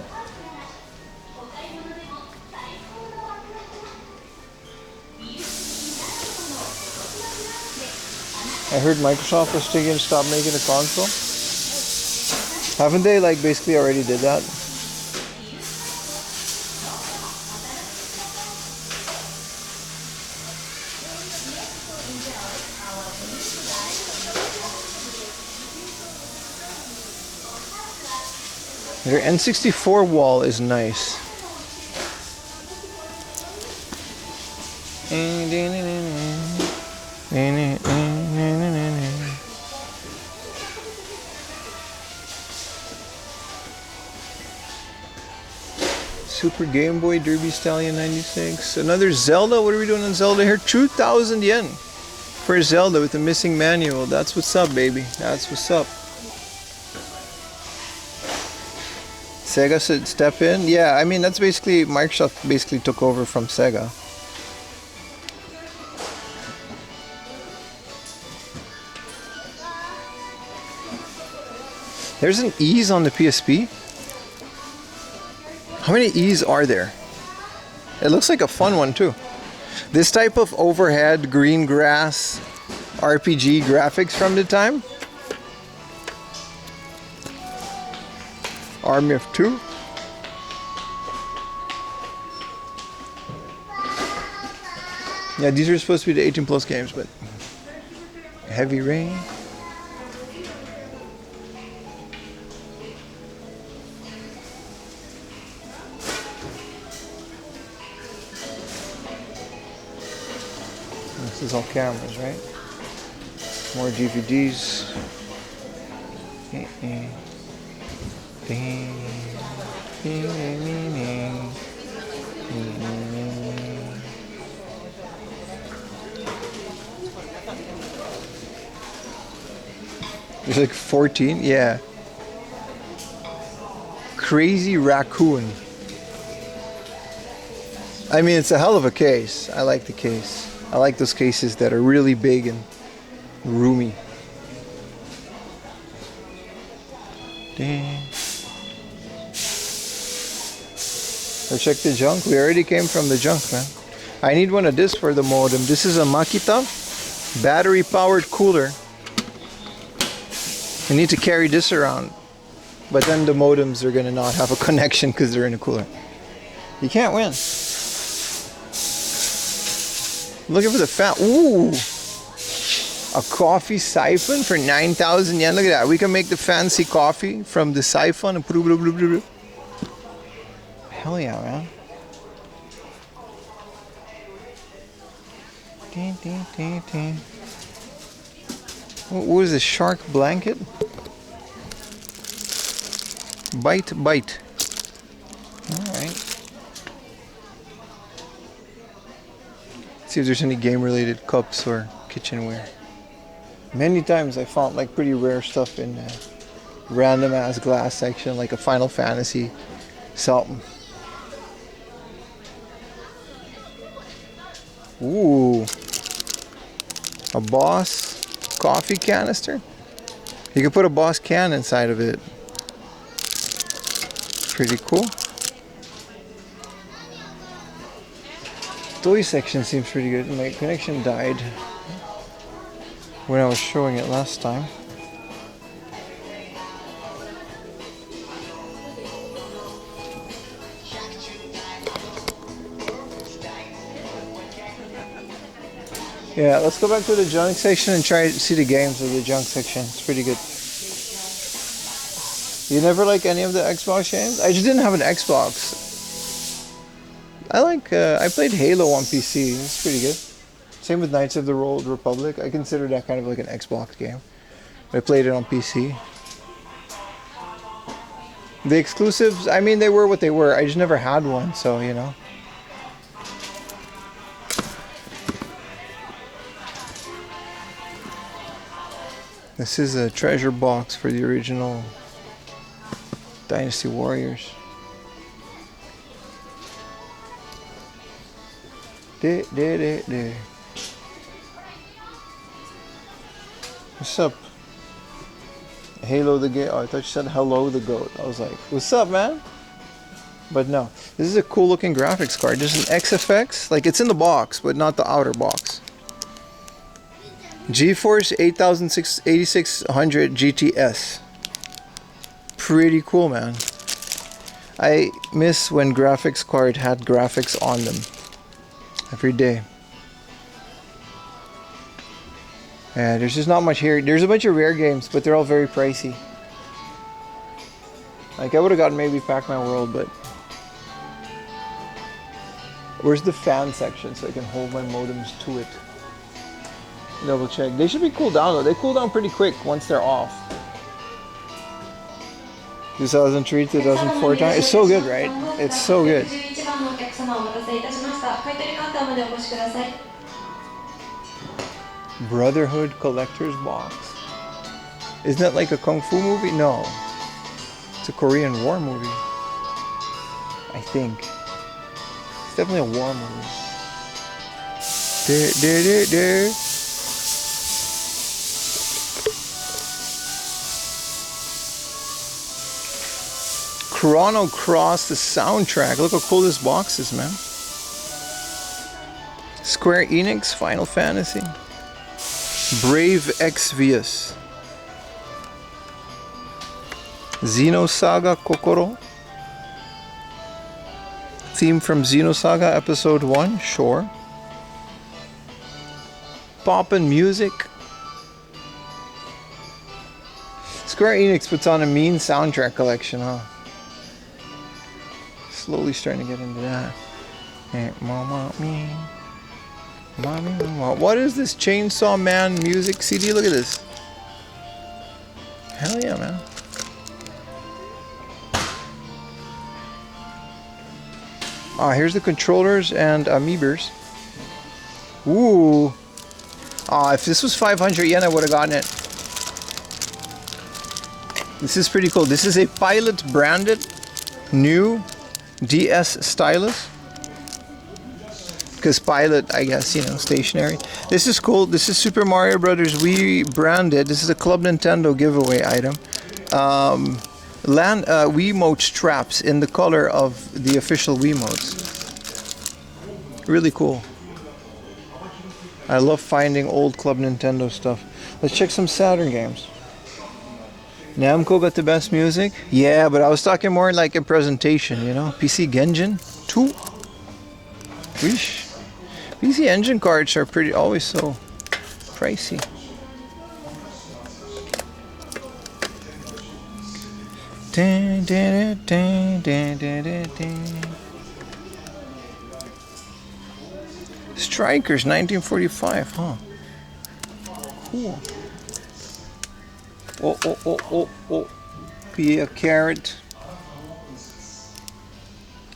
I heard Microsoft was thinking to stop making a console. Haven't they like basically already did that? Their N64 wall is nice. Super Game Boy Derby Stallion 96. Another Zelda. What are we doing on Zelda here? 2,000 yen for Zelda with the missing manual. That's what's up, baby. That's what's up. Sega said step in. Yeah, I mean that's basically Microsoft basically took over from Sega. There's an Ease on the PSP. How many E's are there? It looks like a fun one too. This type of overhead green grass RPG graphics from the time. Army of Two. Yeah, these are supposed to be the 18 plus games, but Heavy Rain. This is all cameras, right? More DVDs. There's like 14, yeah. Crazy Raccoon. I mean, it's a hell of a case. I like the case. I like those cases that are really big and roomy. Dang. So check the junk. We already came from the junk, man. I need one of this for the modem. This is a Makita battery powered cooler. I need to carry this around. But then the modems are going to not have a connection because they're in a cooler. You can't win. Looking for the fan. Ooh! A coffee siphon for 9,000 yen. Look at that. We can make the fancy coffee from the siphon. And hell yeah, man. What is this? Shark blanket? Bite. Alright. See if there's any game related cups or kitchenware. Many times I found like pretty rare stuff in random ass glass section, like a Final Fantasy something. Ooh, a Boss coffee canister. You can put a Boss can inside of it. Pretty cool. Toy section seems pretty good. My connection died when I was showing it last time. Yeah, let's go back to the junk section and try to see the games of the junk section. It's pretty good. You never like any of the Xbox games? I just didn't have an Xbox. I played Halo on PC. It's pretty good. Same with Knights of the Old Republic. I consider that kind of like an Xbox game. I played it on PC. The exclusives, I mean, they were what they were. I just never had one, so, you know. This is a treasure box for the original Dynasty Warriors. What's up? Halo the Goat. Oh, I thought you said hello the goat. I was like, what's up, man? But no, this is a cool looking graphics card. There's an XFX, like it's in the box, but not the outer box. GeForce 8600 GTS. Pretty cool, man. I miss when graphics card had graphics on them. Every day. Yeah, there's just not much here. There's a bunch of rare games, but they're all very pricey. Like I would have gotten maybe Pac-Man World, but where's the fan section so I can hold my modems to it? Double check. They should be cooled down though. They cool down pretty quick once they're off. 2003, 2004 time. It's so good, right? It's so good. Brotherhood Collector's Box. Isn't that like a Kung Fu movie? No. It's a Korean war movie. I think. It's definitely a war movie. Chrono Cross, the soundtrack. Look how cool this box is, man. Square Enix, Final Fantasy. Brave Exvius. Xenosaga Kokoro. Theme from Xenosaga Episode 1, sure. Poppin' Music. Square Enix puts on a mean soundtrack collection, huh? Slowly starting to get into that. What is this Chainsaw Man music CD? Look at this. Hell yeah, man. Ah, here's the controllers and amiibers. Ooh. Ah, if this was 500 yen, I would have gotten it. This is pretty cool. This is a Pilot branded new DS stylus. Because Pilot, I guess, you know, stationary. This is cool. This is Super Mario Brothers Wii branded. This is a Club Nintendo giveaway item. Wiimote straps in the color of the official Wiimotes. Really cool. I love finding old Club Nintendo stuff. Let's check some Saturn games. Namco got the best music? Yeah, but I was talking more like a presentation, you know? PC Genjin 2. Weesh. PC Engine cards are always so pricey. Dun, dun, dun, dun, dun, dun, dun. Strikers 1945, huh? Cool. Oh. Be a carrot.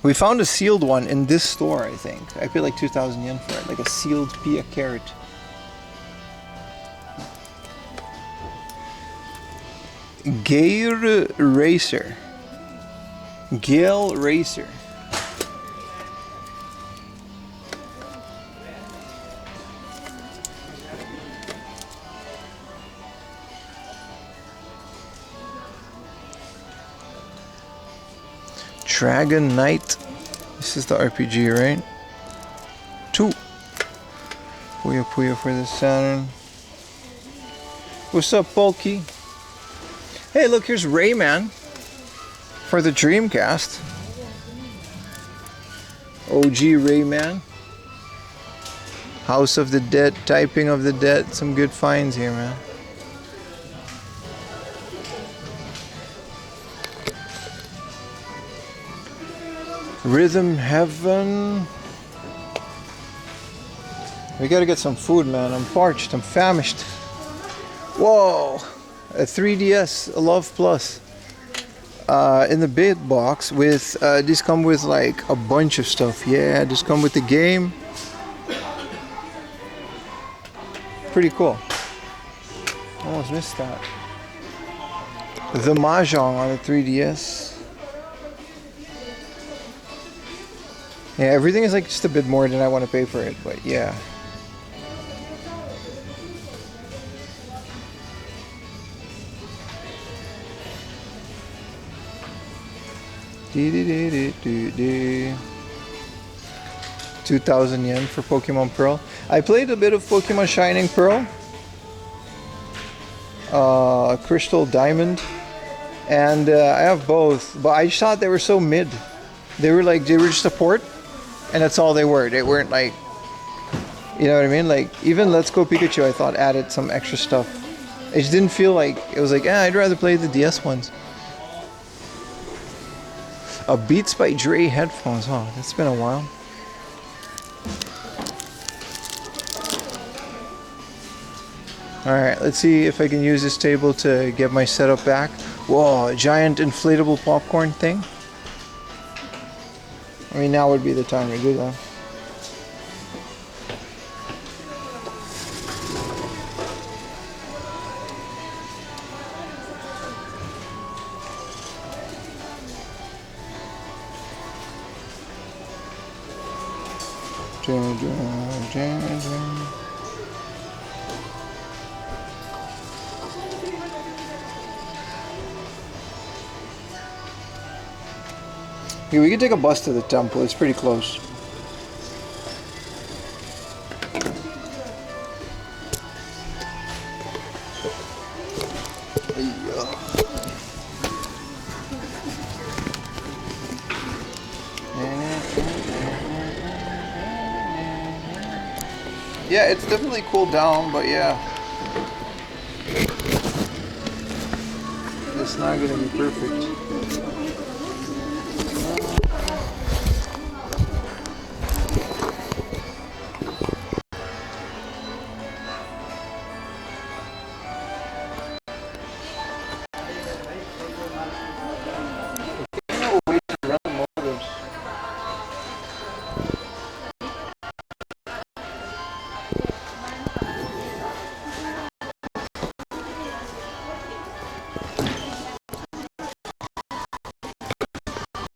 We found a sealed one in this store, I think. I paid like 2,000 yen for it, like a sealed Pia carrot. Gale Racer. Gale Racer. Dragon Knight. This is the RPG, right? 2. Puyo Puyo for the Saturn. What's up, Bulky? Hey, look, here's Rayman for the Dreamcast. OG Rayman. House of the Dead, Typing of the Dead. Some good finds here, man. Rhythm Heaven. We gotta get some food, man. I'm parched, I'm famished. Whoa! A 3DS Love Plus. In the bid box with, these come with like a bunch of stuff. Yeah, these come with the game. Pretty cool. Almost missed that. The Mahjong on the 3DS. Yeah, everything is like just a bit more than I want to pay for it, but yeah. Dee 2,000 yen for Pokemon Pearl. I played a bit of Pokemon Shining Pearl, Crystal Diamond, and I have both, but I just thought they were so mid. They were just a port, and that's all they were. They weren't like, you know what I mean? Like, even Let's Go Pikachu, I thought added some extra stuff. It just didn't feel like, it was like, I'd rather play the DS ones. Beats by Dre headphones, huh? That's been a while. Alright, let's see if I can use this table to get my setup back. Whoa, a giant inflatable popcorn thing. I mean, now would be the time to do that. Yeah, we can take a bus to the temple. It's pretty close. Yeah, it's definitely cooled down, but yeah. It's not gonna be perfect.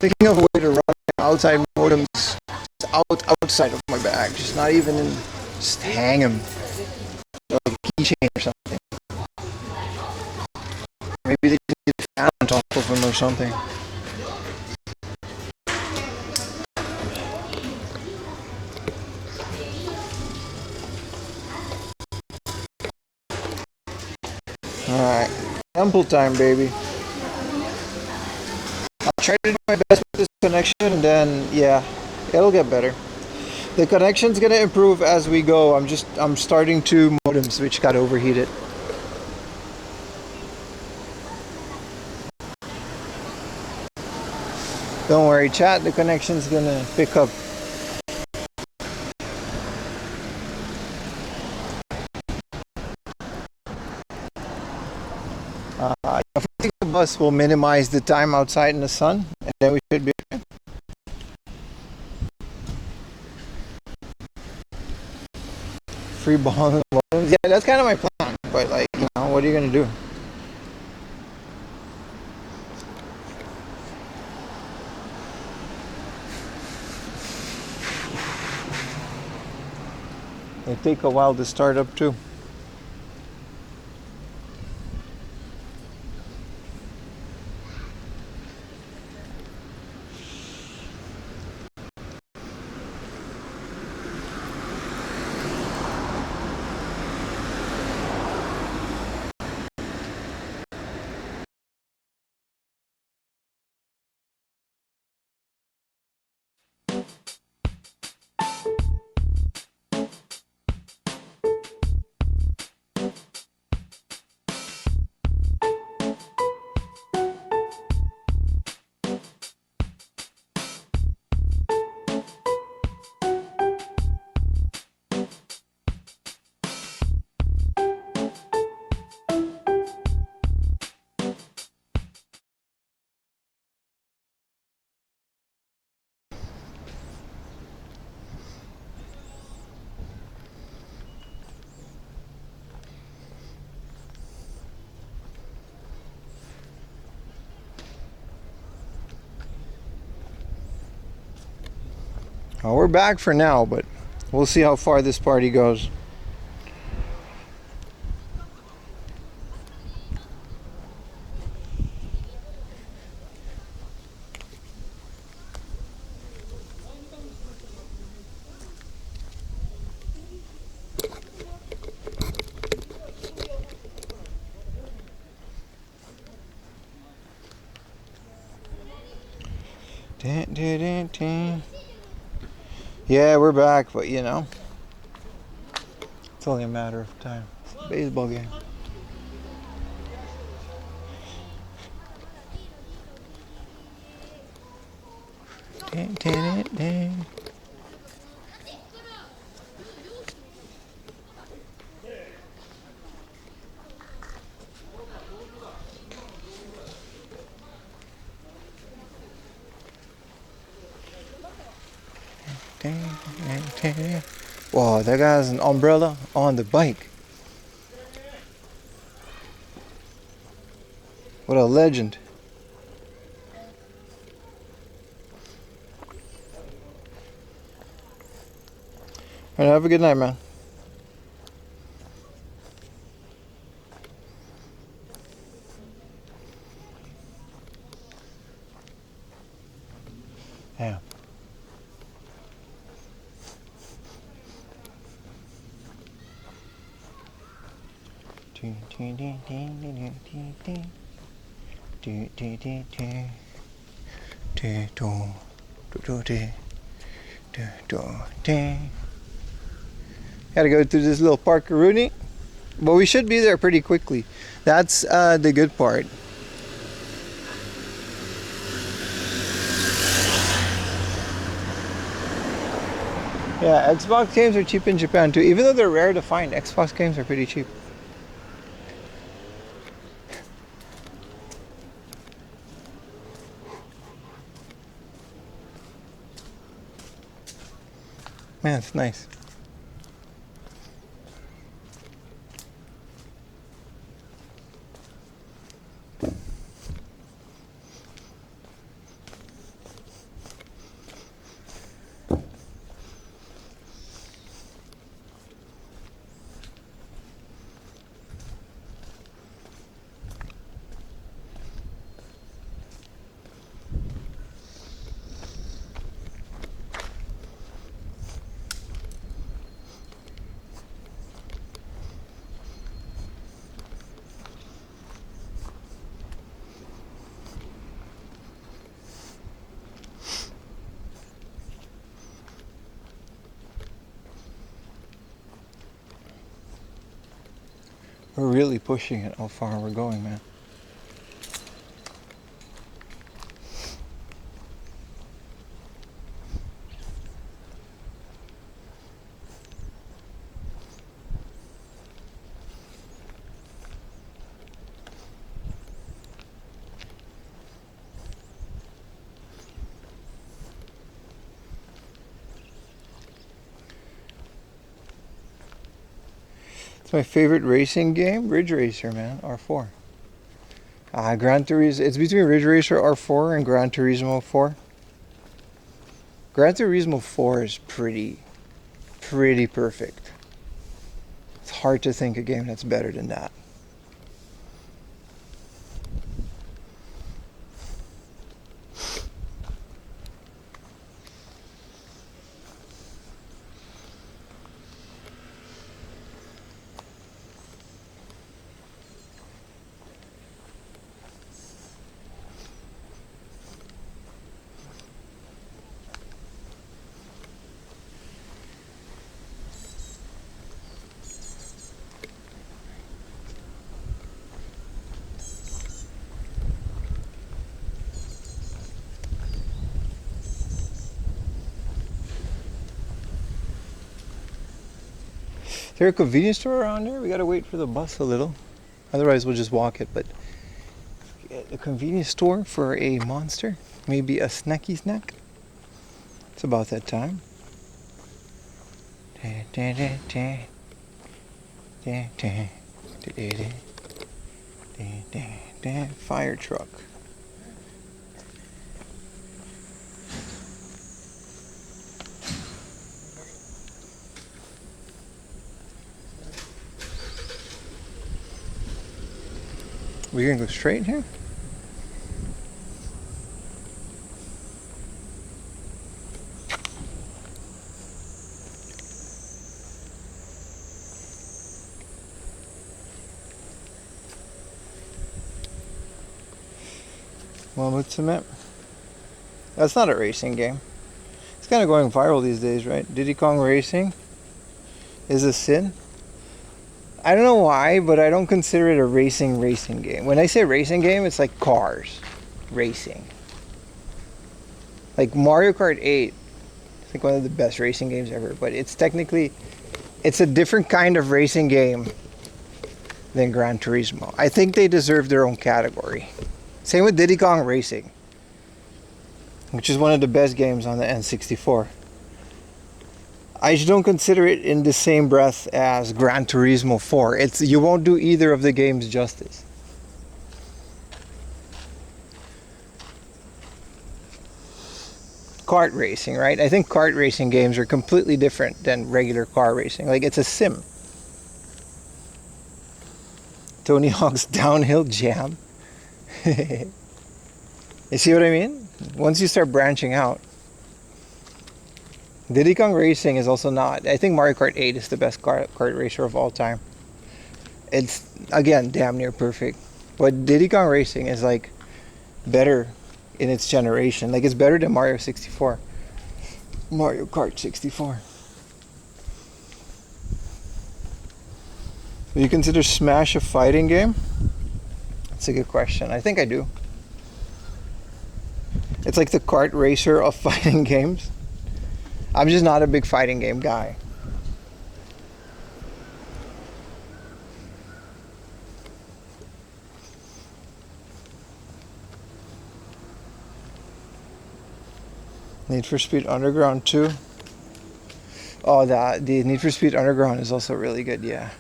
Thinking of a way to run outside modems outside outside of my bag, just not even in, just hang them like a keychain or something. Maybe they just get a fan on top of them or something. Alright, temple time, baby. I'll try to do my best with this connection, and then, yeah, it'll get better. The connection's gonna improve as we go. I'm starting two modems which got overheated. Don't worry, chat, the connection's gonna pick up. I think the bus will minimize the time outside in the sun, and then we should be okay. Free ball. Yeah, that's kind of my plan, but like, you know, what are you gonna do? They take a while to start up too. Well, we're back for now, but we'll see how far this party goes. Dun, dun, dun, dun. Yeah, we're back, but you know, it's only a matter of time. It's a baseball game. Dun, dun, dun, dun. Wow, that guy has an umbrella on the bike. What a legend. All right, have a good night, man. Yeah. Gotta go through this little parkaroonie, but we should be there pretty quickly. That's the good part. Yeah, Xbox games are cheap in Japan too. Even though they're rare to find, Xbox games are pretty cheap. Man, it's nice. We're really pushing it how far we're going, man. It's my favorite racing game, Ridge Racer, man, R4. Gran Turismo, it's between Ridge Racer R4 and Gran Turismo 4. Gran Turismo 4 is pretty perfect. It's hard to think a game that's better than that. Is there a convenience store around here? We gotta wait for the bus a little. Otherwise we'll just walk it, but a convenience store for a monster? Maybe a snacky snack? It's about that time. Fire truck. We're gonna go straight here? Well, what's the map? That's not a racing game. It's kind of going viral these days, right? Diddy Kong Racing is a sin. I don't know why, but I don't consider it a racing game. When I say racing game, it's like cars racing. Like Mario Kart 8, it's like one of the best racing games ever, but it's technically, it's a different kind of racing game than Gran Turismo. I think they deserve their own category. Same with Diddy Kong Racing, which is one of the best games on the N64. I just don't consider it in the same breath as Gran Turismo 4. You won't do either of the games justice. Kart racing, right? I think kart racing games are completely different than regular car racing. Like, it's a sim. Tony Hawk's Downhill Jam. You see what I mean? Once you start branching out. Diddy Kong Racing is also not. I think Mario Kart 8 is the best kart racer of all time. It's, again, damn near perfect. But Diddy Kong Racing is like better in its generation. Like, it's better than Mario 64. Mario Kart 64. Do you consider Smash a fighting game? That's a good question. I think I do. It's like the kart racer of fighting games. I'm just not a big fighting game guy. Need for Speed Underground 2. Oh, the Need for Speed Underground is also really good, yeah.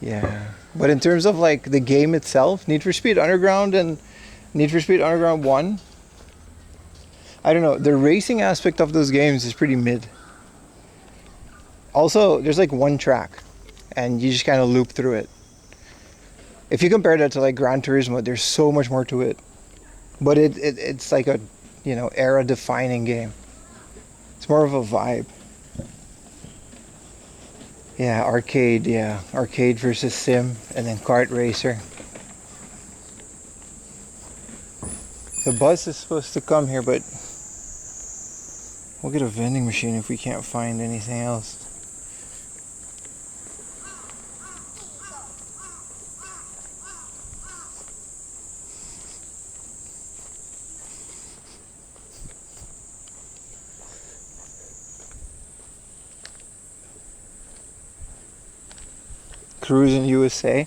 Yeah. But in terms of like the game itself, Need for Speed Underground and Need for Speed Underground 1, I don't know, the racing aspect of those games is pretty mid. Also, there's like one track and you just kind of loop through it. If you compare that to like Gran Turismo, there's so much more to it. But it's like a, you know, era defining game. It's more of a vibe. Yeah, arcade, yeah. Arcade versus sim, and then kart racer. The bus is supposed to come here, but we'll get a vending machine if we can't find anything else. Cruising USA.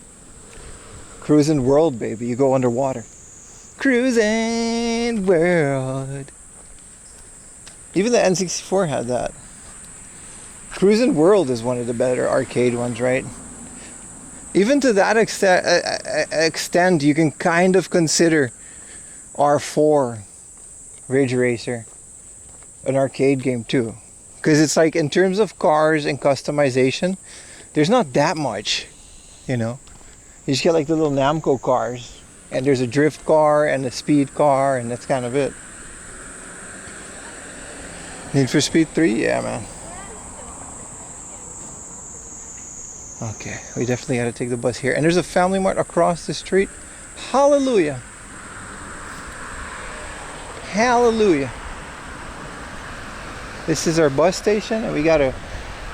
Cruising World, baby. You go underwater. Cruising World. Even the N64 had that. Cruising World is one of the better arcade ones, right? Even to that extent, you can kind of consider R4 Ridge Racer an arcade game too. Because it's like, in terms of cars and customization, there's not that much, you know. You just get like the little Namco cars, and there's a drift car and a speed car, and that's kind of it. Need for Speed 3? Yeah, man. Okay, we definitely got to take the bus here. And there's a Family Mart across the street. Hallelujah. Hallelujah. This is our bus station, and we got to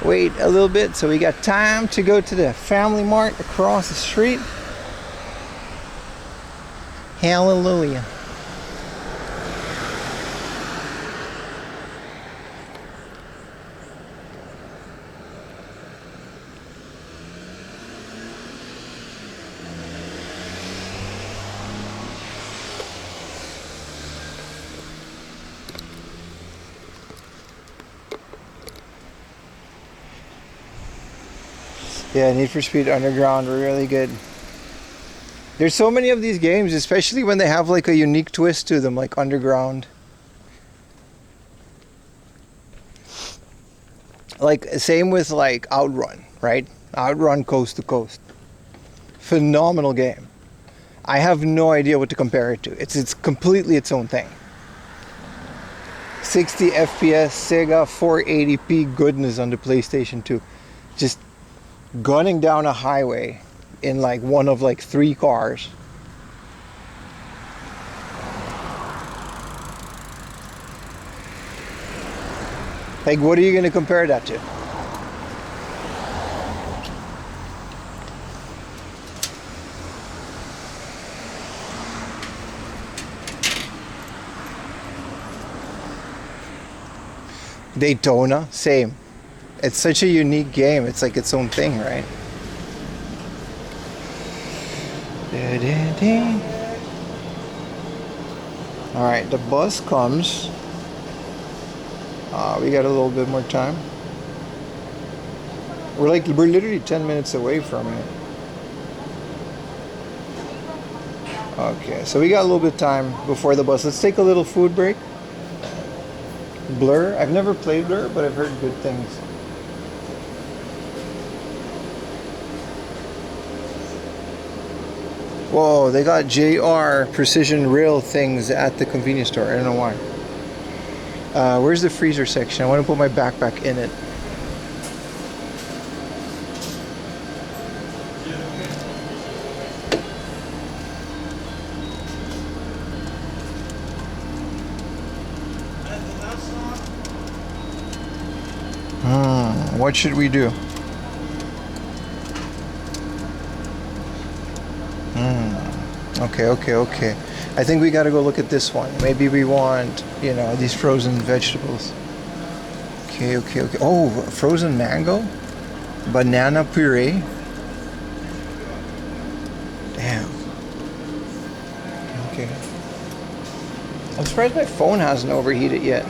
wait a little bit, so we got time to go to the Family Mart across the street. Hallelujah. Yeah, Need for Speed Underground were really good. There's so many of these games, especially when they have like a unique twist to them, like Underground. Like, same with like Outrun, right? Outrun Coast to Coast. Phenomenal game. I have no idea what to compare it to. It's completely its own thing. 60 FPS, Sega 480p goodness on the PlayStation 2. Just gunning down a highway in like one of like 3 cars. Like, what are you going to compare that to? Daytona, same. It's such a unique game. It's like its own thing, right? Alright, the bus comes. We got a little bit more time. We're literally 10 minutes away from it. Okay, so we got a little bit of time before the bus. Let's take a little food break. Blur. I've never played Blur, but I've heard good things. Whoa, they got JR precision rail things at the convenience store. I don't know why. Where's the freezer section? I want to put my backpack in it. What should we do? Okay. I think we gotta go look at this one. Maybe we want, you know, these frozen vegetables. Okay. Oh, frozen mango? Banana puree? Damn. Okay. I'm surprised my phone hasn't overheated yet.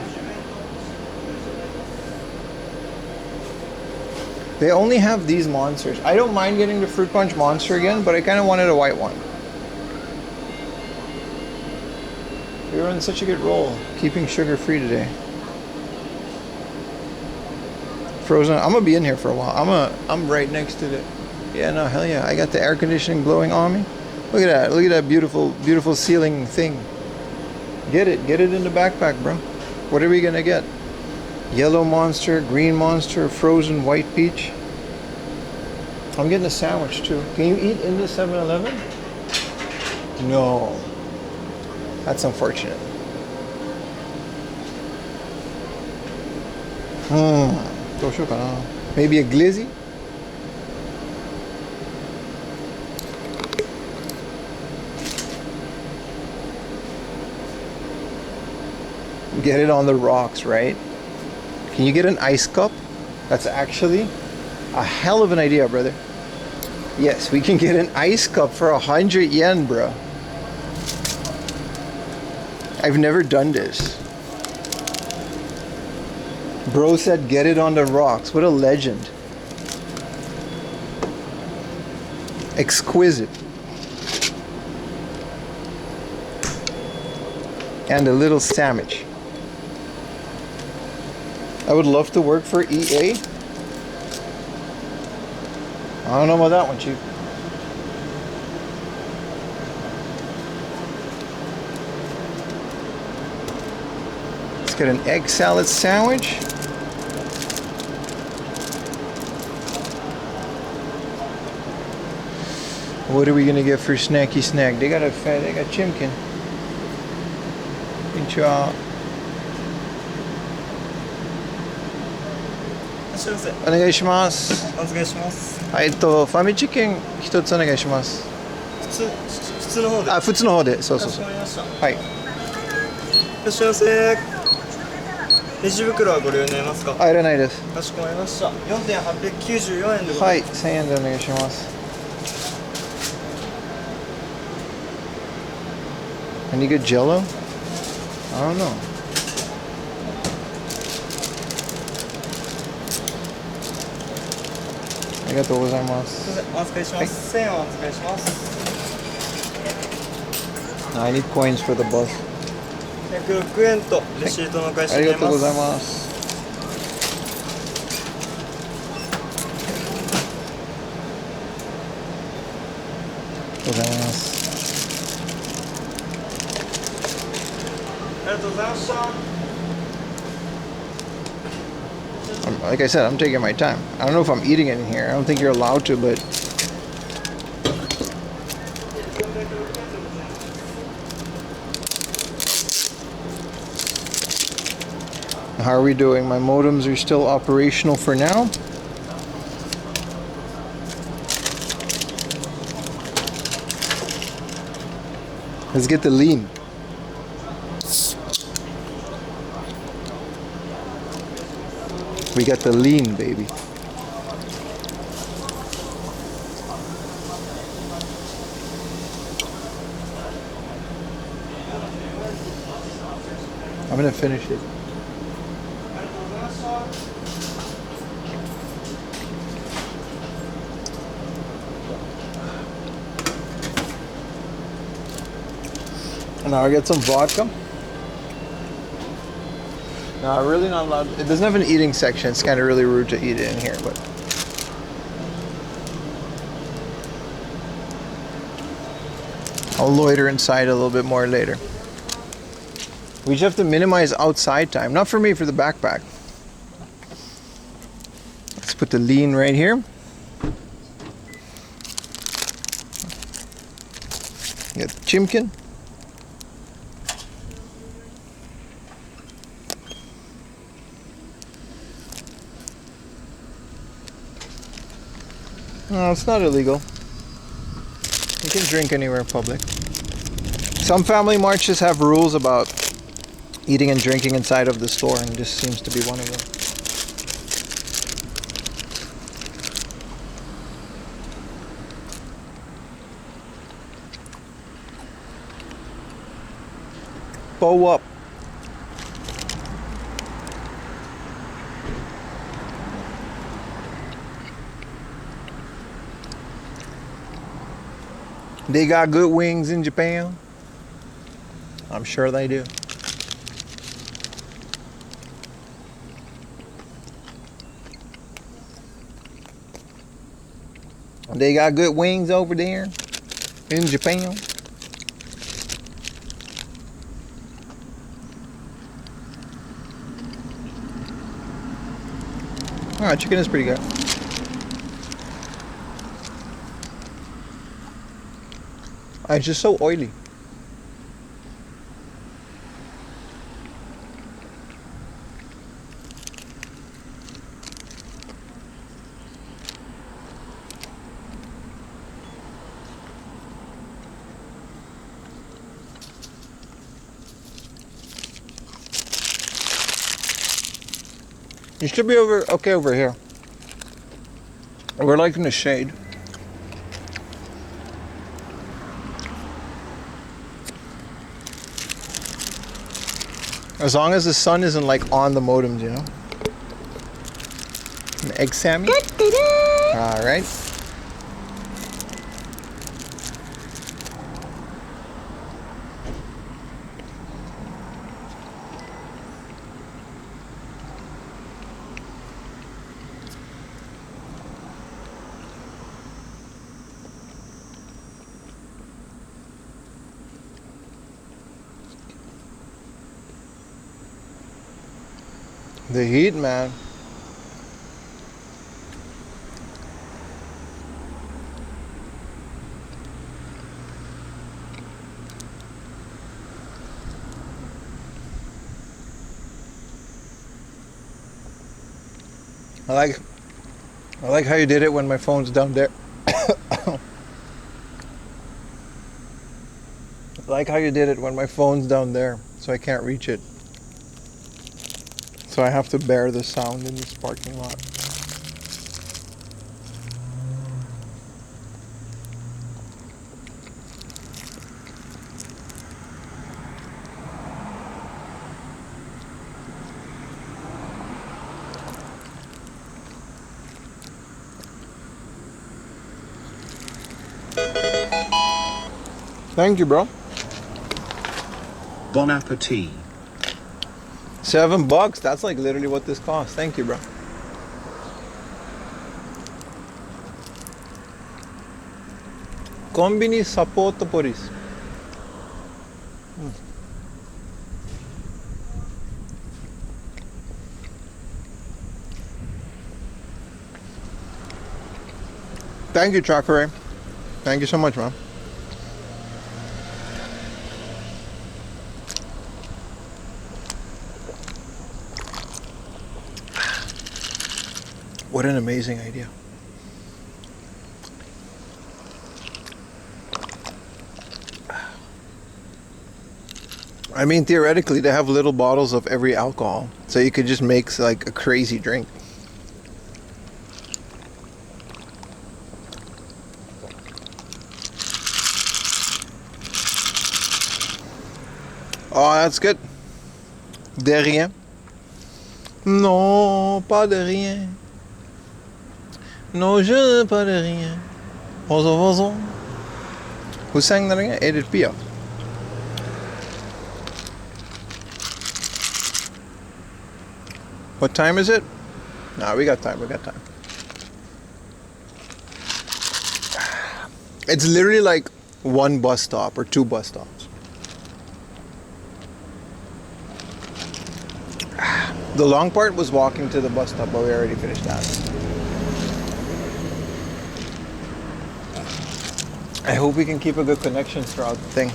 They only have these monsters. I don't mind getting the fruit punch monster again, but I kind of wanted a white one. We were on such a good roll, keeping sugar free today. Frozen. I'm gonna be in here for a while. I'm right next to the. Yeah, no, hell yeah. I got the air conditioning blowing on me. Look at that. Look at that beautiful ceiling thing. Get it in the backpack, bro. What are we gonna get? Yellow monster, green monster, frozen white peach. I'm getting a sandwich too. Can you eat in the 7-Eleven? No. That's unfortunate. Maybe a glizzy? Get it on the rocks, right? Can you get an ice cup? That's actually a hell of an idea, brother. Yes, we can get an ice cup for 100 yen, bro. I've never done this. Bro said get it on the rocks. What a legend. Exquisite. And a little sandwich. I would love to work for EA. I don't know about that one, Chief. Let's get an egg salad sandwich. What are we gonna get for snacky snack? They got chimkin. Good job. お願いします。お願いします。ファミチキン一つお願いします。普通の方で。あ、普通の方で、そうそう。かしこまりました。はい。いらっしゃいませ。レジ袋はご利用になりますか。あ、いらないです。かしこまりました。4.894円でござはいい、ます。1000円でお願いします。Any good Jello? I don't know. ありがとうございます。すみません、お預かりします。1000円お預かりします。I need coins for the bus. 106円とレシートのお返しありになります。がとうございます。ありがとうございます。ありがとうございました。Like I said, I'm taking my time. I don't know if I'm eating it in here. I don't think you're allowed to, but how are we doing? My modems are still operational for now. Let's get the lean. We got the lean, baby. I'm gonna finish it. Now I get some vodka. No, I'm really not allowed. It doesn't have an eating section. It's kind of really rude to eat it in here, but I'll loiter inside a little bit more later. We just have to minimize outside time. Not for me, for the backpack. Let's put the lean right here. Get the chimkin. No, it's not illegal. You can drink anywhere in public. Some family marches have rules about eating and drinking inside of the store, and this seems to be one of them. Bow up. They got good wings in Japan. I'm sure they do. They got good wings over there in Japan. Alright, chicken is pretty good. It's just so oily. You should be okay over here. We're like in the shade. As long as the sun isn't like on the modems, you know. An egg Sammy. All right. The heat, man. I like how you did it when my phone's down there. I like how you did it when my phone's down there, so I can't reach it. So I have to bear the sound in this parking lot. Thank you, bro. Bon appetit. $7. That's like literally what this costs. Thank you, bro. Kombini support police. Thank you, Chakra. Thank you so much, man. What an amazing idea. I mean, theoretically, they have little bottles of every alcohol, so you could just make like a crazy drink. Oh, that's good. De rien. Non, pas de rien. Non, je pas de rien. Who sang that again? Edith Piaf. What time is it? Nah, we got time. It's literally like one bus stop or two bus stops. The long part was walking to the bus stop, but we already finished that. I hope we can keep a good connection throughout the thing.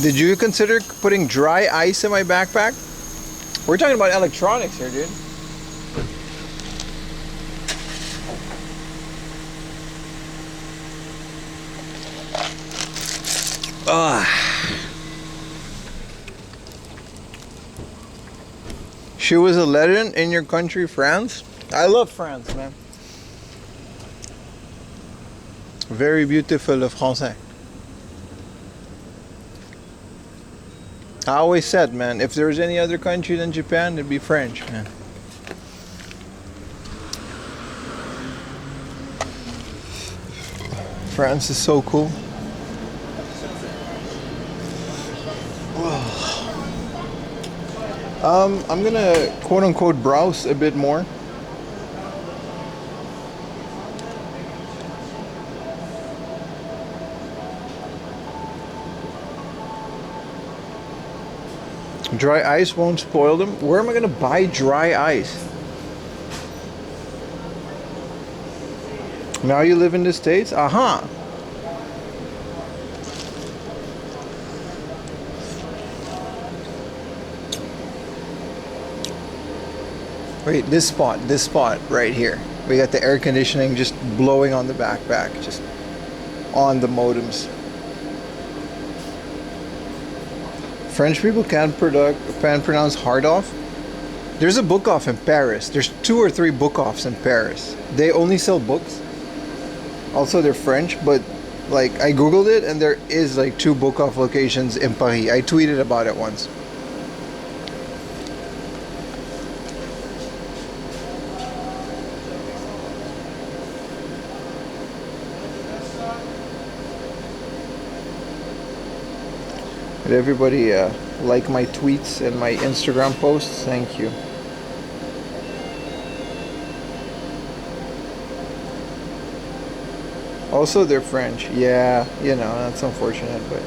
Did you consider putting dry ice in my backpack? We're talking about electronics here, dude. She was a legend in your country, France. I love France, man. Very beautiful, le français. I always said, man, if there was any other country than Japan, it'd be French, man. France is so cool. I'm gonna quote unquote browse a bit more. Dry ice won't spoil them. Where am I gonna buy dry ice? Now you live in the States? Aha! Wait, this spot right here. We got the air conditioning just blowing on the backpack, just on the modems. French people can't pronounce hard off. There's a book off in Paris. There's 2 or 3 book offs in Paris. They only sell books. Also, they're French, but like I googled it, and there is like 2 book off locations in Paris. I tweeted about it once. Did everybody like my tweets and my Instagram posts? Thank you. Also, they're French. Yeah, you know, that's unfortunate, but...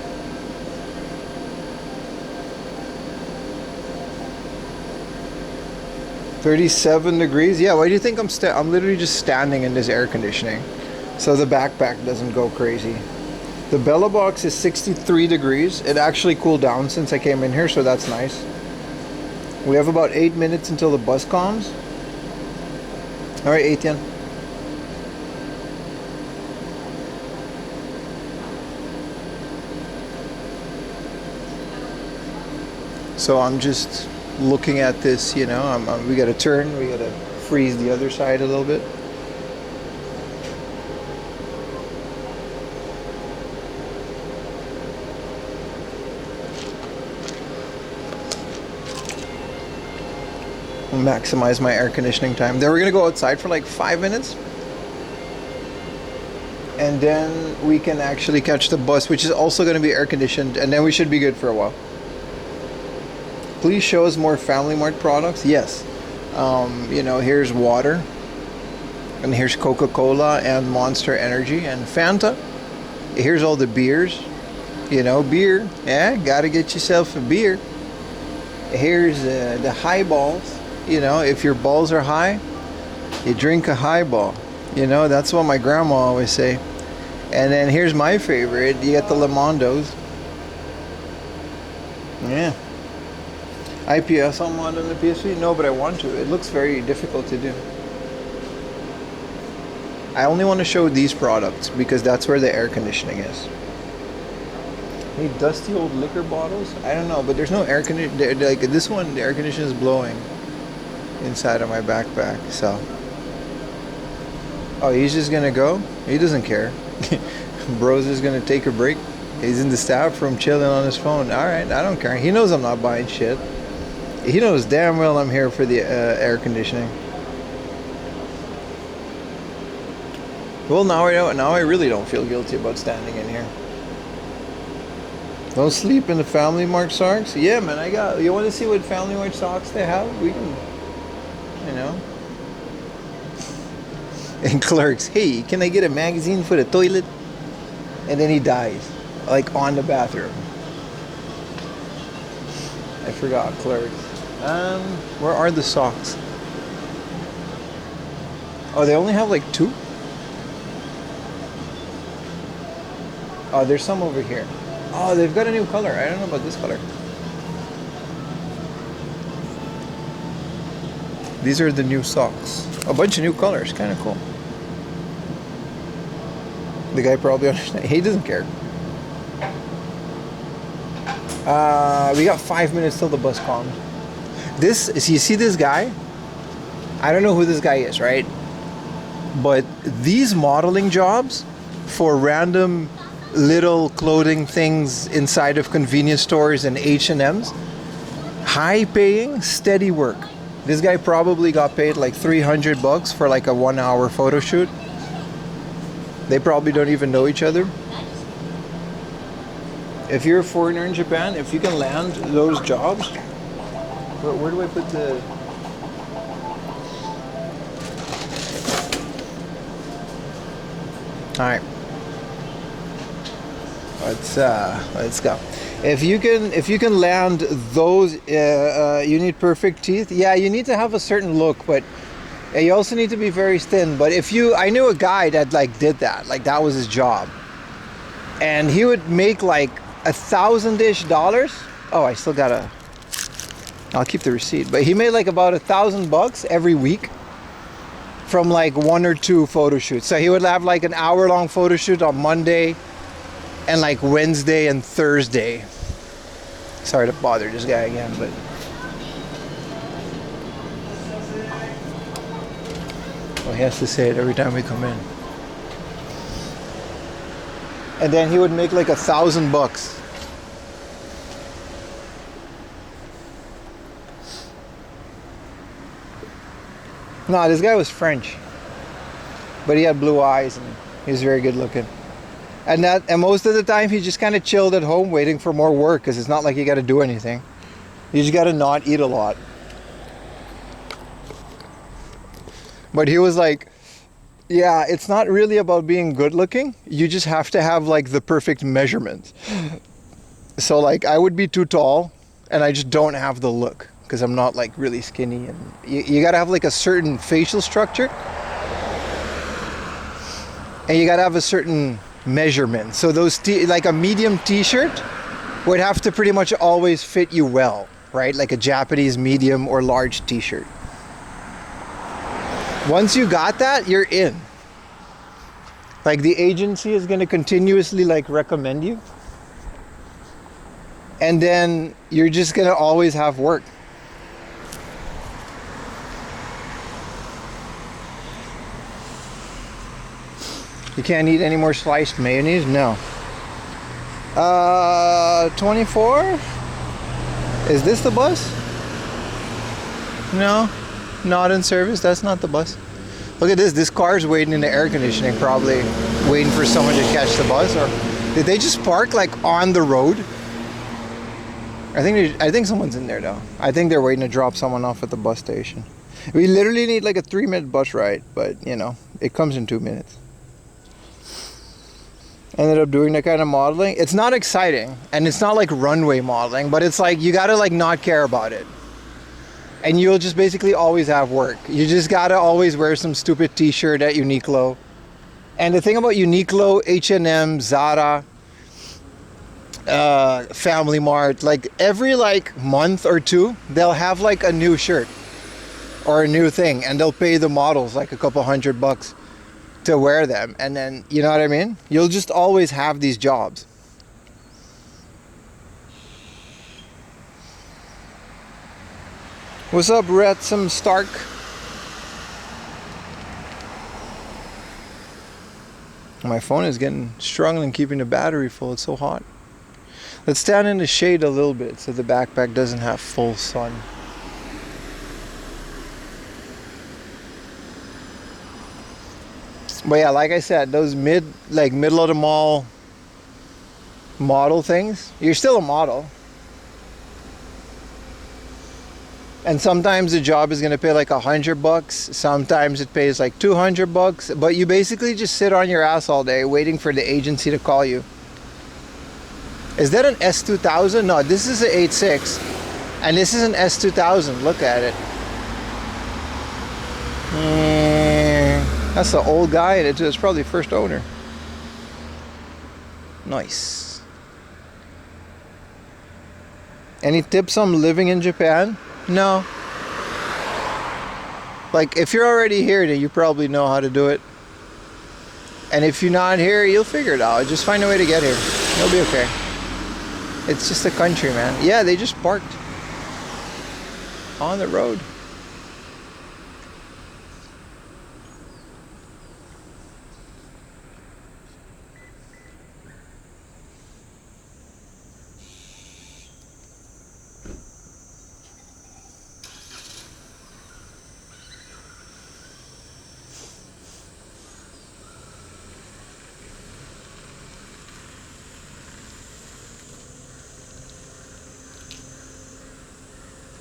$37 degrees? Yeah, why do you think I'm literally just standing in this air conditioning, so the backpack doesn't go crazy. The Bella box is 63 degrees. It actually cooled down since I came in here, so that's nice. We have about 8 minutes until the bus comes. Alright, Etienne. So I'm just looking at this, you know, we gotta turn, we gotta freeze the other side a little bit. Maximize my air conditioning time. Then we're gonna go outside for like 5 minutes, and then we can actually catch the bus, which is also gonna be air conditioned, and then we should be good for a while. Please show us more Family Mart products. Yes. You know, here's water, and here's Coca-Cola and Monster Energy and Fanta. Here's all the beers. You know, beer. Yeah, gotta get yourself a beer. Here's the highballs. You know, if your balls are high, you drink a highball. You know, that's what my grandma always say. And then here's my favorite. You get the Lemondos. Yeah. IPS on mod on the PSP? No, but I want to. It looks very difficult to do. I only want to show these products because that's where the air conditioning is. Hey, dusty old liquor bottles? I don't know, but there's no air conditioning. Like this one, the air conditioner is blowing inside of my backpack, so. Oh, he's just gonna go? He doesn't care. Bro's just gonna take a break. He's in the staff room chilling on his phone. Alright, I don't care. He knows I'm not buying shit. He knows damn well I'm here for the air conditioning. Well, now I know. Now I really don't feel guilty about standing in here. Don't sleep in the Family Mart socks? Yeah, man, I got... You want to see what Family Mart socks they have? We can... You know. And Clerks, hey, can I get a magazine for the toilet? And then he dies. Like, on the bathroom. I forgot Clerks. Where are the socks? Oh, they only have like 2? Oh, there's some over here. Oh, they've got a new color. I don't know about this color. These are the new socks. A bunch of new colors. Kind of cool. The guy probably understands. He doesn't care. We got 5 minutes till the bus comes. This, you see this guy? I don't know who this guy is, right? But these modeling jobs for random little clothing things inside of convenience stores and H&M's, high paying, steady work. This guy probably got paid like $300 for like a 1 hour photo shoot. They probably don't even know each other. If you're a foreigner in Japan, if you can land those jobs, where do I put the... Alright. Let's go. If you can land those, you need perfect teeth. Yeah, you need to have a certain look, but you also need to be very thin. But I knew a guy that like did that, like that was his job, and he would make like $1,000-ish. Oh, I still gotta. I'll keep the receipt. But he made like about $1,000 every week from like 1 or 2 photo shoots. So he would have like an hour-long photo shoot on Monday and like Wednesday and Thursday. Sorry to bother this guy again, but well, he has to say it every time we come in. and then he would make like $1,000. No, this guy was French, but he had blue eyes and he was very good looking. And most of the time he just kind of chilled at home waiting for more work, because it's not like you got to do anything. You just got to not eat a lot. But he was like, yeah, it's not really about being good looking. You just have to have like the perfect measurement. So like I would be too tall and I just don't have the look, because I'm not like really skinny, and you gotta have like a certain facial structure, and you gotta have a certain measurement. So those like a medium t-shirt would have to pretty much always fit you well, right? Like a Japanese medium or large t-shirt. Once you got that, you're in. Like the agency is gonna continuously like recommend you, and then you're just gonna always have work. You can't eat any more sliced mayonnaise? No. 24? Is this the bus? No, not in service. That's not the bus. Look at this. This car's waiting in the air conditioning, probably waiting for someone to catch the bus. Or did they just park like on the road? I think someone's in there though. I think they're waiting to drop someone off at the bus station. We literally need like a 3-minute bus ride, but you know, it comes in 2 minutes. Ended up doing that kind of modeling. It's not exciting, and it's not like runway modeling, but it's like you gotta like not care about it, and you'll just basically always have work. You just gotta always wear some stupid t-shirt at Uniqlo. And the thing about Uniqlo, H&M, Zara, Family Mart, like every like month or two they'll have like a new shirt or a new thing, and they'll pay the models like a couple $100 to wear them, and then, you know what I mean? You'll just always have these jobs. What's up, Ransom Stark? My phone is struggling keeping the battery full. It's so hot. Let's stand in the shade a little bit so the backpack doesn't have full sun. But yeah, like I said, those middle of the mall model things, you're still a model. And sometimes the job is gonna pay like $100. Sometimes it pays like $200. But you basically just sit on your ass all day waiting for the agency to call you. Is that an S2000? No, this is an 86, and this is an S2000. Look at it. That's the old guy, and it's probably first owner. Nice. Any tips on living in Japan? No. Like, if you're already here, then you probably know how to do it. And if you're not here, you'll figure it out. Just find a way to get here. You'll be okay. It's just a country, man. Yeah, they just parked on the road.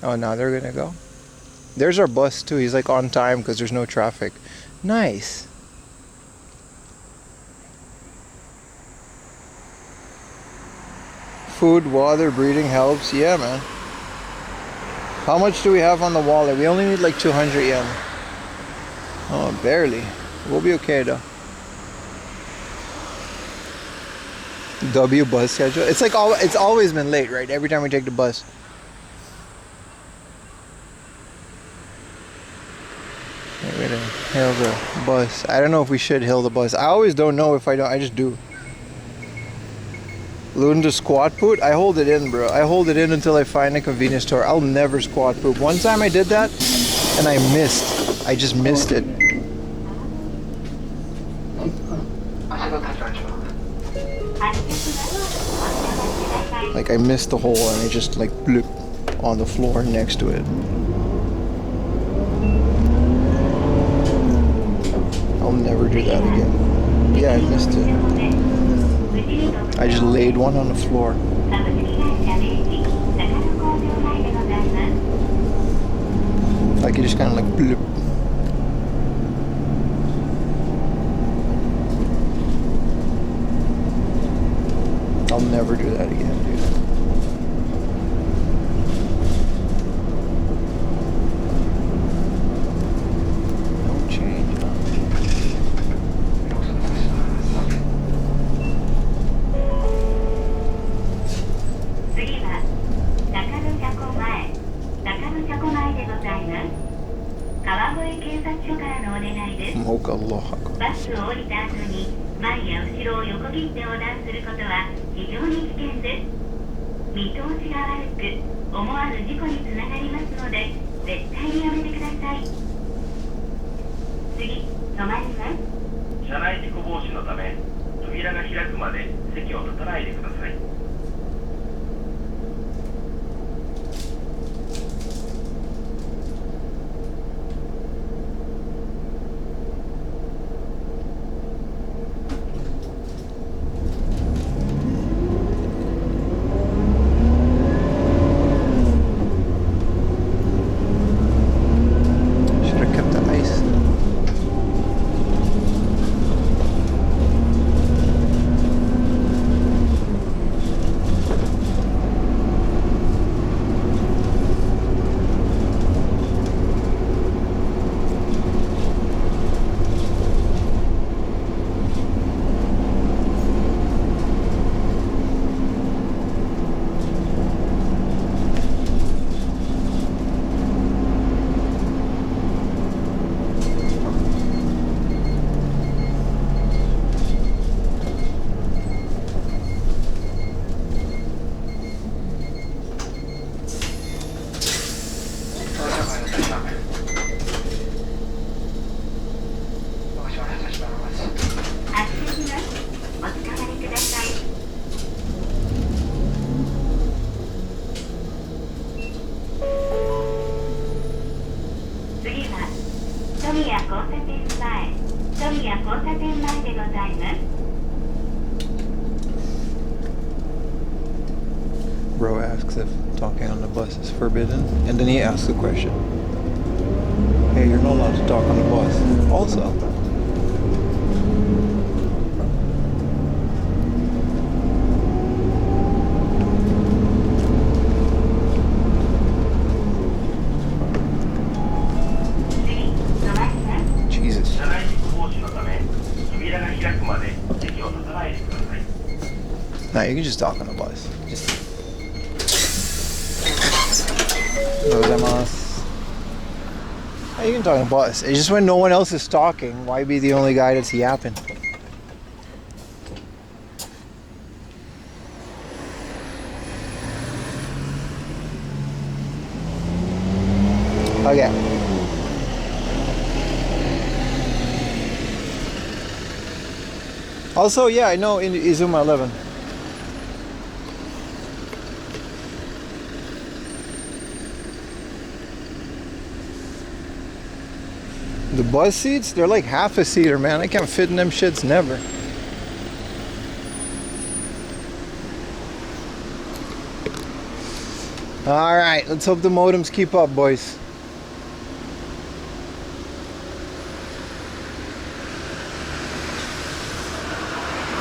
Oh, now they're gonna go. There's our bus too. He's like on time because there's no traffic. Nice. Food, water, breathing helps. Yeah, man. How much do we have on the wallet? We only need like 200 yen. Oh, barely. We'll be okay though. W bus schedule. It's like it's always been late, right? Every time we take the bus. We're gonna hail the bus. I don't know if we should hail the bus. I always don't know if I don't. I just do. Learn to squat poop? I hold it in, bro. I hold it in until I find a convenience store. I'll never squat poop. One time I did that and I missed. I just missed it. Like I missed the hole and I just like bloop on the floor next to it. I'll never do that again. Yeah, I missed it. I just laid one on the floor. Like it just kind of like bloop. I'll never do that again, dude. No change, huh? Smoke Allah. バスを降りた後に前や後ろを横切って横断することは非常に危険です。見通しが悪く思わぬ事故につながりますので絶対にやめてください。次、止まります。車内事故防止のため扉が開くまで席を立たないでください。Bro asks if talking on the bus is forbidden, and then he asks a question. Hey, you're not allowed to talk on the bus. Also. Jesus. Nah, you can just talk on the bus. Just. You can talk on the bus. It's just when no one else is talking, why be the only guy that's yapping? Okay. Also, yeah, I know in Izuma 11. The bus seats, they're like half a seater, man. I can't fit in them shits, never. All right, let's hope the modems keep up, boys.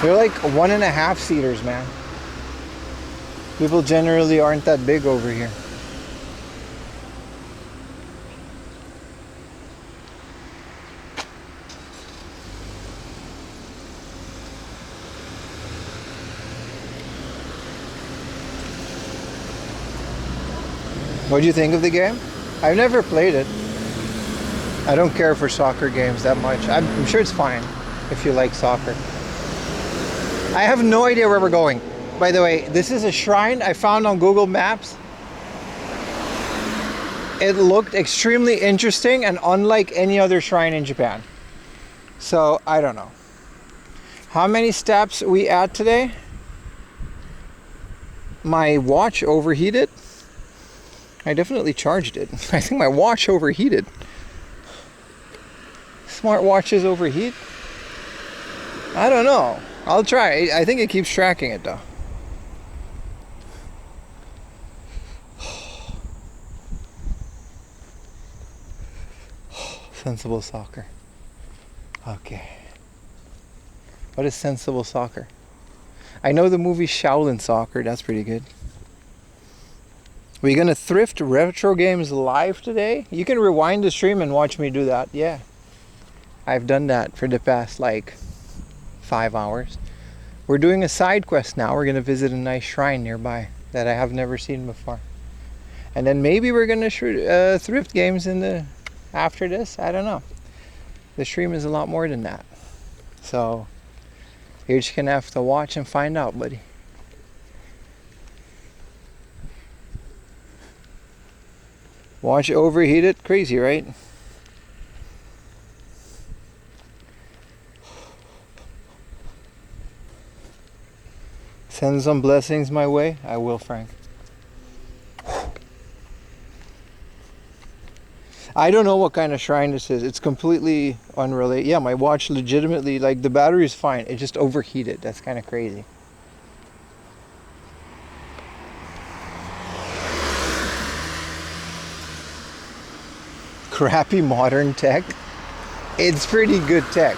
They're like 1.5 seaters, man. People generally aren't that big over here. What do you think of the game? I've never played it. I don't care for soccer games that much. I'm sure it's fine if you like soccer. I have no idea where we're going. By the way, this is a shrine I found on Google Maps. It looked extremely interesting and unlike any other shrine in Japan. So, I don't know. How many steps we at today? my watch overheated. I definitely charged it. I think my watch overheated. Smart watches overheat? I don't know. I'll try. I think it keeps tracking it though. Sensible soccer. Okay. What is sensible soccer? I know the movie Shaolin Soccer. That's pretty good. We're gonna thrift retro games live today. You can rewind the stream and watch me do that. Yeah. I've done that for the past like 5 hours. We're doing a side quest now. We're gonna visit a nice shrine nearby that I have never seen before. And then maybe we're gonna thrift games in the after this. I don't know. The stream is a lot more than that. So you're just gonna have to watch and find out, buddy. Watch overheated, crazy, right? Send some blessings my way. I will, Frank. I don't know what kind of shrine this is. It's completely unrelated. Yeah, my watch legitimately, like the battery is fine. It just overheated. That's kind of crazy. Crappy modern tech. It's pretty good tech.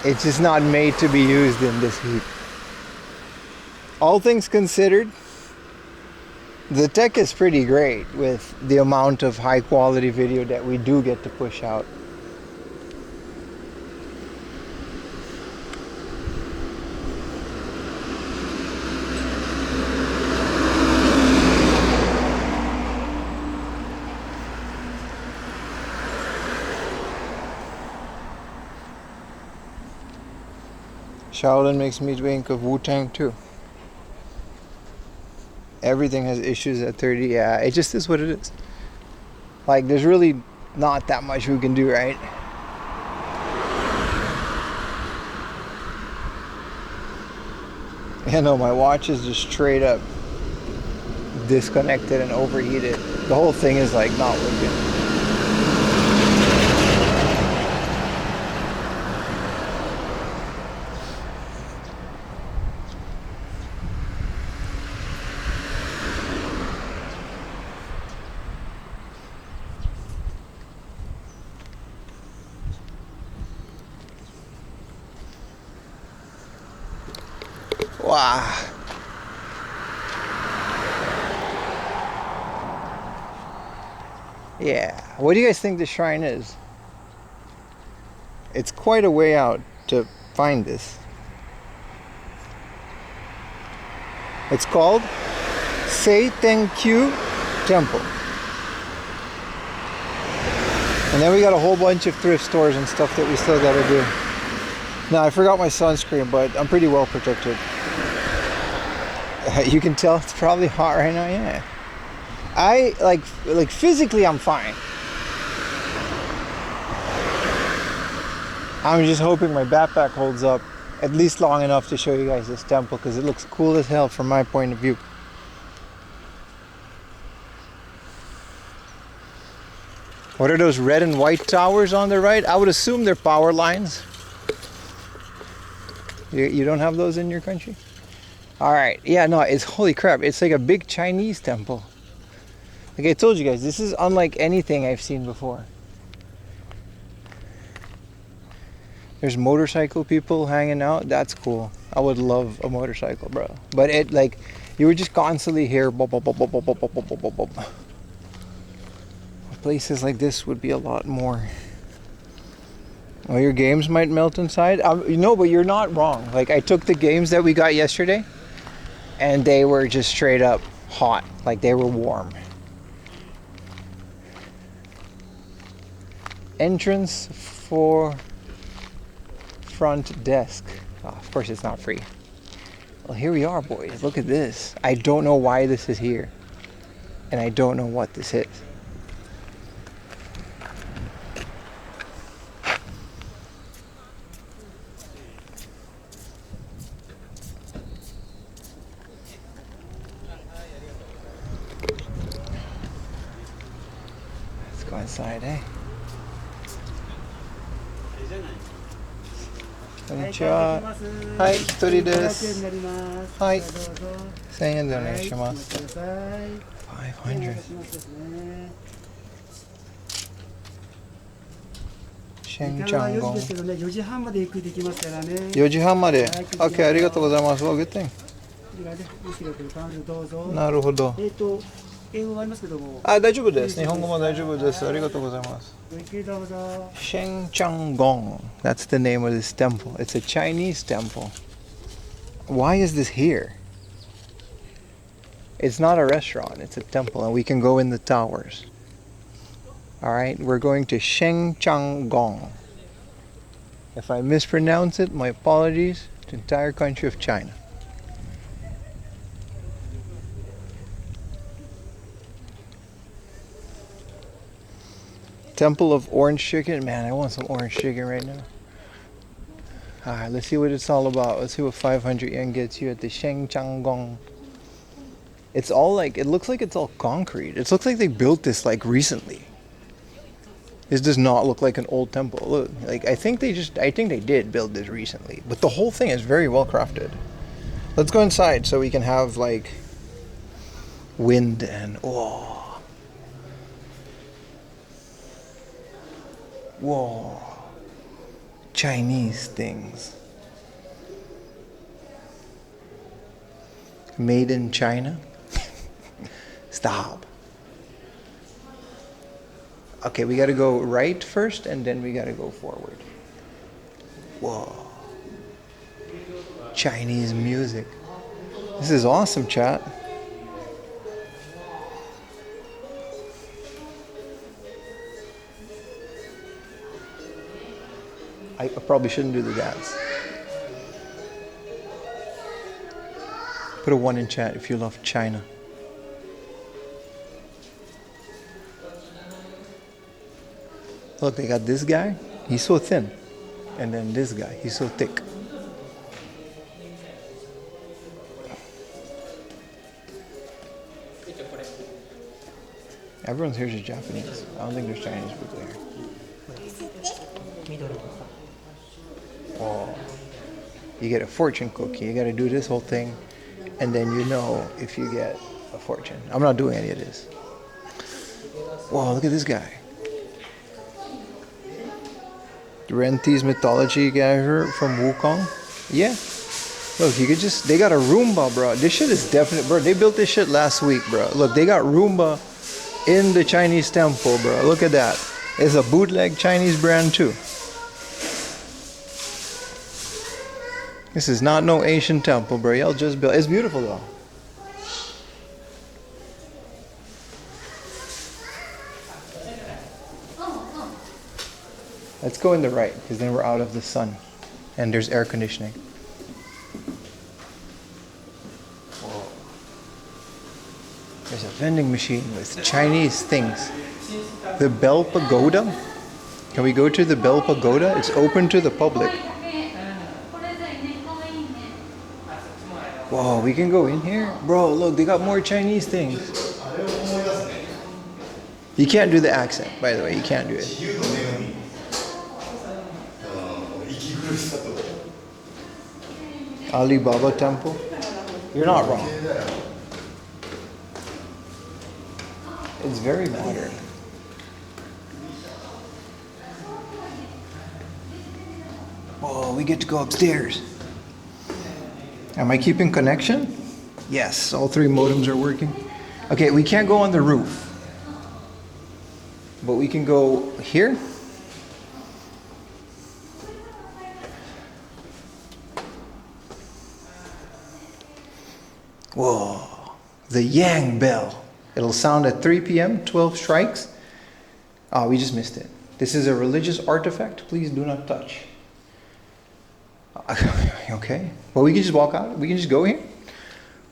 It's just not made to be used in this heat. All things considered, the tech is pretty great with the amount of high quality video that we do get to push out. Shaolin makes me think of Wu-Tang too. Everything has issues at 30. Yeah, it just is what it is. Like, there's really not that much we can do, right? You know, my watch is just straight up disconnected and overheated. The whole thing is like not working. Wow. Yeah. What do you guys think the shrine is? It's quite a way out to find this. It's called Say Thank You Temple. And then we got a whole bunch of thrift stores and stuff that we still gotta do. Now I forgot my sunscreen, but I'm pretty well protected. You can tell it's probably hot right now. Yeah, I like physically I'm fine. I'm just hoping my backpack holds up at least long enough to show you guys this temple, because it looks cool as hell from my point of view. What are those red and white towers on the right? I would assume they're power lines. You don't have those in your country? All right. Yeah, no, it's holy crap. It's like a big Chinese temple. Like I told you guys, this is unlike anything I've seen before. There's motorcycle people hanging out. That's cool. I would love a motorcycle, bro. But it like you would just constantly hear bop, bop, bop, bop, bop, bop, bop, bop, bop, bop. Places like this would be a lot more. Oh, your games might melt inside? No, but you're not wrong. Like, I took the games that we got yesterday, and they were just straight up hot. Like, they were warm. Entrance for front desk. Oh, of course, it's not free. Well, here we are, boys. Look at this. I don't know why this is here, and I don't know what this is. go inside, eh? こんにちは。はい、一人です。はい。1000円でお願いします。500。シェンチャンゴン。4時半までゆっくりできますからね。4時半まで。OK、ありがとうございます。Well, good thing。なるほど。英語がありますけども。あ、大丈夫です。日本語も大丈夫です。ありがとうございます。シェンチャンゴン。That's the name of this temple. It's a Chinese temple. Why is this here? It's not a restaurant. It's a temple, and we can go in the towers. All right, we're going to Shengchangong. If I mispronounce it, my apologies to the entire country of China. Temple of Orange Chicken. Man, I want some orange chicken right now. All right, let's see what it's all about. Let's see what 500 yen gets you at the Shengchangong. It's all like, it looks like it's all concrete. It looks like they built this like recently. This does not look like an old temple. Look, like I think they did build this recently, but the whole thing is very well crafted. Let's go inside so we can have like wind and whoa, Chinese things. Made in China? Stop. Okay, we gotta go right first and then we gotta go forward. Whoa. Chinese music. This is awesome, chat. I probably shouldn't do the dance. Put a 1 in chat if you love China. Look, they got this guy, he's so thin. And then this guy, he's so thick. Everyone's here is Japanese. I don't think there's Chinese people here. Oh, you get a fortune cookie. You got to do this whole thing, and then you know if you get a fortune. I'm not doing any of this. Whoa, look at this guy. Renti's mythology guy here from Wukong. Yeah. Look, you could just, they got a Roomba, bro. This shit is definite, bro. They built this shit last week, bro. Look, they got Roomba in the Chinese temple, bro. Look at that. It's a bootleg Chinese brand too. This is not no Asian temple, bro. Y'all just built. It's beautiful though. Let's go in the right, because then we're out of the sun. And there's air conditioning. Whoa. There's a vending machine with Chinese things. The Bell Pagoda? Can we go to the Bell Pagoda? It's open to the public. Whoa, we can go in here? Bro, look, they got more Chinese things. You can't do the accent, by the way. You can't do it. Alibaba Temple? You're not wrong. It's very modern. Oh, we get to go upstairs. Am I keeping connection? Yes, all 3 modems are working. Okay, we can't go on the roof. But we can go here. Whoa, the Yang bell. It'll sound at 3 p.m., 12 strikes. Oh, we just missed it. This is a religious artifact. Please do not touch. Okay. Well, we can just walk out. We can just go here.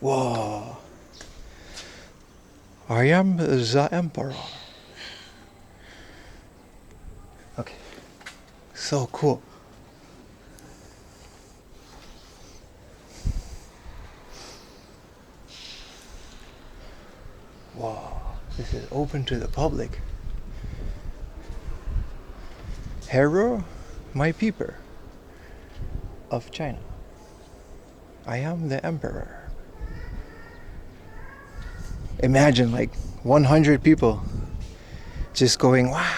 Whoa. I am the emperor. Okay. So cool. Wow, this is open to the public. Hero, my peeper of China. I am the emperor. Imagine like 100 people just going, wow.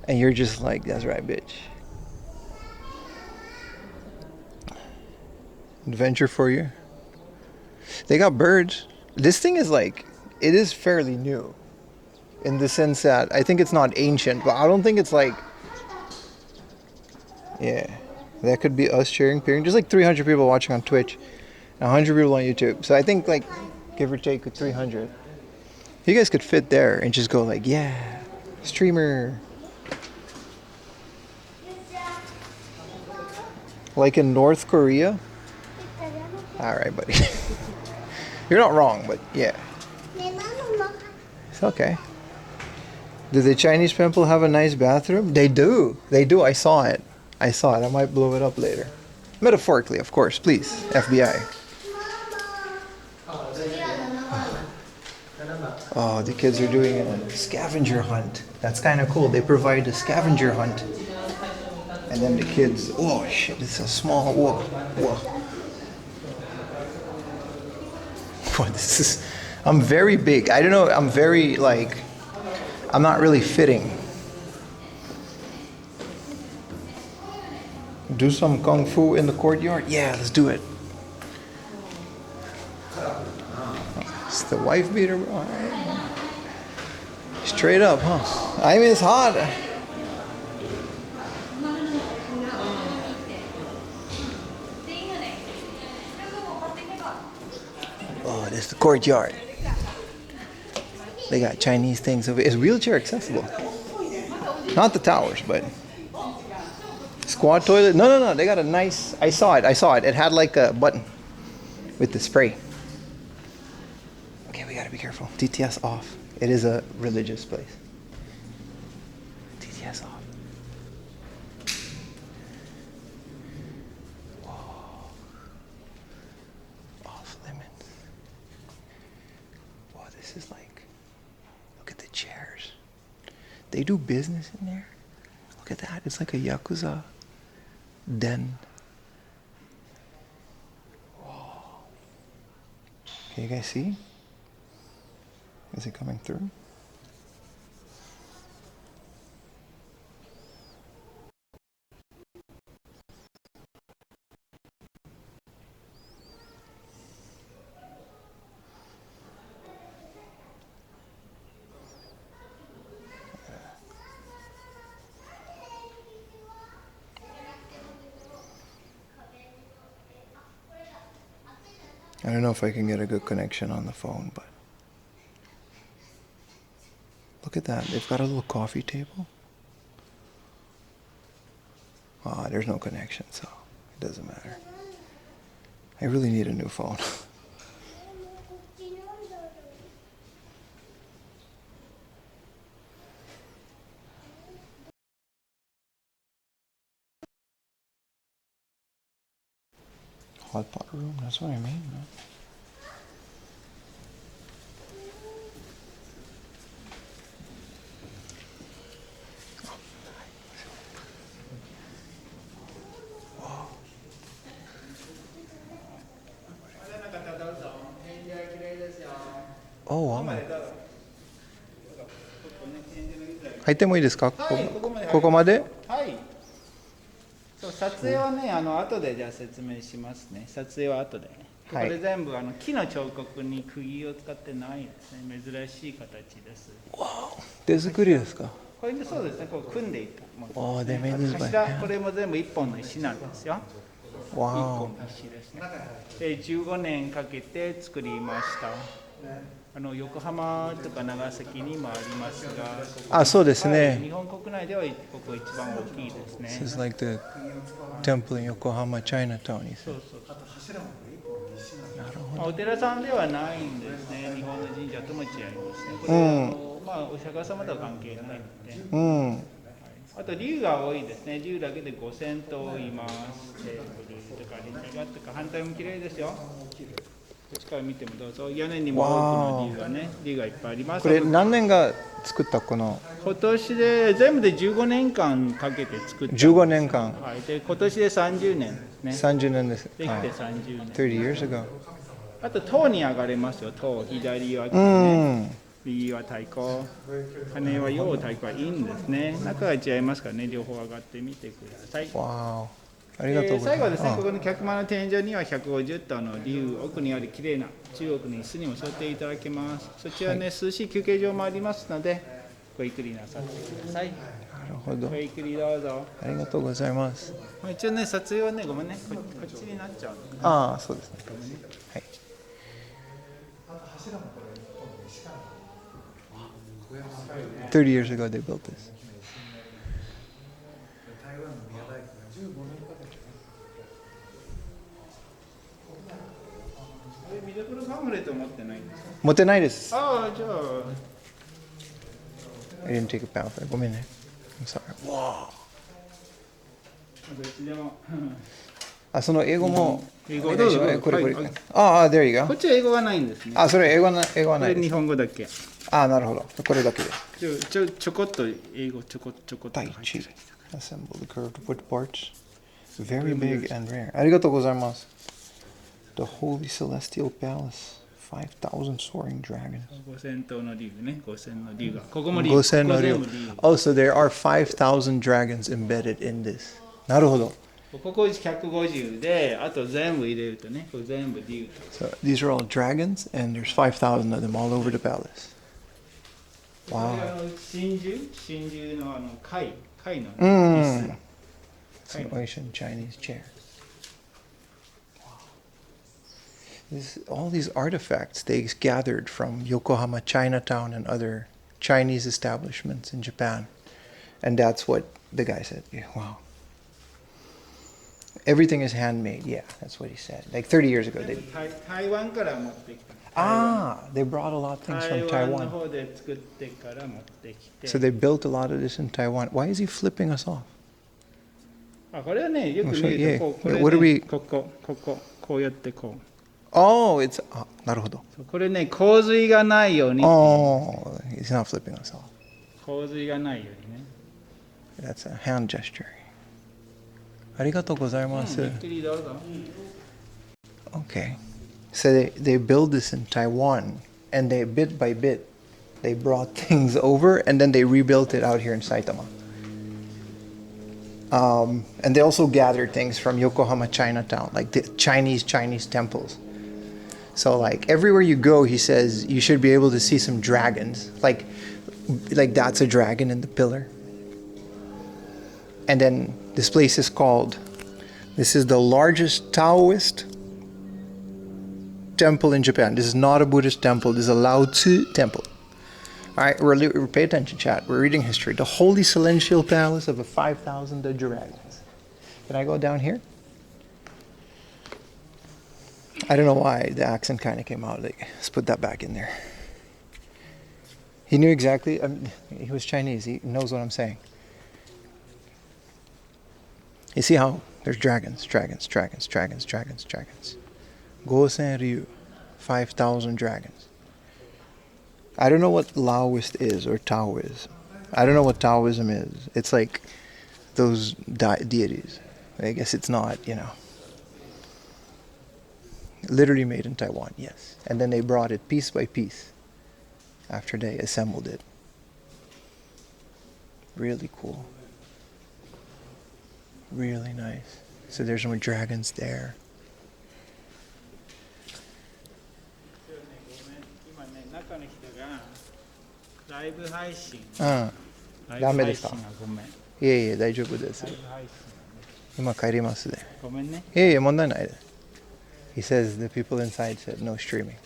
And you're just like, that's right, bitch. Adventure for you. They got birds. This thing is like, it is fairly new in the sense that I think it's not ancient, but I don't think it's like, yeah, that could be us cheering, peering. There's like 300 people watching on Twitch, and 100 people on YouTube. So I think like, give or take 300. You guys could fit there and just go like, yeah, streamer. Like in North Korea? Alright, buddy. You're not wrong, but yeah. It's okay. Do the Chinese temple have a nice bathroom? They do. They do. I saw it. I might blow it up later. Metaphorically, of course. Please, FBI. Oh, the kids are doing a scavenger hunt. That's kind of cool. They provide a scavenger hunt. And then the kids, oh shit, it's a small, whoa. Boy, this is, I'm very big. I don't know, I'm very like, I'm not really fitting. Do some kung fu in the courtyard? Yeah, let's do it. It's the wife beater, bro. All right. Straight up, huh? I mean, it's hot. Oh, this is the courtyard. They got Chinese things over. Is wheelchair accessible? Not the towers, but squad toilet. No. They got a nice. I saw it. It had like a button with the spray. Okay, we gotta be careful. TTS off. It is a religious place. TTS off. This is like, look at the chairs. They do business in there. Look at that. It's like a Yakuza den. Whoa. Can you guys see? Is it coming through? I don't know if I can get a good connection on the phone, but look at that. They've got a little coffee table. Ah, there's no connection, so it doesn't matter. I really need a new phone. Hot pot room, that's what I mean, man. Oh, wow. 入ってもいいですか？ここまで？はい。そう撮影はね、後でじゃあ説明しますね。撮影は後でね。これ全部木の彫刻に釘を使ってないですね。珍しい形です。わお、手作りですか？これでそうですね。こう組んでいったものですね。柱、これも全部一本の石なんですよ。一本の石ですね。で、15年かけて作りました。横浜とか長崎にもありますが、あ、そうですね。日本国内ではここ一番大きいですね。This is like the temple in Yokohama, Chinatown. そう。お寺さんではないんですね。日本の神社とも違いますね。これはお釈迦様とは関係ないので。あと竜が多いですね。竜だけで5000頭います。竜とかリンガとか反対も綺麗ですよ。っちから見てもどうぞ。屋根にも多くの竜がね、竜がいっぱいあります。これ何年が作ったこの今年で全部で15年間かけて作った。15年間。はい。で今年で30年ですね。30年です。できて30年。30 years ago。あと塔に上がれますよ。塔左はね、右は太鼓、羽は陽、太鼓は陰ですね。中が違いますからね、両方上がってみてください。わー、ありがとうございます。最後はですね、ここの客間の天井には150頭の竜、奥にある綺麗な中国の椅子にも座っていただけます。そちらね、涼しい休憩場もありますので、ごゆっくりなさってください。なるほど。ごゆっくりどうぞ。ありがとうございます。一応ね、撮影はね、ごめんね、こっちになっちゃうの。ああ、そうですね。はい。30 years ago they built this. 見どころパンフレット持ってないんですか？持ってないです。ああ、じゃあ。I didn't take a pamphlet. ごめんね。I'm sorry. どっちでも。あ、その英語も。英語どうぞ。これ。ああ、there you go. こっちは英語がないんですね。あ、それ英語はないです。これ日本語だけ。あ、なるほど。これだけです。ちょこっと英語ちょこっと。第一。Assemble the curved wood parts. Very big and rare. ありがとうございます。The Holy Celestial Palace. 5,000 soaring dragons. 5000頭の竜ね。5000の竜が。ここも竜。5000の竜。Oh, so there are 5,000 dragons embedded in this. なるほど。ここ150で、あと全部入れるとね、これ全部竜。So these are all dragons, and there's 5,000 of them all over the palace. Wow. 真珠の貝の椅子。It's an Asian Chinese chair. All these artifacts they gathered from Yokohama Chinatown and other Chinese establishments in Japan. And that's what the guy said. Yeah, wow. Everything is handmade. Yeah, that's what he said. Like 30 years ago.台湾から持ってきた。They brought a lot of things from 台湾の Taiwan. 方で作ってから持ってきて。 So they built a lot of this in Taiwan. Why is he flipping us off? これはね、よく見るとこう、これ What do we- こうやってこう。Oh, it's なるほど。これね、洪水がないように。 Oh, he's not flipping us off. 洪水がないようにね。 That's a hand gesture. ありがとうございます。ゆっくりどうぞ。 Okay. So they build this in Taiwan, and they bit by bit, they brought things over, and then they rebuilt it out here in Saitama. And they also gathered things from Yokohama Chinatown, like the Chinese temples. So like everywhere you go, he says you should be able to see some dragons. Like that's a dragon in the pillar. And then this place is this is the largest Taoist temple in Japan. This is not a Buddhist temple. This is a Lao Tzu temple. All right, we're pay attention, chat. We're reading history. The Holy Celestial Palace of the 5,000 dragons. Can I go down here? I don't know why the accent kind of came out. Like, let's put that back in there. He knew exactly. He was Chinese. He knows what I'm saying. You see how there's dragons. Gosen Ryu, 5,000 dragons. I don't know what Laoist is or Taoist. I don't know what Taoism is. It's like those deities. I guess it's not, Literally made in Taiwan, yes. And then they brought it piece by piece after they assembled it. Really cool. Really nice. So there's more dragons there. 今ね、中の人がライブ配信。ダメですか？ごめん。いえいえ、大丈夫です。ライブ配信。今帰りますね。ごめんね。いえいえ、問題ないです。He says the people inside said no streaming.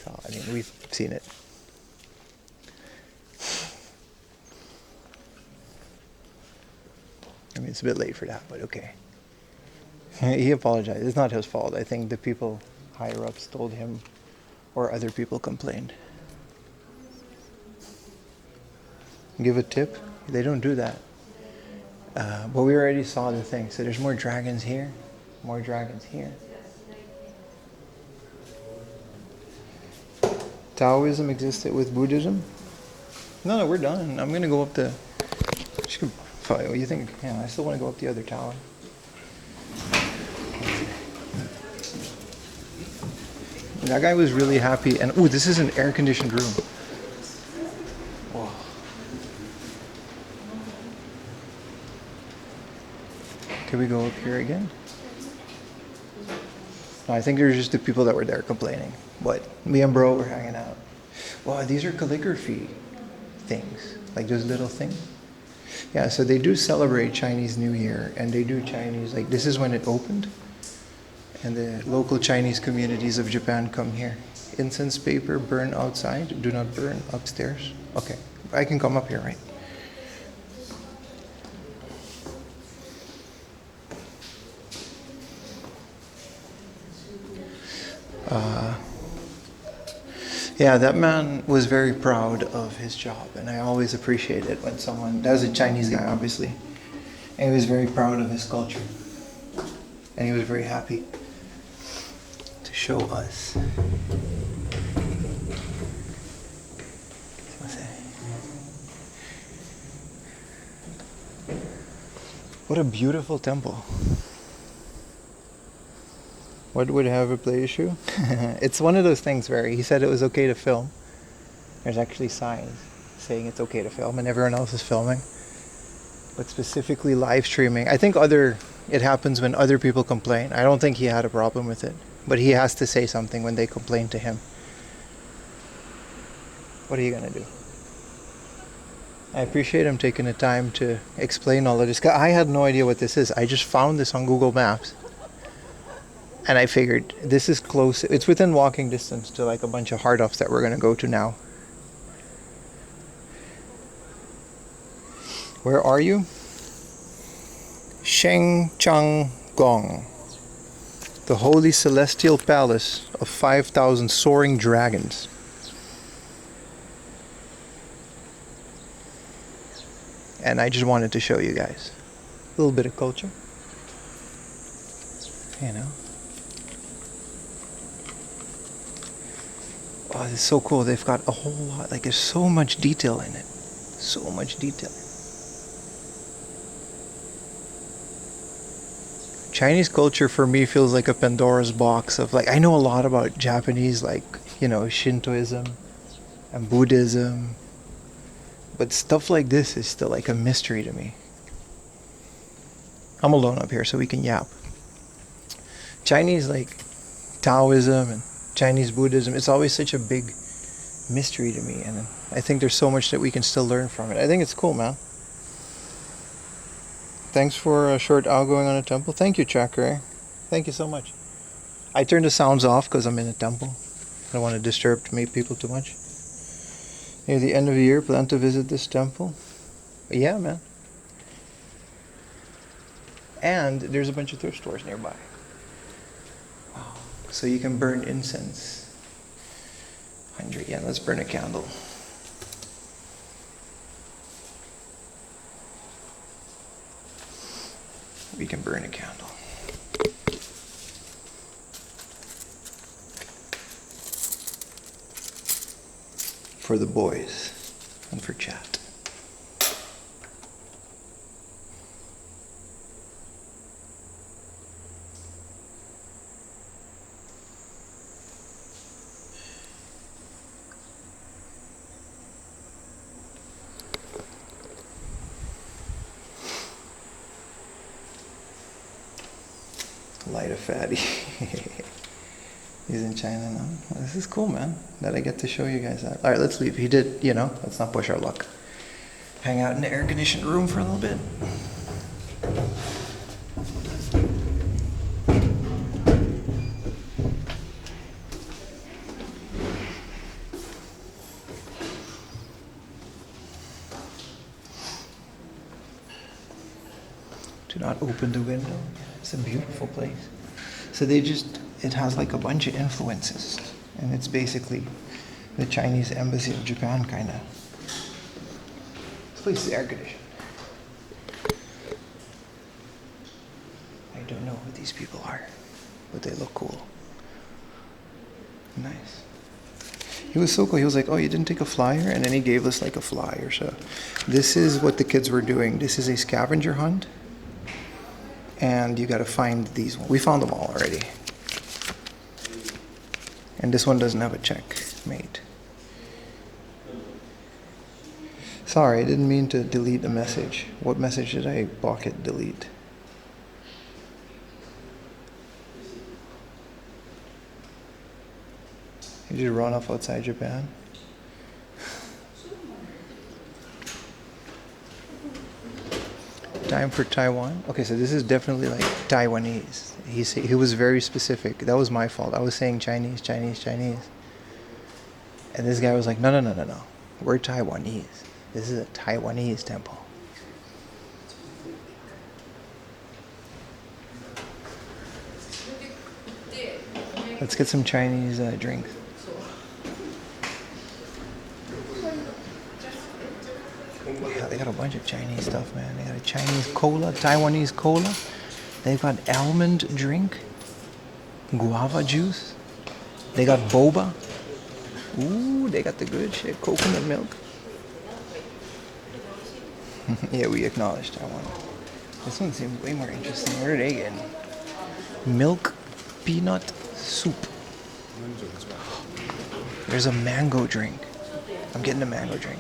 So, I mean, we've seen it. I mean, it's a bit late for that, but okay. He apologized. It's not his fault. I think the people higher ups told him or other people complained. Give a tip? They don't do that. But we already saw the thing. So there's more dragons here. More dragons here. Taoism existed with Buddhism? No, we're done. I'm gonna go up the. What do you think? Yeah, I still want to go up the other tower. That guy was really happy, and this is an air-conditioned room. Whoa. Can we go up here again? No, I think there's just the people that were there complaining. But me and bro were hanging out. Wow, these are calligraphy things, like those little things. Yeah, so they do celebrate Chinese New Year, and they do Chinese, like this is when it opened. And the local Chinese communities of Japan come here. Incense paper burn outside, do not burn upstairs. Okay, I can come up here, right? Yeah, that man was very proud of his job, and I always appreciate it when someone, that was a Chinese guy obviously, and he was very proud of his culture. And he was very happy to show us. What a beautiful temple. What would have a play issue? It's one of those things where he said it was okay to film. There's actually signs saying it's okay to film and everyone else is filming. But specifically live streaming, I think it happens when other people complain. I don't think he had a problem with it. But he has to say something when they complain to him. What are you gonna do? I appreciate him taking the time to explain all of this. I had no idea what this is. I just found this on Google Maps. And I figured this is close. It's within walking distance to like a bunch of hard ups that we're going to go to now. Where are you? Shengchang-gong, the Holy Celestial Palace of 5,000 soaring dragons. And I just wanted to show you guys a little bit of culture. You know. Oh, this is so cool. They've got a whole lot, like there's so much detail in it. So much detail. Chinese culture for me feels like a Pandora's box of like, I know a lot about Japanese, like, you know, Shintoism and Buddhism. But stuff like this is still like a mystery to me. I'm alone up here so we can yap. Chinese like Taoism and Chinese Buddhism, it's always such a big mystery to me, and I think there's so much that we can still learn from it. I think it's cool, man. Thanks for a short outgoing on a temple. Thank you, Chakra. Thank you so much. I turned the sounds off because I'm in a temple. I don't want to disturb people too much. Near the end of the year, plan to visit this temple? Yeah, man. And there's a bunch of thrift stores nearby. So you can burn incense. 100 yen, let's burn a candle. We can burn a candle. For the boys and for chat. Light a fatty. He's in China now. Well, this is cool, man, that I get to show you guys that. All right, let's leave. He did, you know, let's not push our luck. Hang out in the air-conditioned room for a little bit. Do not open the window. It's a beautiful place. So it has like a bunch of influences. And it's basically the Chinese embassy of Japan, kind of. This place is air conditioned. I don't know who these people are, but they look cool. Nice. He was so cool. He was like, oh, you didn't take a flyer? And then he gave us like a flyer. So this is what the kids were doing. This is a scavenger hunt. And you got to find these. We found them all already. And this one doesn't have a checkmate. Sorry, I didn't mean to delete a message. What message did I pocket delete? Did you run off outside Japan? Time for Taiwan. Okay, so this is definitely like Taiwanese. He was very specific. That was my fault. I was saying Chinese, Chinese, Chinese. And this guy was like, no. We're Taiwanese. This is a Taiwanese temple. Let's get some Chinese drinks. Yeah, they got a bunch of Chinese stuff, man. They got a Chinese cola, Taiwanese cola. They've got almond drink, guava juice. They got boba. Ooh, they got the good shit, coconut milk. Yeah, we acknowledge Taiwan. This one seems way more interesting. What are they getting? Milk peanut soup. There's a mango drink. I'm getting a mango drink.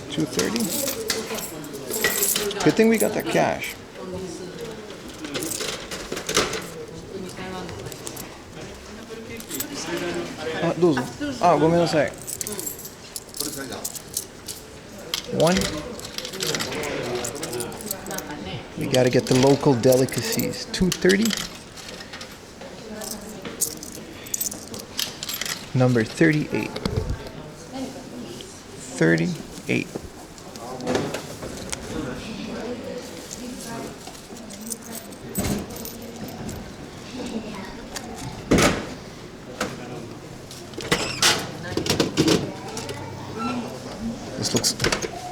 $2.30. Good thing we got the cash. Ah, どうぞ。あ、ごめんなさい。One. We gotta get the local delicacies. $2.30. Number 38. 38.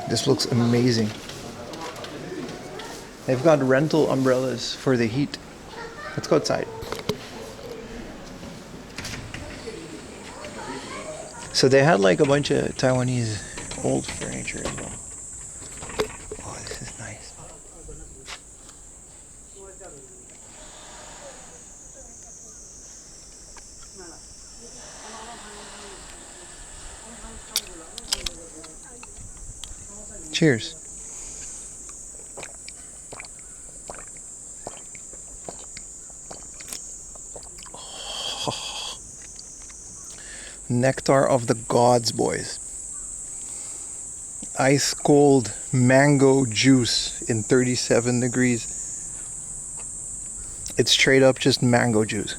This looks amazing. They've got rental umbrellas for the heat. Let's go outside. So they had like a bunch of Taiwanese old furniture as well. Oh, this is nice. Cheers. Oh. Nectar of the gods, boys. Ice cold mango juice in 37 degrees. It's straight up just mango juice.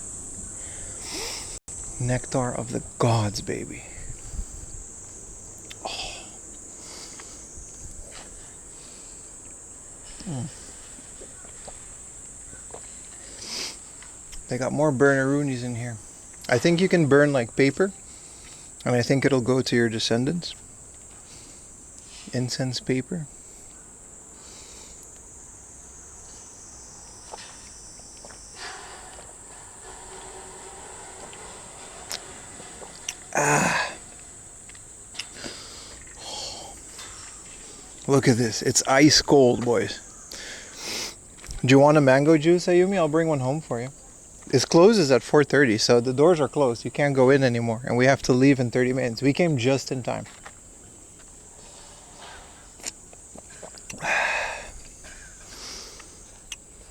Nectar of the gods, baby. They got more burnaroonies in here. I think you can burn like paper. And I think it'll go to your descendants. Incense paper. Look at this. It's ice cold, boys. Do you want a mango juice, Ayumi? I'll bring one home for you. It closes at 4:30, so the doors are closed. You can't go in anymore, and we have to leave in 30 minutes. We came just in time.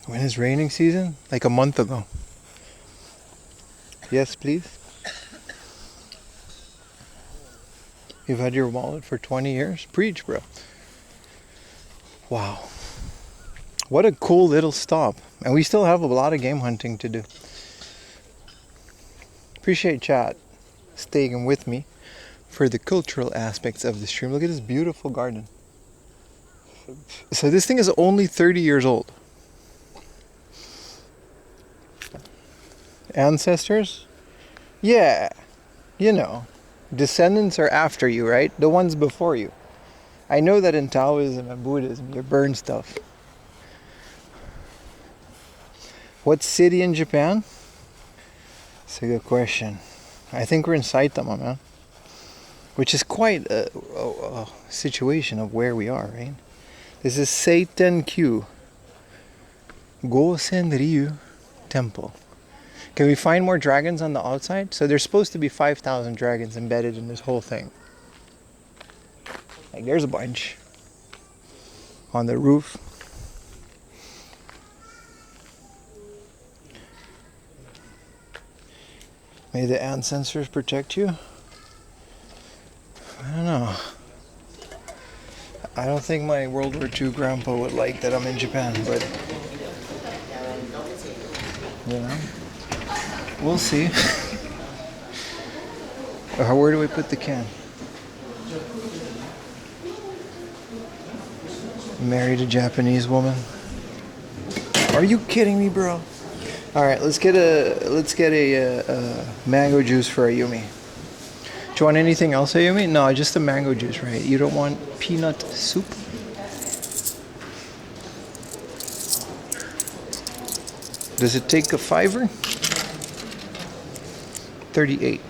When is raining season? Like a month ago. Yes, please. You've had your wallet for 20 years? Preach, bro. Wow. What a cool little stop. And we still have a lot of game hunting to do. Appreciate chat staying with me for the cultural aspects of the stream. Look at this beautiful garden. So this thing is only 30 years old. Ancestors? Yeah. You know. Descendants are after you, right? The ones before you. I know that in Taoism and Buddhism, you burn stuff. What city in Japan? That's a good question. I think we're in Saitama, man. Which is quite a situation of where we are, right? This is Seitenkyu Gosen Ryu Temple. Can we find more dragons on the outside? So there's supposed to be 5,000 dragons embedded in this whole thing. Like there's a bunch on the roof. May the ancestors protect you. I don't know. I don't think my World War II grandpa would like that I'm in Japan, but you know, we'll see. Where do we put the can? Married a Japanese woman. Are you kidding me, bro? All right, let's get a mango juice for Ayumi. Do you want anything else, Ayumi? No, just the mango juice, right? You don't want peanut soup? Does it take a $5? 38.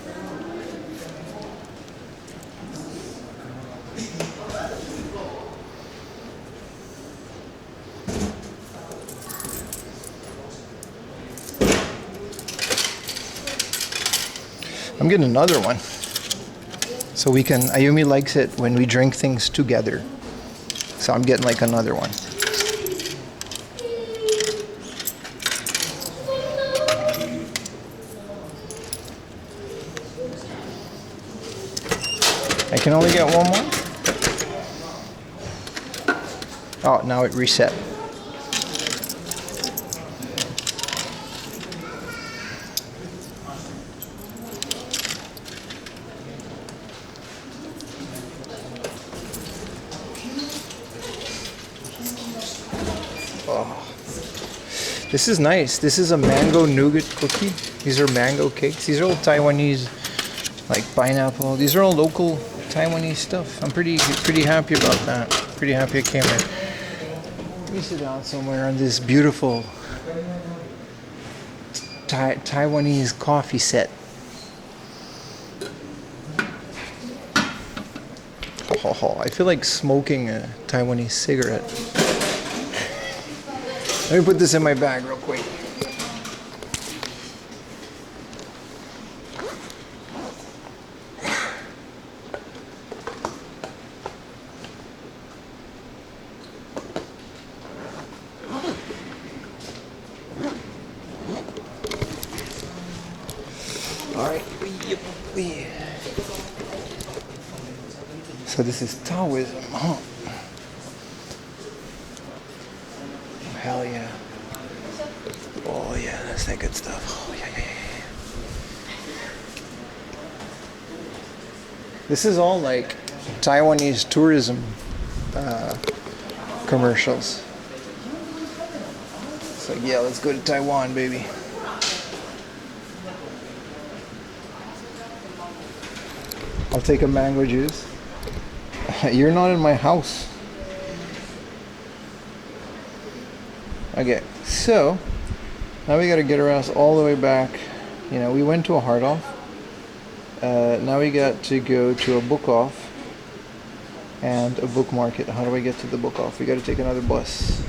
I'm getting another one. So we can, Ayumi likes it when we drink things together. So I'm getting like another one. I can only get one more? Oh, now it reset. This is nice. This is a mango nougat cookie. These are mango cakes. These are all Taiwanese, like pineapple. These are all local Taiwanese stuff. I'm pretty happy about that. Pretty happy I came here. Let me sit down somewhere on this beautiful Taiwanese coffee set. Oh, I feel like smoking a Taiwanese cigarette. Let me put this in my bag real quick. All right. So this is Taoism, huh? Hell yeah. Oh yeah, that's that good stuff. Oh yeah. This is all like Taiwanese tourism commercials. It's like, yeah, let's go to Taiwan, baby. I'll take a mango juice. You're not in my house. Okay, so now we got to get our ass all the way back. You know, we went to a hard off. Now we got to go to a book off and a book market. How do I get to the book off? We got to take another bus.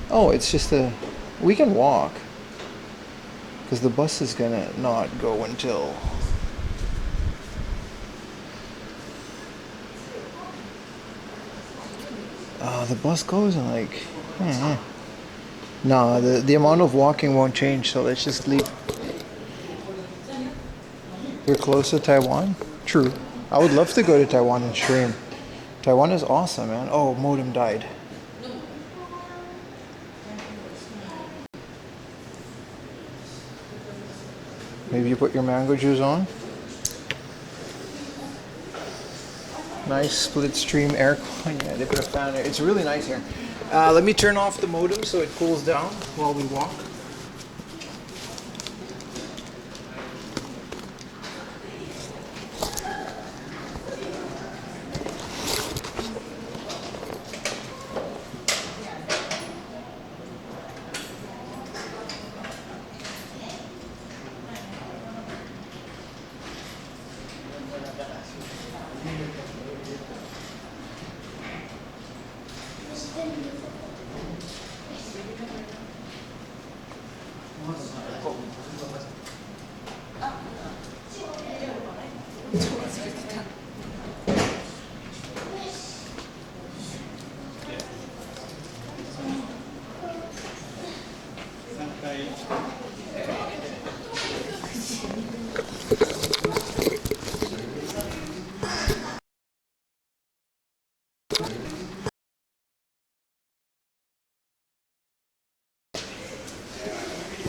Oh, it's just we can walk because the bus is gonna not go until the bus goes in like no, the amount of walking won't change, so let's just leave. You're close to Taiwan? True. I would love to go to Taiwan and stream. Taiwan is awesome, man. Oh, modem died. Maybe you put your mango juice on. Nice split stream aircon. Yeah, they put a fan there. It's really nice here. Let me turn off the modem so it cools down while we walk.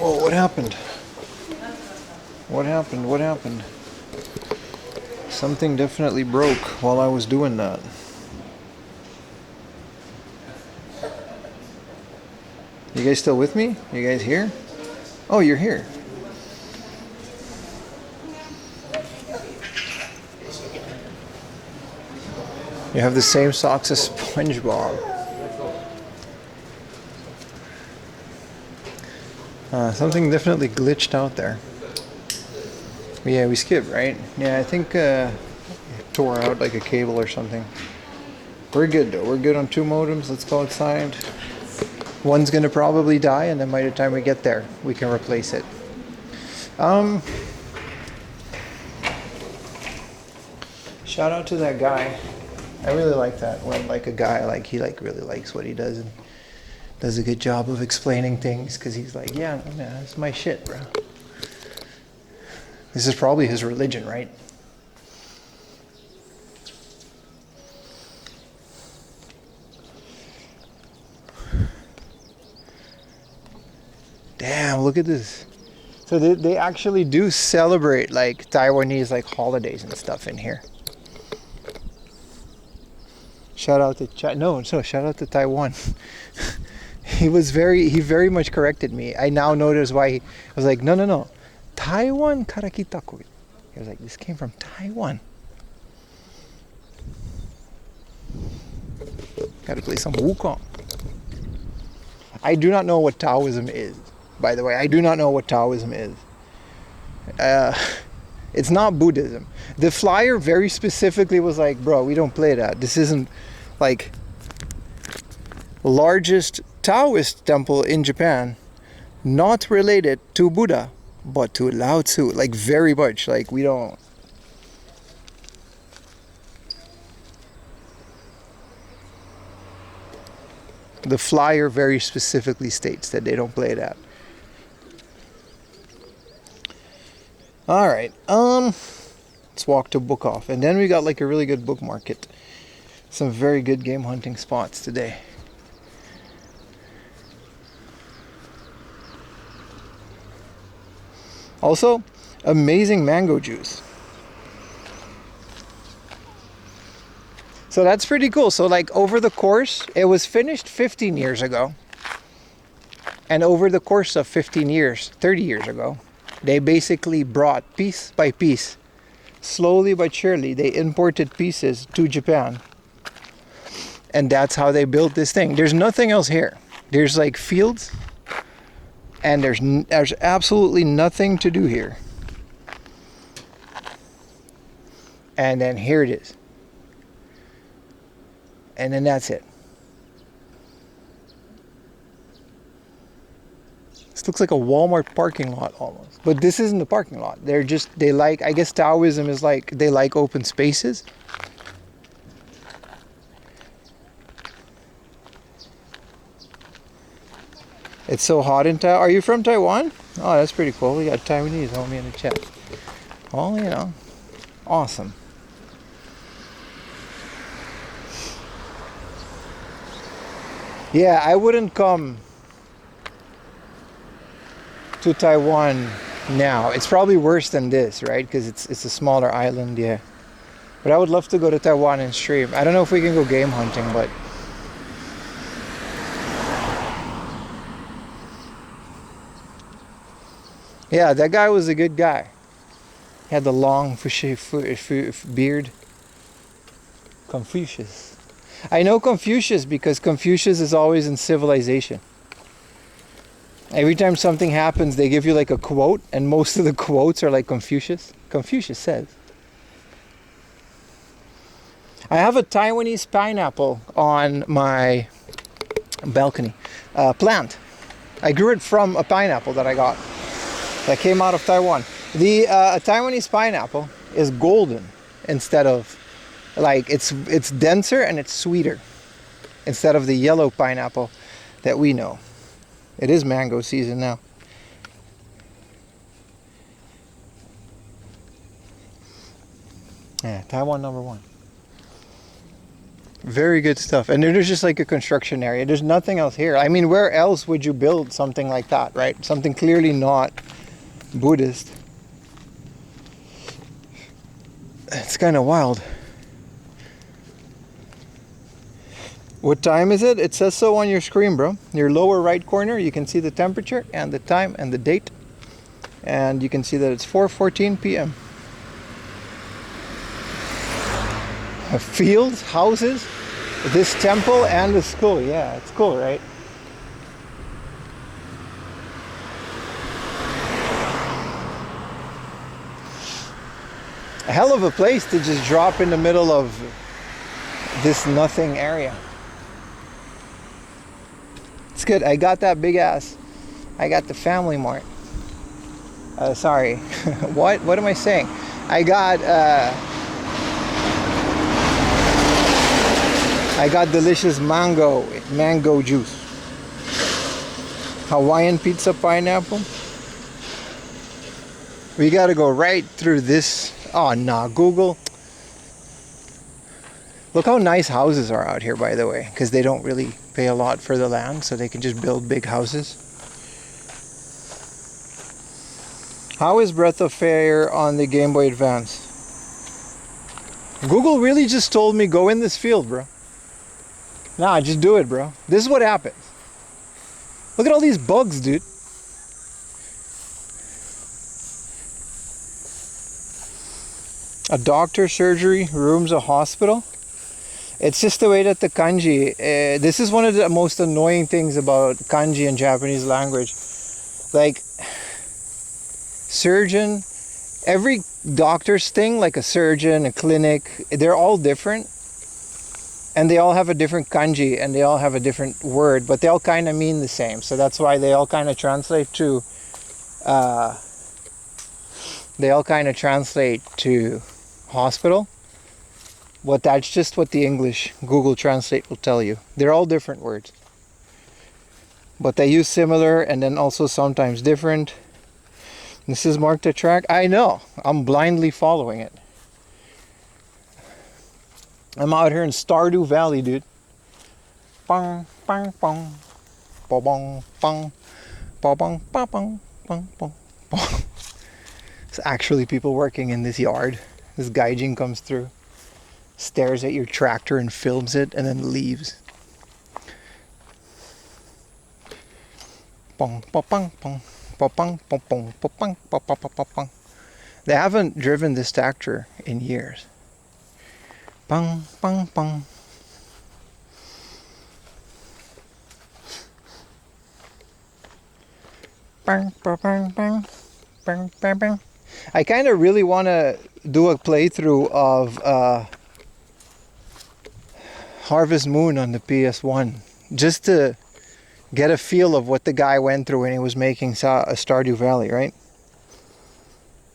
Whoa, what happened? What happened? What happened? Something definitely broke while I was doing that. You guys still with me? You guys here? Oh, you're here. You have the same socks as SpongeBob. Something definitely glitched out there. But yeah, we skipped, right? Yeah, I think tore out like a cable or something. We're good though. We're good on 2 modems. Let's go outside. One's gonna probably die, and then by the time we get there, we can replace it. Shout out to that guy. I really like that when like a guy like he like really likes what he does and does a good job of explaining things, because he's like, yeah, that's my shit, bro. This is probably his religion, right? Damn, look at this. So they actually do celebrate like Taiwanese like holidays and stuff in here. Shout out to shout out to Taiwan. He very much corrected me. I now notice why he was like, no. Taiwan karakita. He was like, this came from Taiwan. Gotta play some Wukong. I do not know what Taoism is. By the way, I do not know what Taoism is. It's not Buddhism. The flyer very specifically was like, bro, we don't play that. This isn't like largest Taoist temple in Japan, not related to Buddha, but to Lao Tzu. Like very much, like we don't. The flyer very specifically states that they don't play that. All right, let's walk to Book Off, and then we got like a really good book market. Some very good game hunting spots today. Also, amazing mango juice. So that's pretty cool. So like over the course, it was finished 15 years ago. And over the course of 15 years, 30 years ago, they basically brought piece by piece, slowly but surely, they imported pieces to Japan. And that's how they built this thing. There's nothing else here. There's like fields, and there's absolutely nothing to do here. And then here it is. And then that's it. This looks like a Walmart parking lot almost. But this isn't the parking lot. They like, I guess Taoism is like, they like open spaces. It's so hot in Taiwan. Are you from Taiwan? Oh, that's pretty cool. We got Taiwanese homie in the chat. Well, you know, awesome. Yeah, I wouldn't come to Taiwan now. It's probably worse than this, right? Because it's a smaller island, yeah. But I would love to go to Taiwan and stream. I don't know if we can go game hunting, but yeah, that guy was a good guy. He had the long beard. Confucius. I know Confucius because Confucius is always in Civilization. Every time something happens, they give you like a quote, and most of the quotes are like Confucius. Confucius says. I have a Taiwanese pineapple on my balcony. Plant. I grew it from a pineapple that I got. That came out of Taiwan. The Taiwanese pineapple is golden instead of, like, it's denser and it's sweeter instead of the yellow pineapple that we know. It is mango season now. Yeah, Taiwan #1. Very good stuff. And there's just like a construction area. There's nothing else here. I mean, where else would you build something like that, right? Something clearly not Buddhist. It's kind of wild. What time is it? It says so on your screen, bro. Your lower right corner, you can see the temperature and the time and the date. And you can see that it's 4:14 p.m. Fields, houses, this temple and the school. Yeah, it's cool, right? A hell of a place to just drop in the middle of this nothing area. It's good. I got that big ass. I got the Family Mart. Sorry. What am I saying? I got delicious mango juice. Hawaiian pizza pineapple. We gotta go right through this. Oh nah, Google. Look how nice houses are out here, by the way, because they don't really pay a lot for the land, so they can just build big houses. How is Breath of Fire on the Game Boy Advance? Google really just told me go in this field, bro. Nah, just do it, bro. This is what happens. Look at all these bugs, dude. A doctor, surgery, rooms, a hospital. It's just the way that the kanji, this is one of the most annoying things about kanji in Japanese language. Like, surgeon, every doctor's thing, like a surgeon, a clinic, they're all different. And they all have a different kanji and they all have a different word, but they all kind of mean the same. So that's why they all kind of translate to, hospital. But that's just what the English Google Translate will tell you. They're all different words. But they use similar and then also sometimes different. This is marked a track. I know. I'm blindly following it. I'm out here in Stardew Valley, dude. Bong, bong, bong. Bong, bong, bong, bong, bong, bong, bong, bong. It's actually people working in this yard. This gaijin comes through, stares at your tractor and films it, and then leaves. Bong, bong, bong, bong. Bong, bong, bong, bong, bong, bong, bong. They haven't driven this tractor in years. Bang, bang, bang. Bang, bang, bang, bang, bang, bang, bang. I kind of really want to do a playthrough of Harvest Moon on the PS1, just to get a feel of what the guy went through when he was making Stardew Valley, right?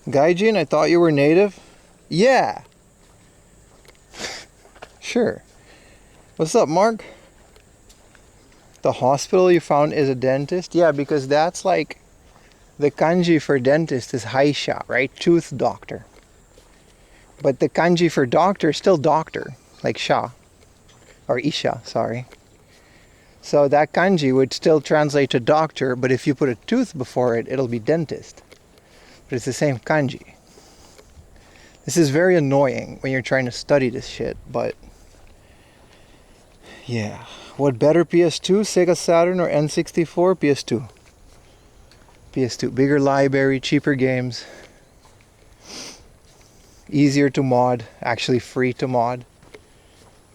Gaijin, I thought you were native. Yeah. Sure. What's up, Mark? The hospital you found is a dentist? Yeah, because that's like the kanji for dentist is haisha, right? Tooth doctor. But the kanji for doctor is still doctor, like sha. Or isha, sorry. So that kanji would still translate to doctor, but if you put a tooth before it, it'll be dentist. But it's the same kanji. This is very annoying when you're trying to study this shit, but yeah. What better, PS2, Sega Saturn, or N64? PS2. PS2. Bigger library, cheaper games. Easier to mod. Actually free to mod.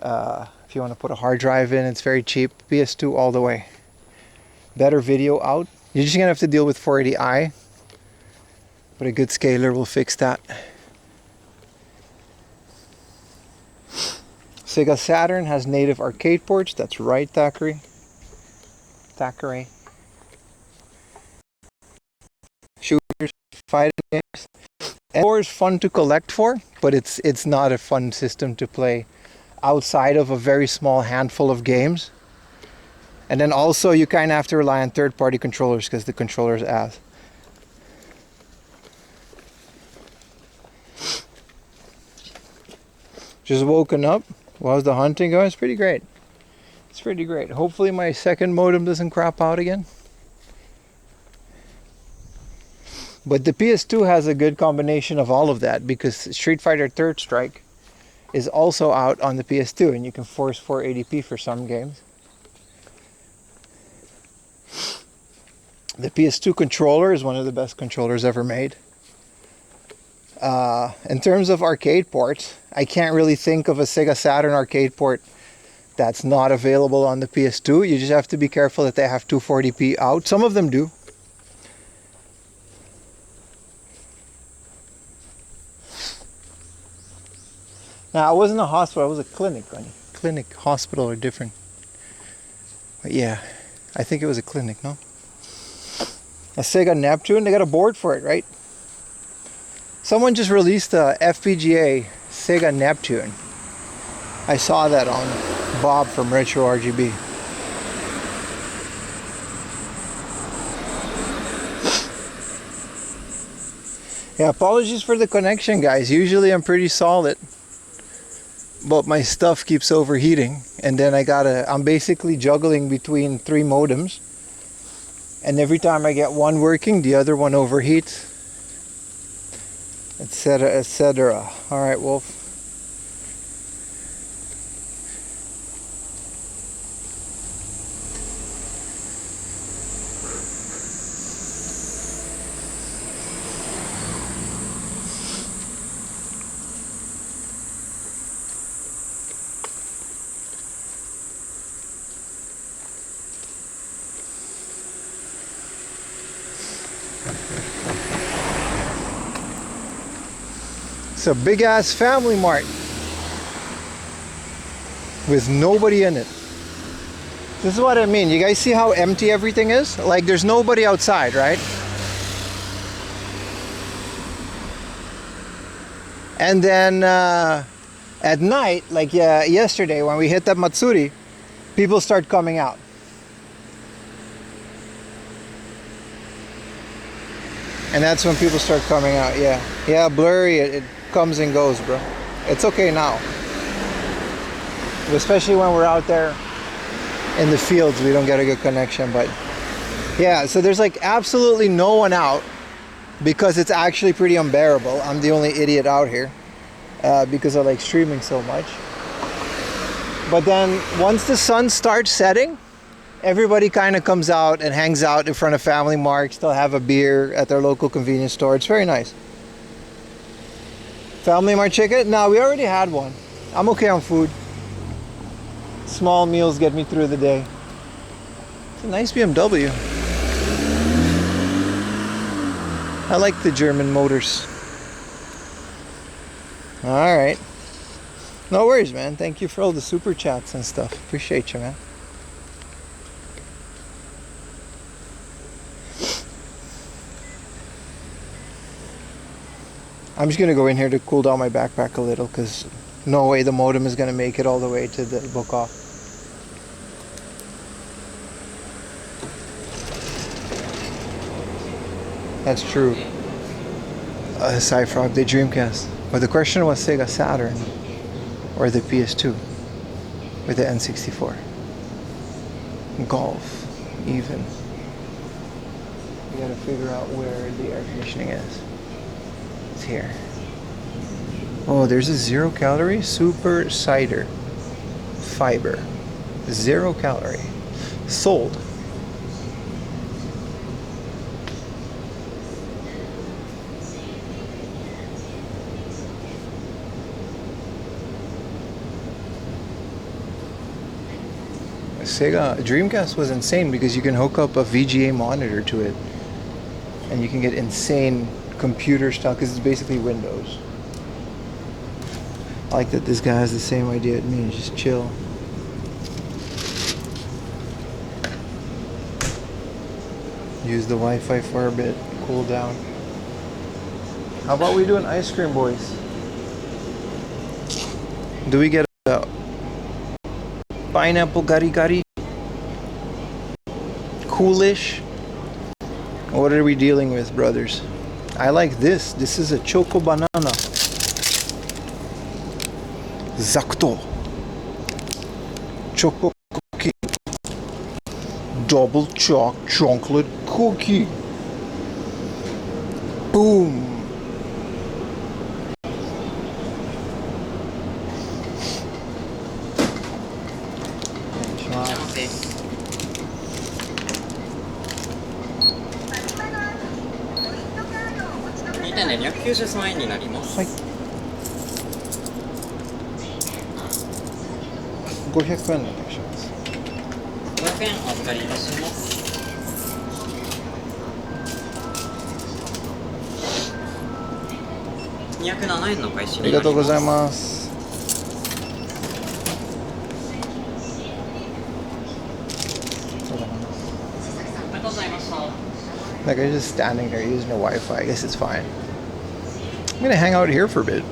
If you want to put a hard drive in, it's very cheap. PS2 all the way. Better video out. You're just going to have to deal with 480i. But a good scaler will fix that. Sega Saturn has native arcade ports. That's right, Thackeray. Shooters, fighting games. N4 is fun to collect for, but it's not a fun system to play outside of a very small handful of games. And then also you kind of have to rely on third-party controllers because the controller's ass. Just woken up. How's the hunting going? It's pretty great. It's pretty great. Hopefully my second modem doesn't crap out again. But the PS2 has a good combination of all of that, because Street Fighter Third Strike is also out on the PS2, and you can force 480p for some games. The PS2 controller is one of the best controllers ever made. In terms of arcade ports, I can't really think of a Sega Saturn arcade port that's not available on the PS2. You just have to be careful that they have 240p out. Some of them do. Now, it wasn't a hospital, it was a clinic. Clinic, hospital are different. But yeah, I think it was a clinic, no? A Sega Neptune, they got a board for it, right? Someone just released a FPGA Sega Neptune. I saw that on Bob from Retro RGB. Yeah, apologies for the connection, guys. Usually I'm pretty solid, but my stuff keeps overheating, and then I'm basically juggling between 3 modems, and every time I get one working, the other one overheats, etc., etc. All right, Wolf. It's a big ass family mart with nobody in it. This is what I mean. You guys see how empty everything is? Like, there's nobody outside, right? And then at night, like yesterday when we hit that Matsuri, people start coming out. And that's when people start coming out. Yeah, blurry. It comes and goes, bro. It's okay now. Especially when we're out there in the fields, we don't get a good connection. But yeah, so there's like absolutely no one out, because it's actually pretty unbearable. I'm the only idiot out here because I like streaming so much. But then once the sun starts setting, everybody kind of comes out and hangs out in front of Family Marts. They'll have a beer at their local convenience store. It's very nice. Family Mart chicken? No, we already had one. I'm okay on food. Small meals get me through the day. It's a nice BMW. I like the German motors. All right. No worries, man. Thank you for all the super chats and stuff. Appreciate you, man. I'm just gonna go in here to cool down my backpack a little, because no way the modem is gonna make it all the way to the book off. That's true. Cyfrog, the Dreamcast. But the question was Sega Saturn or the PS2 or the N64. Golf, even. We gotta figure out where the air conditioning is. It's here. Oh, there's a 0 calorie super cider fiber. 0 calorie. Sold. Sega Dreamcast was insane because you can hook up a VGA monitor to it and you can get insane computer stuff because it's basically Windows. I like that this guy has the same idea as me, just chill. Use the Wi-Fi for a bit, cool down. How about we do an ice cream, boys? Do we get a pineapple gari gari? Coolish? What are we dealing with, brothers? I like this. This is a choco banana. Zacto. choco cookie. Double chocolate cookie. Boom.はい。500円お願いします。500円お預かりいたします。207円のお返しになります。ありがとうございます。ありがとうございました。 Like I'm just standing there using the Wi-Fi. I guess it's fine. I'm gonna hang out here for a bit.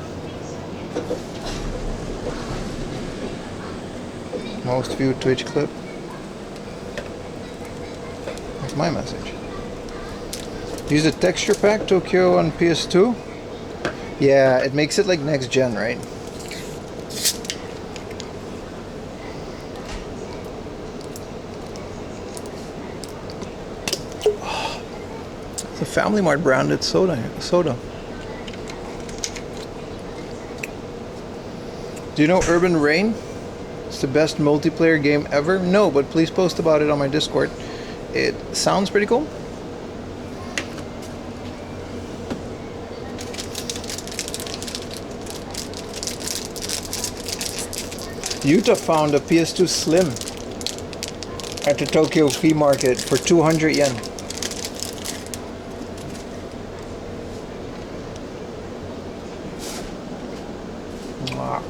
Most viewed Twitch clip. That's my message. Use the texture pack Tokyo on PS2. Yeah, it makes it like next gen, right? It's a Family Mart branded soda. Do you know Urban Rain? It's the best multiplayer game ever. No, but please post about it on my Discord. It sounds pretty cool. Yuta found a PS2 Slim at the Tokyo flea market for 200 yen. Wow.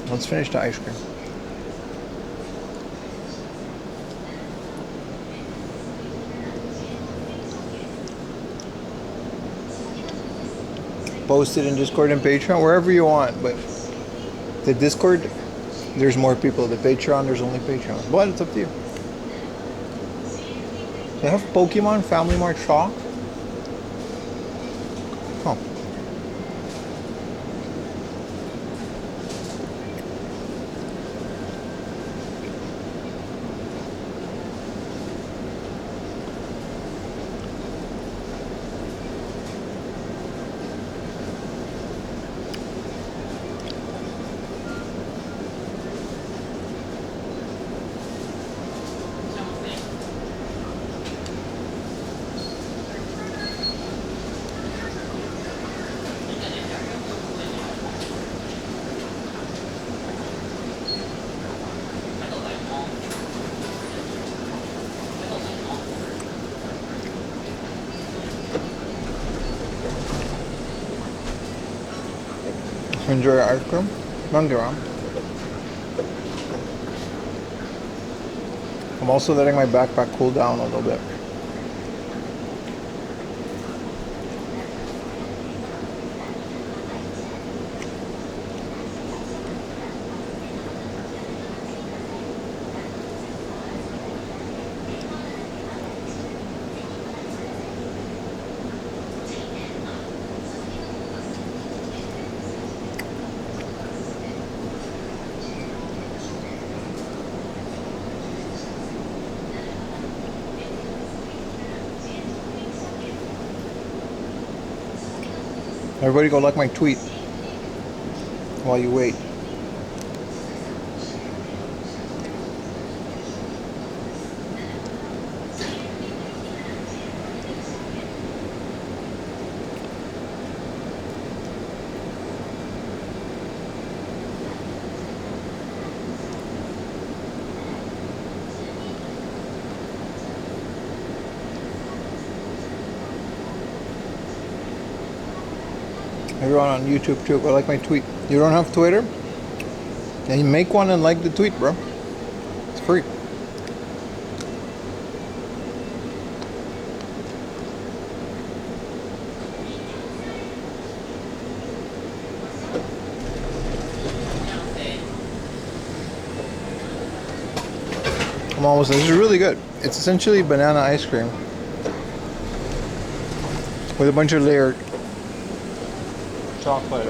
Let's finish the ice cream. Post it in Discord and Patreon, wherever you want, but the Discord, there's more people. The Patreon, there's only Patreon. But it's up to you. They have Pokemon Family Mart Shock? Oh. Enjoy your ice cream. Don't get wrong. I'm also letting my backpack cool down a little bit. Everybody go like my tweet while you wait. Everyone on YouTube too, go like my tweet. You don't have Twitter? Then you make one and like the tweet, bro. It's free. I'm almost done. This is really good. It's essentially banana ice cream with a bunch of layered chocolate.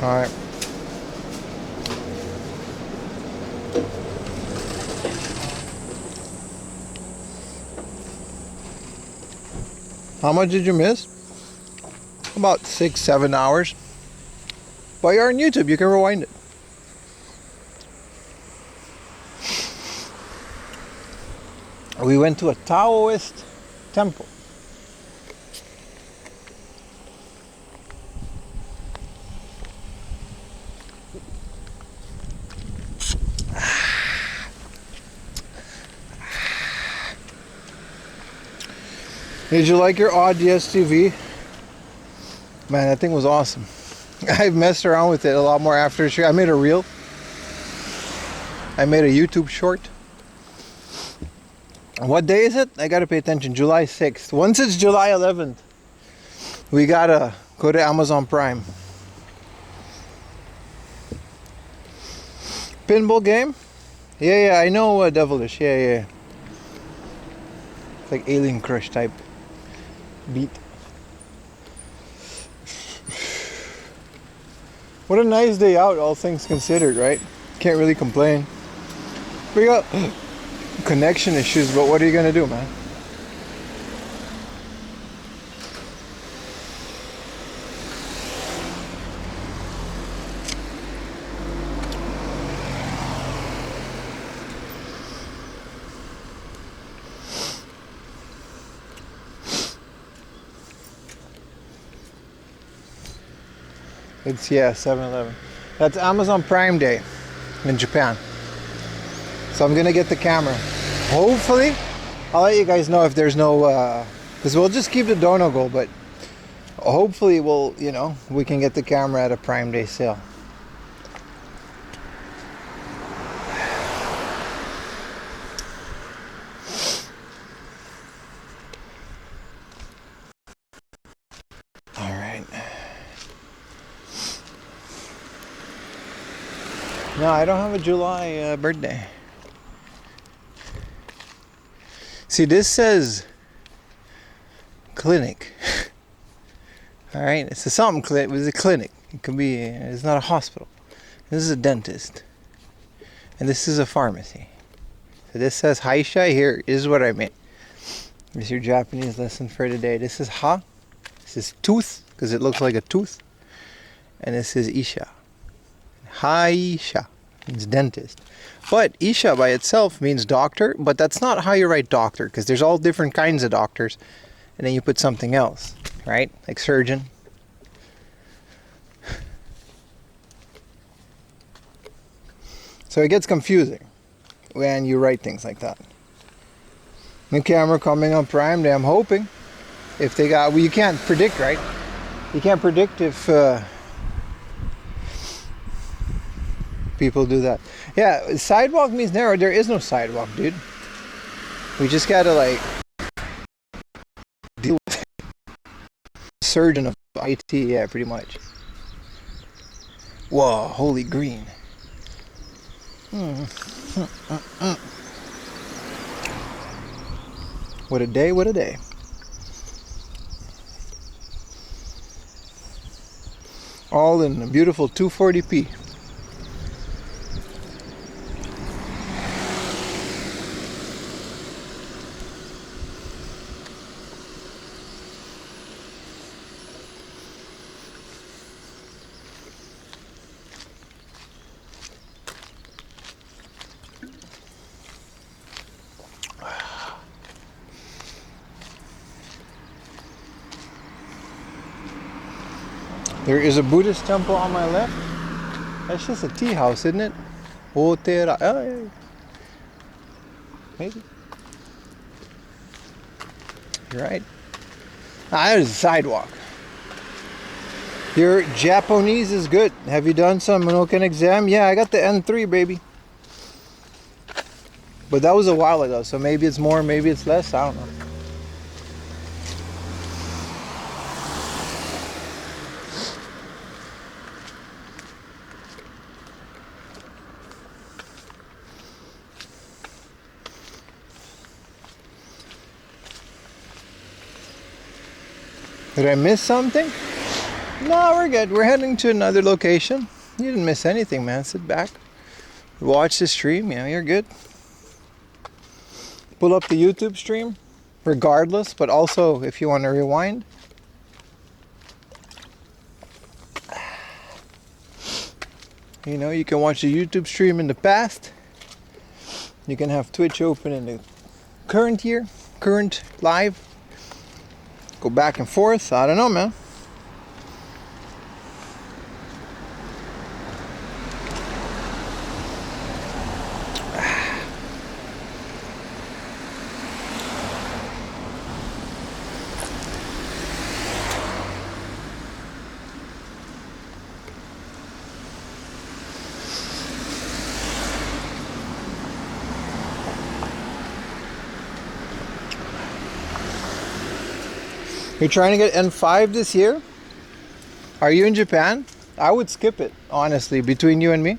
All right. How much did you miss? About 6-7 hours. But you're on YouTube, you can rewind it. We went to a Taoist temple. Did you like your odd DSTV? Man, that thing was awesome. I've messed around with it a lot more after the show. I made a reel. I made a YouTube short. What day is it? I gotta pay attention. July 6th. Once it's July 11th, we gotta go to Amazon Prime. Pinball game? Yeah, I know Devilish. Yeah. It's like Alien Crush type beat. What a nice day out, all things considered, right? Can't really complain. We got connection issues, but what are you gonna do, man? It's 7-Eleven. That's Amazon Prime Day in Japan. So I'm gonna get the camera. Hopefully, I'll let you guys know if there's no, because we'll just keep the dono go, but hopefully we'll, we can get the camera at a Prime Day sale. All right. No, I don't have a July birthday. See, this says clinic. All right, it's a something clinic. It's a clinic. It could be. It's not a hospital. This is a dentist, and this is a pharmacy. So this says Haisha. Here is what I meant. This is your Japanese lesson for today. This is ha. This is tooth because it looks like a tooth, and this is isha. Haisha means dentist. But isha by itself means doctor, but that's not how you write doctor, because there's all different kinds of doctors, and then you put something else, right? Like surgeon. So it gets confusing when you write things like that. New camera coming on Prime Day, I'm hoping. If they got, well, you can't predict, right? You can't predict if people do that. Yeah, sidewalk means narrow. There is no sidewalk, dude. We just gotta deal with it. Surgeon of IT, yeah, pretty much. Whoa, holy green. What a day, what a day. All in a beautiful 240p. There is a Buddhist temple on my left. That's just a tea house, isn't it? Otera. Oh, yeah. Maybe. You're right. Ah, there's a sidewalk. Your Japanese is good. Have you done some Minokan exam? Yeah, I got the N3, baby. But that was a while ago, so maybe it's more, maybe it's less. I don't know. Did I miss something? No, we're good. We're heading to another location. You didn't miss anything, man. Sit back. Watch the stream. Yeah, you're good. Pull up the YouTube stream, regardless, but also if you want to rewind. You know, you can watch the YouTube stream in the past. You can have Twitch open in the current year, current live. Go back and forth. I don't know, man. You're trying to get N5 this year? Are you in Japan? I would skip it, honestly, between you and me.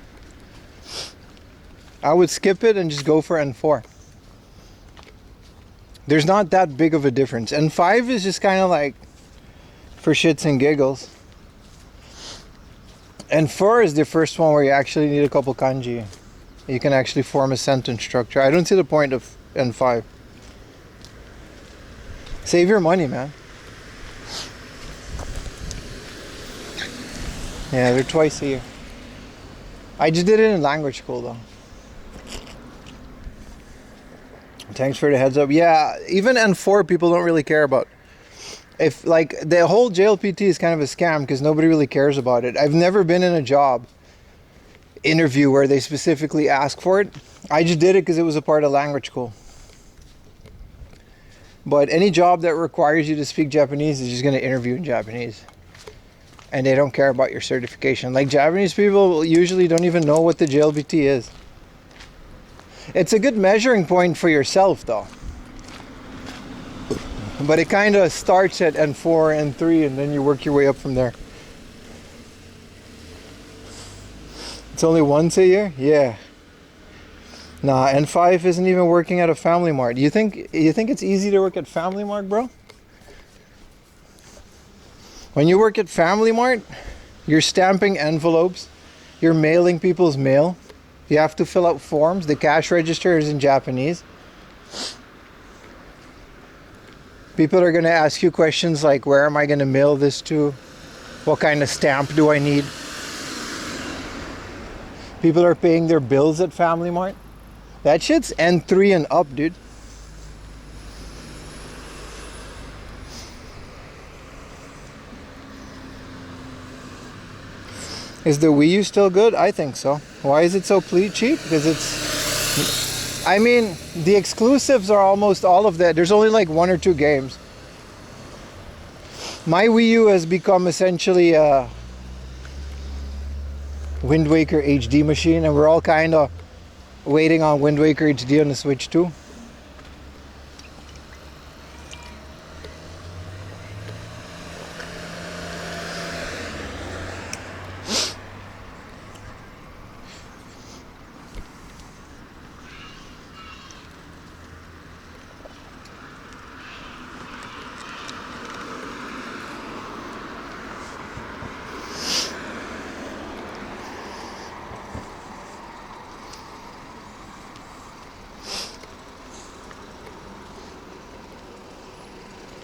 I would skip it and just go for N4. There's not that big of a difference. N5 is just kind of like for shits and giggles. N4 is the first one where you actually need a couple kanji. You can actually form a sentence structure. I don't see the point of N5. Save your money, man. Yeah, they're twice a year. I just did it in language school though. Thanks for the heads up. Yeah, even N4 people don't really care about. If like the whole JLPT is kind of a scam because nobody really cares about it. I've never been in a job interview where they specifically ask for it. I just did it because it was a part of language school. But any job that requires you to speak Japanese is just going to interview in Japanese. And they don't care about your certification. Like Japanese people usually don't even know what the JLPT is. It's a good measuring point for yourself though. But it kind of starts at N4, N3, and then you work your way up from there. It's only once a year? Yeah. Nah, N5 isn't even working at a Family Mart. You think it's easy to work at Family Mart, bro? When you work at Family Mart, you're stamping envelopes, you're mailing people's mail, you have to fill out forms, the cash register is in Japanese. People are going to ask you questions like, where am I going to mail this to? What kind of stamp do I need? People are paying their bills at Family Mart. That shit's N3 and up, dude. Is the Wii U still good? I think so. Why is it so cheap? Because it's... I mean, the exclusives are almost all of that. There's only like 1 or 2 games. My Wii U has become essentially a Wind Waker HD machine, and we're all kind of waiting on Wind Waker HD on the Switch too.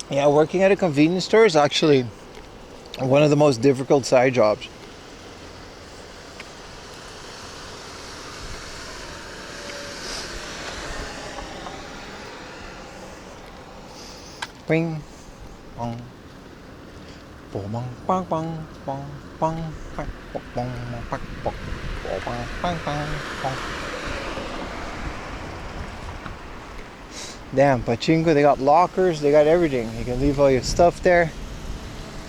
Yeah, working at a convenience store is actually one of the most difficult side jobs. Bing, bong. Damn, pachinko, they got lockers, they got everything. You can leave all your stuff there,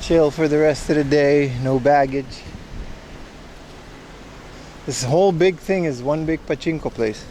chill for the rest of the day, no baggage. This whole big thing is one big pachinko place.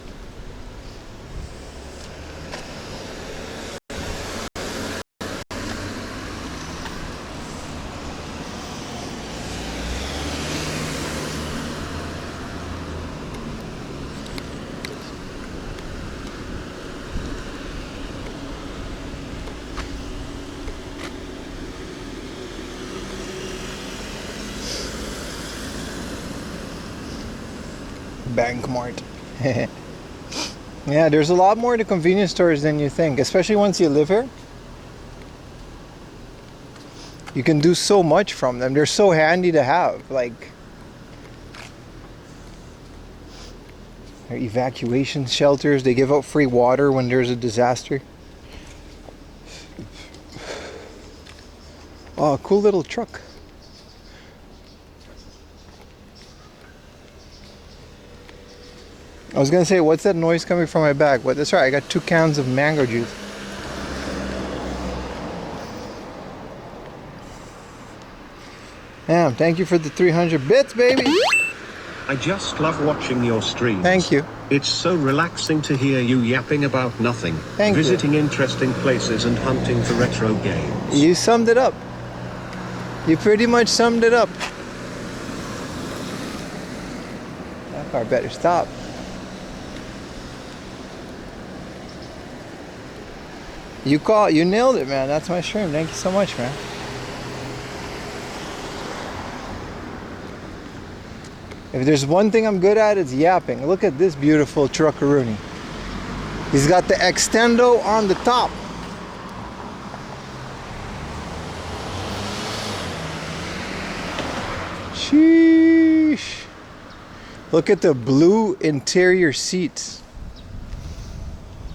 Bank Mart. Yeah, there's a lot more to convenience stores than you think, especially once you live here. You can do so much from them. They're so handy to have. Like, they're evacuation shelters. They give out free water when there's a disaster. Oh, cool little truck. I was gonna say, what's that noise coming from my bag? What? That's right, I got 2 cans of mango juice. Damn, thank you for the 300 bits, baby! I just love watching your streams. Thank you. It's so relaxing to hear you yapping about nothing, Thank you. visiting interesting places and hunting for retro games. You summed it up. You pretty much summed it up. That car better stop. You nailed it, man. That's my stream. Thank you so much, man. If there's one thing I'm good at, it's yapping. Look at this beautiful truckaroonie. He's got the extendo on the top. Sheesh. Look at the blue interior seats.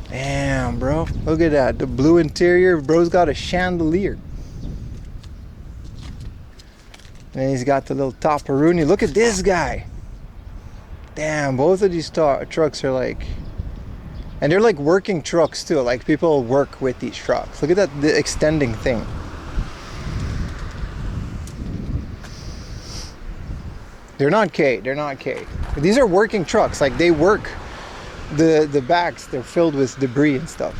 Damn, bro. Look at that. The blue interior. Bro's got a chandelier. And he's got the little topperoonie. Look at this guy. Damn, both of these trucks are like... And they're like working trucks too. Like people work with these trucks. Look at that, the extending thing. They're not K. They're not K. These are working trucks. Like they work. The backs, they're filled with debris and stuff.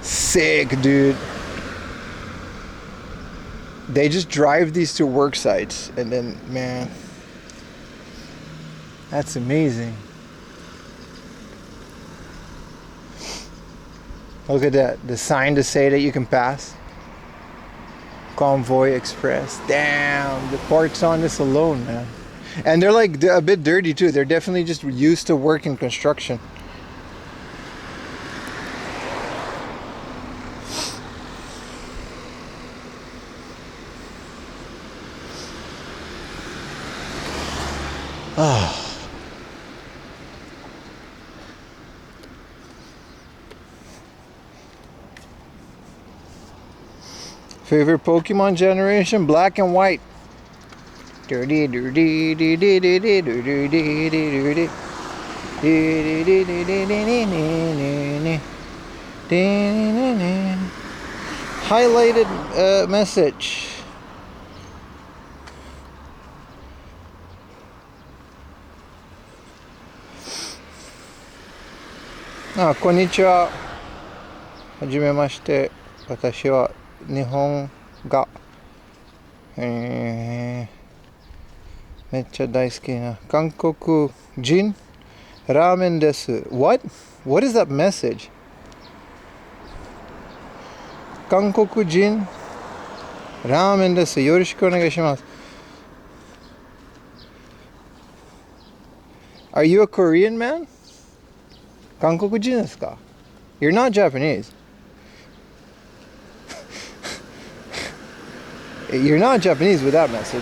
Sick, dude. They just drive these to work sites and then, man, that's amazing. Look at that, the sign to say that you can pass. Convoy Express. Damn, the parts on this alone, man. And they're like a bit dirty too. They're definitely just used to work in construction. Ah. Favorite Pokemon generation? Black and white. Highlighted message. Ah, konnichiwa. Hajimemashite. Watashi wa Nihon ga めっちゃ大好きな韓国人ラーメンです。What? What is that message? 韓国人ラーメンです。よろしくお願いします。Are you a Korean man? 韓国人ですか? You're not Japanese. You're not Japanese with that message.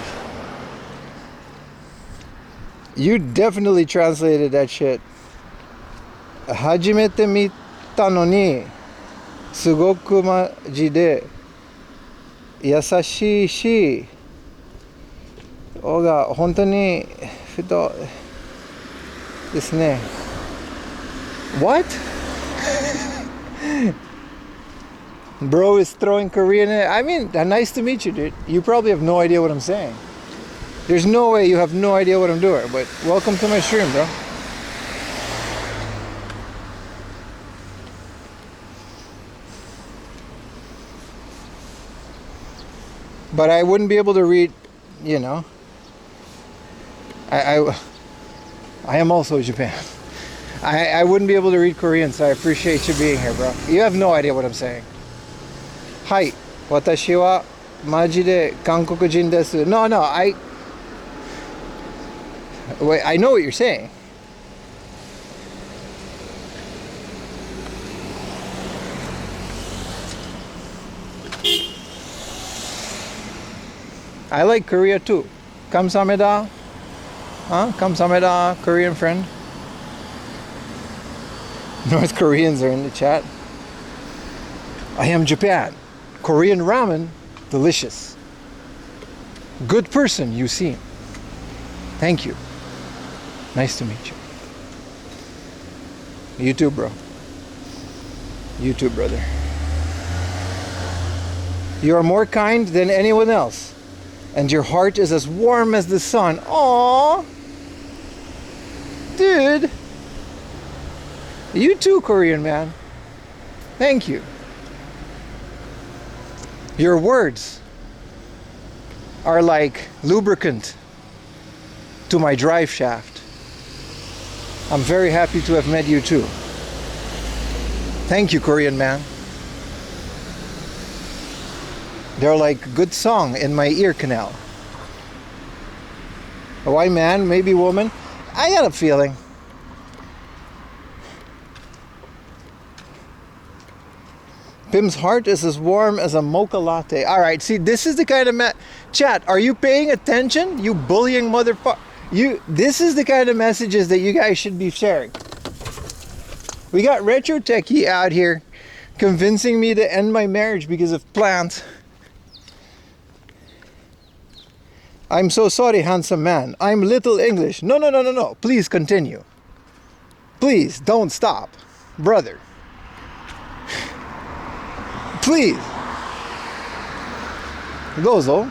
You definitely translated that shit. 初めて見たのにすごくマジで優しいし、おが本当にふとですね。What? Bro is throwing Korean in it. I mean, nice to meet you, dude. You probably have no idea what I'm saying. There's no way you have no idea what I'm doing, but welcome to my stream, bro. But I wouldn't be able to read, you know. I am also Japan. I wouldn't be able to read Korean, so I appreciate you being here, bro. You have no idea what I'm saying. Hi, watashi wa maji de Kankokujin desu. No, wait, I know what you're saying. I like Korea too. Kamsameda. Huh? Kamsameda, Korean friend. North Koreans are in the chat. I am Japan. Korean ramen, delicious. Good person you seem. Thank you. Nice to meet you. You too, bro. You too, brother. You are more kind than anyone else. And your heart is as warm as the sun. Aww. Dude. You too, Korean man. Thank you. Your words are like lubricant to my drive shaft. I'm very happy to have met you too. Thank you, Korean man. They're like good song in my ear canal. Why man, maybe woman? I got a feeling. Pim's heart is as warm as a mocha latte. All right, see, this is the kind of chat. Are you paying attention? You bullying motherfucker. This is the kind of messages that you guys should be sharing. We got Retro Techie out here convincing me to end my marriage because of plants. I'm so sorry, handsome man. I'm little English. No. Please continue. Please don't stop, brother. Please. Gozo.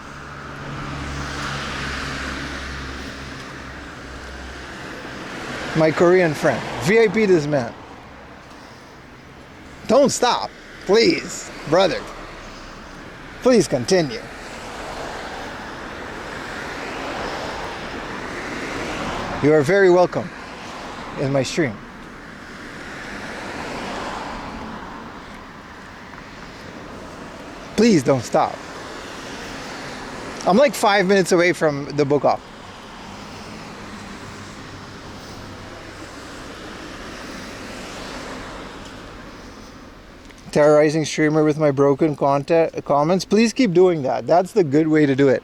My Korean friend. VIP this man. Don't stop. Please, brother. Please continue. You are very welcome in my stream. Please don't stop. I'm like 5 minutes away from the book off. Terrorizing streamer with my broken comments. Please keep doing that. That's the good way to do it.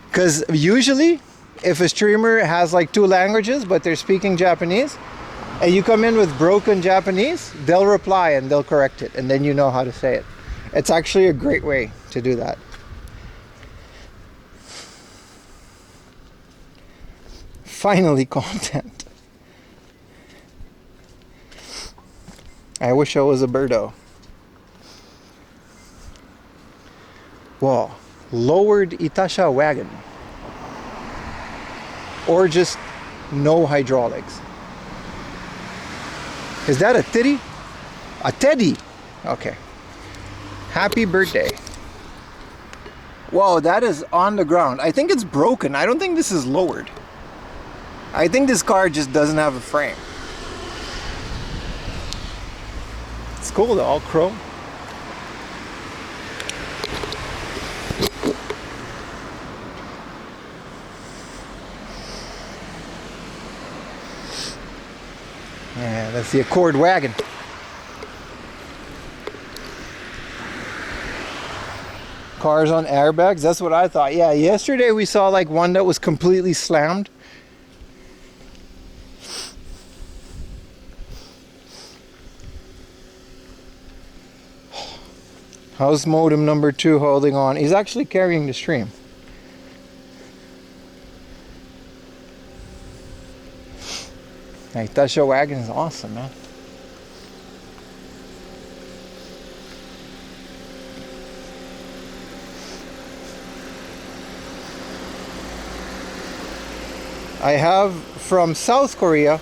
Because usually, if a streamer has like 2 languages, but they're speaking Japanese, and you come in with broken Japanese, they'll reply and they'll correct it, and then you know how to say it. It's actually a great way to do that. Finally, content. I wish I was a birdo. Whoa, lowered Itasha wagon. Or just no hydraulics. Is that a titty? A teddy. Okay. Happy birthday. Whoa, that is on the ground. I think it's broken. I don't think this is lowered. I think this car just doesn't have a frame. It's cool though, all chrome. Yeah, that's the Accord wagon. Cars on airbags, that's what I thought. Yeah, yesterday we saw like one that was completely slammed. House modem number 2 holding on. He's actually carrying the stream. Hey, Tasha Wagon is awesome, man. I have from South Korea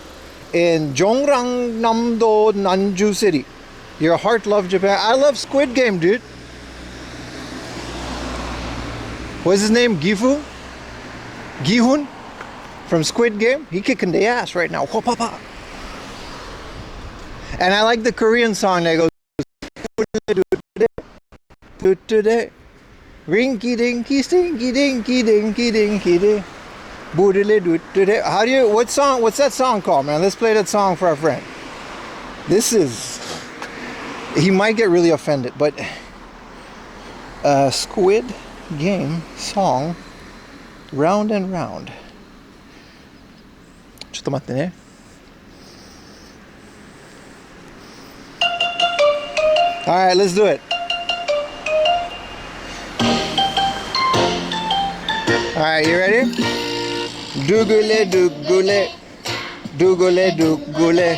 in Jongrangnam-do, Nanju City. Your heart loves Japan. I love Squid Game, dude. What's his name? Gifu? Gihun? From Squid Game? He kicking the ass right now. Whoa-pa-pa. And I like the Korean song that goes today. Rinky dinky stinky dinky dinky dinky dinky. How do you, what's that song called, man? Let's play that song for our friend. This is, he might get really offended, but Squid Game song, Round and Round. ちょっと待ってね。Alright, let's do it. Alright, you ready? Doogule doogule, doogule doogule,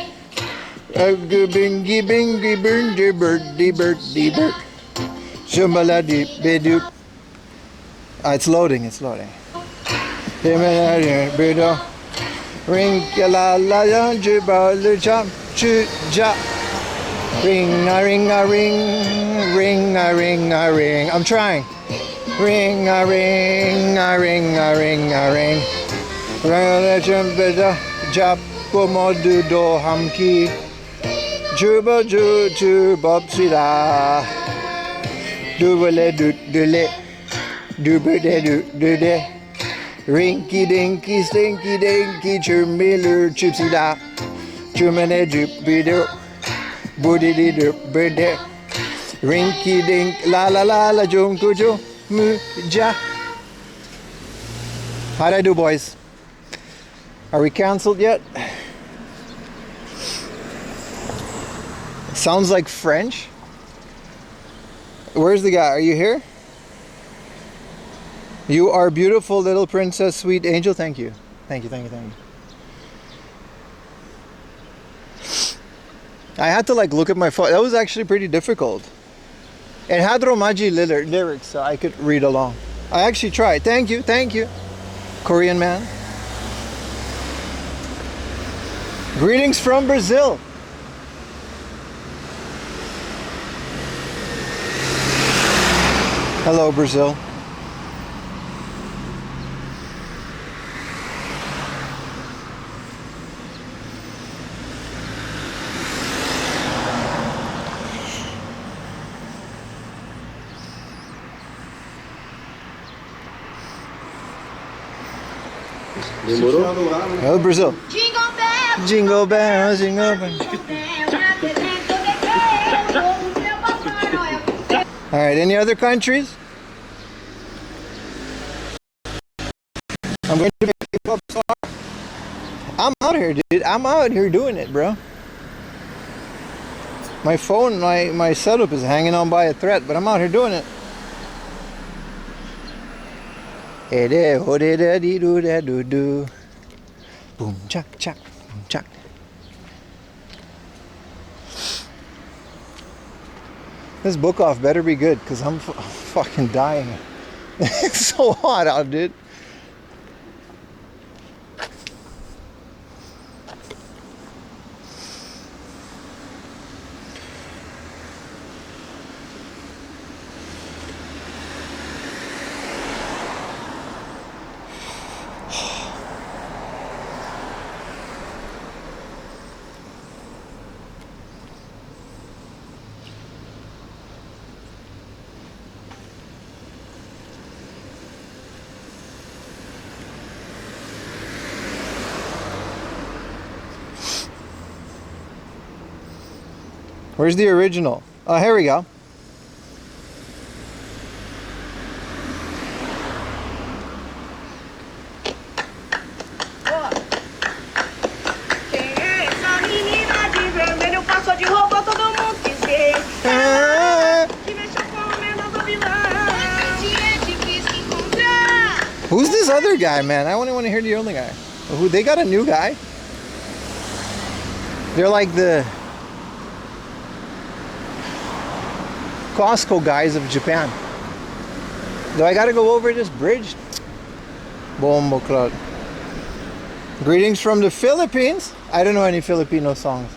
bingy bingy birdie birdie birdie bird, shumala deep bedoop. It's loading, it's loading. Ring la la la jibba jump chu ja. Ring a ring a ring, ring a ring a ring. I'm trying. Ring a ring a ring a ring a ring. Japomodudo hamki Juba ju ju bobsida Dubele dudule Dubede dude Rinky dinky stinky dinky Chumiller chipsida Chumene dubido Budidi dubede Rinky dink la la la la junkujo muja. How'd I do, boys? Are we canceled yet? Sounds like French. Where's the guy? Are you here? You are beautiful, little princess, sweet angel. Thank you. Thank you, thank you, thank you. I had to like look at my phone. That was actually pretty difficult. It had Romaji lyrics, so I could read along. I actually tried. Thank you, thank you. Korean man. Greetings from Brazil. Hello, Brazil. Hello, Brazil. Jingle bells, jingle bells, jingle bells. All right, any other countries? I'm going to make a pop star. I'm out here, dude. I'm out here doing it, bro. My phone, my setup is hanging on by a thread, but I'm out here doing it. Boom, chuck, chuck, boom, chuck. This book off better be good, because I'm fucking dying. It's so hot out, dude. Where's the original? Oh, here we go. other guy, man? I only want to hear the only guy. Who, they got a new guy? They're like the Costco guys of Japan. Do I gotta go over this bridge? Bombo Cloud. Greetings from the Philippines. I don't know any Filipino songs.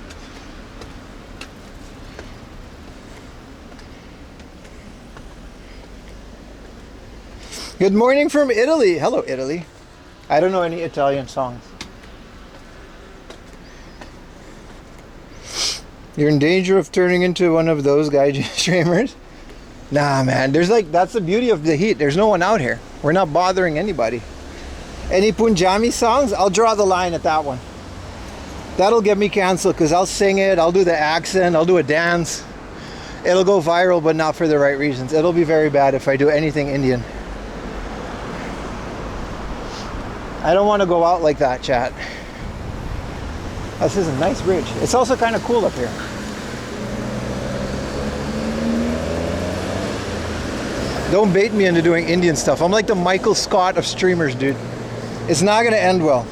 Good morning from Italy. Hello, Italy. I don't know any Italian songs. You're in danger of turning into one of those gaijin streamers. Nah, man. There's like, that's the beauty of the heat. There's no one out here. We're not bothering anybody. Any Punjabi songs? I'll draw the line at that one. That'll get me canceled because I'll sing it. I'll do the accent. I'll do a dance. It'll go viral, but not for the right reasons. It'll be very bad if I do anything Indian. I don't want to go out like that, chat. This is a nice bridge. It's also kind of cool up here. Don't bait me into doing Indian stuff. I'm like the Michael Scott of streamers, dude. It's not going to end well.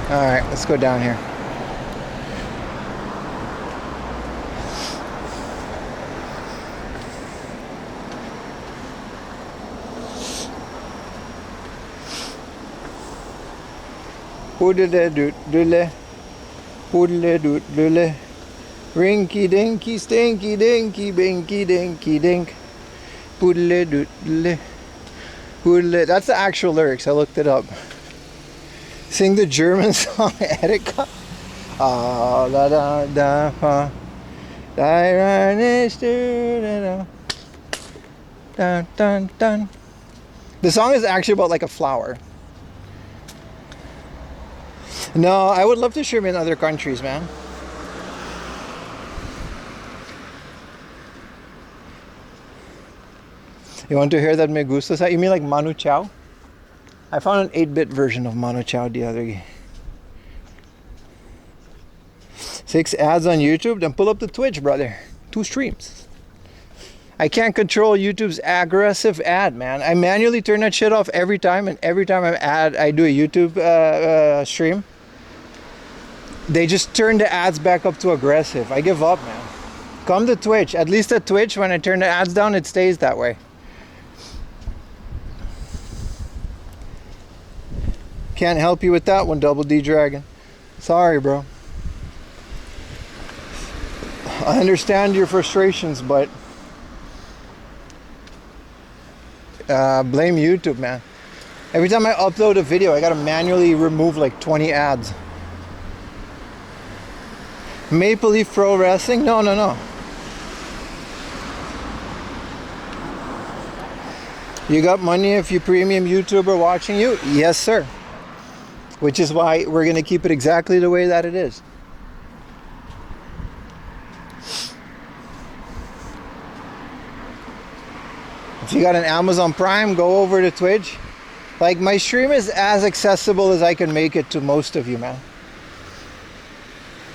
Alright, let's go down here. Poodle doot doodle, poodle doot doodle, rinky dinky stinky dinky binky dinky dink, poodle doot doodle, poodle. That's the actual lyrics. I looked it up. Sing the German song Erika. Ah la da da pa, dun dun dun. The song is actually about like a flower. No, I would love to stream in other countries, man. You want to hear that me gusta? You mean like Manu Chao? I found an 8-bit version of Manu Chao the other day. 6 ads on YouTube? Then pull up the Twitch, brother. 2 streams. I can't control YouTube's aggressive ad, man. I manually turn that shit off every time, and every time I do a YouTube stream, they just turn the ads back up to aggressive. I give up, man. Come to Twitch. At least at Twitch, when I turn the ads down, it stays that way. Can't help you with that one, Double D Dragon. Sorry, bro. I understand your frustrations, but blame YouTube, man. Every time I upload a video, I gotta manually remove like 20 ads. Maple Leaf Pro Wrestling? No. You got money if you premium YouTuber watching you? Yes, sir. Which is why we're going to keep it exactly the way that it is. If you got an Amazon Prime, go over to Twitch. Like, my stream is as accessible as I can make it to most of you, man.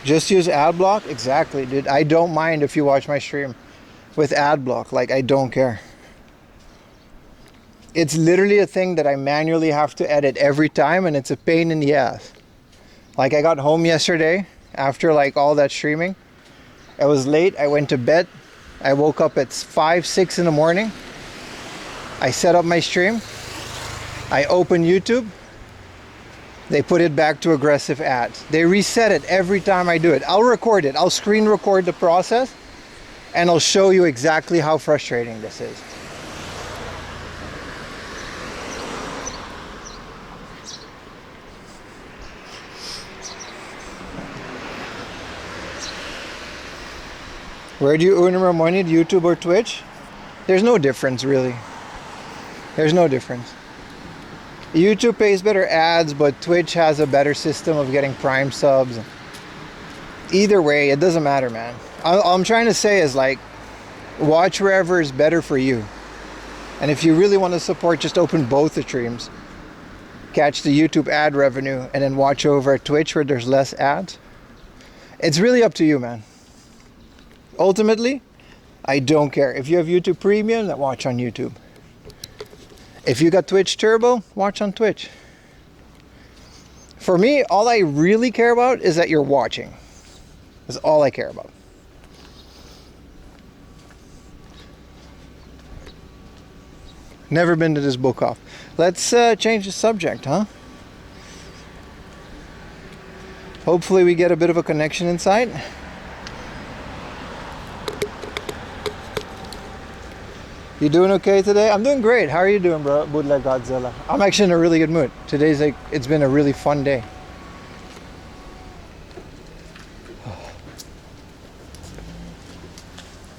Just use ad block? Exactly, dude. I don't mind if you watch my stream with ad block. Like, I don't care. It's literally a thing that I manually have to edit every time, and it's a pain in the ass. Like, I got home yesterday after like all that streaming. I was late. I went to bed. I woke up at 5, 6 in the morning. I set up my stream. I open YouTube. They put it back to aggressive ads. They reset it every time I do it. I'll record it. I'll screen record the process, and I'll show you exactly how frustrating this is. Where do you earn more money, YouTube or Twitch? There's no difference, really. There's no difference. YouTube pays better ads, but Twitch has a better system of getting Prime subs. Either way, it doesn't matter, man. All I'm trying to say is, like, watch wherever is better for you. And if you really want to support, just open both the streams. Catch the YouTube ad revenue, and then watch over at Twitch where there's less ads. It's really up to you, man. Ultimately, I don't care. If you have YouTube Premium, then watch on YouTube. If you got Twitch Turbo, watch on Twitch. For me, all I really care about is that you're watching. That's all I care about. Never been to this book off. Let's change the subject, huh? Hopefully we get a bit of a connection inside. You doing okay today? I'm doing great. How are you doing, bro? Budla Godzilla. I'm actually in a really good mood. Today's like, it's been a really fun day.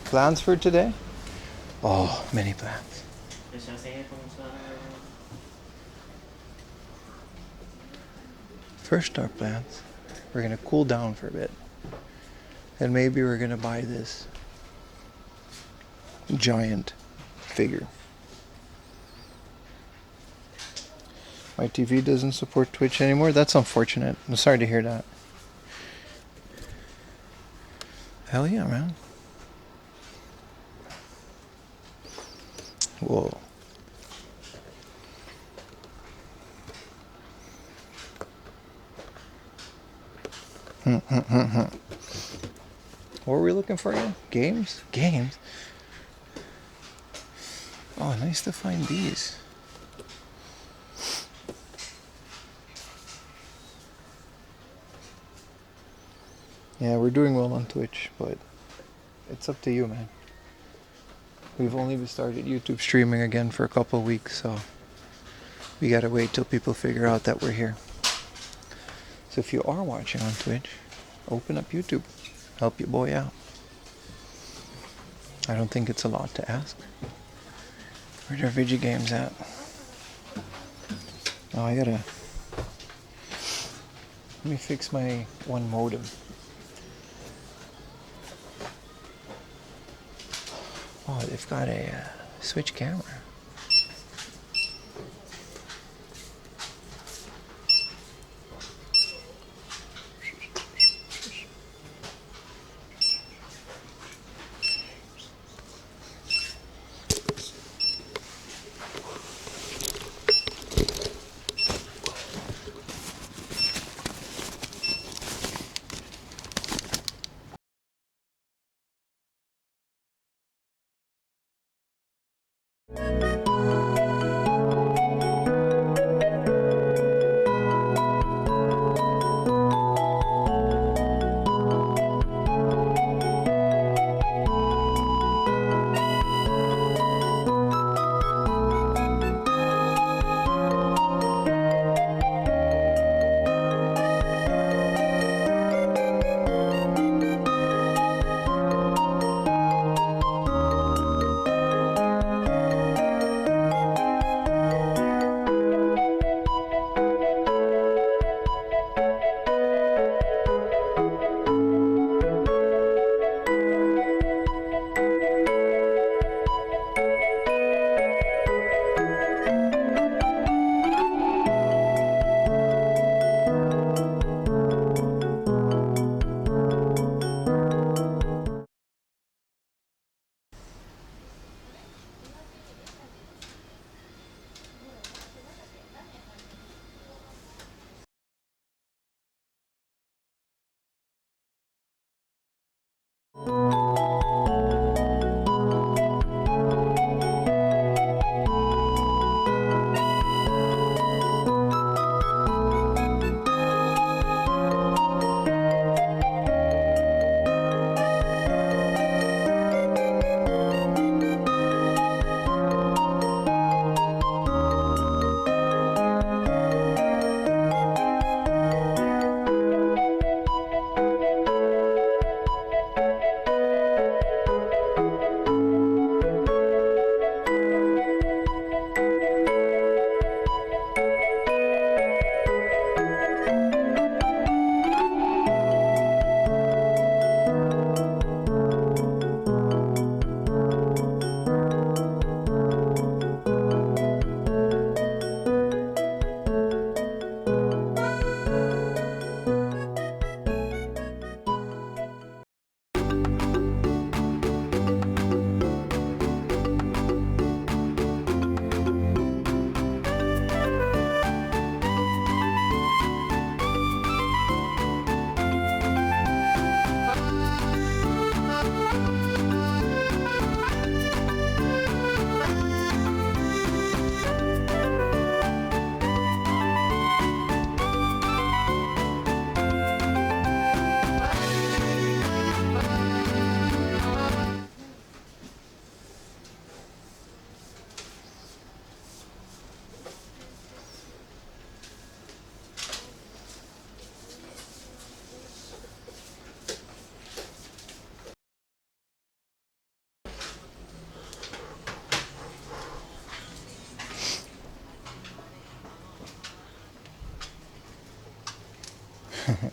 Plans for today? Oh, many plans. First, our plans. We're gonna cool down for a bit. And maybe we're gonna buy this giant figure. My TV doesn't support Twitch anymore. That's unfortunate. I'm sorry to hear that. Hell yeah, man. Whoa. What were we looking for again? Games? Games? Oh, nice to find these. Yeah, we're doing well on Twitch, but it's up to you, man. We've only started YouTube streaming again for a couple of weeks, so we gotta wait till people figure out that we're here. So if you are watching on Twitch, open up YouTube. Help your boy out. I don't think it's a lot to ask. Where's our video games at? Oh, I gotta... Let me fix my one modem. Oh, they've got a switch camera.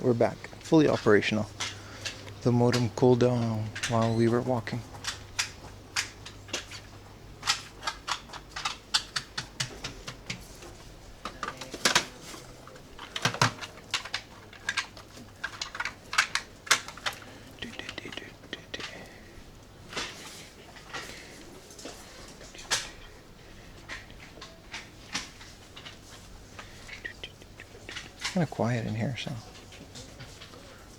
We're back, fully operational. The modem cooled down while we were walking. Kind of quiet in here, so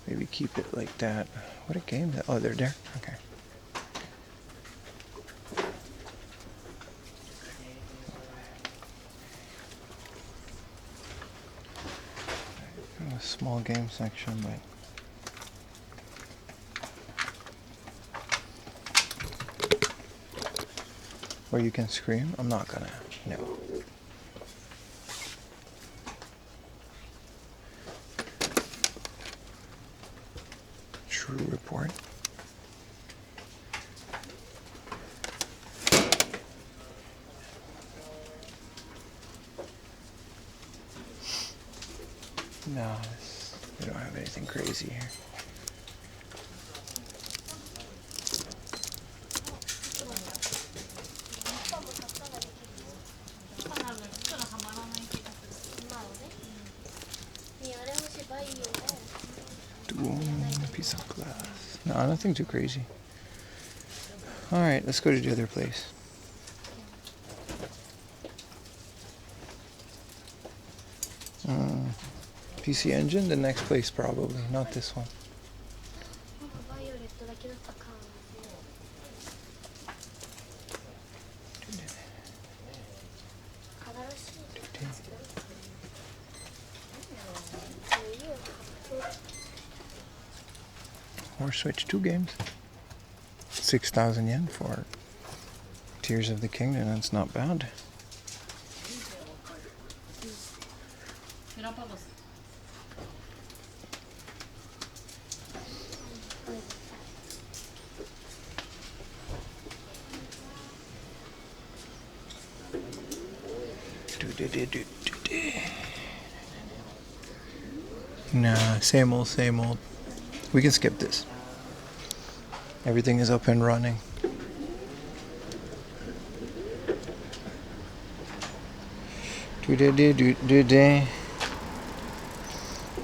maybe keep it like that. What a game! Oh, they're there. Okay. A small game section, but where you can scream. I'm not gonna. No. True report. No, we don't have anything crazy here. Piece of glass. No, nothing too crazy. Alright, let's go to the other place. PC Engine, the next place probably, not this one. Or Switch 2 games. 6,000 yen for Tears of the Kingdom, that's not bad. Nah, same old, same old. We can skip this. Everything is up and running.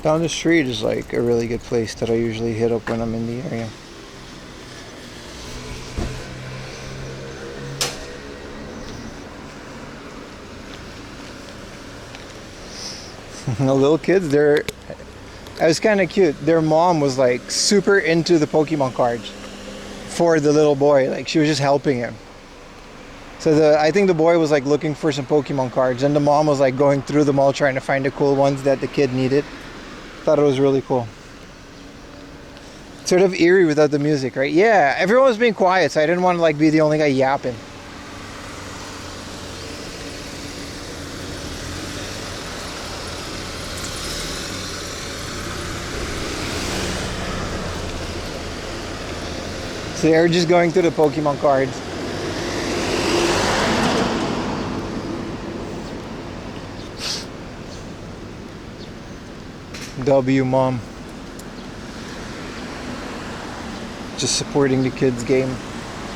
Down the street is like a really good place that I usually hit up when I'm in the area. The little kids, it was kind of cute. Their mom was like super into the Pokemon cards for the little boy. Like she was just helping him. So I think the boy was like looking for some Pokemon cards, and the mom was like going through them all trying to find the cool ones that the kid needed. Thought it was really cool. Sort of eerie without the music, right? Yeah, everyone was being quiet, so I didn't want to like be the only guy yapping. So they're just going through the Pokemon cards. W mom. Just supporting the kids' game.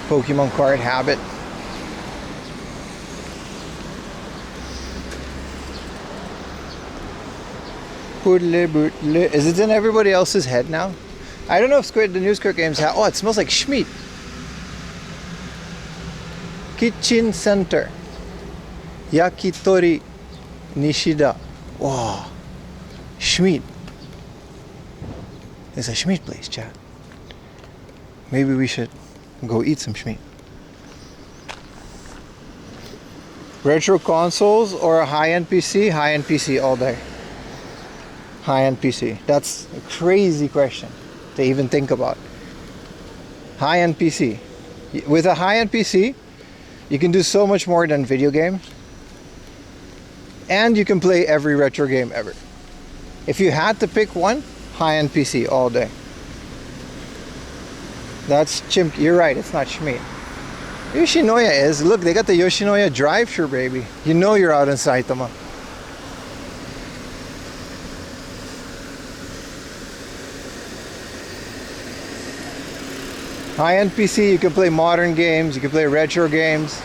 Pokemon card habit. Is it in everybody else's head now? I don't know if the new Squid Games have. Oh, it smells like Schmidt. Kitchen Center. Yakitori Nishida. Wow. Schmidt. It's a Schmidt place, chat. Maybe we should go eat some Schmidt. Retro consoles or a high-end PC? High-end PC all day. High-end PC. That's a crazy question to even think about. High-end PC. With a high-end PC, you can do so much more than video games. And you can play every retro game ever. If you had to pick one, high-end PC all day. That's Chimp. You're right, it's not Schmidt. Yoshinoya is. Look, they got the Yoshinoya drive-thru, baby. You know you're out in Saitama. High-end PC, you can play modern games, you can play retro games.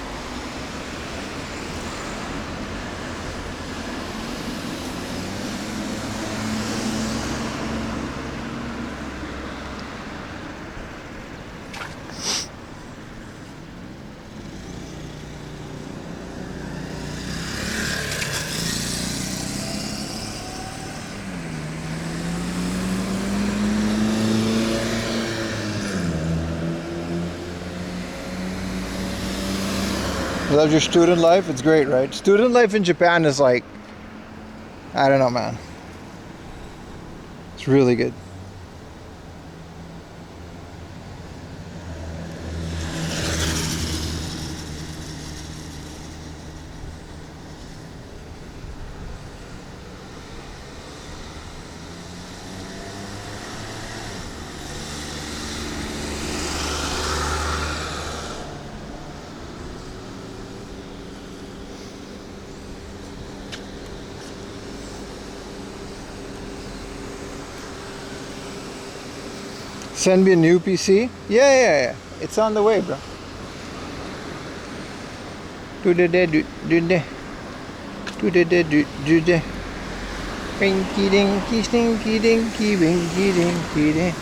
You love your student life? It's great, right? Student life in Japan is like, I don't know, man. It's really good. Send me a new PC? Yeah. It's on the way, bro. Winky dinky stinky dinky winky dinky dink.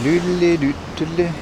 Doodly doodly.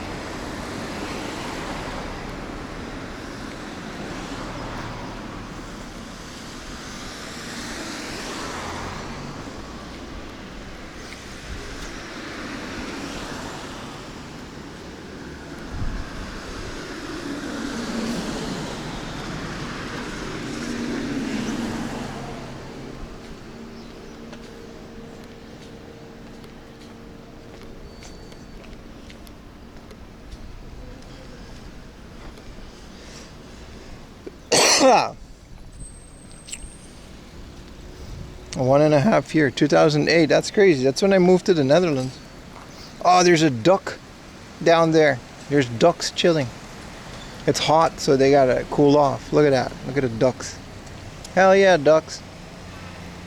A 1.5 year, 2008. That's crazy. That's when I moved to the Netherlands. Oh, there's a duck down there. There's ducks chilling. It's hot, so they gotta cool off. Look at that. Look at the ducks. Hell yeah, ducks.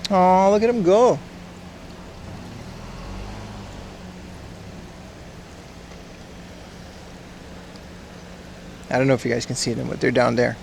Oh, look at them go. I don't know if you guys can see them, but they're down there.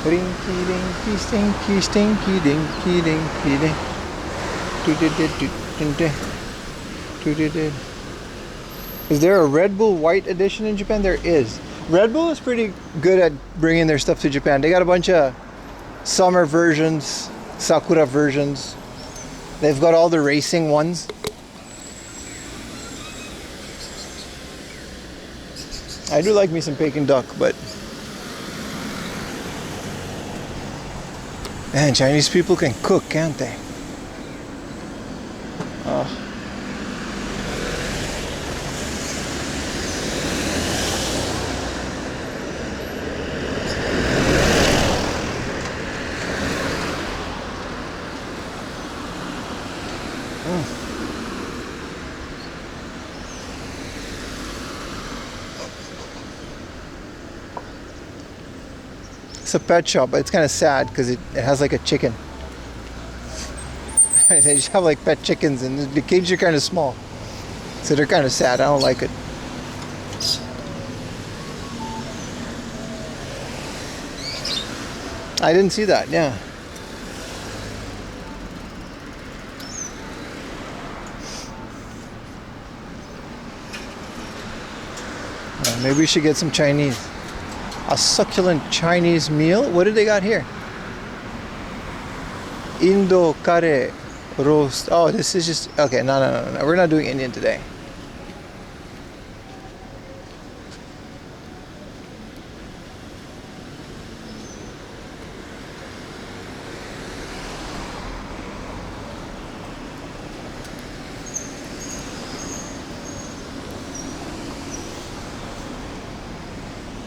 Rinky dinky stinky stinky dinky dinky dink. Is there a Red Bull White edition in Japan? There is. Red Bull is pretty good at bringing their stuff to Japan. They got a bunch of summer versions, Sakura versions. They've got all the racing ones. I do like me some Peking duck, but man, Chinese people can cook, can't they? Oh. It's a pet shop, but it's kind of sad because it has like a chicken. They just have like pet chickens and the cages are kind of small. So they're kind of sad. I don't like it. I didn't see that, yeah. Maybe we should get some Chinese. A succulent Chinese meal. What do they got here? Indo curry roast. Oh, this is just okay. No. We're not doing Indian today.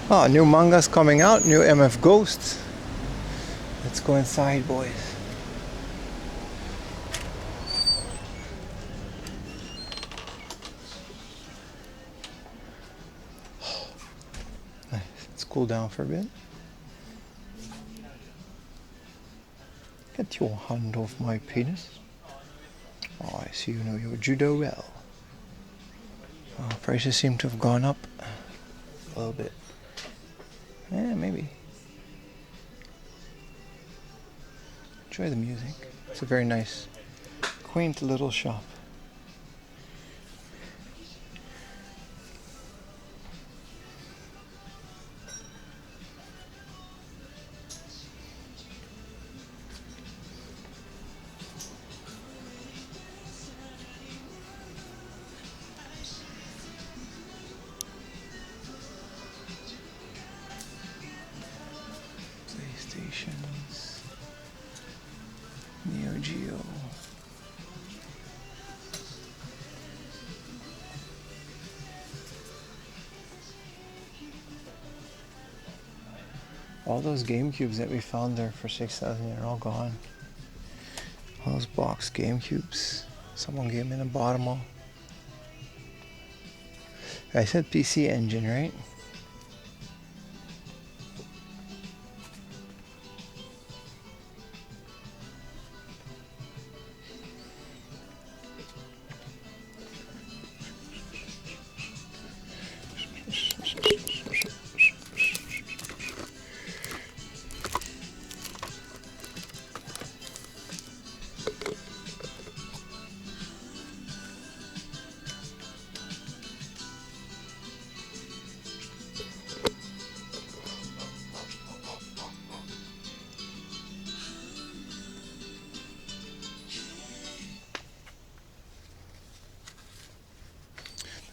Oh, new manga's coming out, new MF Ghost. Let's go inside, boys. Nice. Let's cool down for a bit. Get your hand off my penis. Oh, I see you know your judo well. Oh, prices seem to have gone up a little bit. Yeah, maybe. Enjoy the music. It's a very nice, quaint little shop. PlayStations, Neo Geo. All those GameCubes that we found there for 6,000 are all gone. All those box GameCubes. Someone gave me the bottom all. I said PC Engine, right?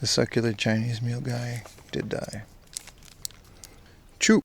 The succulent Chinese meal guy did die. Choo!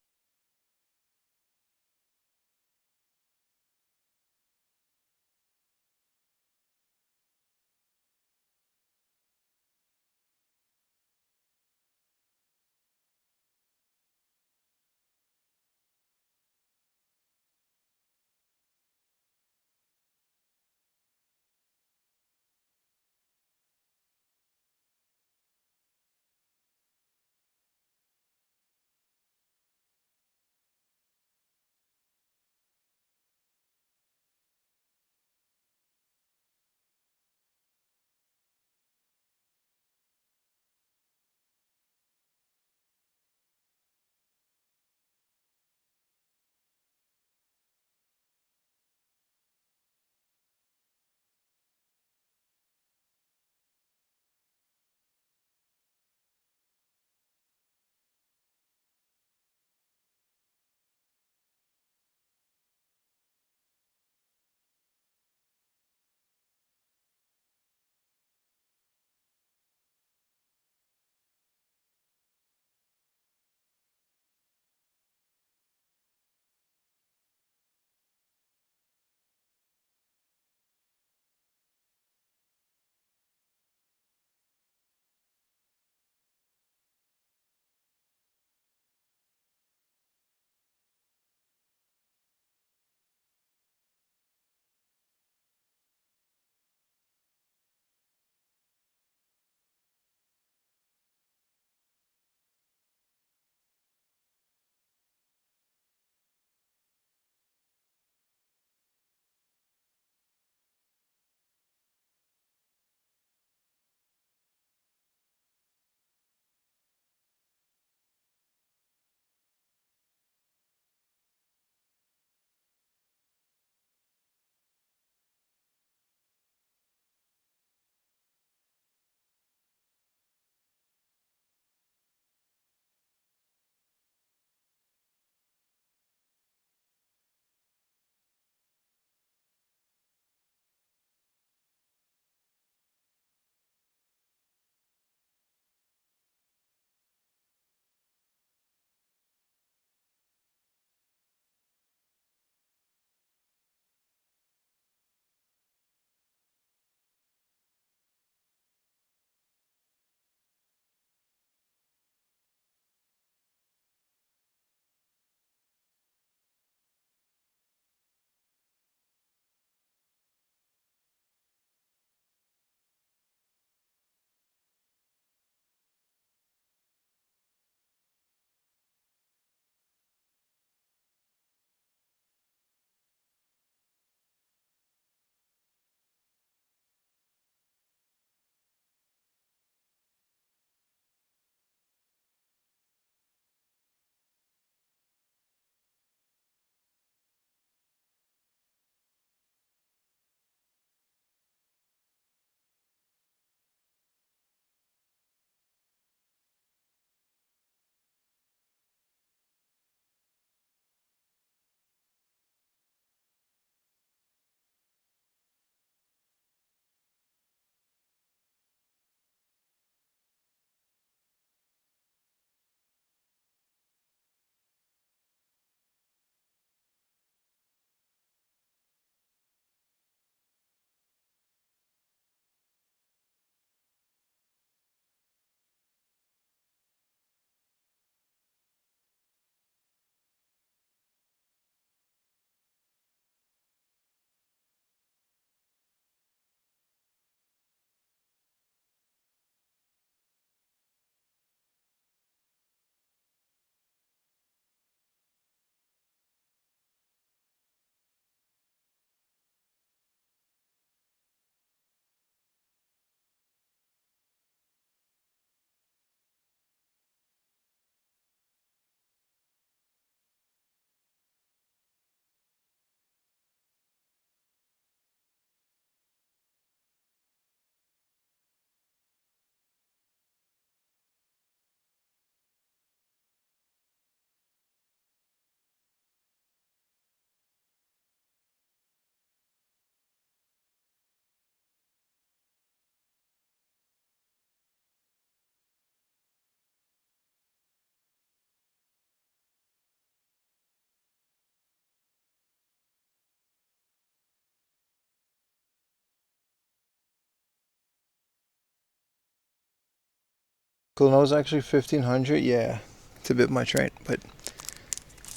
Kuno's actually 1500. Yeah, it's a bit much, right? But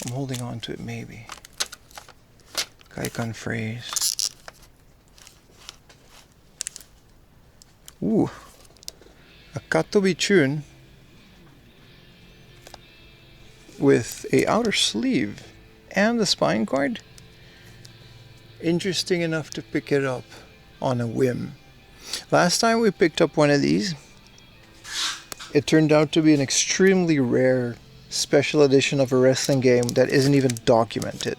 I'm holding on to it, maybe. Kaikan phrase. Ooh. A Katobi tune with a outer sleeve and the spine card. Interesting enough to pick it up on a whim. Last time we picked up one of these, it turned out to be an extremely rare special edition of a wrestling game that isn't even documented.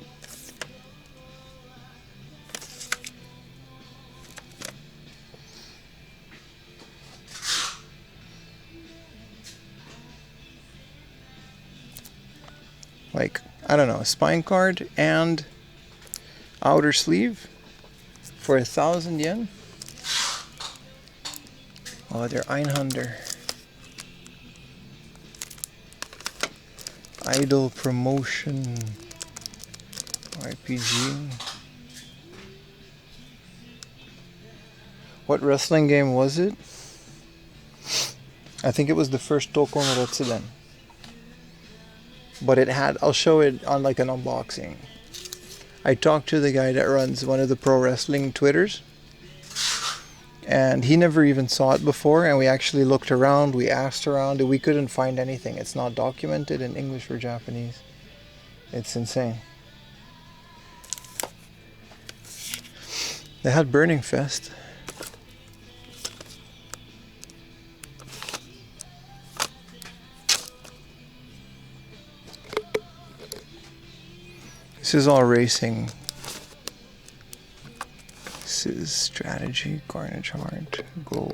Like, I don't know, a spine card and outer sleeve for 1,000 yen. Oh, they're 100. Idol Promotion RPG. What wrestling game was it? I think it was the first Toko no Rotsuden. But it had, I'll show it on like an unboxing. I talked to the guy that runs one of the pro wrestling Twitters, and he never even saw it before, and we actually looked around, we asked around, and we couldn't find anything. It's not documented in English or Japanese. It's insane. They had Burning Fest. This is all racing. This is strategy, Carnage Heart, goal.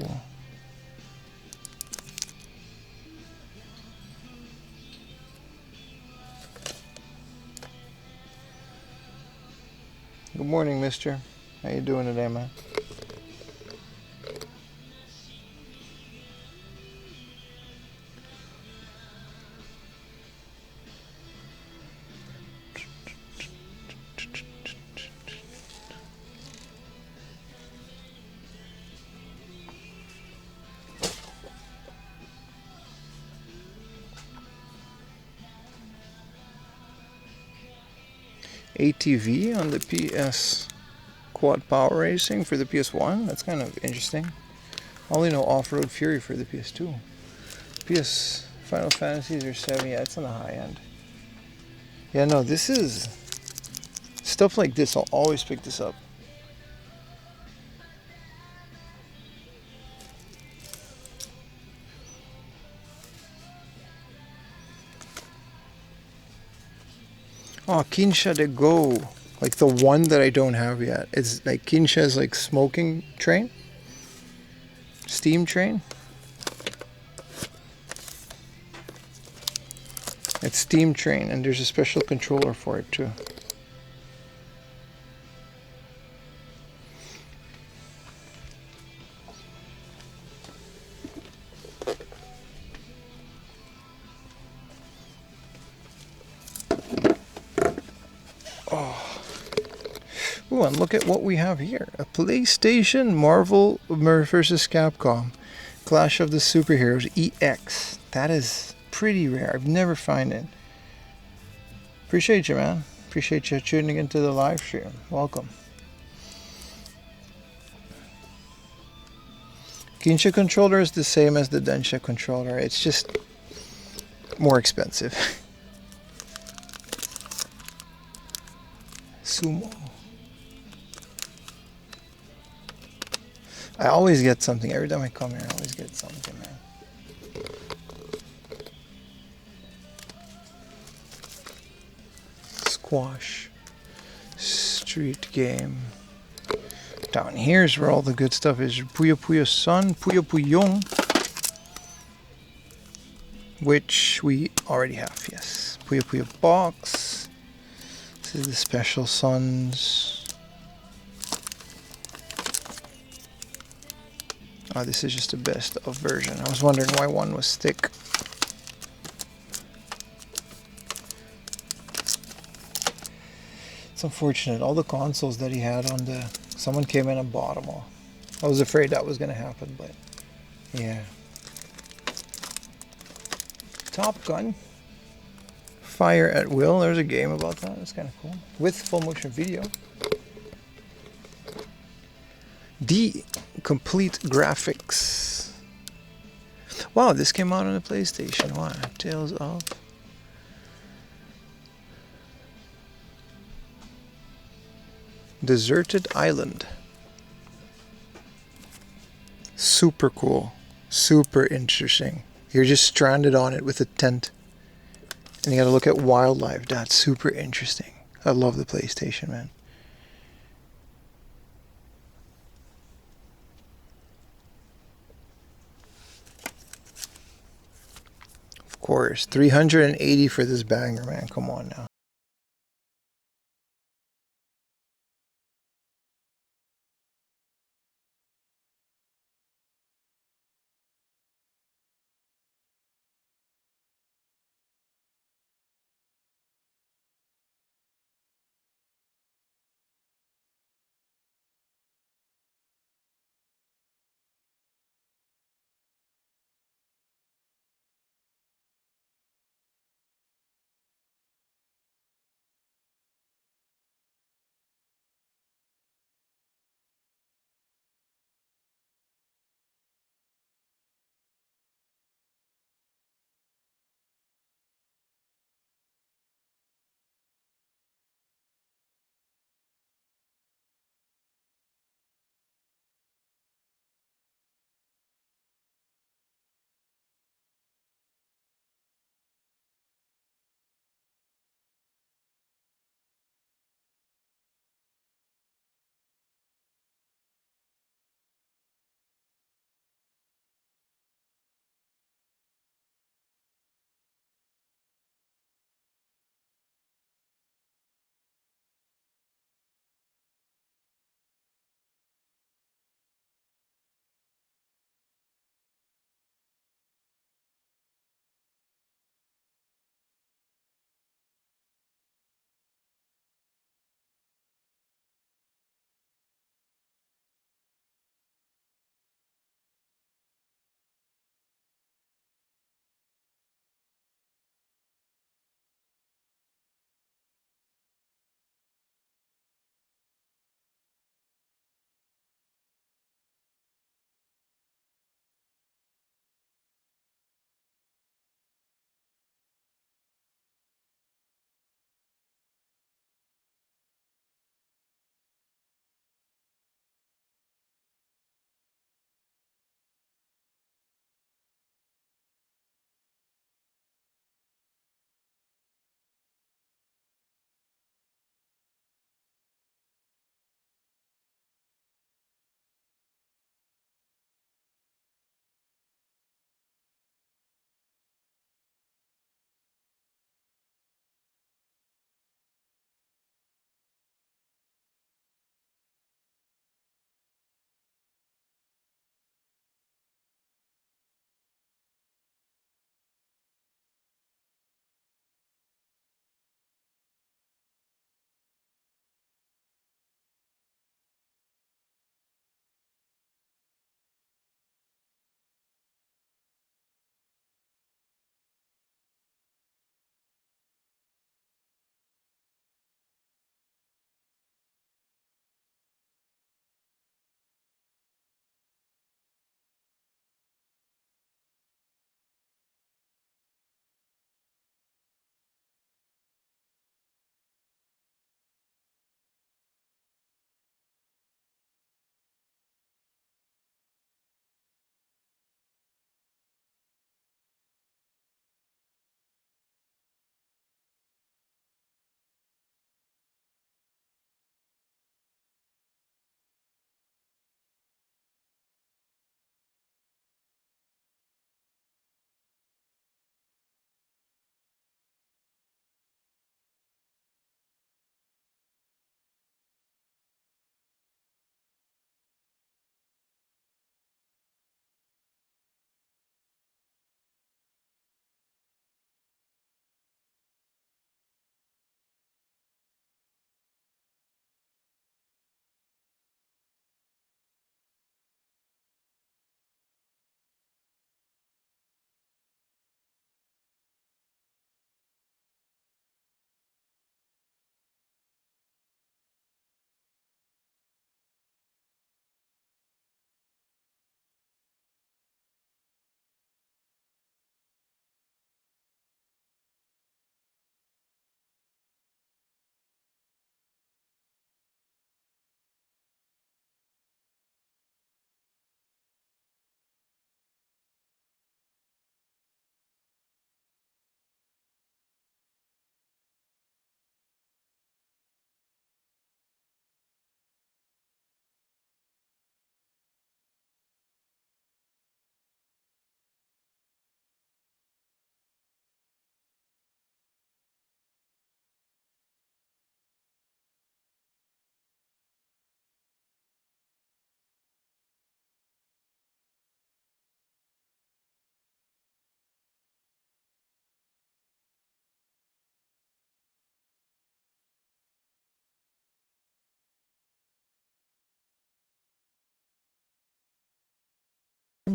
Good morning, mister. How you doing today, man? ATV on the PS Quad Power Racing for the PS1. That's kind of interesting. I only know Off-Road Fury for the PS2. PS Final Fantasies are 7. Yeah, it's on the high end. Yeah, no, this is stuff like this. I'll always pick this up. Oh, Kinsha de Go. Like the one that I don't have yet. It's like Kinsha's like smoking train. Steam train. It's Steam Train, and there's a special controller for it too. Ooh, and look at what we have here. A PlayStation Marvel vs. Capcom Clash of the Superheroes EX. That is pretty rare. I've never found it. Appreciate you, man. Appreciate you tuning into the live stream. Welcome. Kinsha controller is the same as the Densha controller. It's just more expensive. Sumo. I always get something. Every time I come here, I always get something, man. Squash. Street game. Down here's where all the good stuff is. Puyo Puyo Sun, Puyo Puyong. Which we already have, yes. Puyo Puyo Box. This is the Special Suns. Oh, this is just the best of version. I was wondering why one was thick. It's unfortunate. All the consoles that he had on the... Someone came in and bought them all. I was afraid that was going to happen, but... Yeah. Top Gun. Fire at Will. There's a game about that. That's kind of cool. With full motion video. The complete graphics. Wow, this came out on the PlayStation. Wow, Tales of. Deserted Island. Super cool. Super interesting. You're just stranded on it with a tent. And you gotta look at wildlife. That's super interesting. I love the PlayStation, man. Of course. 380 for this banger, man. Come on now.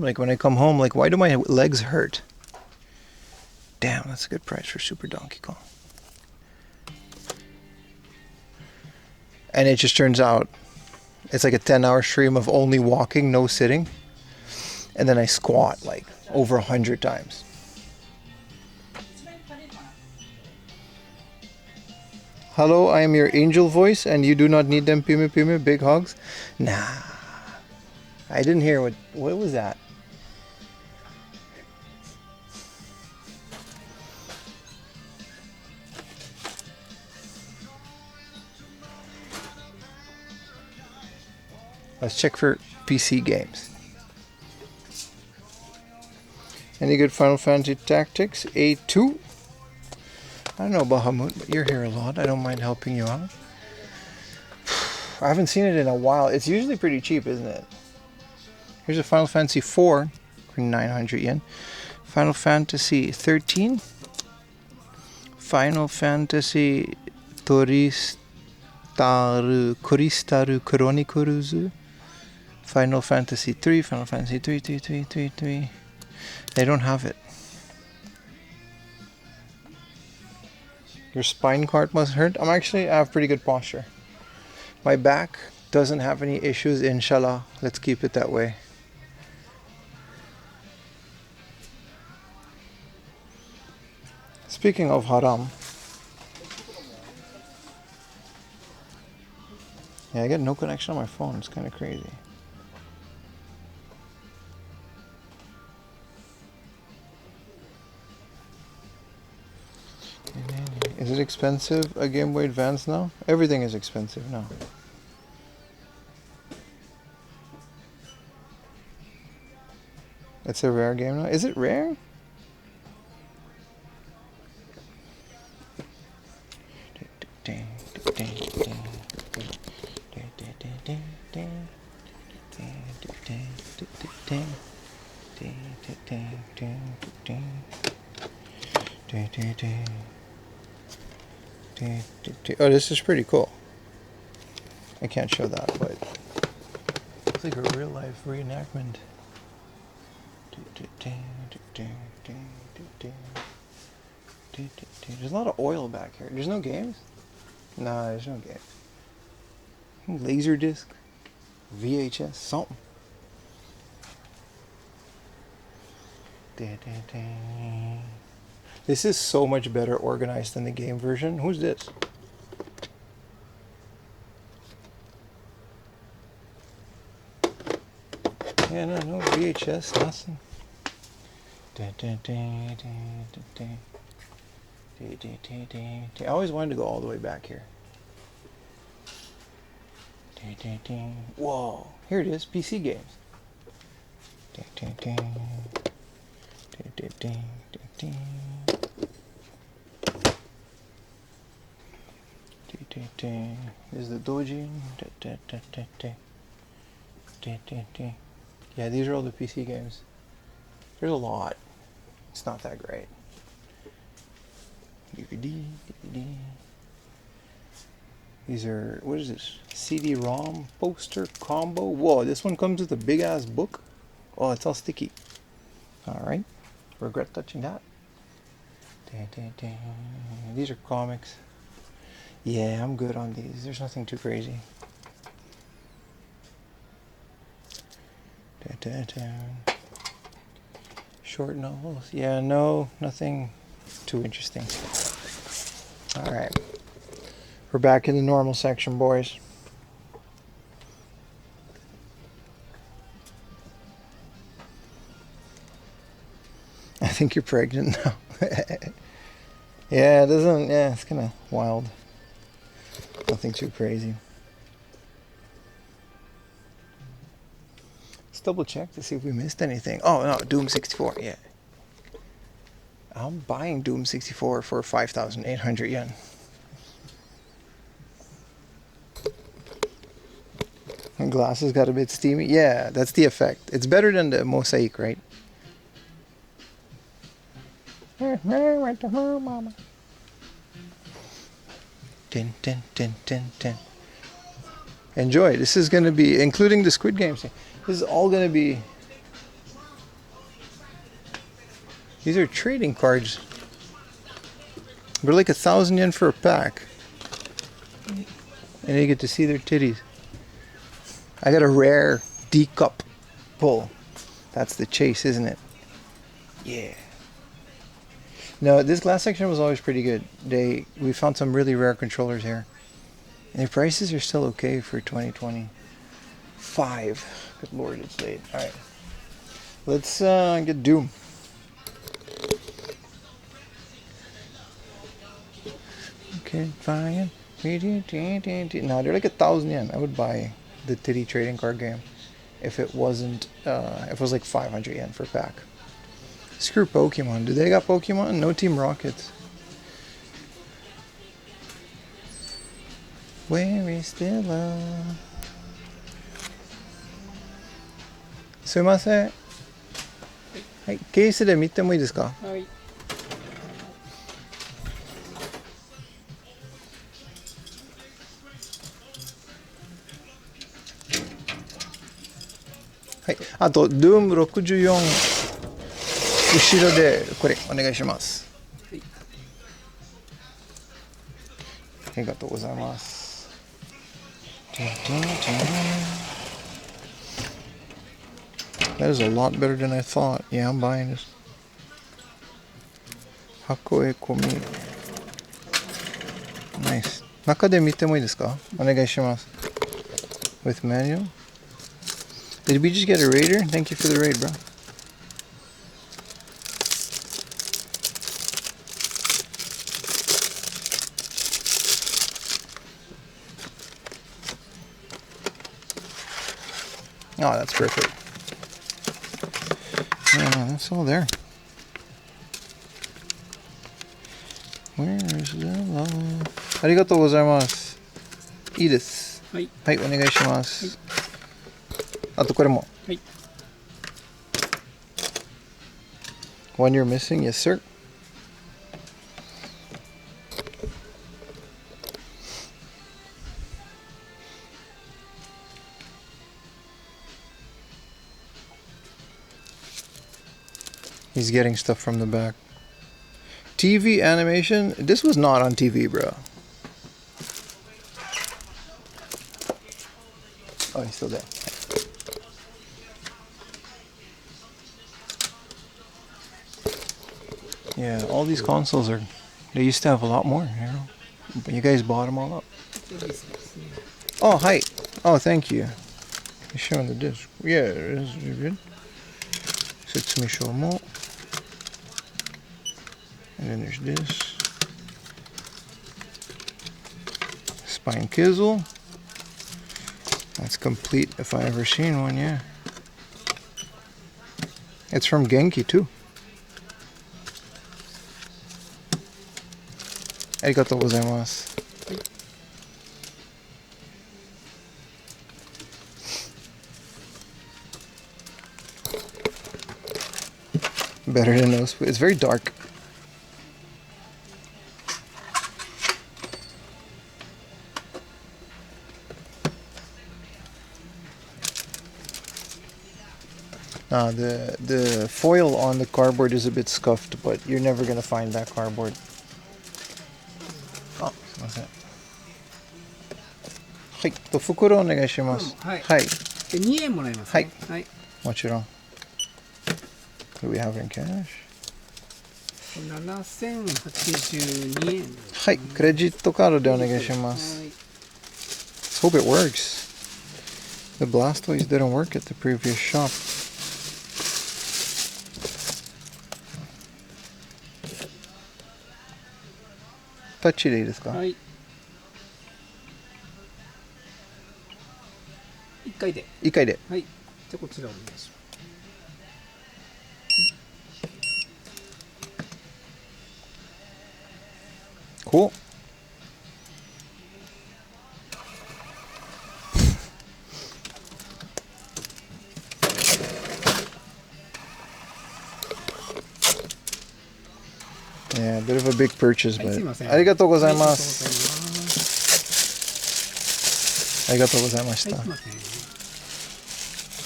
Like when I come home, like why do my legs hurt? Damn, that's a good price for Super Donkey Kong. And it just turns out it's like a 10-hour stream of only walking, no sitting. And then I squat like over 100 times. Hello, I am your angel voice and you do not need them pime pime big hugs. Nah. I didn't hear what was that? Let's check for PC games. Any good Final Fantasy Tactics? A2? I don't know, Bahamut, but you're here a lot. I don't mind helping you out. I haven't seen it in a while. It's usually pretty cheap, isn't it? Here's a Final Fantasy 4 for 900 yen. Final Fantasy 13. Final Fantasy Toristaru Chronicles. Final Fantasy 3. Final Fantasy 3. They don't have it. Your spine cart must hurt. I have pretty good posture. My back doesn't have any issues, inshallah. Let's keep it that way. Speaking of haram. Yeah, I get no connection on my phone. It's kind of crazy. Is it expensive, a Game Boy Advance now? Everything is expensive now. It's a rare game now? Is it rare? Oh, this is pretty cool. I can't show that, but it's like a real life reenactment. There's a lot of oil back here. There's no games? Nah, there's no games. Laserdisc, VHS, something. This is so much better organized than the game version. Who's this? Yeah, no VHS, nothing. I always wanted to go all the way back here. Whoa, here it is, PC games. This is the Dojin. Yeah, these are all the PC games. There's a lot. It's not that great. DVD. These are, what is this? CD-ROM poster combo. Whoa, this one comes with a big ass book. Oh, it's all sticky. Alright. Regret touching that. These are comics. Yeah, I'm good on these. There's nothing too crazy. Short novels. Yeah, no, nothing too interesting. Alright. We're back in the normal section, boys. I think you're pregnant now. Yeah, it doesn't, yeah, it's kind of wild. Nothing too crazy. Let's double check to see if we missed anything. Oh, no, Doom 64, yeah. I'm buying Doom 64 for 5,800 yen. My glasses got a bit steamy. Yeah, that's the effect. It's better than the Mosaic, right? Went to her mama. Tin. Enjoy. This is going to be, including the Squid Games. This is all going to be These are trading cards. They're like 1,000 yen for a pack. And you get to see their titties. I got a rare D cup pull. That's the chase, isn't it? Yeah. No, this glass section was always pretty good. We found some really rare controllers here. And their prices are still okay for 2025. Good lord, it's late. Alright. Let's get Doom. Okay, fine. No, they're like 1,000 yen. I would buy the titty trading card game if it wasn't, if it was like 500 yen for a pack. Screw Pokemon. Do they got Pokemon? No Team Rockets. Where is the love? すいません。はい、ケースで見てもいいですか？はい。はい、あと Doom64 後ろでこれお願いします。ありがとうございます。That is a lot better than I thought. Yeah, I'm buying this. 箱へ込み。Nice. 中で見てもいいですか？お願いします。With manual. Did we just get a raider? Thank you for the raid, bro. Oh, that's perfect. Yeah, that's all there. Where is the love? ありがとうございます。いいです。はい。はい、お願いします。はい、あとこれも。はい。One you're missing, yes, sir. He's getting stuff from the back. TV animation? This was not on TV, bro. Oh, he's still there. Yeah, all these consoles are... They used to have a lot more, you know? But you guys bought them all up. Oh, hi. Oh, thank you. You're showing the disc. Yeah, it's good. Setsumisho. And then there's this. Spine Kizzle. That's complete if I ever seen one, yeah. It's from Genki too. Arigatou gozaimasu. Better than those. It's very dark. The foil on the cardboard is a bit scuffed, but you're never gonna find that cardboard. Oh, what's that? はい、と袋お願いします。はい。はい。で2円もらいますね。はい。はい。もちろん。Do we have in cash? 7082円。はい、クレジットカードでお願いします。Let's hope it works. The Blastoise didn't work at the previous shop. Touchy でいいですか？はい。1回で。1回で。はい。じゃあこちらお願いします。Cool. Yeah, a bit of a big purchase, but arigatou gozaimasu. Arigatou gozaimashita.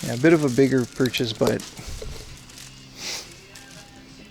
Yeah, a bit of a bigger purchase, but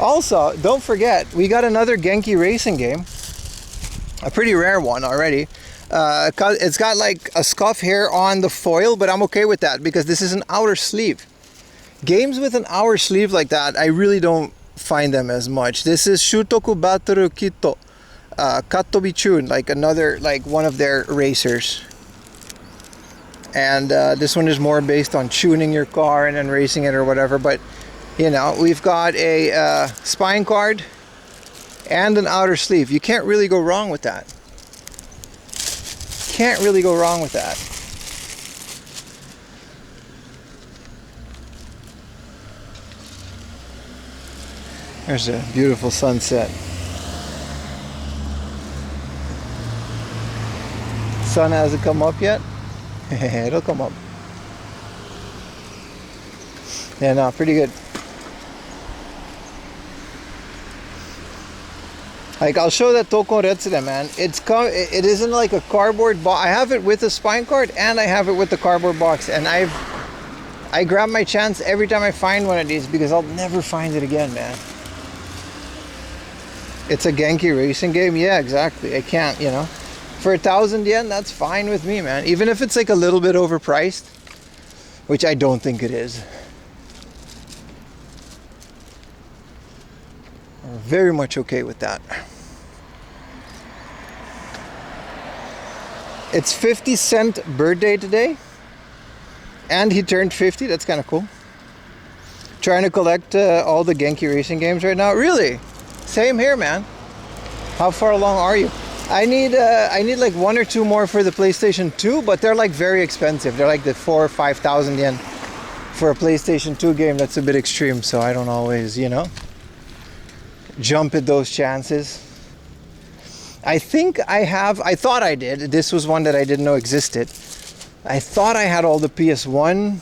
Also, don't forget, we got another Genki racing game. A pretty rare one already. It's got like a scuff here on the foil, but I'm okay with that because this is an outer sleeve. Games with an outer sleeve like that, I really don't find them as much. This is Shutoku Battleru Kito Kattobi Chun, like another, like one of their racers. And this one is more based on tuning your car and then racing it or whatever. But you know, we've got a spine card and an outer sleeve. You can't really go wrong with that. Can't really go wrong with that. There's a beautiful sunset. Sun hasn't come up yet. It'll come up. Yeah, no, pretty good. Like, I'll show that Tokon Retsuden, man. It isn't like a cardboard box. I have it with a spine card and I have it with the cardboard box, and I grab my chance every time I find one of these because I'll never find it again, man. It's a Genki racing game. Yeah, exactly. I can't, you know. For 1,000 yen, that's fine with me, man. Even if it's like a little bit overpriced, which I don't think it is. I'm very much okay with that. It's 50 cent birthday today, and he turned 50. That's kind of cool. Trying to collect all the Genki racing games right now. Really? Same here, man. How far along are you? I need like 1 or 2 more for the PlayStation 2, but they're like very expensive. They're like the 4,000 or 5,000 yen for a PlayStation 2 game. That's a bit extreme, so I don't always, you know, jump at those chances. I think I thought I did. This was one that I didn't know existed. I thought I had all the PS1.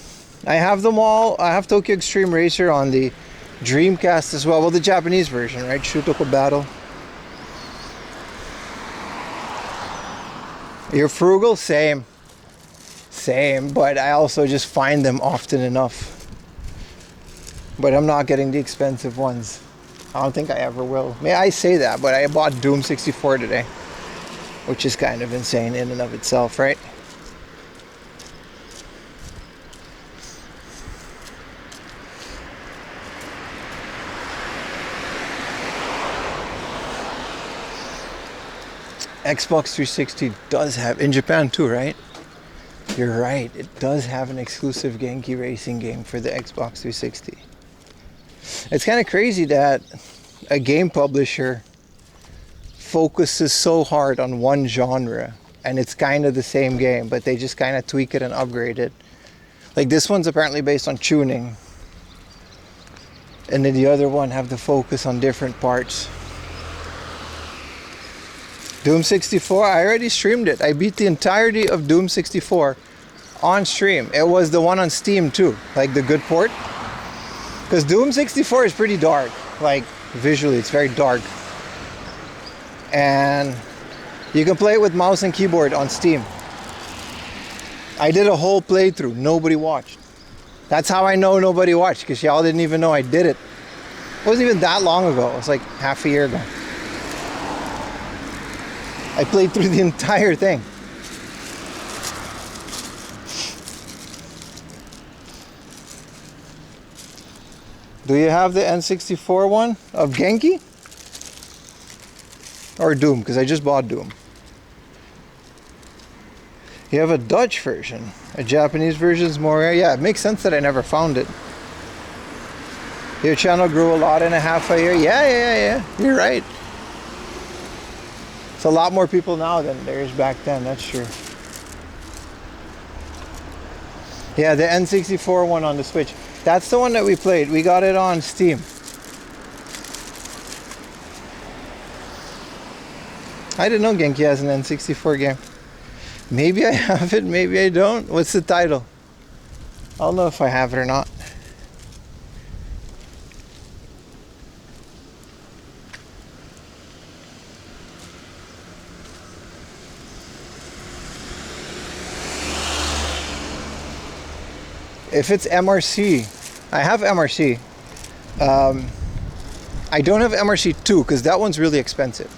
I have them all. I have Tokyo Extreme Racer on the Dreamcast as well. Well, the Japanese version, right? Shutoku Battle. You're frugal? Same. Same, but I also just find them often enough. But I'm not getting the expensive ones. I don't think I ever will. May I say that, but I bought Doom 64 today, which is kind of insane in and of itself, right? Xbox 360 does have, in Japan too, right? You're right, it does have an exclusive Genki racing game for the Xbox 360. It's kind of crazy that a game publisher focuses so hard on one genre and it's kind of the same game, but they just kind of tweak it and upgrade it. Like this one's apparently based on tuning, and then the other one have the focus on different parts. Doom 64, I already streamed it. I beat the entirety of Doom 64 on stream. It was the one on Steam too, like the good port. Because Doom 64 is pretty dark, like visually it's very dark. And you can play it with mouse and keyboard on Steam. I did a whole playthrough, nobody watched. That's how I know nobody watched, because y'all didn't even know I did it. It wasn't even that long ago, it was like half a year ago. I played through the entire thing. Do you have the N64 one of Genki? Or Doom? Because I just bought Doom. You have a Dutch version. A Japanese version is more rare. Yeah, it makes sense that I never found it. Your channel grew a lot in a half a year. Yeah. You're right. It's a lot more people now than there is back then, that's true. Yeah, the N64 one on the Switch. That's the one that we played. We got it on Steam. I didn't know Genki has an N64 game. Maybe I have it, maybe I don't. What's the title? I don't know if I have it or not. If it's MRC, I have MRC. I don't have MRC2 because that one's really expensive.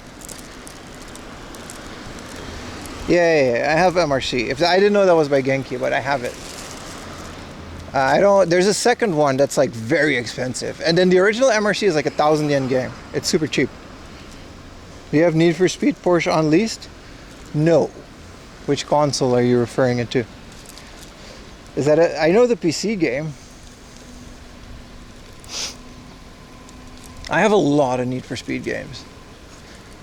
Yeah, I have MRC. If I didn't know that was by Genki, but I have it. I don't. There's a second one that's like very expensive, and then the original MRC is like 1,000 yen game. It's super cheap. Do you have Need for Speed Porsche Unleashed? No. Which console are you referring it to? Is that I know the PC game. I have a lot of Need for Speed games.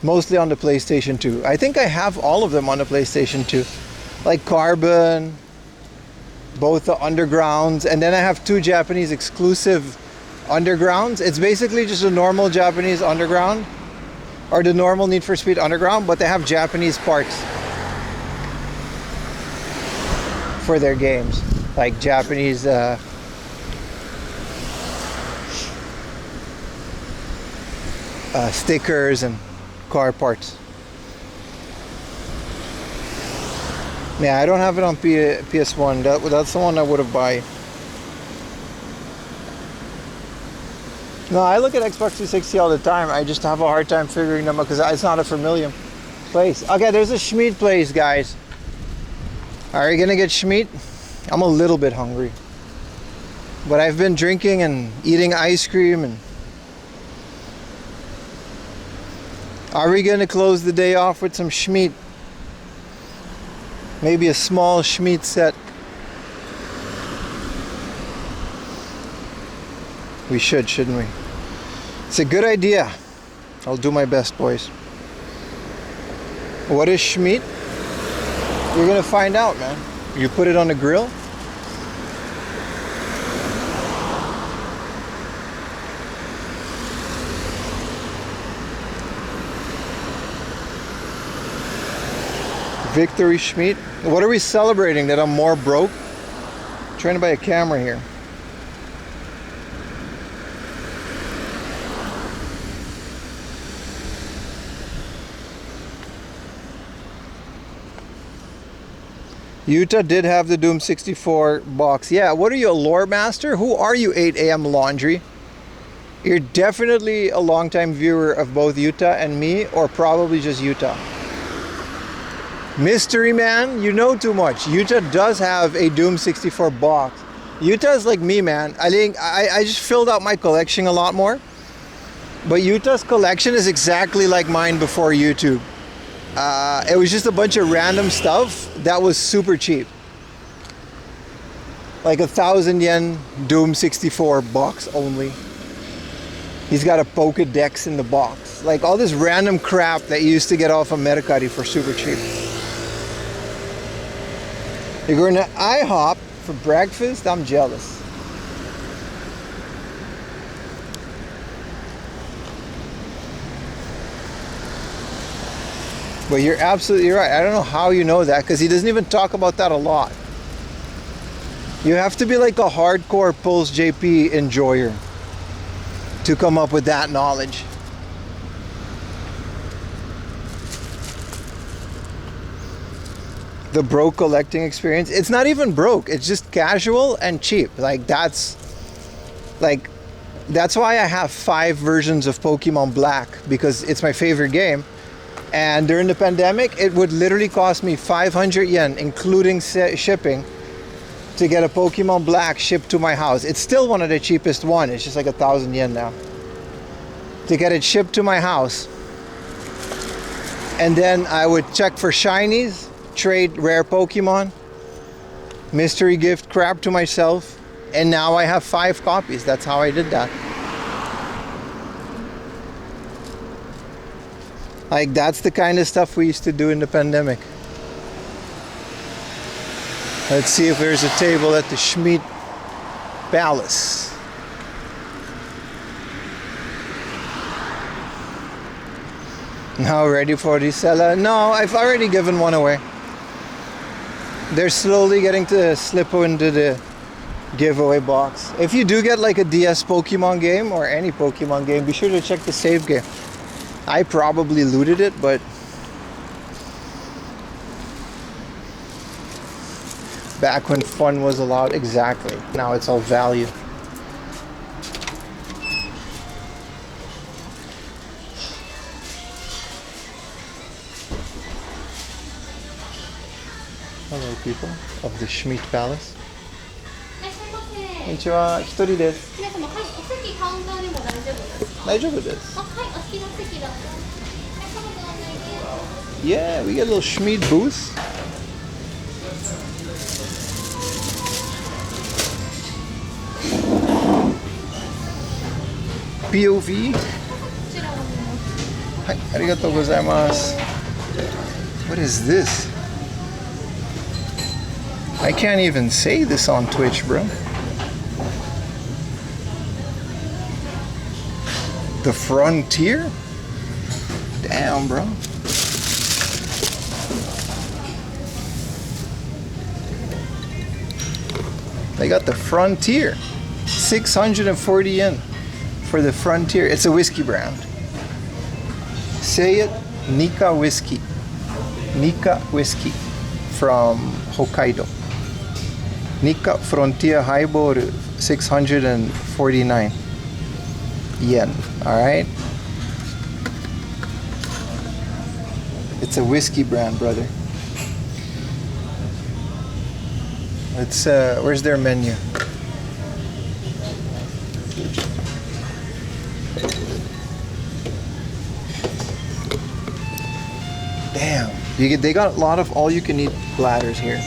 Mostly on the PlayStation 2. I think I have all of them on the PlayStation 2. Like Carbon, both the Undergrounds, and then I have 2 Japanese exclusive Undergrounds. It's basically just a normal Japanese Underground, or the normal Need for Speed Underground, but they have Japanese parts for their games. Like Japanese stickers and car parts. Yeah, I don't have it on PS1. That's the one I would have buy. No, I look at Xbox 360 all the time. I just have a hard time figuring them out because it's not a familiar place. Okay, there's a Schmied place, guys. Are you gonna get Schmied? I'm a little bit hungry. But I've been drinking and eating ice cream and... Are we gonna close the day off with some Schmied? Maybe a small Schmied set. We should, shouldn't we? It's a good idea. I'll do my best, boys. What is Schmied? We're gonna find out, man. You put it on the grill? Victory Schmied. What are we celebrating? That I'm more broke? I'm trying to buy a camera here. Utah did have the Doom 64 box. Yeah, what are you, a lore master? Who are you, 8 a.m. Laundry? You're definitely a longtime viewer of both Utah and me, or probably just Utah. Mystery man, you know too much. Utah does have a Doom 64 box. Utah's like me, man. I think I just filled out my collection a lot more. But Utah's collection is exactly like mine before YouTube. It was just a bunch of random stuff that was super cheap. Like 1,000 yen Doom 64 box only. He's got a Pokédex in the box. Like all this random crap that you used to get off of Mercari for super cheap. You're going to IHOP for breakfast? I'm jealous. But you're absolutely right. I don't know how you know that, because he doesn't even talk about that a lot. You have to be like a hardcore Pulse JP enjoyer to come up with that knowledge. The broke collecting experience. It's not even broke. It's just casual and cheap. That's why I have 5 versions of Pokemon Black, because it's my favorite game. And during the pandemic, it would literally cost me 500 yen, including shipping, to get a Pokemon Black shipped to my house. It's still one of the cheapest one. It's just like 1,000 yen now. To get it shipped to my house. And then I would check for shinies, trade rare Pokemon, mystery gift crap to myself, and now I have 5 copies. That's how I did that. Like, that's the kind of stuff we used to do in the pandemic. Let's see if there's a table at the Schmied Palace. Now ready for the seller? No, I've already given one away. They're slowly getting to slip into the giveaway box. If you do get like a DS Pokemon game or any Pokemon game, be sure to check the save game. I probably looted it, but back when fun was allowed, exactly. Now it's all value. Hello, people of the Schmidt Palace. いらっしゃいませ。こんにちは、一人です。皆様、はい、お席カウンターでも大丈夫ですか？大丈夫です。あ、はい、お好きな席だと。皆様ご案内です。 Yeah, we got a little Schmidt booth. POV. こちらを見ます。はい、ありがとうございます。What is this? I can't even say this on Twitch, bro. The Frontier? Damn, bro. They got the Frontier. 640 yen for the Frontier. It's a whiskey brand. Say it, Nika Whiskey. Nika Whiskey from Hokkaido. Nika Frontier Highball, 649 yen. Alright? It's a whiskey brand, brother. It's where's their menu? Damn. They got a lot of all-you-can-eat platters here.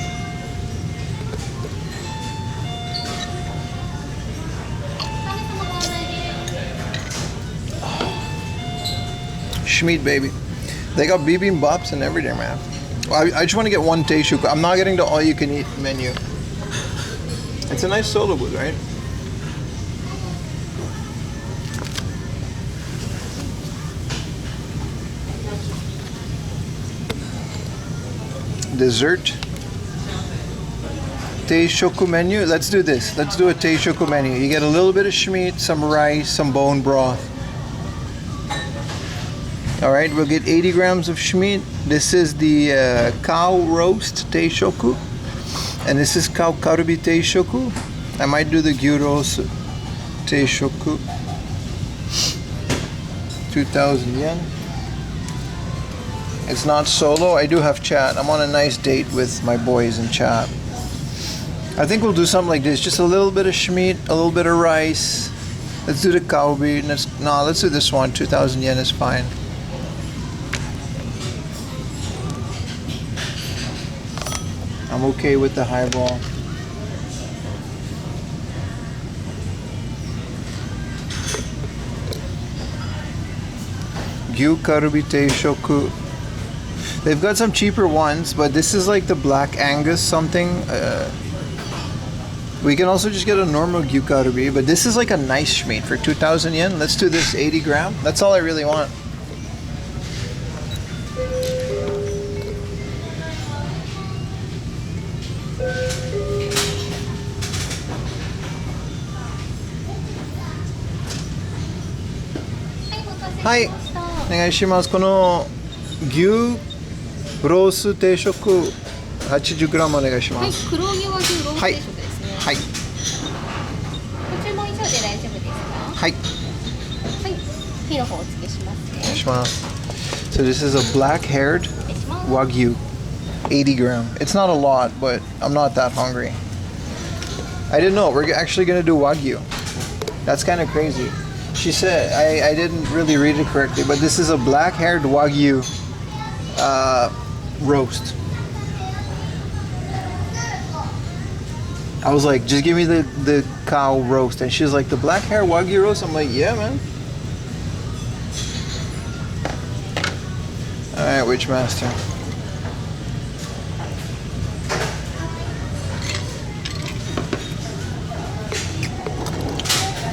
Schmidt, baby. They got bibimbaps and everything, man. Well, I just want to get one teishoku. I'm not getting the all-you-can-eat menu. It's a nice solo booth, right? Dessert. Teishoku menu. Let's do this. Let's do a teishoku menu. You get a little bit of Schmidt, some rice, some bone broth. Alright, we'll get 80 grams of Schmidt. This is the cow roast teishoku. And this is cow karubi teishoku. I might do the gyros teishoku. 2,000 yen. It's not solo. I do have chat. I'm on a nice date with my boys in chat. I think we'll do something like this. Just a little bit of Schmidt, a little bit of rice. Let's do the karubi. Let's do this one. 2,000 yen is fine. I'm okay with the highball. Gyu karubi teishoku. They've got some cheaper ones, but this is like the Black Angus something. We can also just get a normal gyu karubi, but this is like a nice Schmidt for 2,000 yen. Let's do this 80 gram. That's all I really want. Hi. お願いします。この牛ロース定食 80g お願いします。はい、黒毛和牛ロース定食ですね。はい。ご注文以上で大丈夫ですか？はい。はい。火の方お付けしますね。お願いします。So this is a black-haired Wagyu, 80g. It's not a lot, but I'm not that hungry. I didn't know we're actually gonna do Wagyu. That's kind of crazy. She said, I didn't really read it correctly, but this is a black-haired Wagyu roast. I was like, just give me the cow roast. And she's like, the black-haired Wagyu roast? I'm like, yeah, man. Alright, Witchmaster.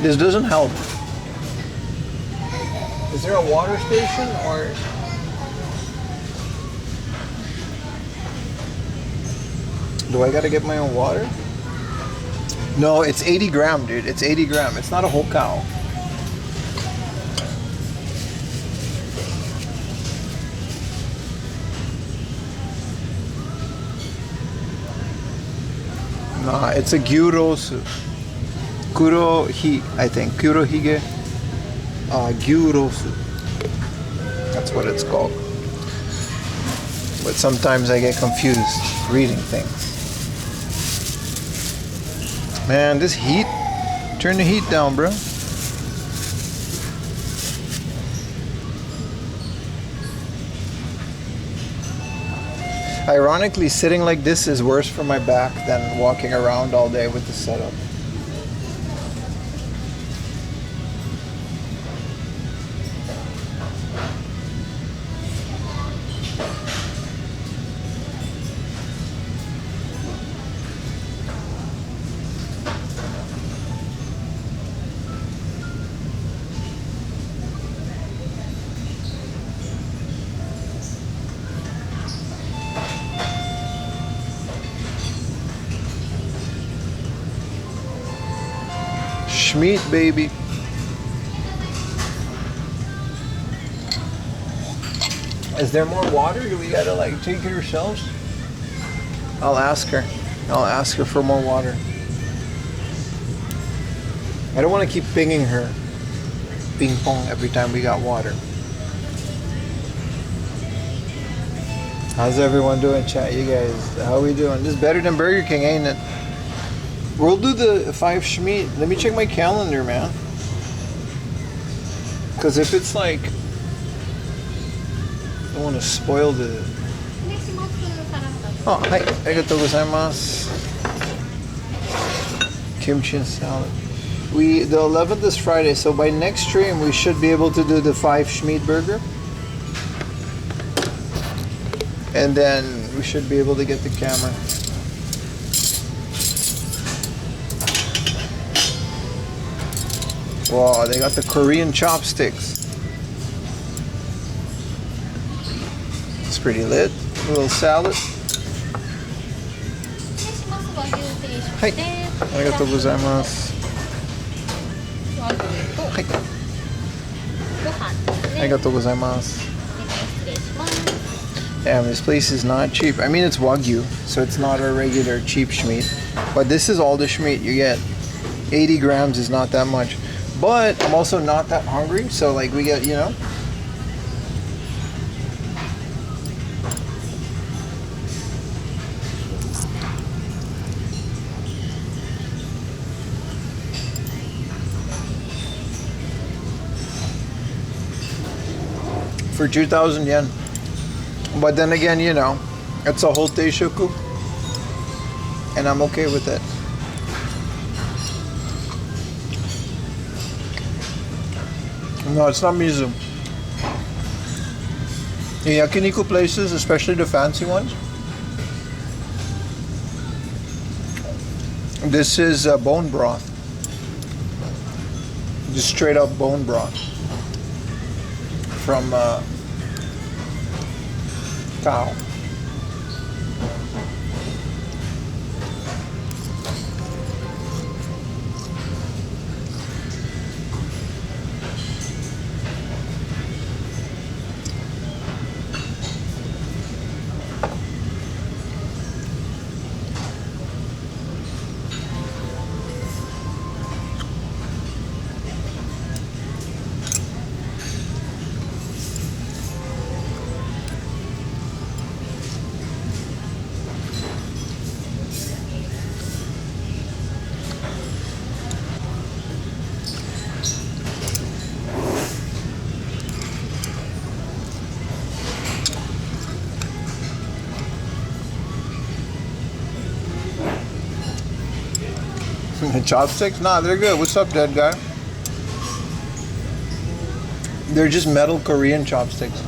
This doesn't help. Is there a water station or? Do I gotta get my own water? No, it's 80g, dude. It's 80g. It's not a whole cow. Nah, it's a gyurosu. Kurohi, I think. Kurohige. Gyurosu. That's what it's called. but sometimes I get confused reading things. Man, this heat. Turn the heat down, bro. Ironically, sitting like this is worse for my back than walking around all day with the setup. Schmeat, baby. Is there more water? Do we gotta like take it ourselves? I'll ask her. I'll ask her for more water. I don't want to keep pinging her. Ping pong every time we got water. How's everyone doing, chat? You guys, how are we doing? This is better than Burger King, ain't it? We'll do the 5 Schmeat. Let me check my calendar, man. Because if it's like, I don't want to spoil the. Oh, hi. Arigatou gozaimasu. Kimchi and salad. The 11th is Friday, so by next stream we should be able to do the 5 Schmeat burger. And then we should be able to get the camera. Wow, they got the Korean chopsticks. It's pretty lit. A little salad. Hi. Arigatou gozaimasu. Hi. Arigatou gozaimasu. Damn, this place is not cheap. I mean, it's Wagyu, so it's not a regular cheap Schmeat. But this is all the Schmeat you get. 80 grams is not that much. But I'm also not that hungry, so like we get, you know. For 2,000 yen. But then again, you know, it's a whole teishoku, and I'm okay with it. No, it's not miso. The yakiniku places, especially the fancy ones, this is bone broth. Just straight up bone broth from cow. Chopsticks? Nah, they're good. What's up, dead guy? They're just metal Korean chopsticks.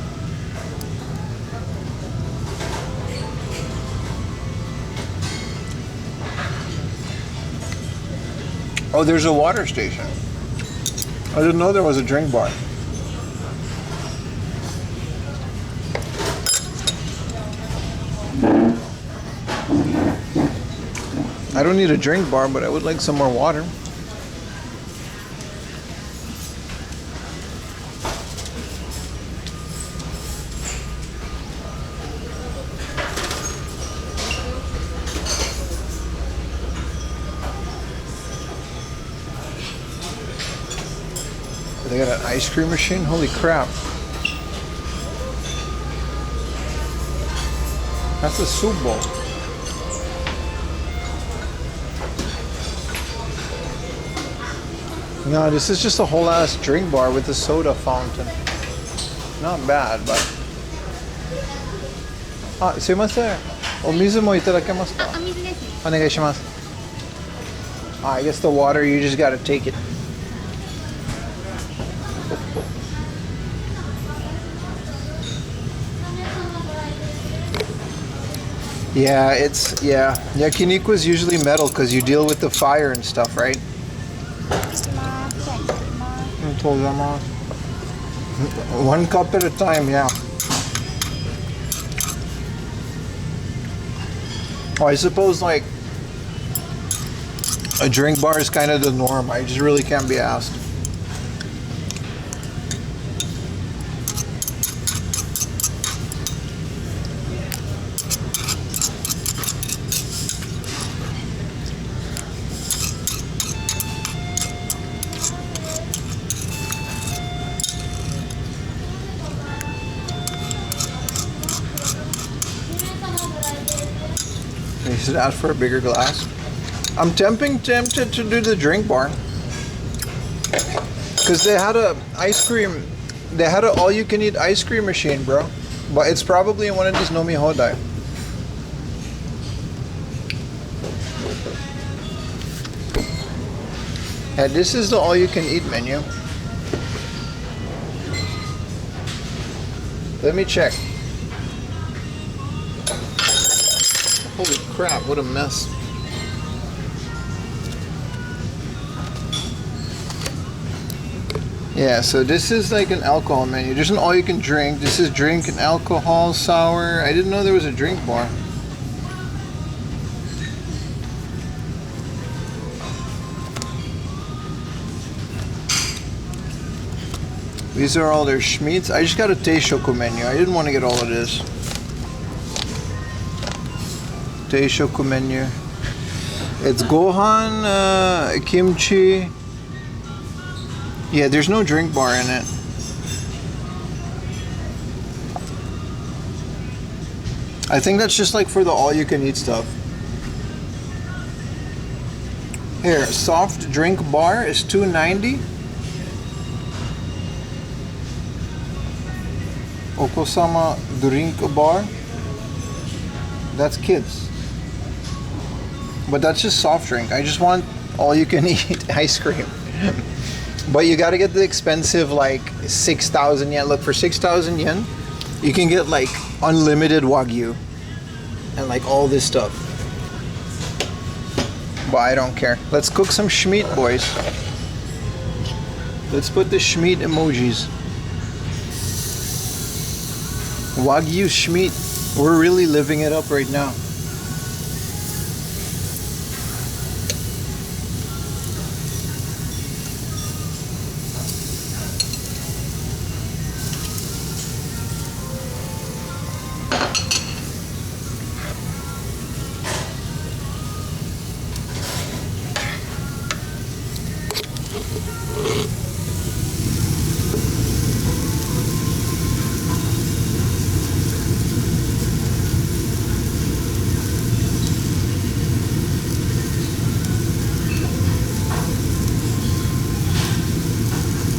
Oh, there's a water station. I didn't know there was a drink bar. I don't need a drink bar, but I would like some more water. They got an ice cream machine? Holy crap. That's a soup bowl. No, this is just a whole ass drink bar with a soda fountain. Not bad, but. Ah, すいません。お水もいただけますか？お水ですね。お願いします。I guess the water, you just gotta take it. Yeah, it's, yeah. Yakiniku is usually metal because you deal with the fire and stuff, right? One cup at a time, yeah. Oh, I suppose like a drink bar is kind of the norm. I just really can't be asked. You should ask for a bigger glass. I'm tempted to do the drink bar because they had a ice cream. They had an all-you-can-eat ice cream machine, bro. But it's probably in one of these Nomi Hodai. Yeah, this is the all-you-can-eat menu. Let me check. Holy crap, what a mess. Yeah, so this is like an alcohol menu. There's an all you can drink. This is drink and alcohol, sour. I didn't know there was a drink bar. These are all their schmeats. I just got a Teishoku menu. I didn't want to get all of this. Teishoku menu. It's gohan, kimchi. Yeah, there's no drink bar in it. I think that's just like for the all-you-can-eat stuff. Here, soft drink bar is $2.90. Okosama drink bar. That's kids. But that's just soft drink. I just want all-you-can-eat ice cream. But you gotta get the expensive like 6,000 yen. Look, for 6,000 yen, you can get like unlimited Wagyu and like all this stuff. But I don't care. Let's cook some schmeat, boys. Let's put the schmeat emojis. Wagyu schmeat. We're really living it up right now.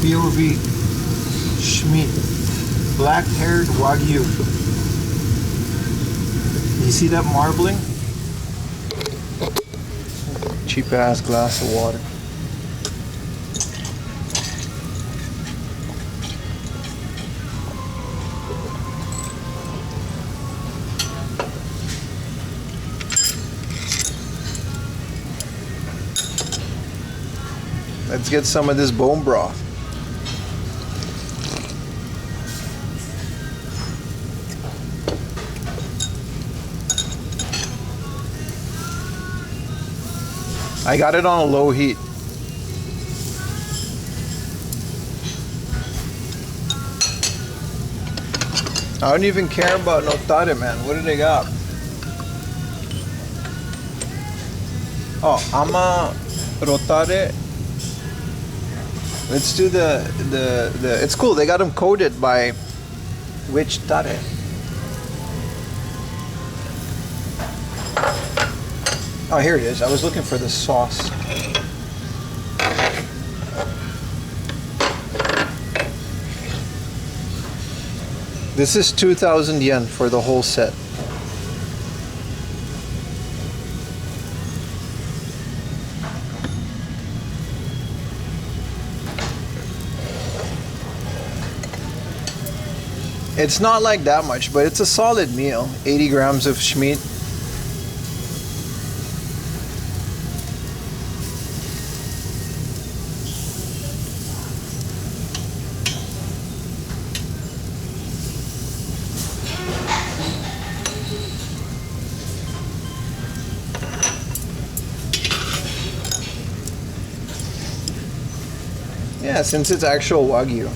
POV Schmeat black-haired Wagyu. You see that marbling? Cheap ass glass of water. Let's get some of this bone broth. I got it on a low heat. I don't even care about notare, man. What do they got? Oh, ama rotare. Let's do the it's cool. They got them coded by which tare. Oh, here it is. I was looking for the sauce. This is 2,000 yen for the whole set. It's not like that much, but it's a solid meal. 80 grams of schmeat. Yeah, since it's actual Wagyu.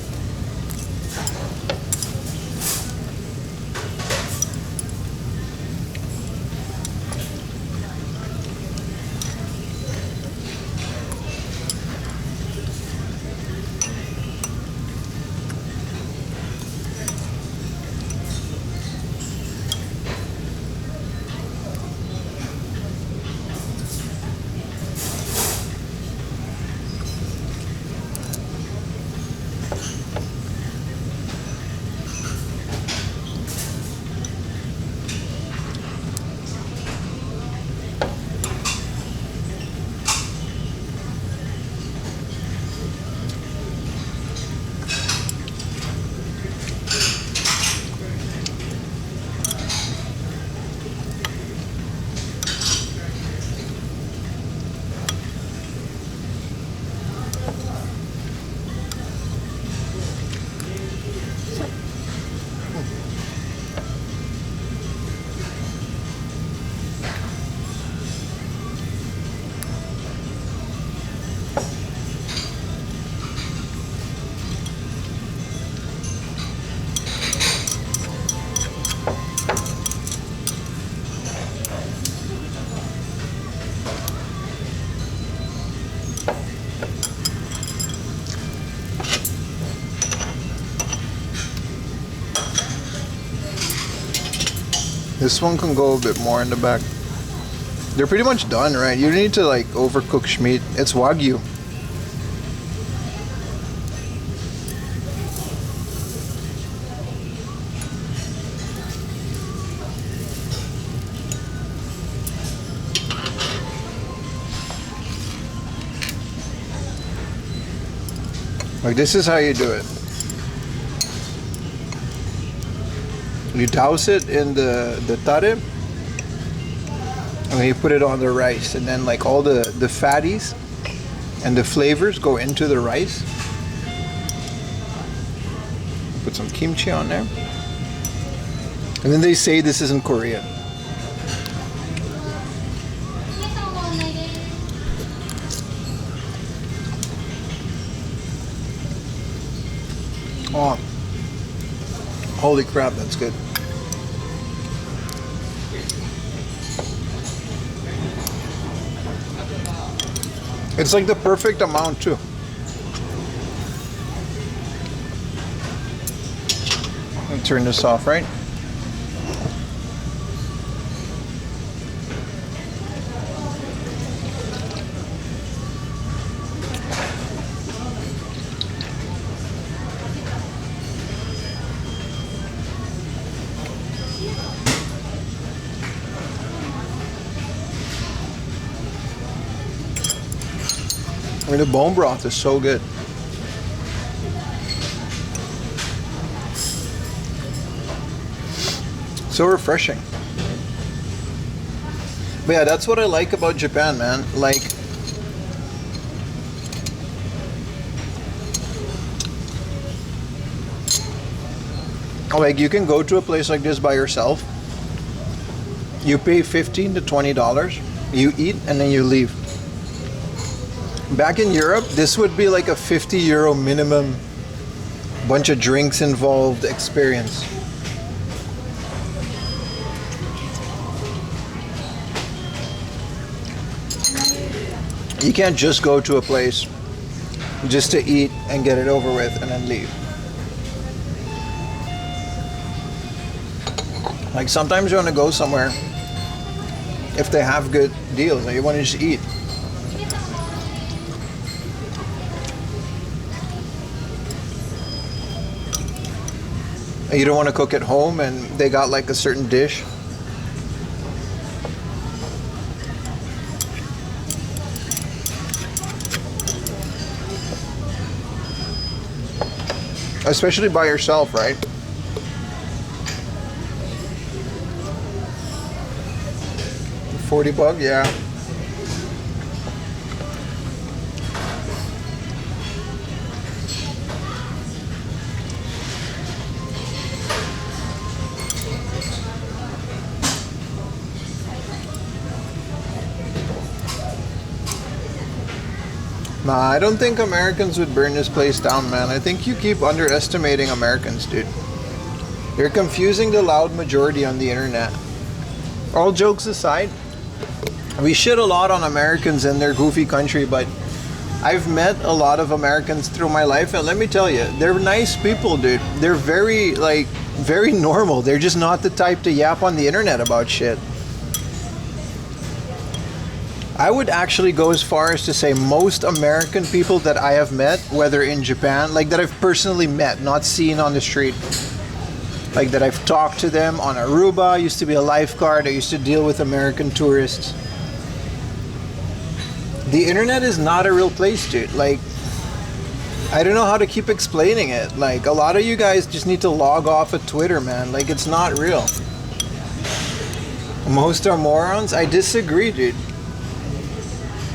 This one can go a bit more in the back. They're pretty much done, right? You don't need to like overcook schmeat. It's Wagyu. Like this is how you do it. You douse it in the tare, and then you put it on the rice, and then like all the fatties and the flavors go into the rice. Put some kimchi on there, and then they say this is in Korea. Oh, holy crap, that's good. It's like the perfect amount too. Let me turn this off, right? I mean, the bone broth is so good. So refreshing. But yeah, that's what I like about Japan, man. Like, you can go to a place like this by yourself. You pay $15 to $20. You eat and then you leave. Back in Europe, this would be like a €50 minimum, bunch of drinks involved experience. You can't just go to a place just to eat and get it over with and then leave. Like sometimes you want to go somewhere if they have good deals and you want to just eat. And you don't want to cook at home and they got like a certain dish. Especially by yourself, right? $40, yeah. Nah, I don't think Americans would burn this place down, man. I think you keep underestimating Americans, dude. You're confusing the loud majority on the internet. All jokes aside, we shit a lot on Americans and their goofy country, but I've met a lot of Americans through my life, and let me tell you, they're nice people, dude. They're very normal. They're just not the type to yap on the internet about shit. I would actually go as far as to say most American people that I have met, whether in Japan, like that I've personally met, not seen on the street, like that I've talked to them on Aruba. I used to be a lifeguard. I used to deal with American tourists. The internet is not a real place, dude. Like, I don't know how to keep explaining it. Like, a lot of you guys just need to log off of Twitter, man. Like, it's not real. Most are morons. I disagree, dude.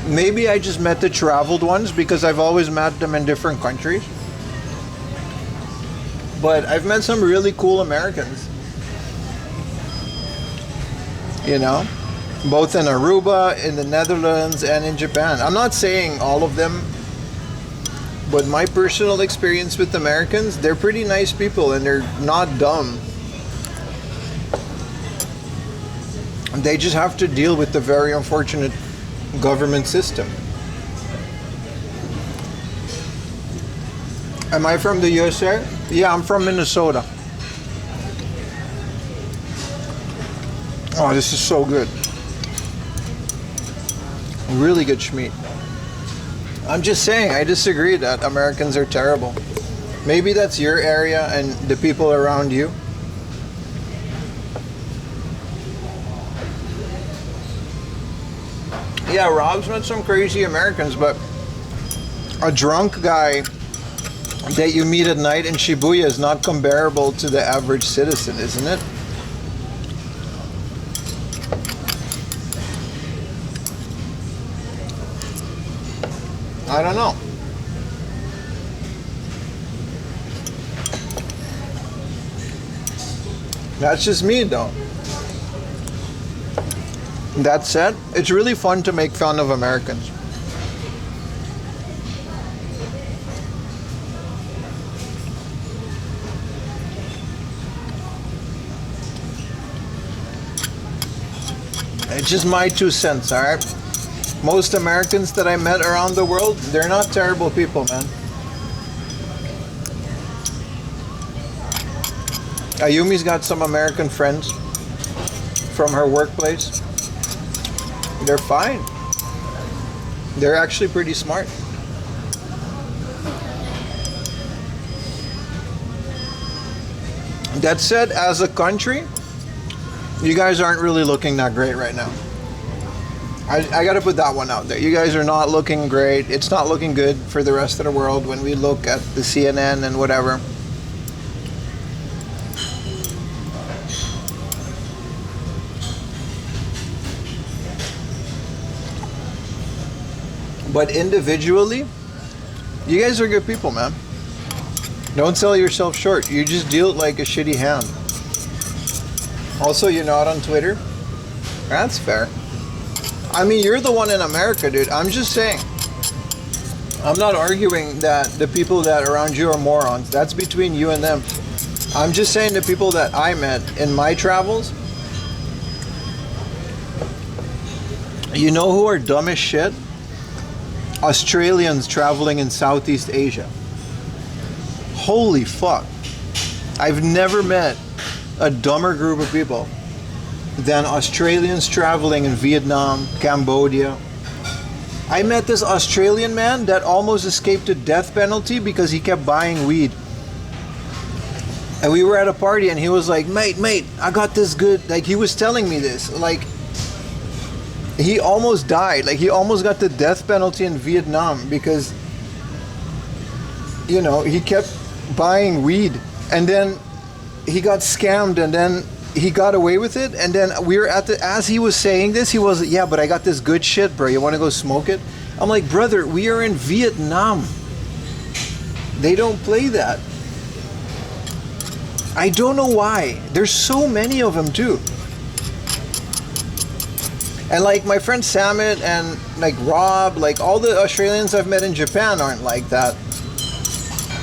Maybe I just met the traveled ones because I've always met them in different countries. But I've met some really cool Americans. You know? Both in Aruba, in the Netherlands, and in Japan. I'm not saying all of them, but my personal experience with Americans, they're pretty nice people and they're not dumb. They just have to deal with the very unfortunate government system. Am I from the USA? Yeah, I'm from Minnesota. Oh, this is so good. Really good schmeat. I'm just saying, I disagree that Americans are terrible. Maybe that's your area and the people around you. Yeah, Rob's met some crazy Americans, but a drunk guy that you meet at night in Shibuya is not comparable to the average citizen, isn't it? I don't know. That's just me, though. That said, it's really fun to make fun of Americans. It's just my 2 cents, alright? Most Americans that I met around the world, they're not terrible people, man. Ayumi's got some American friends from her workplace. They're fine. They're actually pretty smart. That said, as a country, you guys aren't really looking that great right now. I gotta put that one out there. You guys are not looking great. It's not looking good for the rest of the world when we look at the CNN and whatever. But individually, you guys are good people, man. Don't sell yourself short. You just deal like a shitty hand. Also, you're not on Twitter. That's fair. I mean, you're the one in America, dude. I'm just saying. I'm not arguing that the people that are around you are morons. That's between you and them. I'm just saying the people that I met in my travels, you know who are dumb as shit? Australians traveling in Southeast Asia. Holy fuck. I've never met a dumber group of people. than Australians traveling in Vietnam, Cambodia. I met this Australian man that almost escaped the death penalty because he kept buying weed. And we were at a party and he was like, mate, I got this good, like he was telling me this, like he almost died, like he almost got the death penalty in Vietnam because, you know, he kept buying weed and then he got scammed and then he got away with it. And then we were at the, as he was saying this, he was, yeah, but I got this good shit, bro, you want to go smoke it? I'm like, brother, we are in Vietnam. They don't play that. I don't know why. There's so many of them too. And like my friend Samit and like Rob, like all the Australians I've met in Japan aren't like that.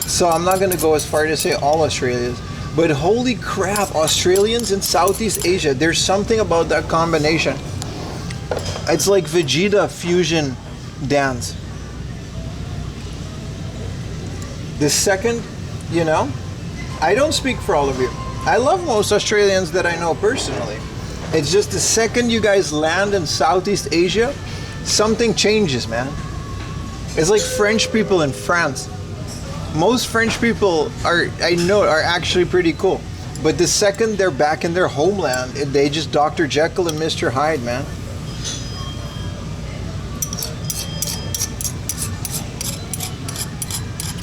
So I'm not gonna go as far to say all Australians, but holy crap, Australians in Southeast Asia, there's something about that combination. It's like Vegeta fusion dance. The second, you know, I don't speak for all of you. I love most Australians that I know personally. It's just the second you guys land in Southeast Asia, something changes, man. It's like French people in France. Most French people are actually pretty cool. But the second they're back in their homeland, they just Dr. Jekyll and Mr. Hyde, man.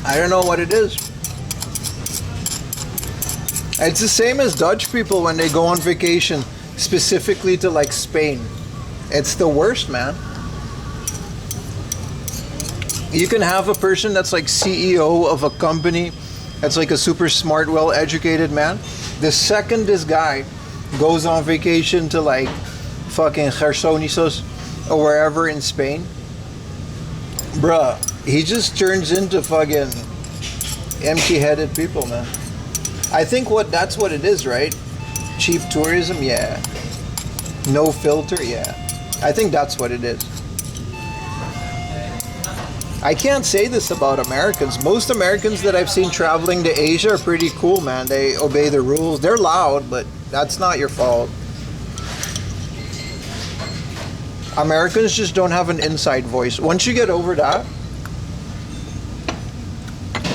I don't know what it is. It's the same as Dutch people when they go on vacation, specifically to like Spain. It's the worst, man. You can have a person that's like CEO of a company, that's like a super smart, well-educated man. The second this guy goes on vacation to like fucking Gersonisos or wherever in Spain, bruh, he just turns into fucking empty-headed people, man. I think that's what it is, right? Cheap tourism, yeah. No filter, yeah. I think that's what it is. I can't say this about Americans. Most Americans that I've seen traveling to Asia are pretty cool, man. They obey the rules. They're loud, but that's not your fault. Americans just don't have an inside voice. Once you get over that,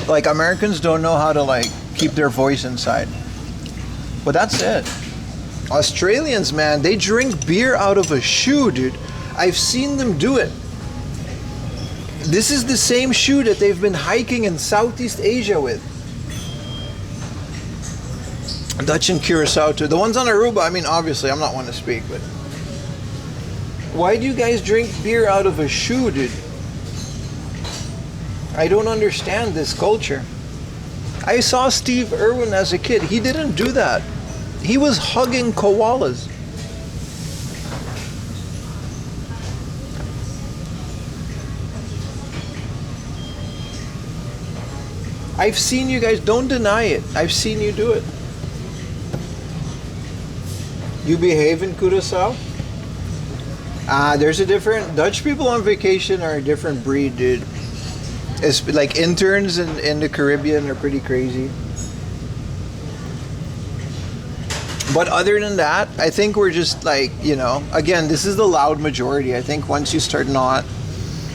like Americans don't know how to like keep their voice inside. But that's it. Australians, man, they drink beer out of a shoe, dude. I've seen them do it. This is the same shoe that they've been hiking in Southeast Asia with. Dutch and Curacao too. The ones on Aruba, I mean, obviously, I'm not one to speak, but why do you guys drink beer out of a shoe, dude? I don't understand this culture. I saw Steve Irwin as a kid. He didn't do that. He was hugging koalas. I've seen you guys, don't deny it. I've seen you do it. You behave in Curacao? There's a different, Dutch people on vacation are a different breed, dude. It's like interns in the Caribbean are pretty crazy. But other than that, I think we're just like, you know, again, this is the loud majority. I think once you start not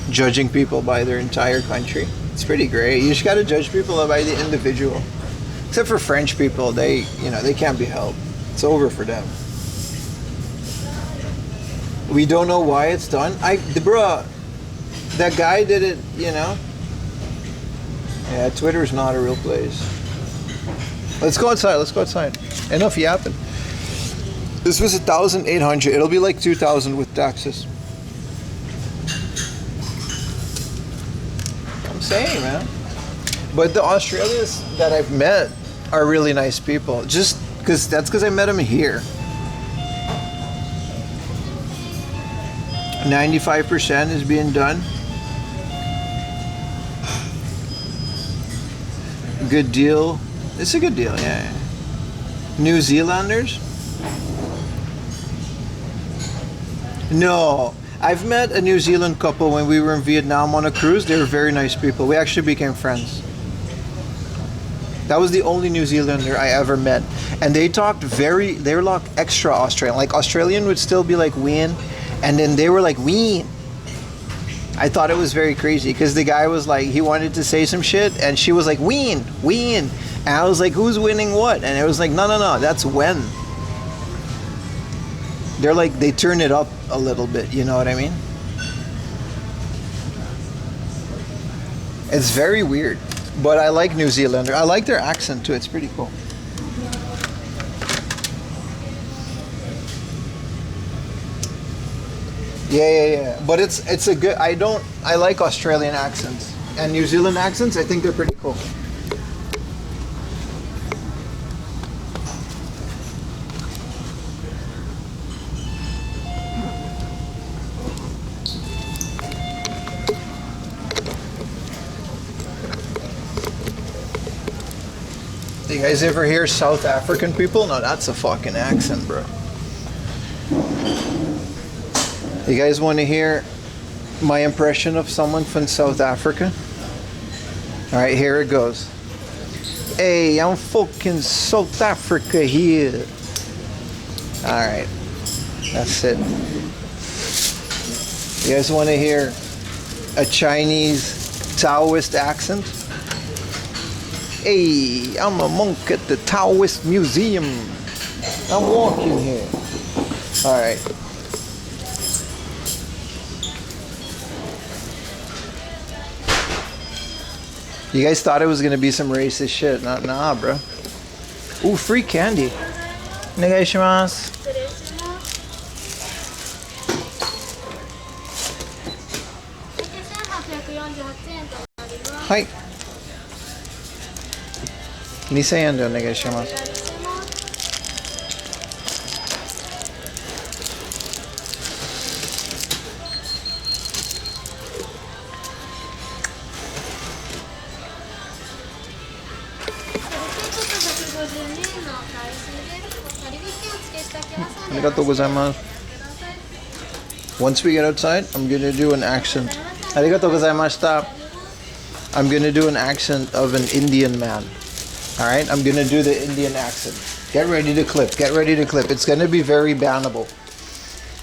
judging people by their entire country, it's pretty great. You just got to judge people by the individual. Except for French people, they can't be helped. It's over for them. We don't know why it's done. Bruh, that guy did it, you know. Yeah, Twitter's not a real place. Let's go outside. Let's go outside. Enough yapping. This was 1,800. It'll be like 2,000 with taxes. I'm saying, man. But the Australians that I've met are really nice people. Just because I met them here. 95% is being done. Good deal. It's a good deal, yeah. New Zealanders? No. I've met a New Zealand couple when we were in Vietnam on a cruise. They were very nice people. We actually became friends. That was the only New Zealander I ever met, and they were like extra Australian. Like Australian would still be like ween, and then they were like ween. I thought it was very crazy because the guy was like, he wanted to say some shit, and she was like ween, ween, and I was like, who's winning what? And it was like, no, that's when. They're like, they turn it up a little bit, you know what I mean? It's very weird. But I like New Zealander. I like their accent too. It's pretty cool. Yeah. But it's a good. I like Australian accents and New Zealand accents. I think they're pretty cool. You guys ever hear South African people? No, that's a fucking accent, bro. You guys want to hear my impression of someone from South Africa? Alright, here it goes. Hey, I'm fucking South Africa here. Alright, that's it. You guys want to hear a Chinese Taoist accent? Hey, I'm a monk at the Taoist Museum. I'm walking here. Alright. You guys thought it was gonna be some racist shit. Nah, bro. Ooh, free candy. Onegaishimasu. Hi. 2000円でお願いします。ありがとうございます。Once we get outside, I'm gonna do an accent. ありがとうございました。I'm gonna do an accent of an Indian man. Alright, I'm gonna do the Indian accent. Get ready to clip, get ready to clip. It's gonna be very bannable.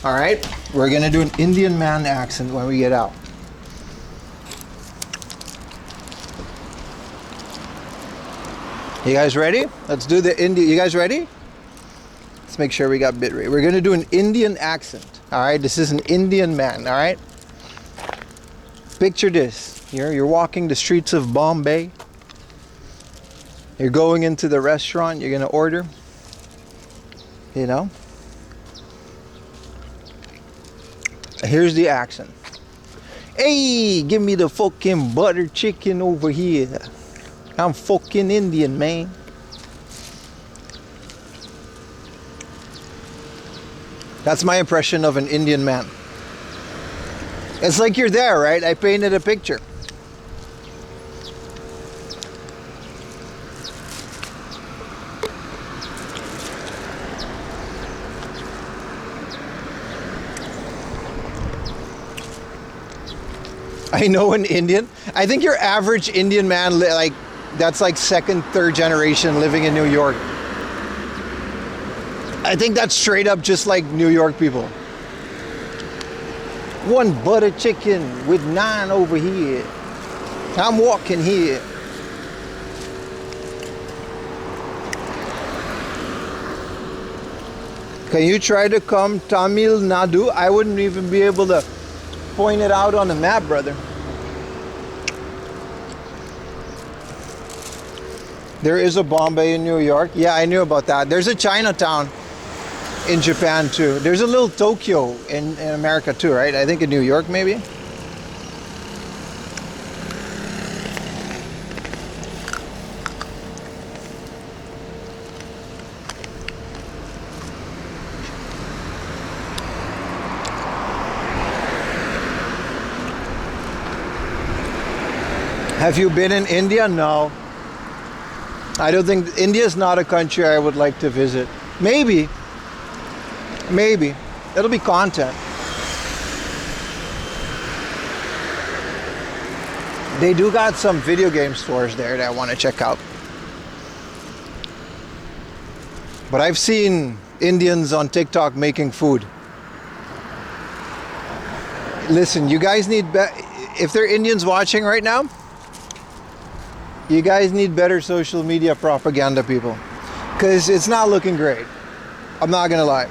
Alright, we're gonna do an Indian man accent when we get out. You guys ready? Let's do the Indian. You guys ready? Let's make sure we got bit rate. We're gonna do an Indian accent. Alright, this is an Indian man, alright? Picture this. You're walking the streets of Bombay. You're going into the restaurant, you're gonna order, you know. Here's the accent. Hey, give me the fucking butter chicken over here. I'm fucking Indian, man. That's my impression of an Indian man. It's like you're there, right? I painted a picture. I know an Indian. I think your average Indian man, like, that's like second, third generation living in New York. I think that's straight up just like New York people. One butter chicken with 9 over here. I'm walking here. Can you try to come Tamil Nadu? I wouldn't even be able to point it out on the map, brother. There is a Bombay in New York. Yeah, I knew about that. There's a Chinatown in Japan too. There's a little Tokyo in America too, right? I think in New York maybe. Have you been in India? No. I don't think India is not a country I would like to visit. Maybe. It'll be content. They do got some video game stores there that I want to check out. But I've seen Indians on TikTok making food. Listen, you guys need if there are Indians watching right now, you guys need better social media propaganda, people, because it's not looking great. I'm not gonna lie.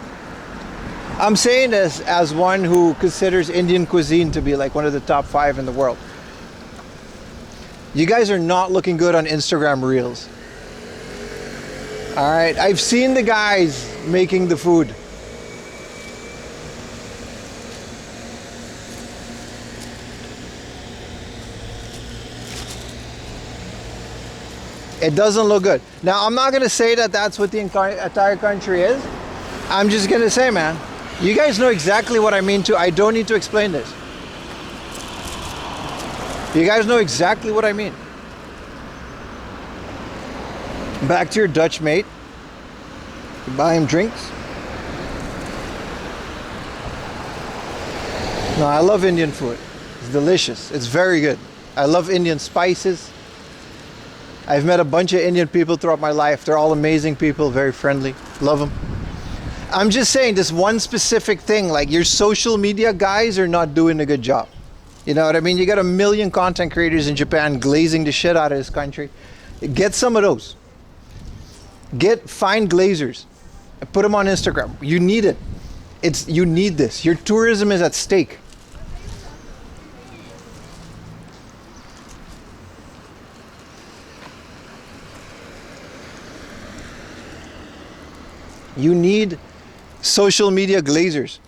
I'm saying this as one who considers Indian cuisine to be like one of the top 5 in the world. You guys are not looking good on Instagram Reels. All right, I've seen the guys making the food. It doesn't look good. Now, I'm not going to say that that's what the entire country is. I'm just going to say, man, you guys know exactly what I mean too. I don't need to explain this. You guys know exactly what I mean. Back to your Dutch mate. You buy him drinks. No, I love Indian food. It's delicious. It's very good. I love Indian spices. I've met a bunch of Indian people throughout my life. They're all amazing people, very friendly. Love them. I'm just saying this one specific thing, like your social media guys are not doing a good job. You know what I mean? You got a million content creators in Japan glazing the shit out of this country. Get some of those. Find glazers. Put them on Instagram. You need it. You need this. Your tourism is at stake. You need social media glazers.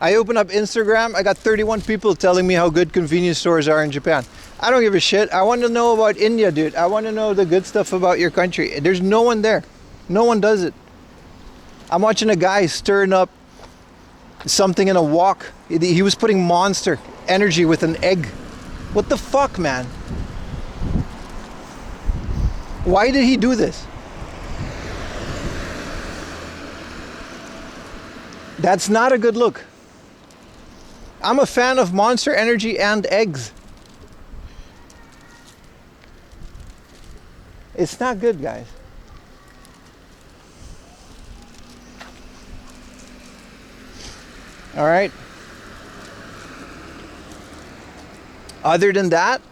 I open up Instagram, I got 31 people telling me how good convenience stores are in Japan. I don't give a shit. I want to know about India, dude. I want to know the good stuff about your country. There's no one there. No one does it. I'm watching a guy stirring up something in a wok. He was putting Monster Energy with an egg. What the fuck, man? Why did he do this? That's not a good look. I'm a fan of Monster Energy and eggs. It's not good, guys. All right. Other than that,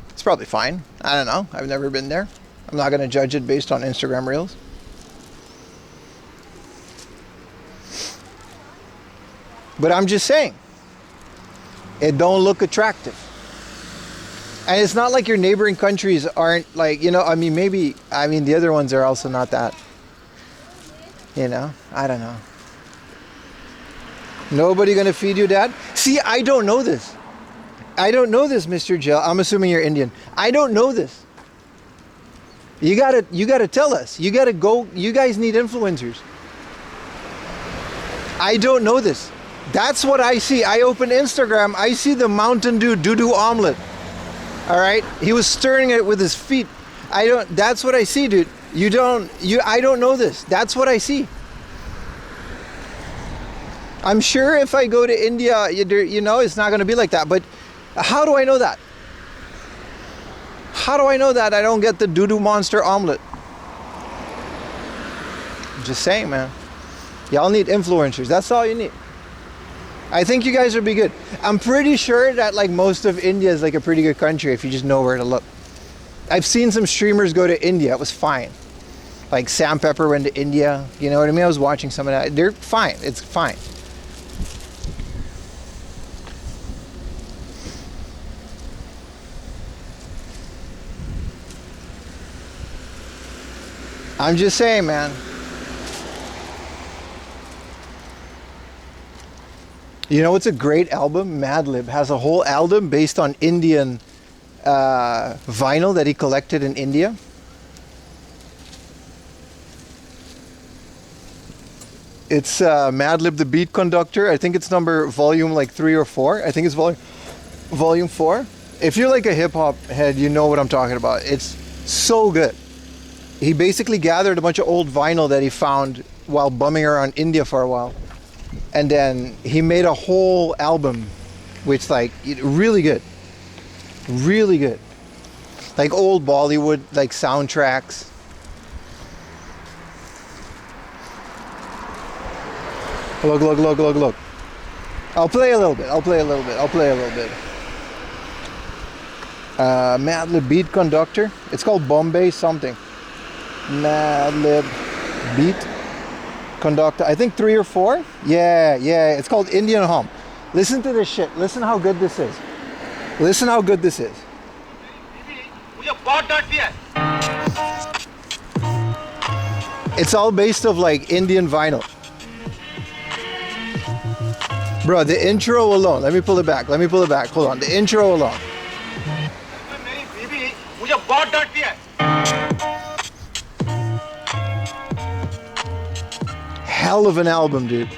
it's probably fine. I don't know. I've never been there. I'm not going to judge it based on Instagram Reels. But I'm just saying, it don't look attractive. And it's not like your neighboring countries aren't like, you know, I mean, the other ones are also not that, you know, I don't know. Nobody gonna feed you, Dad? See, I don't know this. I don't know this, Mr. Jill. I'm assuming you're Indian. I don't know this. You gotta tell us. You gotta go, you guys need influencers. I don't know this. That's what I see. I open Instagram, I see the Mountain Dew doo-doo omelet. All right? He was stirring it with his feet. That's what I see, dude. I don't know this. That's what I see. I'm sure if I go to India, you know, it's not going to be like that. But how do I know that? How do I know that I don't get the doo-doo monster omelet? I'm just saying, man. Y'all need influencers. That's all you need. I think you guys would be good. I'm pretty sure that like most of India is like a pretty good country if you just know where to look. I've seen some streamers go to India. It was fine. Like Sam Pepper went to India. You know what I mean? I was watching some of that. They're fine. It's fine. I'm just saying, man. You know what's a great album? Madlib has a whole album based on Indian vinyl that he collected in India. It's Madlib the Beat Conductor. I think it's volume like 3 or 4. I think it's volume 4. If you're like a hip hop head, you know what I'm talking about. It's so good. He basically gathered a bunch of old vinyl that he found while bumming around India for a while. And then he made a whole album, which like really good, really good, like old Bollywood like soundtracks. Look, look, look, look, look. I'll play a little bit. I'll play a little bit. I'll play a little bit. Madlib Beat Conductor. It's called Bombay something. Madlib Beat Conductor. I think 3 or 4. Yeah, yeah. It's called Indian Hum. Listen to this shit. Listen how good this is. Listen how good this is. It's all based of like Indian vinyl. Bro, the intro alone. Let me pull it back. Let me pull it back. Hold on. The intro alone. Hell of an album, dude.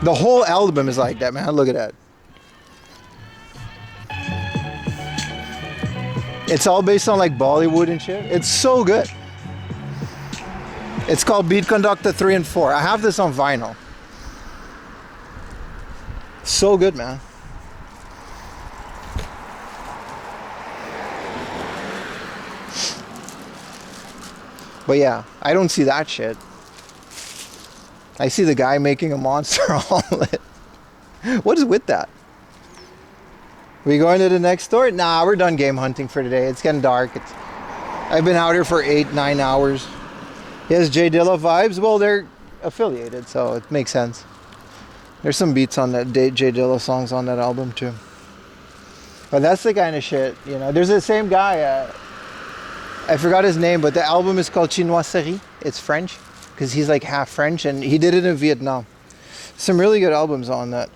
The whole album is like that, man. Look at that. It's all based on like Bollywood and shit. It's so good. It's called Beat Conductor 3 and 4. I have this on vinyl. So good, man. But yeah, I don't see that shit. I see the guy making a monster omelet. What is with that? We going to the next store? Nah, we're done game hunting for today. It's getting dark. I've been out here for 8-9 hours. Yes, J Dilla vibes. Well, they're affiliated, so it makes sense. There's some beats on that J Dilla songs on that album too. But that's the kind of shit, you know. There's the same guy. I forgot his name, but the album is called Chinoiserie. It's French, because he's like half French, and he did it in Vietnam. Some really good albums on that.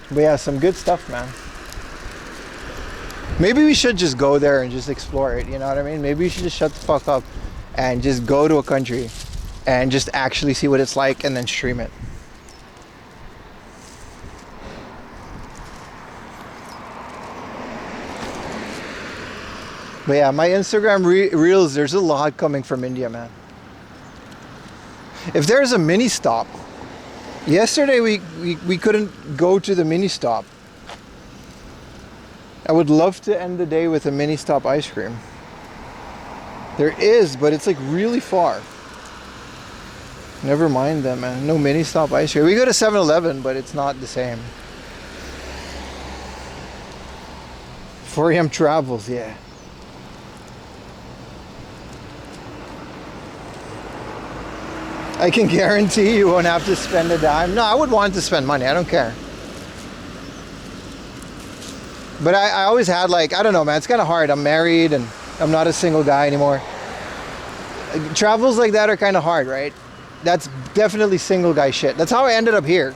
But yeah, some good stuff, man. Maybe we should just go there and just explore it, you know what I mean? Maybe we should just shut the fuck up and just go to a country and just actually see what it's like and then stream it. But yeah, my Instagram reels, there's a lot coming from India, man. If there's a mini stop, yesterday we couldn't go to the mini stop. I would love to end the day with a mini stop ice cream. There is, but it's like really far. Never mind that, man. No mini stop ice cream. We go to 7-Eleven, but it's not the same. 4 AM travels, yeah. I can guarantee you won't have to spend a dime. No, I would want to spend money. I don't care. But I always had like, I don't know, man. It's kind of hard. I'm married and I'm not a single guy anymore. Travels like that are kind of hard, right? That's definitely single guy shit. That's how I ended up here.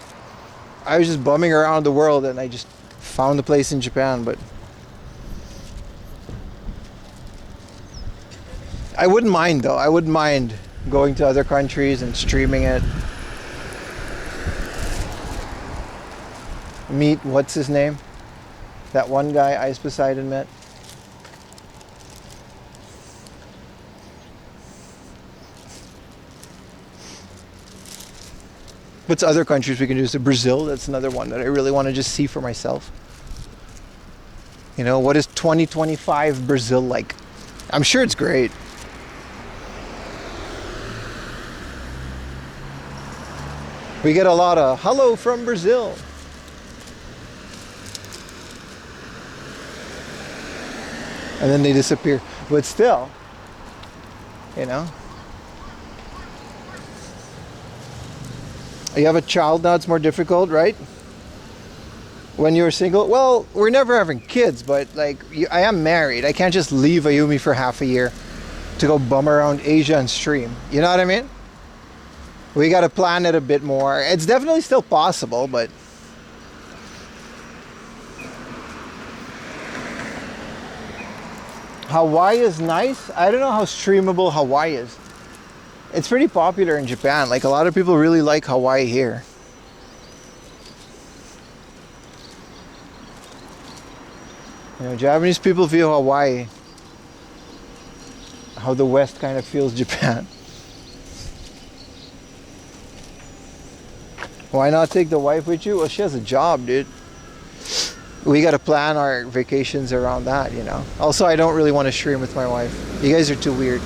I was just bumming around the world and I just found a place in Japan, but I wouldn't mind though. I wouldn't mind going to other countries and streaming it. Meet, what's his name? That one guy Ice Poseidon met. What's other countries we can do? So Brazil, that's another one that I really want to just see for myself. You know, what is 2025 Brazil like? I'm sure it's great. We get a lot of hello from Brazil. And then they disappear. But still, you know. You have a child now, it's more difficult, right? When you're single, well, we're never having kids, but like, I am married. I can't just leave Ayumi for half a year to go bum around Asia and stream. You know what I mean? We got to plan it a bit more. It's definitely still possible, but Hawaii is nice. I don't know how streamable Hawaii is. It's pretty popular in Japan. Like, a lot of people really like Hawaii here. You know, Japanese people feel Hawaii how the West kind of feels Japan. Why not take the wife with you? Well, she has a job, dude. We got to plan our vacations around that, you know. Also, I don't really want to stream with my wife. You guys are too weird.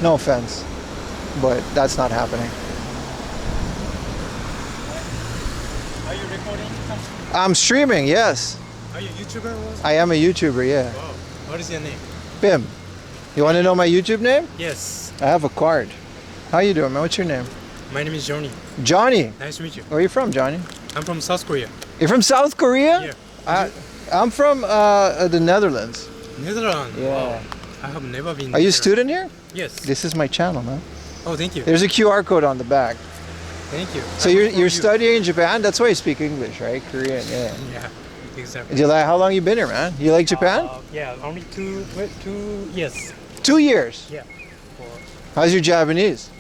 No offense, but that's not happening. Are you recording something? I'm streaming, yes. Are you a YouTuber? I am a YouTuber, yeah. Wow. What is your name? Bim. You want to know my YouTube name? Yes. I have a card. How you doing, man? What's your name? My name is Johnny. Johnny. Nice to meet you. Where are you from, Johnny? I'm from South Korea. You're from South Korea? Yeah. I'm from the Netherlands. Netherlands. Yeah. Wow. I have never been. Are you a Netherlands. student here? Yes. This is my channel, man. Oh, thank you. There's a QR code on the back. Thank you. So you're studying in Japan? That's why you speak English, right? Korean, yeah. Yeah. Exactly. Do you like, how long you been here, man? You like Japan? Yeah, only 2 years. 2 years. Yeah. How's your Japanese?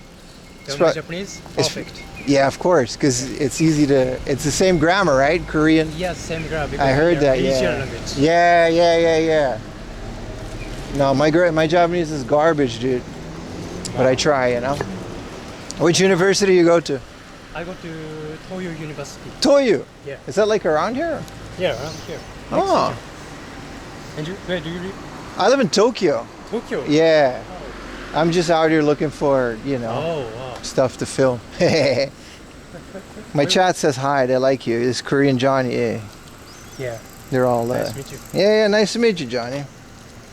Your Japanese? Perfect. Yeah, of course, because it's easy to. It's the same grammar, right? Korean. Yes, same grammar. I heard that. Asian Yeah. language. Yeah. No, my Japanese is garbage, dude. But I try, you know. Which university you go to? I go to Toyo University. Toyo. Yeah. Is that like around here? Yeah, around here. Oh. And you, where do you live? I live in Tokyo. Tokyo. Yeah. I'm just out here looking for, you know, Oh, wow. stuff to film. My chat says hi. They like you. It's Korean Johnny. Yeah. Yeah. They're all. Nice to meet you. Yeah. Nice to meet you, Johnny.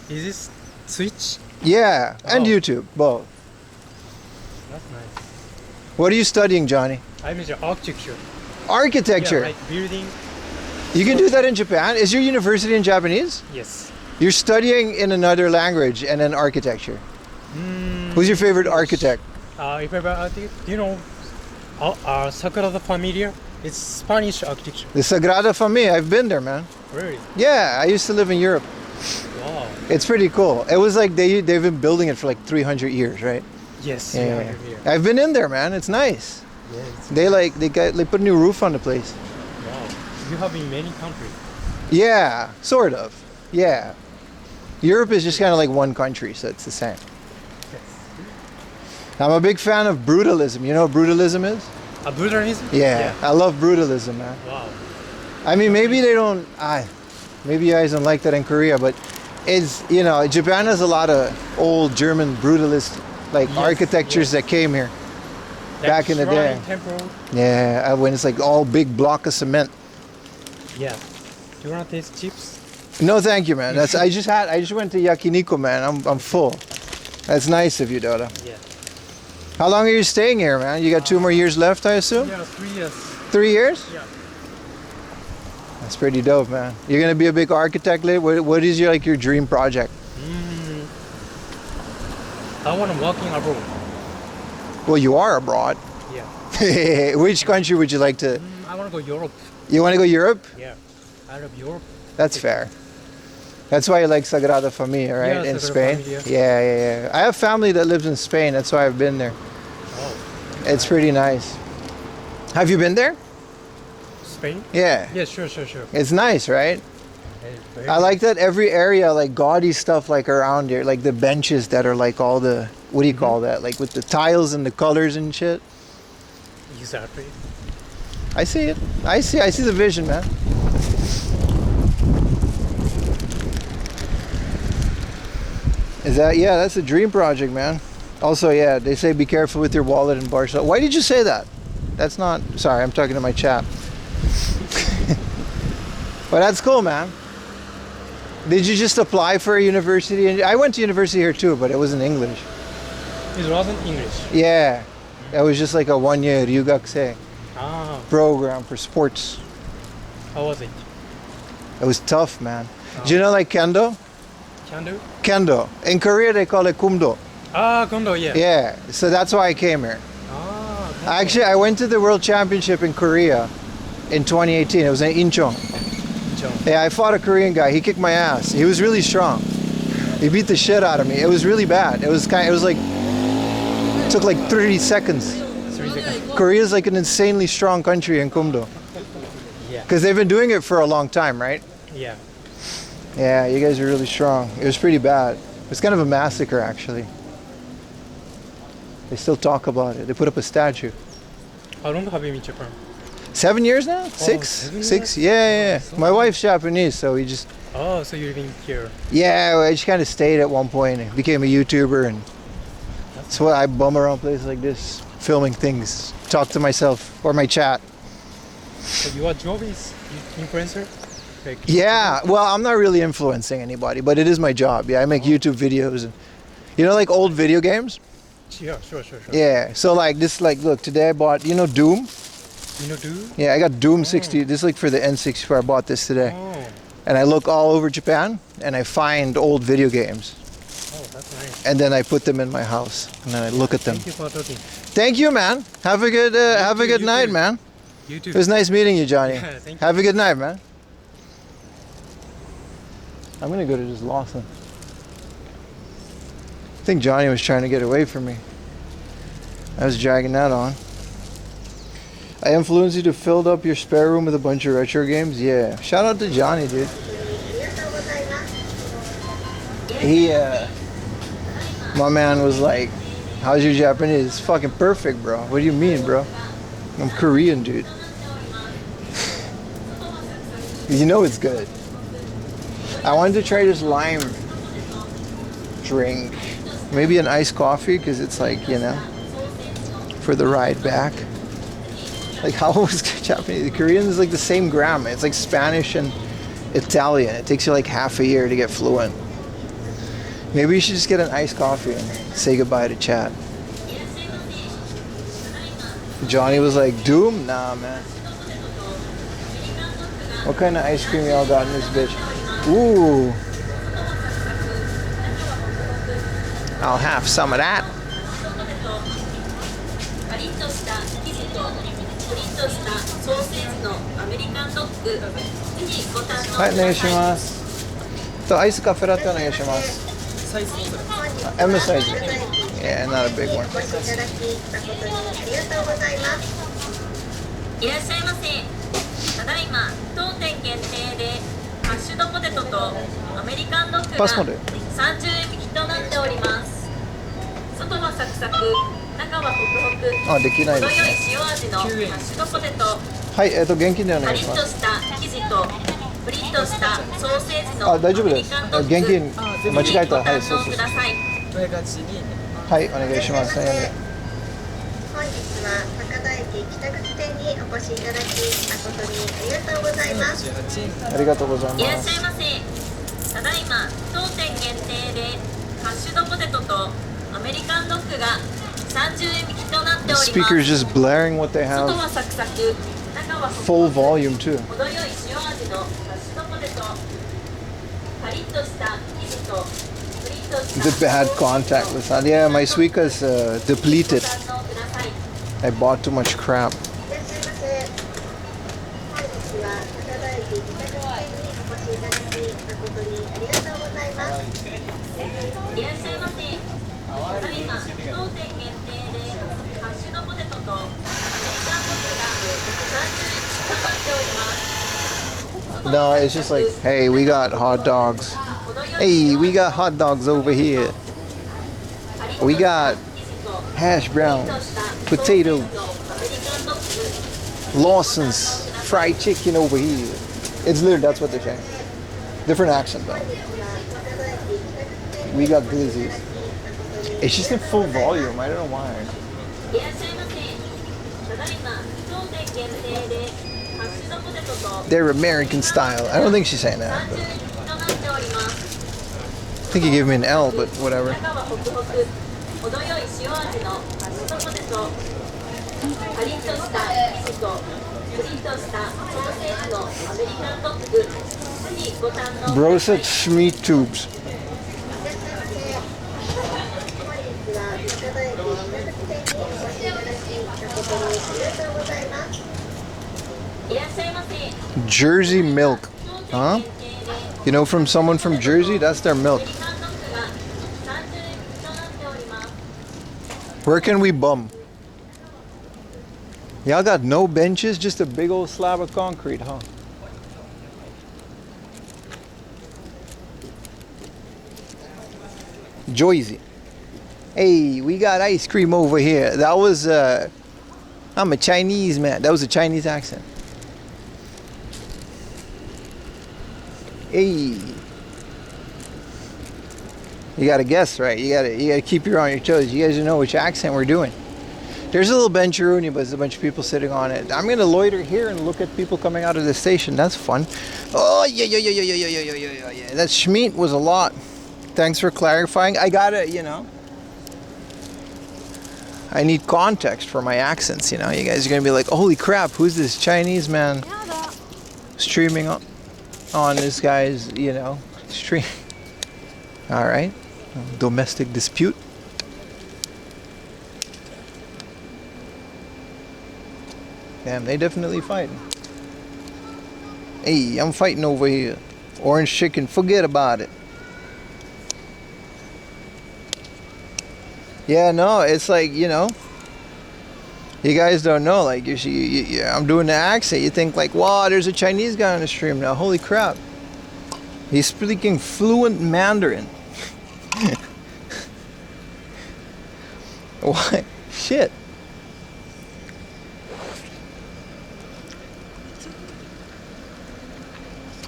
Is this Switch? Yeah, and Oh. YouTube, both. That's nice. What are you studying, Johnny? I major architecture. Architecture. Yeah, like building. You can do that in Japan. Is your university in Japanese? Yes. You're studying in another language and then architecture. Who's your favorite architect? If ever architect, you know, Sagrada Familia. It's Spanish architecture. The Sagrada Familia. I've been there, man. Really? Yeah, I used to live in Europe. Wow. It's pretty cool. It was like they've been building it for like 300 years, right? Yes. Yeah. Yeah. I've been in there, man. It's nice. Yeah, They put a new roof on the place. wow. You have in many countries. Yeah, sort of. Yeah. Europe is just kind of like one country, so it's the same. I'm a big fan of brutalism. You know what brutalism is? Brutalism? Yeah, I love brutalism, man. Wow. I mean, maybe they don't. Maybe you guys don't like that in Korea, but it's, you know, Japan has a lot of old German brutalist like architectures that came here Like back in the day. shrine, temple. Yeah, when it's like all big block of cement. Yeah. Do you want to taste chips? No, thank you, man. I just went to yakiniku, man. I'm full. That's nice of you, Dota. Yeah. How long are you staying here, man? You got 2 more years left, I assume? Yeah, 3 years. 3 years? Yeah. That's pretty dope, man. You're gonna be a big architect later. What is your dream project? I want to work in abroad. Well, you are abroad. Yeah. Which country would you like to? I want to go Europe. You want to go Europe? Yeah. I love Europe. That's fair. That's why you like Sagrada Familia, right? Yeah, in Sagrada Spain. Familia. Yeah. I have family that lives in Spain. That's why I've been there. Oh. It's pretty nice. Have you been there? Spain? Yeah. Yeah, sure. It's nice, right? Very I like that every area, like gaudy stuff, like around here, like the benches that are like all the, what do you call that? Like with the tiles and the colors and shit. Exactly. I see it. I see the vision, man. Yeah, that's a dream project, man. Also, yeah, they say be careful with your wallet in Barcelona. Why did you say that? That's not, sorry, I'm talking to my chat. But that's cool, man. Did you just apply for a university? I went to university here too, but it was in English. It wasn't English. Yeah, it was just like a 1 year ryugakusei program for sports. How was it? It was tough, man. Do you know like kendo? Kendo? Kendo. In Korea they call it kumdo. Kendo, yeah. Yeah, so that's why I came here. Actually, I went to the World Championship in Korea in 2018. It was in Incheon. Yeah, I fought a Korean guy. He kicked my ass. He was really strong. He beat the shit out of me. It was really bad. It was like, it took like 30 seconds. Korea's like an insanely strong country in Kumdo. Yeah. Because they've been doing it for a long time, right? Yeah. Yeah, you guys are really strong. It was pretty bad. It was kind of a massacre, actually. They still talk about it. They put up a statue. How long have you been in Japan? 7 years now? Six? 6? Yeah. My wife's Japanese, so we just... Oh, so you're living here? Yeah, I just kind of stayed at one point and became a YouTuber, and that's why I bum around places like this, filming things, talk to myself or my chat. So your job is influencer? Like Yeah, well, I'm not really influencing anybody, but it is my job. Yeah, I make YouTube videos, and you know, like old video games. Yeah, sure. Yeah, so like this, like look, today I bought, you know, Doom. You know, do? Yeah, I got Doom 60. This is like for the N64. I bought this today, and I look all over Japan, and I find old video games. Oh, that's nice. And then I put them in my house, and then I look at them. Thank you for talking. Thank you, man. Have a good night, man. You too. It was nice meeting you, Johnny. Yeah, thank Have a good night, man. I'm gonna go to this Lawson. I think Johnny was trying to get away from me. I was dragging that on. I influenced you to fill up your spare room with a bunch of retro games. Yeah. Shout out to Johnny, dude. My man was like, how's your Japanese? It's fucking perfect, bro. What do you mean, bro? I'm Korean, dude. You know it's good. I wanted to try this lime drink. Maybe an iced coffee, because it's like, you know, for the ride back. Like, how was Japanese? Korean is like the same grammar. It's like Spanish and Italian. It takes you like half a year to get fluent. Maybe you should just get an iced coffee and say goodbye to chat. Johnny was like, Doom? Nah, man. What kind of ice cream y'all got in this bitch? Ooh. I'll have some of that. Hi, お願いします。アイスカフェラテお願いします。M サイズ。Yeah, not a big one. いらっしゃいませ。ただいま当店限定でハッシュドポテトとアメリカンドッグが30円引きとなっております。外はサクサク、中はホクホク。あ、できないですね。程よい塩味のハッシュドポテト。はい、現金でお願いします。パリッとした生地とプリッとしたソーセージのあ、大丈夫です。現金間違えた。はい、そうそう。はい、お願いします。本日は高田駅北口店にお越しいただき誠にありがとうございます。ありがとうございます。いらっしゃいませ。ただいま当店限定でハッシュドポテトとアメリカンドッグが30円引きとなっております。Speakers just blaring what they have. 外はサクサク、中は Full volume too. 程よい塩味のハッシュドポテト。パリッとした生地とプリッとした The bad contact with that. Yeah, my Suica's depleted. I bought too much crap. 本日は高田駅北口店にお越しいただき誠にありがとうございます。いらっしゃいませ。ただいま当店限定でハッシュドポテトとアメリカンドッグが30円となっております。 No, it's just like, hey, we got hot dogs. Hey, we got hot dogs over here. We got hash browns, potato, Lawson's fried chicken over here. It's literally, that's what they're saying. Different accent though. We got glizzies. It's just in full volume. I don't know why. They're American style. I don't think she's saying that. But I think he gave me an L, but whatever. Bro said Schmeat tubes. Jersey milk. Huh? You know, from someone from Jersey, that's their milk. Where can we bum? Y'all got no benches, just a big old slab of concrete, huh? Joyzy. Hey, we got ice cream over here. That was I'm a Chinese man. That was a Chinese accent. Hey. You gotta guess, right? You gotta keep your on your toes. You guys know which accent we're doing. There's a little Bencheroni, but there's a bunch of people sitting on it. I'm gonna loiter here and look at people coming out of the station. That's fun. Oh yeah. That Schmeat was a lot. Thanks for clarifying. I gotta, I need context for my accents, You guys are gonna be like, holy crap, who's this Chinese man streaming on this guy's, stream? All right, domestic dispute. Damn, they definitely fighting. Hey, I'm fighting over here. Orange chicken, forget about it. Yeah, no, it's like, you guys don't know. Like, I'm doing the accent. You think like, wow, there's a Chinese guy on the stream now. Holy crap. He's speaking fluent Mandarin. What? Shit.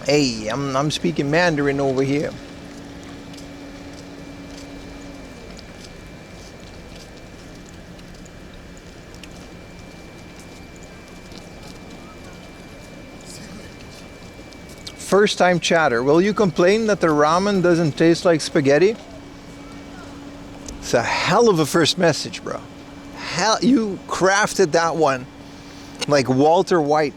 Hey, I'm speaking Mandarin over here. First time chatter. Will you complain that the ramen doesn't taste like spaghetti? It's a hell of a first message, bro. Hell, you crafted that one like Walter White.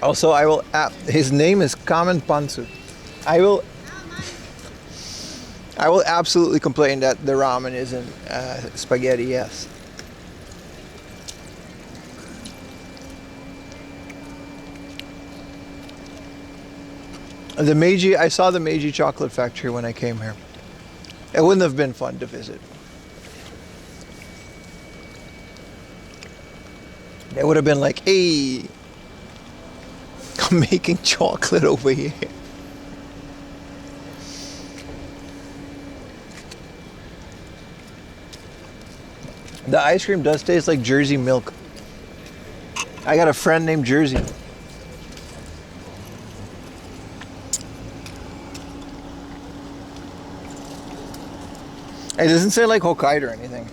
Also, I will. His name is Kamen Pansu. I will absolutely complain that the ramen isn't spaghetti. Yes. The Meiji. I saw the Meiji chocolate factory when I came here. It wouldn't have been fun to visit. It would have been like, hey, I'm making chocolate over here. The ice cream does taste like Jersey milk. I got a friend named Jersey. It doesn't say like Hokkaido or anything.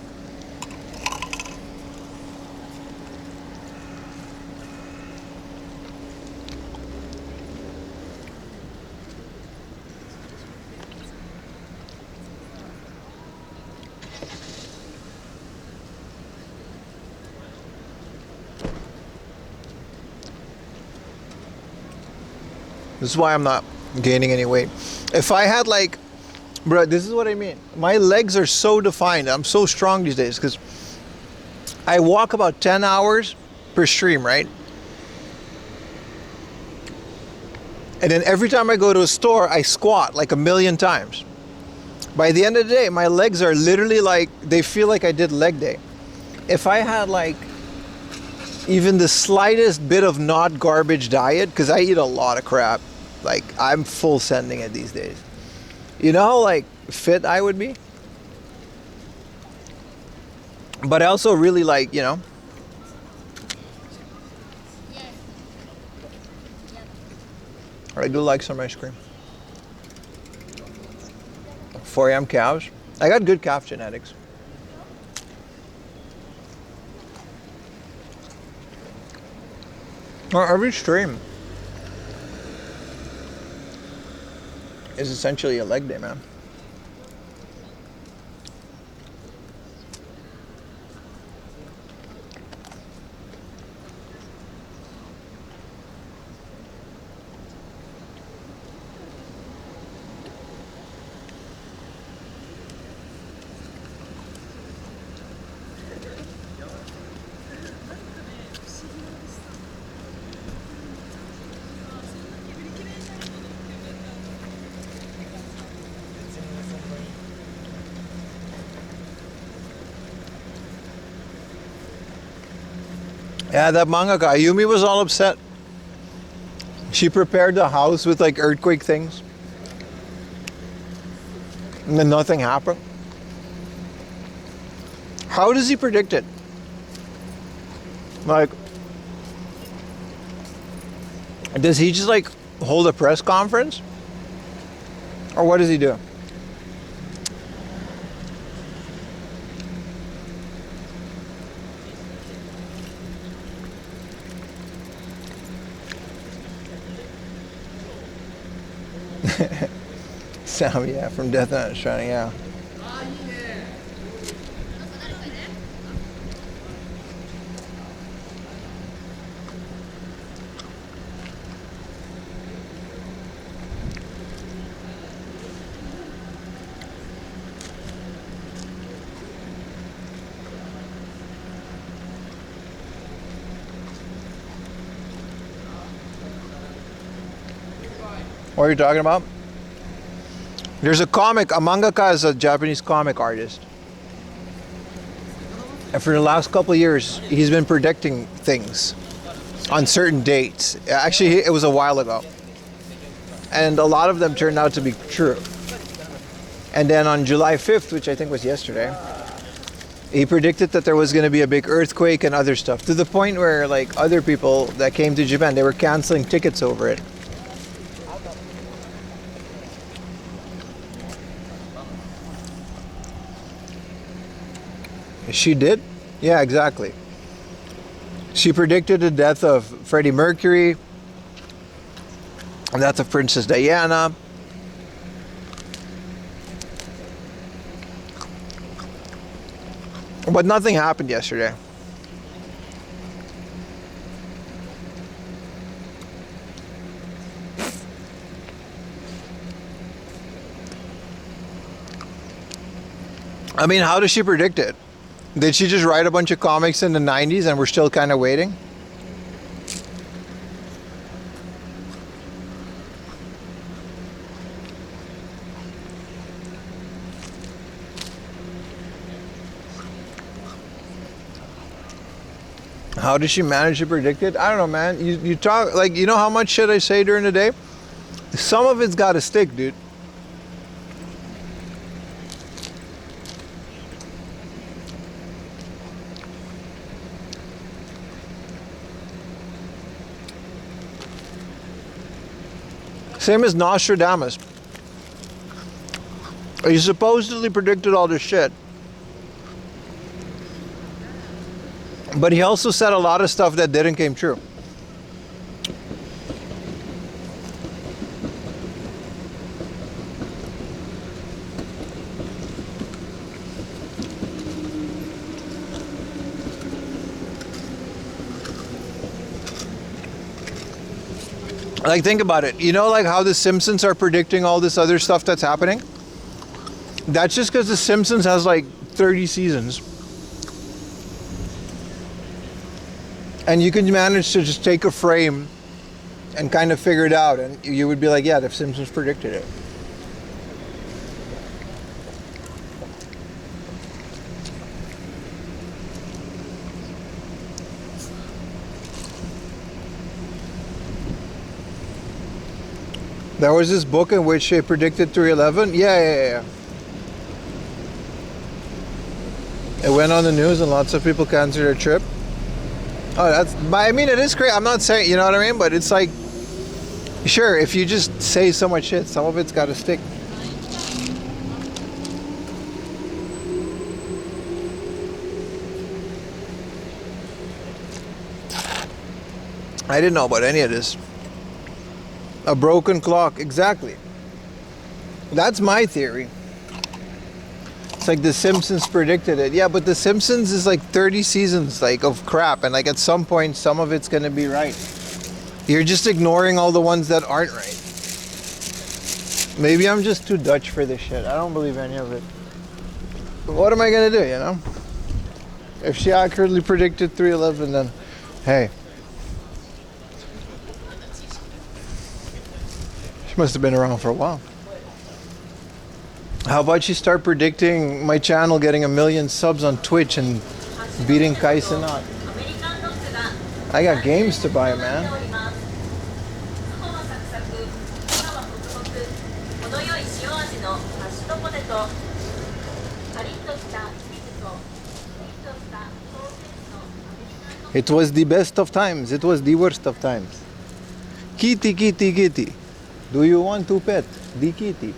This is why I'm not gaining any weight. If I had like, bro, this is what I mean. My legs are so defined. I'm so strong these days because I walk about 10 hours per stream, right? And then every time I go to a store, I squat like 1,000,000 times. By the end of the day, my legs are literally like, they feel like I did leg day. If I had like even the slightest bit of not garbage diet, because I eat a lot of crap, like I'm full sending it these days. You know how like fit I would be? But I also really like, I do like some ice cream. 4 a.m. calves. I got good calf genetics. Well, every stream is essentially a leg day, man. Yeah, that mangaka Ayumi was all upset. She prepared the house with like earthquake things. And then nothing happened. How does he predict it? Like, does he just like hold a press conference? Or what does he do? Sam, yeah, from Death Note Shining, yeah. What are you talking about? There's a comic, a mangaka is a Japanese comic artist. And for the last couple of years, he's been predicting things on certain dates. Actually, it was a while ago. And a lot of them turned out to be true. And then on July 5th, which I think was yesterday, he predicted that there was going to be a big earthquake and other stuff, to the point where like other people that came to Japan, they were canceling tickets over it. She did? Yeah, exactly. She predicted the death of Freddie Mercury, the death of Princess Diana. But nothing happened yesterday. I mean, how does she predict it? Did she just write a bunch of comics in the 90s and we're still kind of waiting? How does she manage to predict it? I don't know, man. You talk, like, you know how much shit I say during the day? Some of it's got to stick, dude. Same as Nostradamus. He supposedly predicted all this shit. But he also said a lot of stuff that didn't come true. Like, think about it. You know, like how the Simpsons are predicting all this other stuff that's happening? That's just because the Simpsons has like 30 seasons. And you can manage to just take a frame and kind of figure it out, and you would be like, yeah, the Simpsons predicted it. There was this book in which they predicted 3/11. Yeah. It went on the news and lots of people canceled their trip. Oh, I mean, it is great. I'm not saying, you know what I mean? But it's like, sure, if you just say so much shit, some of it's got to stick. I didn't know about any of this. A broken clock, exactly. That's my theory. It's like the Simpsons predicted it. Yeah, but the Simpsons is like 30 seasons like of crap, and like at some point some of it's gonna be right. You're just ignoring all the ones that aren't right. Maybe I'm just too Dutch for this shit. I don't believe any of it. But what am I gonna do, you know? If she accurately predicted 3/11, then hey. She must have been around for a while. How about you start predicting my channel getting 1 million subs on Twitch and beating Kaisen out? I got games to buy, man. 塩味のマッシュドポテト、カリッとしたチーズとピリッとしたソーセージのアメリカンド It was the best of times. It was the worst of times. Kitty, kitty, kitty. Do you want to pet the kitty?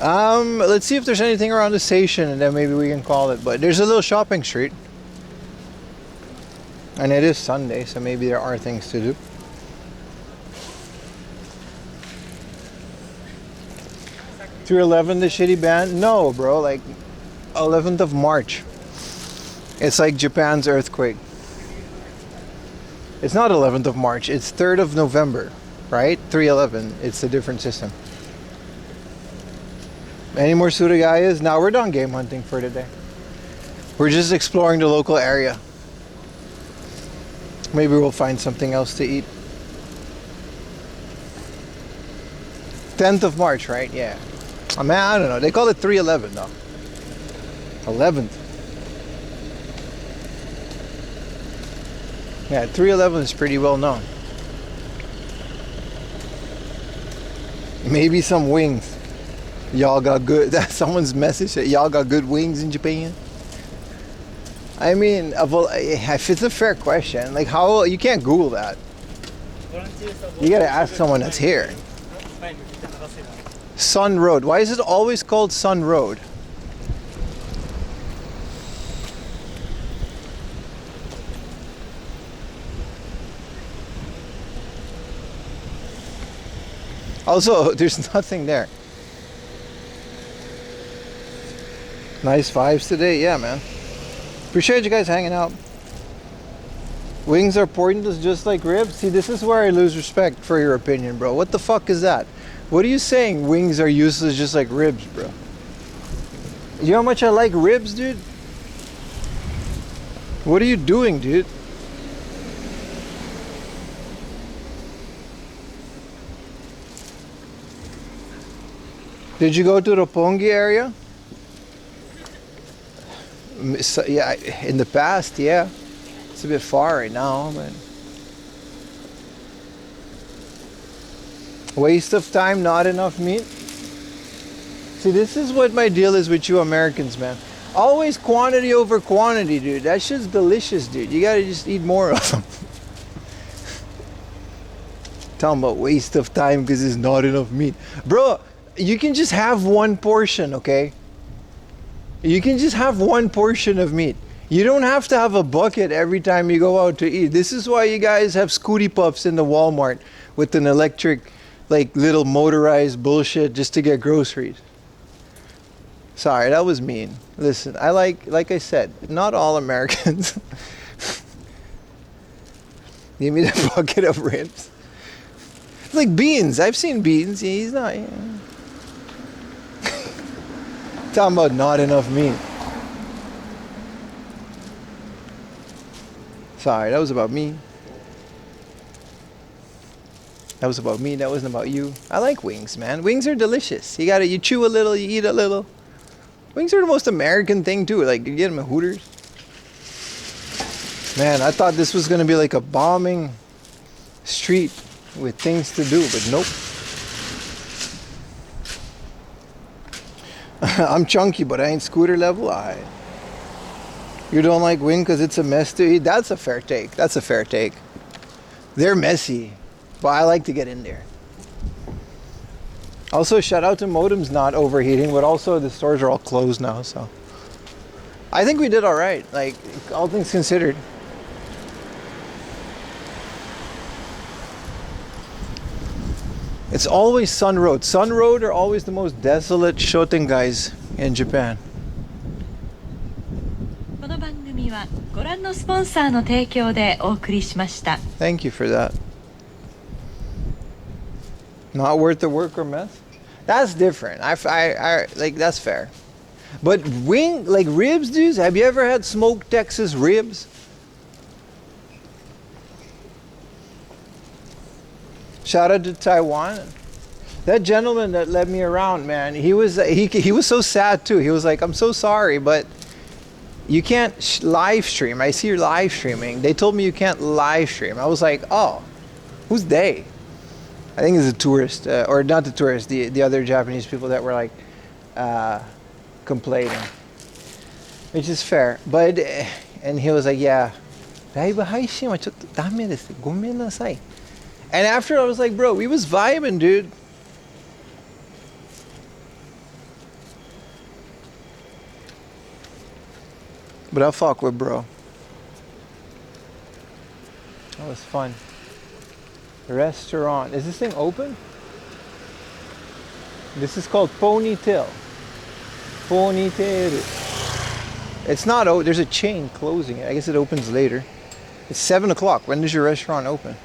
Let's see if there's anything around the station and then maybe we can call it. But there's a little shopping street. And it is Sunday, so maybe there are things to do. Through 11, the shitty band? No, bro, like 11th of March. It's like Japan's earthquake. It's not 11th of March, it's 3rd of November, right? 3/11, it's a different system. Any more suragayas? Now we're done game hunting for today. We're just exploring the local area. Maybe we'll find something else to eat. 10th of March, right? Yeah. Oh, man, I don't know. They call it 3/11 though. 11th. Yeah, 3/11 is pretty well known. Maybe some wings. Y'all got good. That's someone's message that y'all got good wings in Japan. I mean, if it's a fair question, like how you can't Google that. You gotta ask someone that's here. Sun Road. Why is it always called Sun Road? Also, there's nothing there. Nice vibes today. Yeah, man. Appreciate you guys hanging out. Wings are pointless just like ribs. See, this is where I lose respect for your opinion, bro. What the fuck is that? What are you saying? Wings are useless just like ribs, bro. You know how much I like ribs, dude? What are you doing, dude? Did you go to the Roppongi area? Yeah, in the past, yeah. It's a bit far right now, but waste of time, not enough meat. See, this is what my deal is with you Americans, man. Always quantity over quantity, dude. That shit's delicious, dude. You gotta just eat more of them. Talking about waste of time because there's not enough meat. Bro, you can just have one portion, okay? You can just have one portion of meat. You don't have to have a bucket every time you go out to eat. This is why you guys have Scooty Puffs in the Walmart with an electric, like, little motorized bullshit just to get groceries. Sorry, that was mean. Listen, I like I said, not all Americans. Give me the bucket of ribs. It's like beans. I've seen beans. He's not. Yeah. Talking about not enough meat. Sorry, that was about me. That was about me. That wasn't about you. I like wings, man. Wings are delicious. You chew a little, you eat a little. Wings are the most American thing too. Like you get them at Hooters. Man, I thought this was gonna be like a bombing street with things to do, but nope. I'm chunky, but I ain't scooter level. You don't like wing because it's a mess to eat? That's a fair take. That's a fair take. They're messy, but I like to get in there. Also, shout out to Modem's not overheating, but also the stores are all closed now, so. I think we did all right, like, all things considered. It's always Sun Road. Sun Road are always the most desolate shotengai in Japan. この番組はご覧のスポンサーの提供でお送りしました。 Thank you for that. Not worth the work or mess? That's different. I like that's fair. But like ribs, dudes, have you ever had smoked Texas ribs? Shout out to Taiwan. That gentleman that led me around, man, he was so sad too. He was like, "I'm so sorry, but you can't live stream. I see you're live streaming. They told me you can't live stream." I was like, "Oh, who's they?" I think it's a tourist, or not the tourist, the other Japanese people that were like complaining, which is fair. But and he was like, yeah, ライブ配信はちょっとダメです。ごめんなさい. And after I was like, bro, we was vibing, dude. But I'll fuck with bro. That was fun. Restaurant. Is this thing open? This is called Ponytail. Ponytail. It's not open. There's a chain closing it. I guess it opens later. It's 7 o'clock. When does your restaurant open?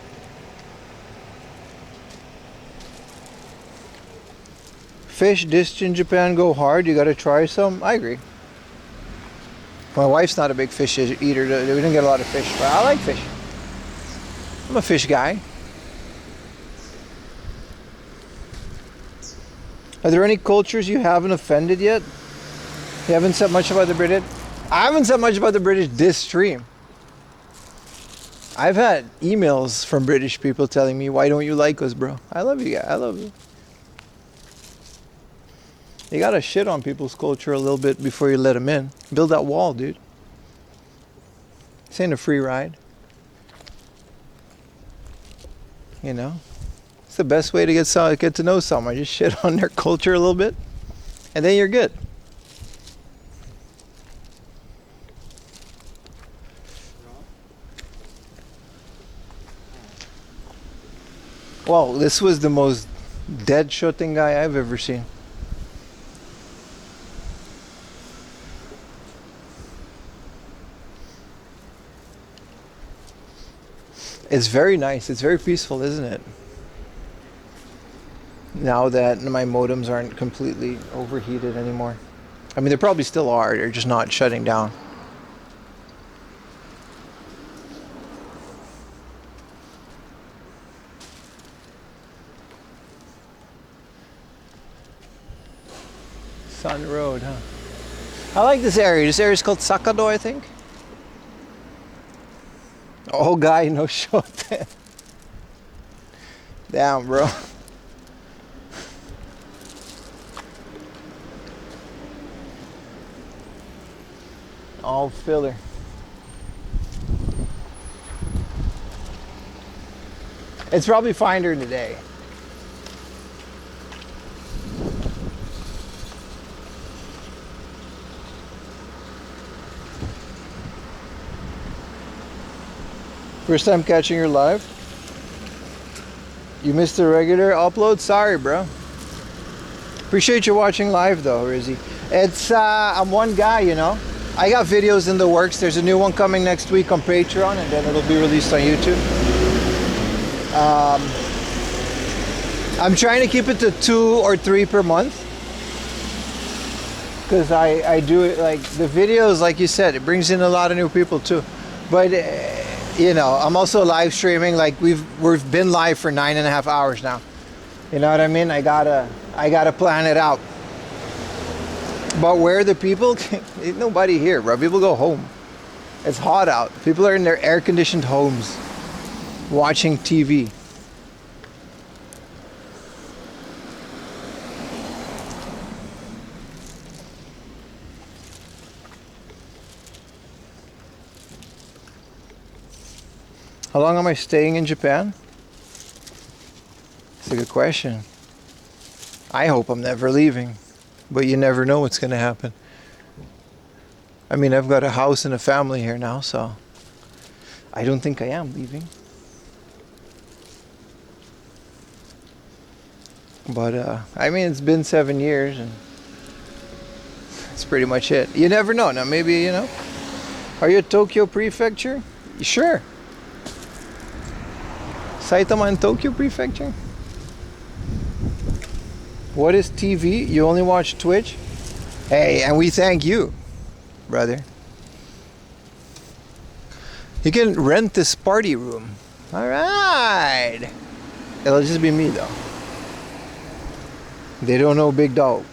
Fish dished in Japan go hard. You gotta try some. I agree. My wife's not a big fish eater. We didn't get a lot of fish, but I like fish. I'm a fish guy. Are there any cultures you haven't offended yet? You haven't said much about the British? I haven't said much about the British this stream. I've had emails from British people telling me, why don't you like us, bro? I love you guys. I love you. You gotta shit on people's culture a little bit before you let them in. Build that wall, dude. This ain't a free ride. You know? It's the best way to get to know someone. Just shit on their culture a little bit, and then you're good. Well, this was the most dead shooting guy I've ever seen. It's very nice. It's very peaceful, isn't it? Now that my modems aren't completely overheated anymore. I mean, they probably still are. They're just not shutting down. Sun Road, huh? I like this area. This area is called Sakado, I think. Oh, guy, no shot. Damn, bro. All filler. It's probably fine during the day. First time catching your live? You missed the regular upload? Sorry, bro. Appreciate you watching live though, Rizzy. It's, I'm one guy, you know. I got videos in the works. There's a new one coming next week on Patreon, and then it'll be released on YouTube. I'm trying to keep it to 2 or 3 per month. Because I do it, like, the videos, like you said, it brings in a lot of new people too. But, you know, I'm also live streaming. Like we've been live for 9.5 hours now. You know what I mean? I gotta plan it out. But where are the people? Ain't nobody here, bro. People go home. It's hot out. People are in their air-conditioned homes watching TV. How long am I staying in Japan? That's a good question. I hope I'm never leaving, but you never know what's going to happen. I mean, I've got a house and a family here now, so I don't think I am leaving. But, I mean, it's been 7 years, and that's pretty much it. You never know. Now, maybe, you know, are you at Tokyo Prefecture? Sure. Saitama and Tokyo Prefecture? What is TV? You only watch Twitch? Hey, and we thank you, brother. You can rent this party room. Alright. It'll just be me though. They don't know Big Dog.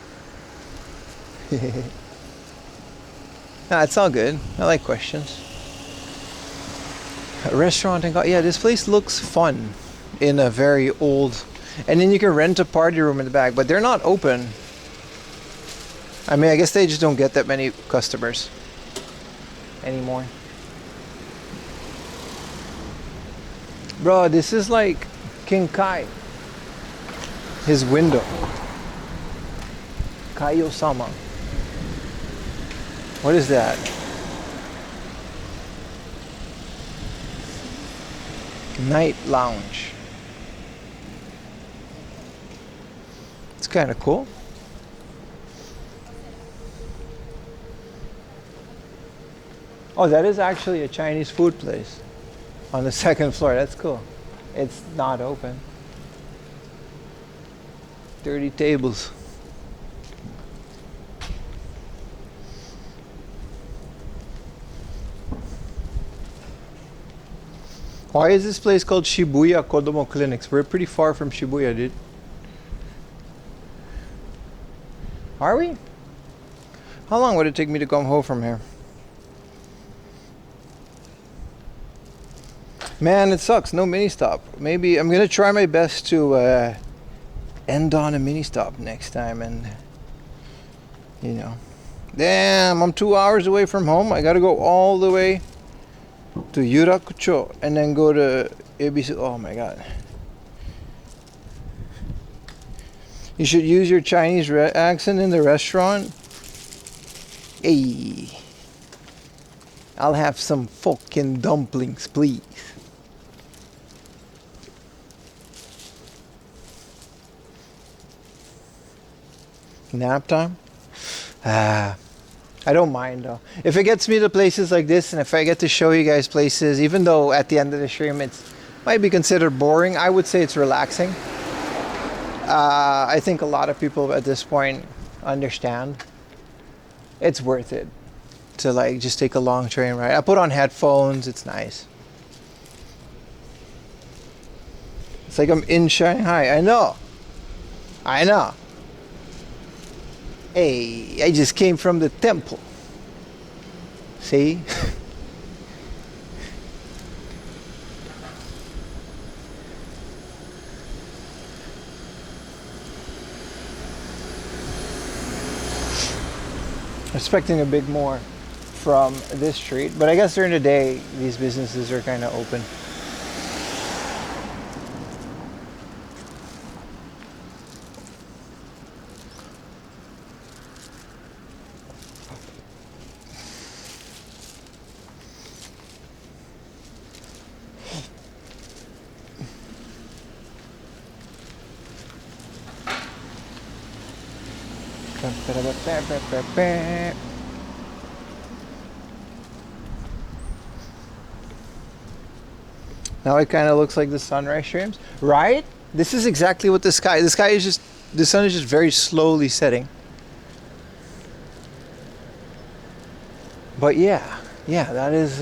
Nah, it's all good. I like questions. A restaurant and yeah, this place looks fun in a very old. And then you can rent a party room in the back, but they're not open. I mean, I guess they just don't get that many customers anymore. Bro, this is like King Kai. His window. Kaio-sama. What is that? Night lounge. It's kind of cool. Oh, that is actually a Chinese food place on the second floor. That's cool. It's not open. 30 tables. Why is this place called Shibuya Kodomo Clinics? We're pretty far from Shibuya, dude. Are we? How long would it take me to come home from here? Man, it sucks. No mini stop. Maybe I'm gonna try my best to end on a mini stop next time, and you know, damn, I'm 2 hours away from home. I gotta go all the way to Yurakucho and then go to Ebisu. Oh my god. You should use your Chinese accent in the restaurant. Hey, I'll have some fucking dumplings, please. Nap time? I don't mind though. If it gets me to places like this, and if I get to show you guys places, even though at the end of the stream it might be considered boring, I would say it's relaxing. I think a lot of people at this point understand it's worth it to like just take a long train ride. I put on headphones, it's nice. It's like I'm in Shanghai. I know. Hey, I just came from the temple. See? Expecting a bit more from this street, but I guess during the day these businesses are kind of open. Now it kind of looks like the sunrise streams, right? This is exactly what the sky is just, the sun is just very slowly setting. But yeah, that is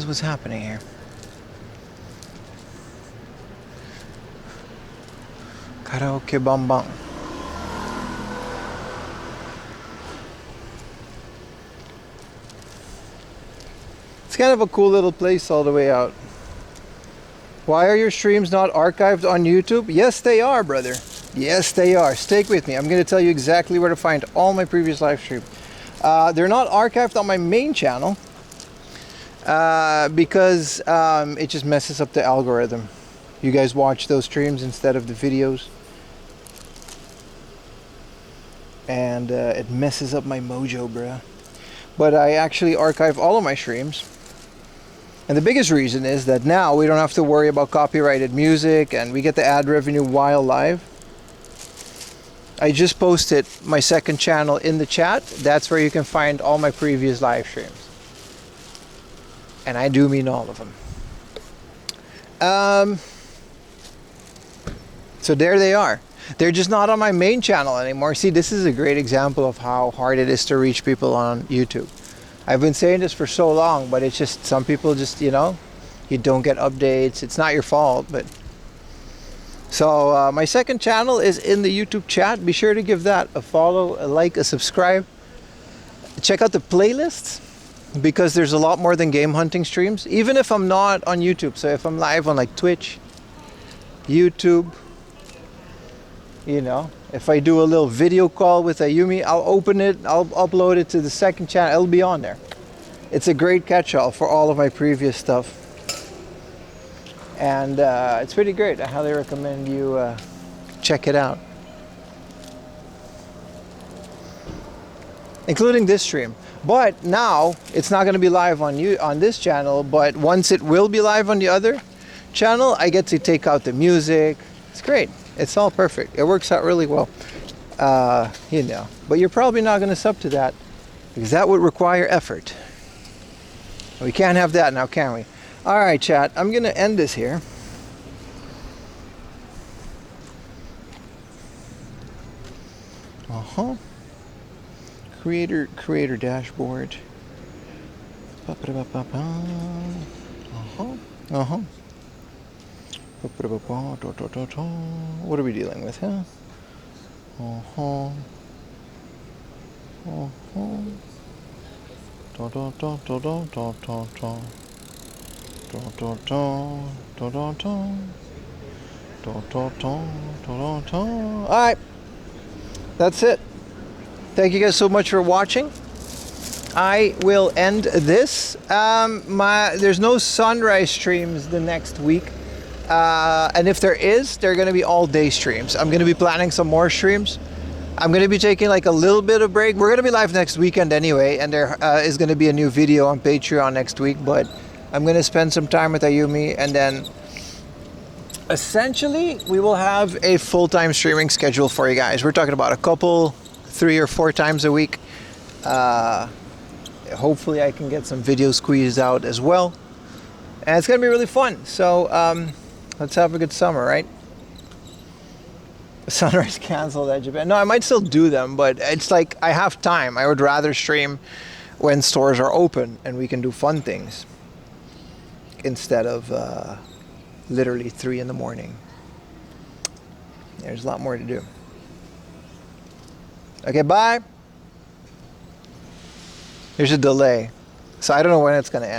what's happening here. Karaoke bambang. It's kind of a cool little place all the way out. Why are your streams not archived on YouTube? Yes, they are, brother. Yes, they are. Stick with me. I'm going to tell you exactly where to find all my previous live streams. They're not archived on my main channel because it just messes up the algorithm. You guys watch those streams instead of the videos. And it messes up my mojo, bruh. But I actually archive all of my streams. And the biggest reason is that now we don't have to worry about copyrighted music and we get the ad revenue while live. I just posted my second channel in the chat. That's where you can find all my previous live streams. And I do mean all of them. So there they are. They're just not on my main channel anymore. See, this is a great example of how hard it is to reach people on YouTube. I've been saying this for so long, but it's just some people just, you know, you don't get updates. It's not your fault, but so my second channel is in the YouTube chat. Be sure to give that a follow, a like, a subscribe. Check out the playlists because there's a lot more than game hunting streams, even if I'm not on YouTube. So if I'm live on like Twitch, YouTube, You know, if I do a little video call with Ayumi, I'll open it, I'll upload it to the second channel, it'll be on there. It's a great catch-all for all of my previous stuff. And it's pretty great. I highly recommend you check it out. Including this stream. But now, it's not going to be live on this channel, but once it will be live on the other channel, I get to take out the music. It's great. It's all perfect. It works out really well. You know, but you're probably not going to sub to that because that would require effort. We can't have that now, can we? All right, chat. I'm going to end this here. Creator dashboard. What are we dealing with, huh? Alright, that's it. Thank you guys so much for watching. I will end this. There's no sunrise streams the next week. And if there is, they're going to be all day streams. I'm going to be planning some more streams. I'm going to be taking like a little bit of break. We're going to be live next weekend anyway, and there is going to be a new video on Patreon next week, but I'm going to spend some time with Ayumi, and then essentially we will have a full-time streaming schedule for you guys. We're talking about a couple, 3 or 4 times a week. Hopefully I can get some videos squeezed out as well. And it's going to be really fun. So let's have a good summer, right? Sunrise canceled at Japan. No, I might still do them, but it's like I have time. I would rather stream when stores are open and we can do fun things instead of literally 3 in the morning. There's a lot more to do. Okay, bye. There's a delay, so I don't know when it's going to end.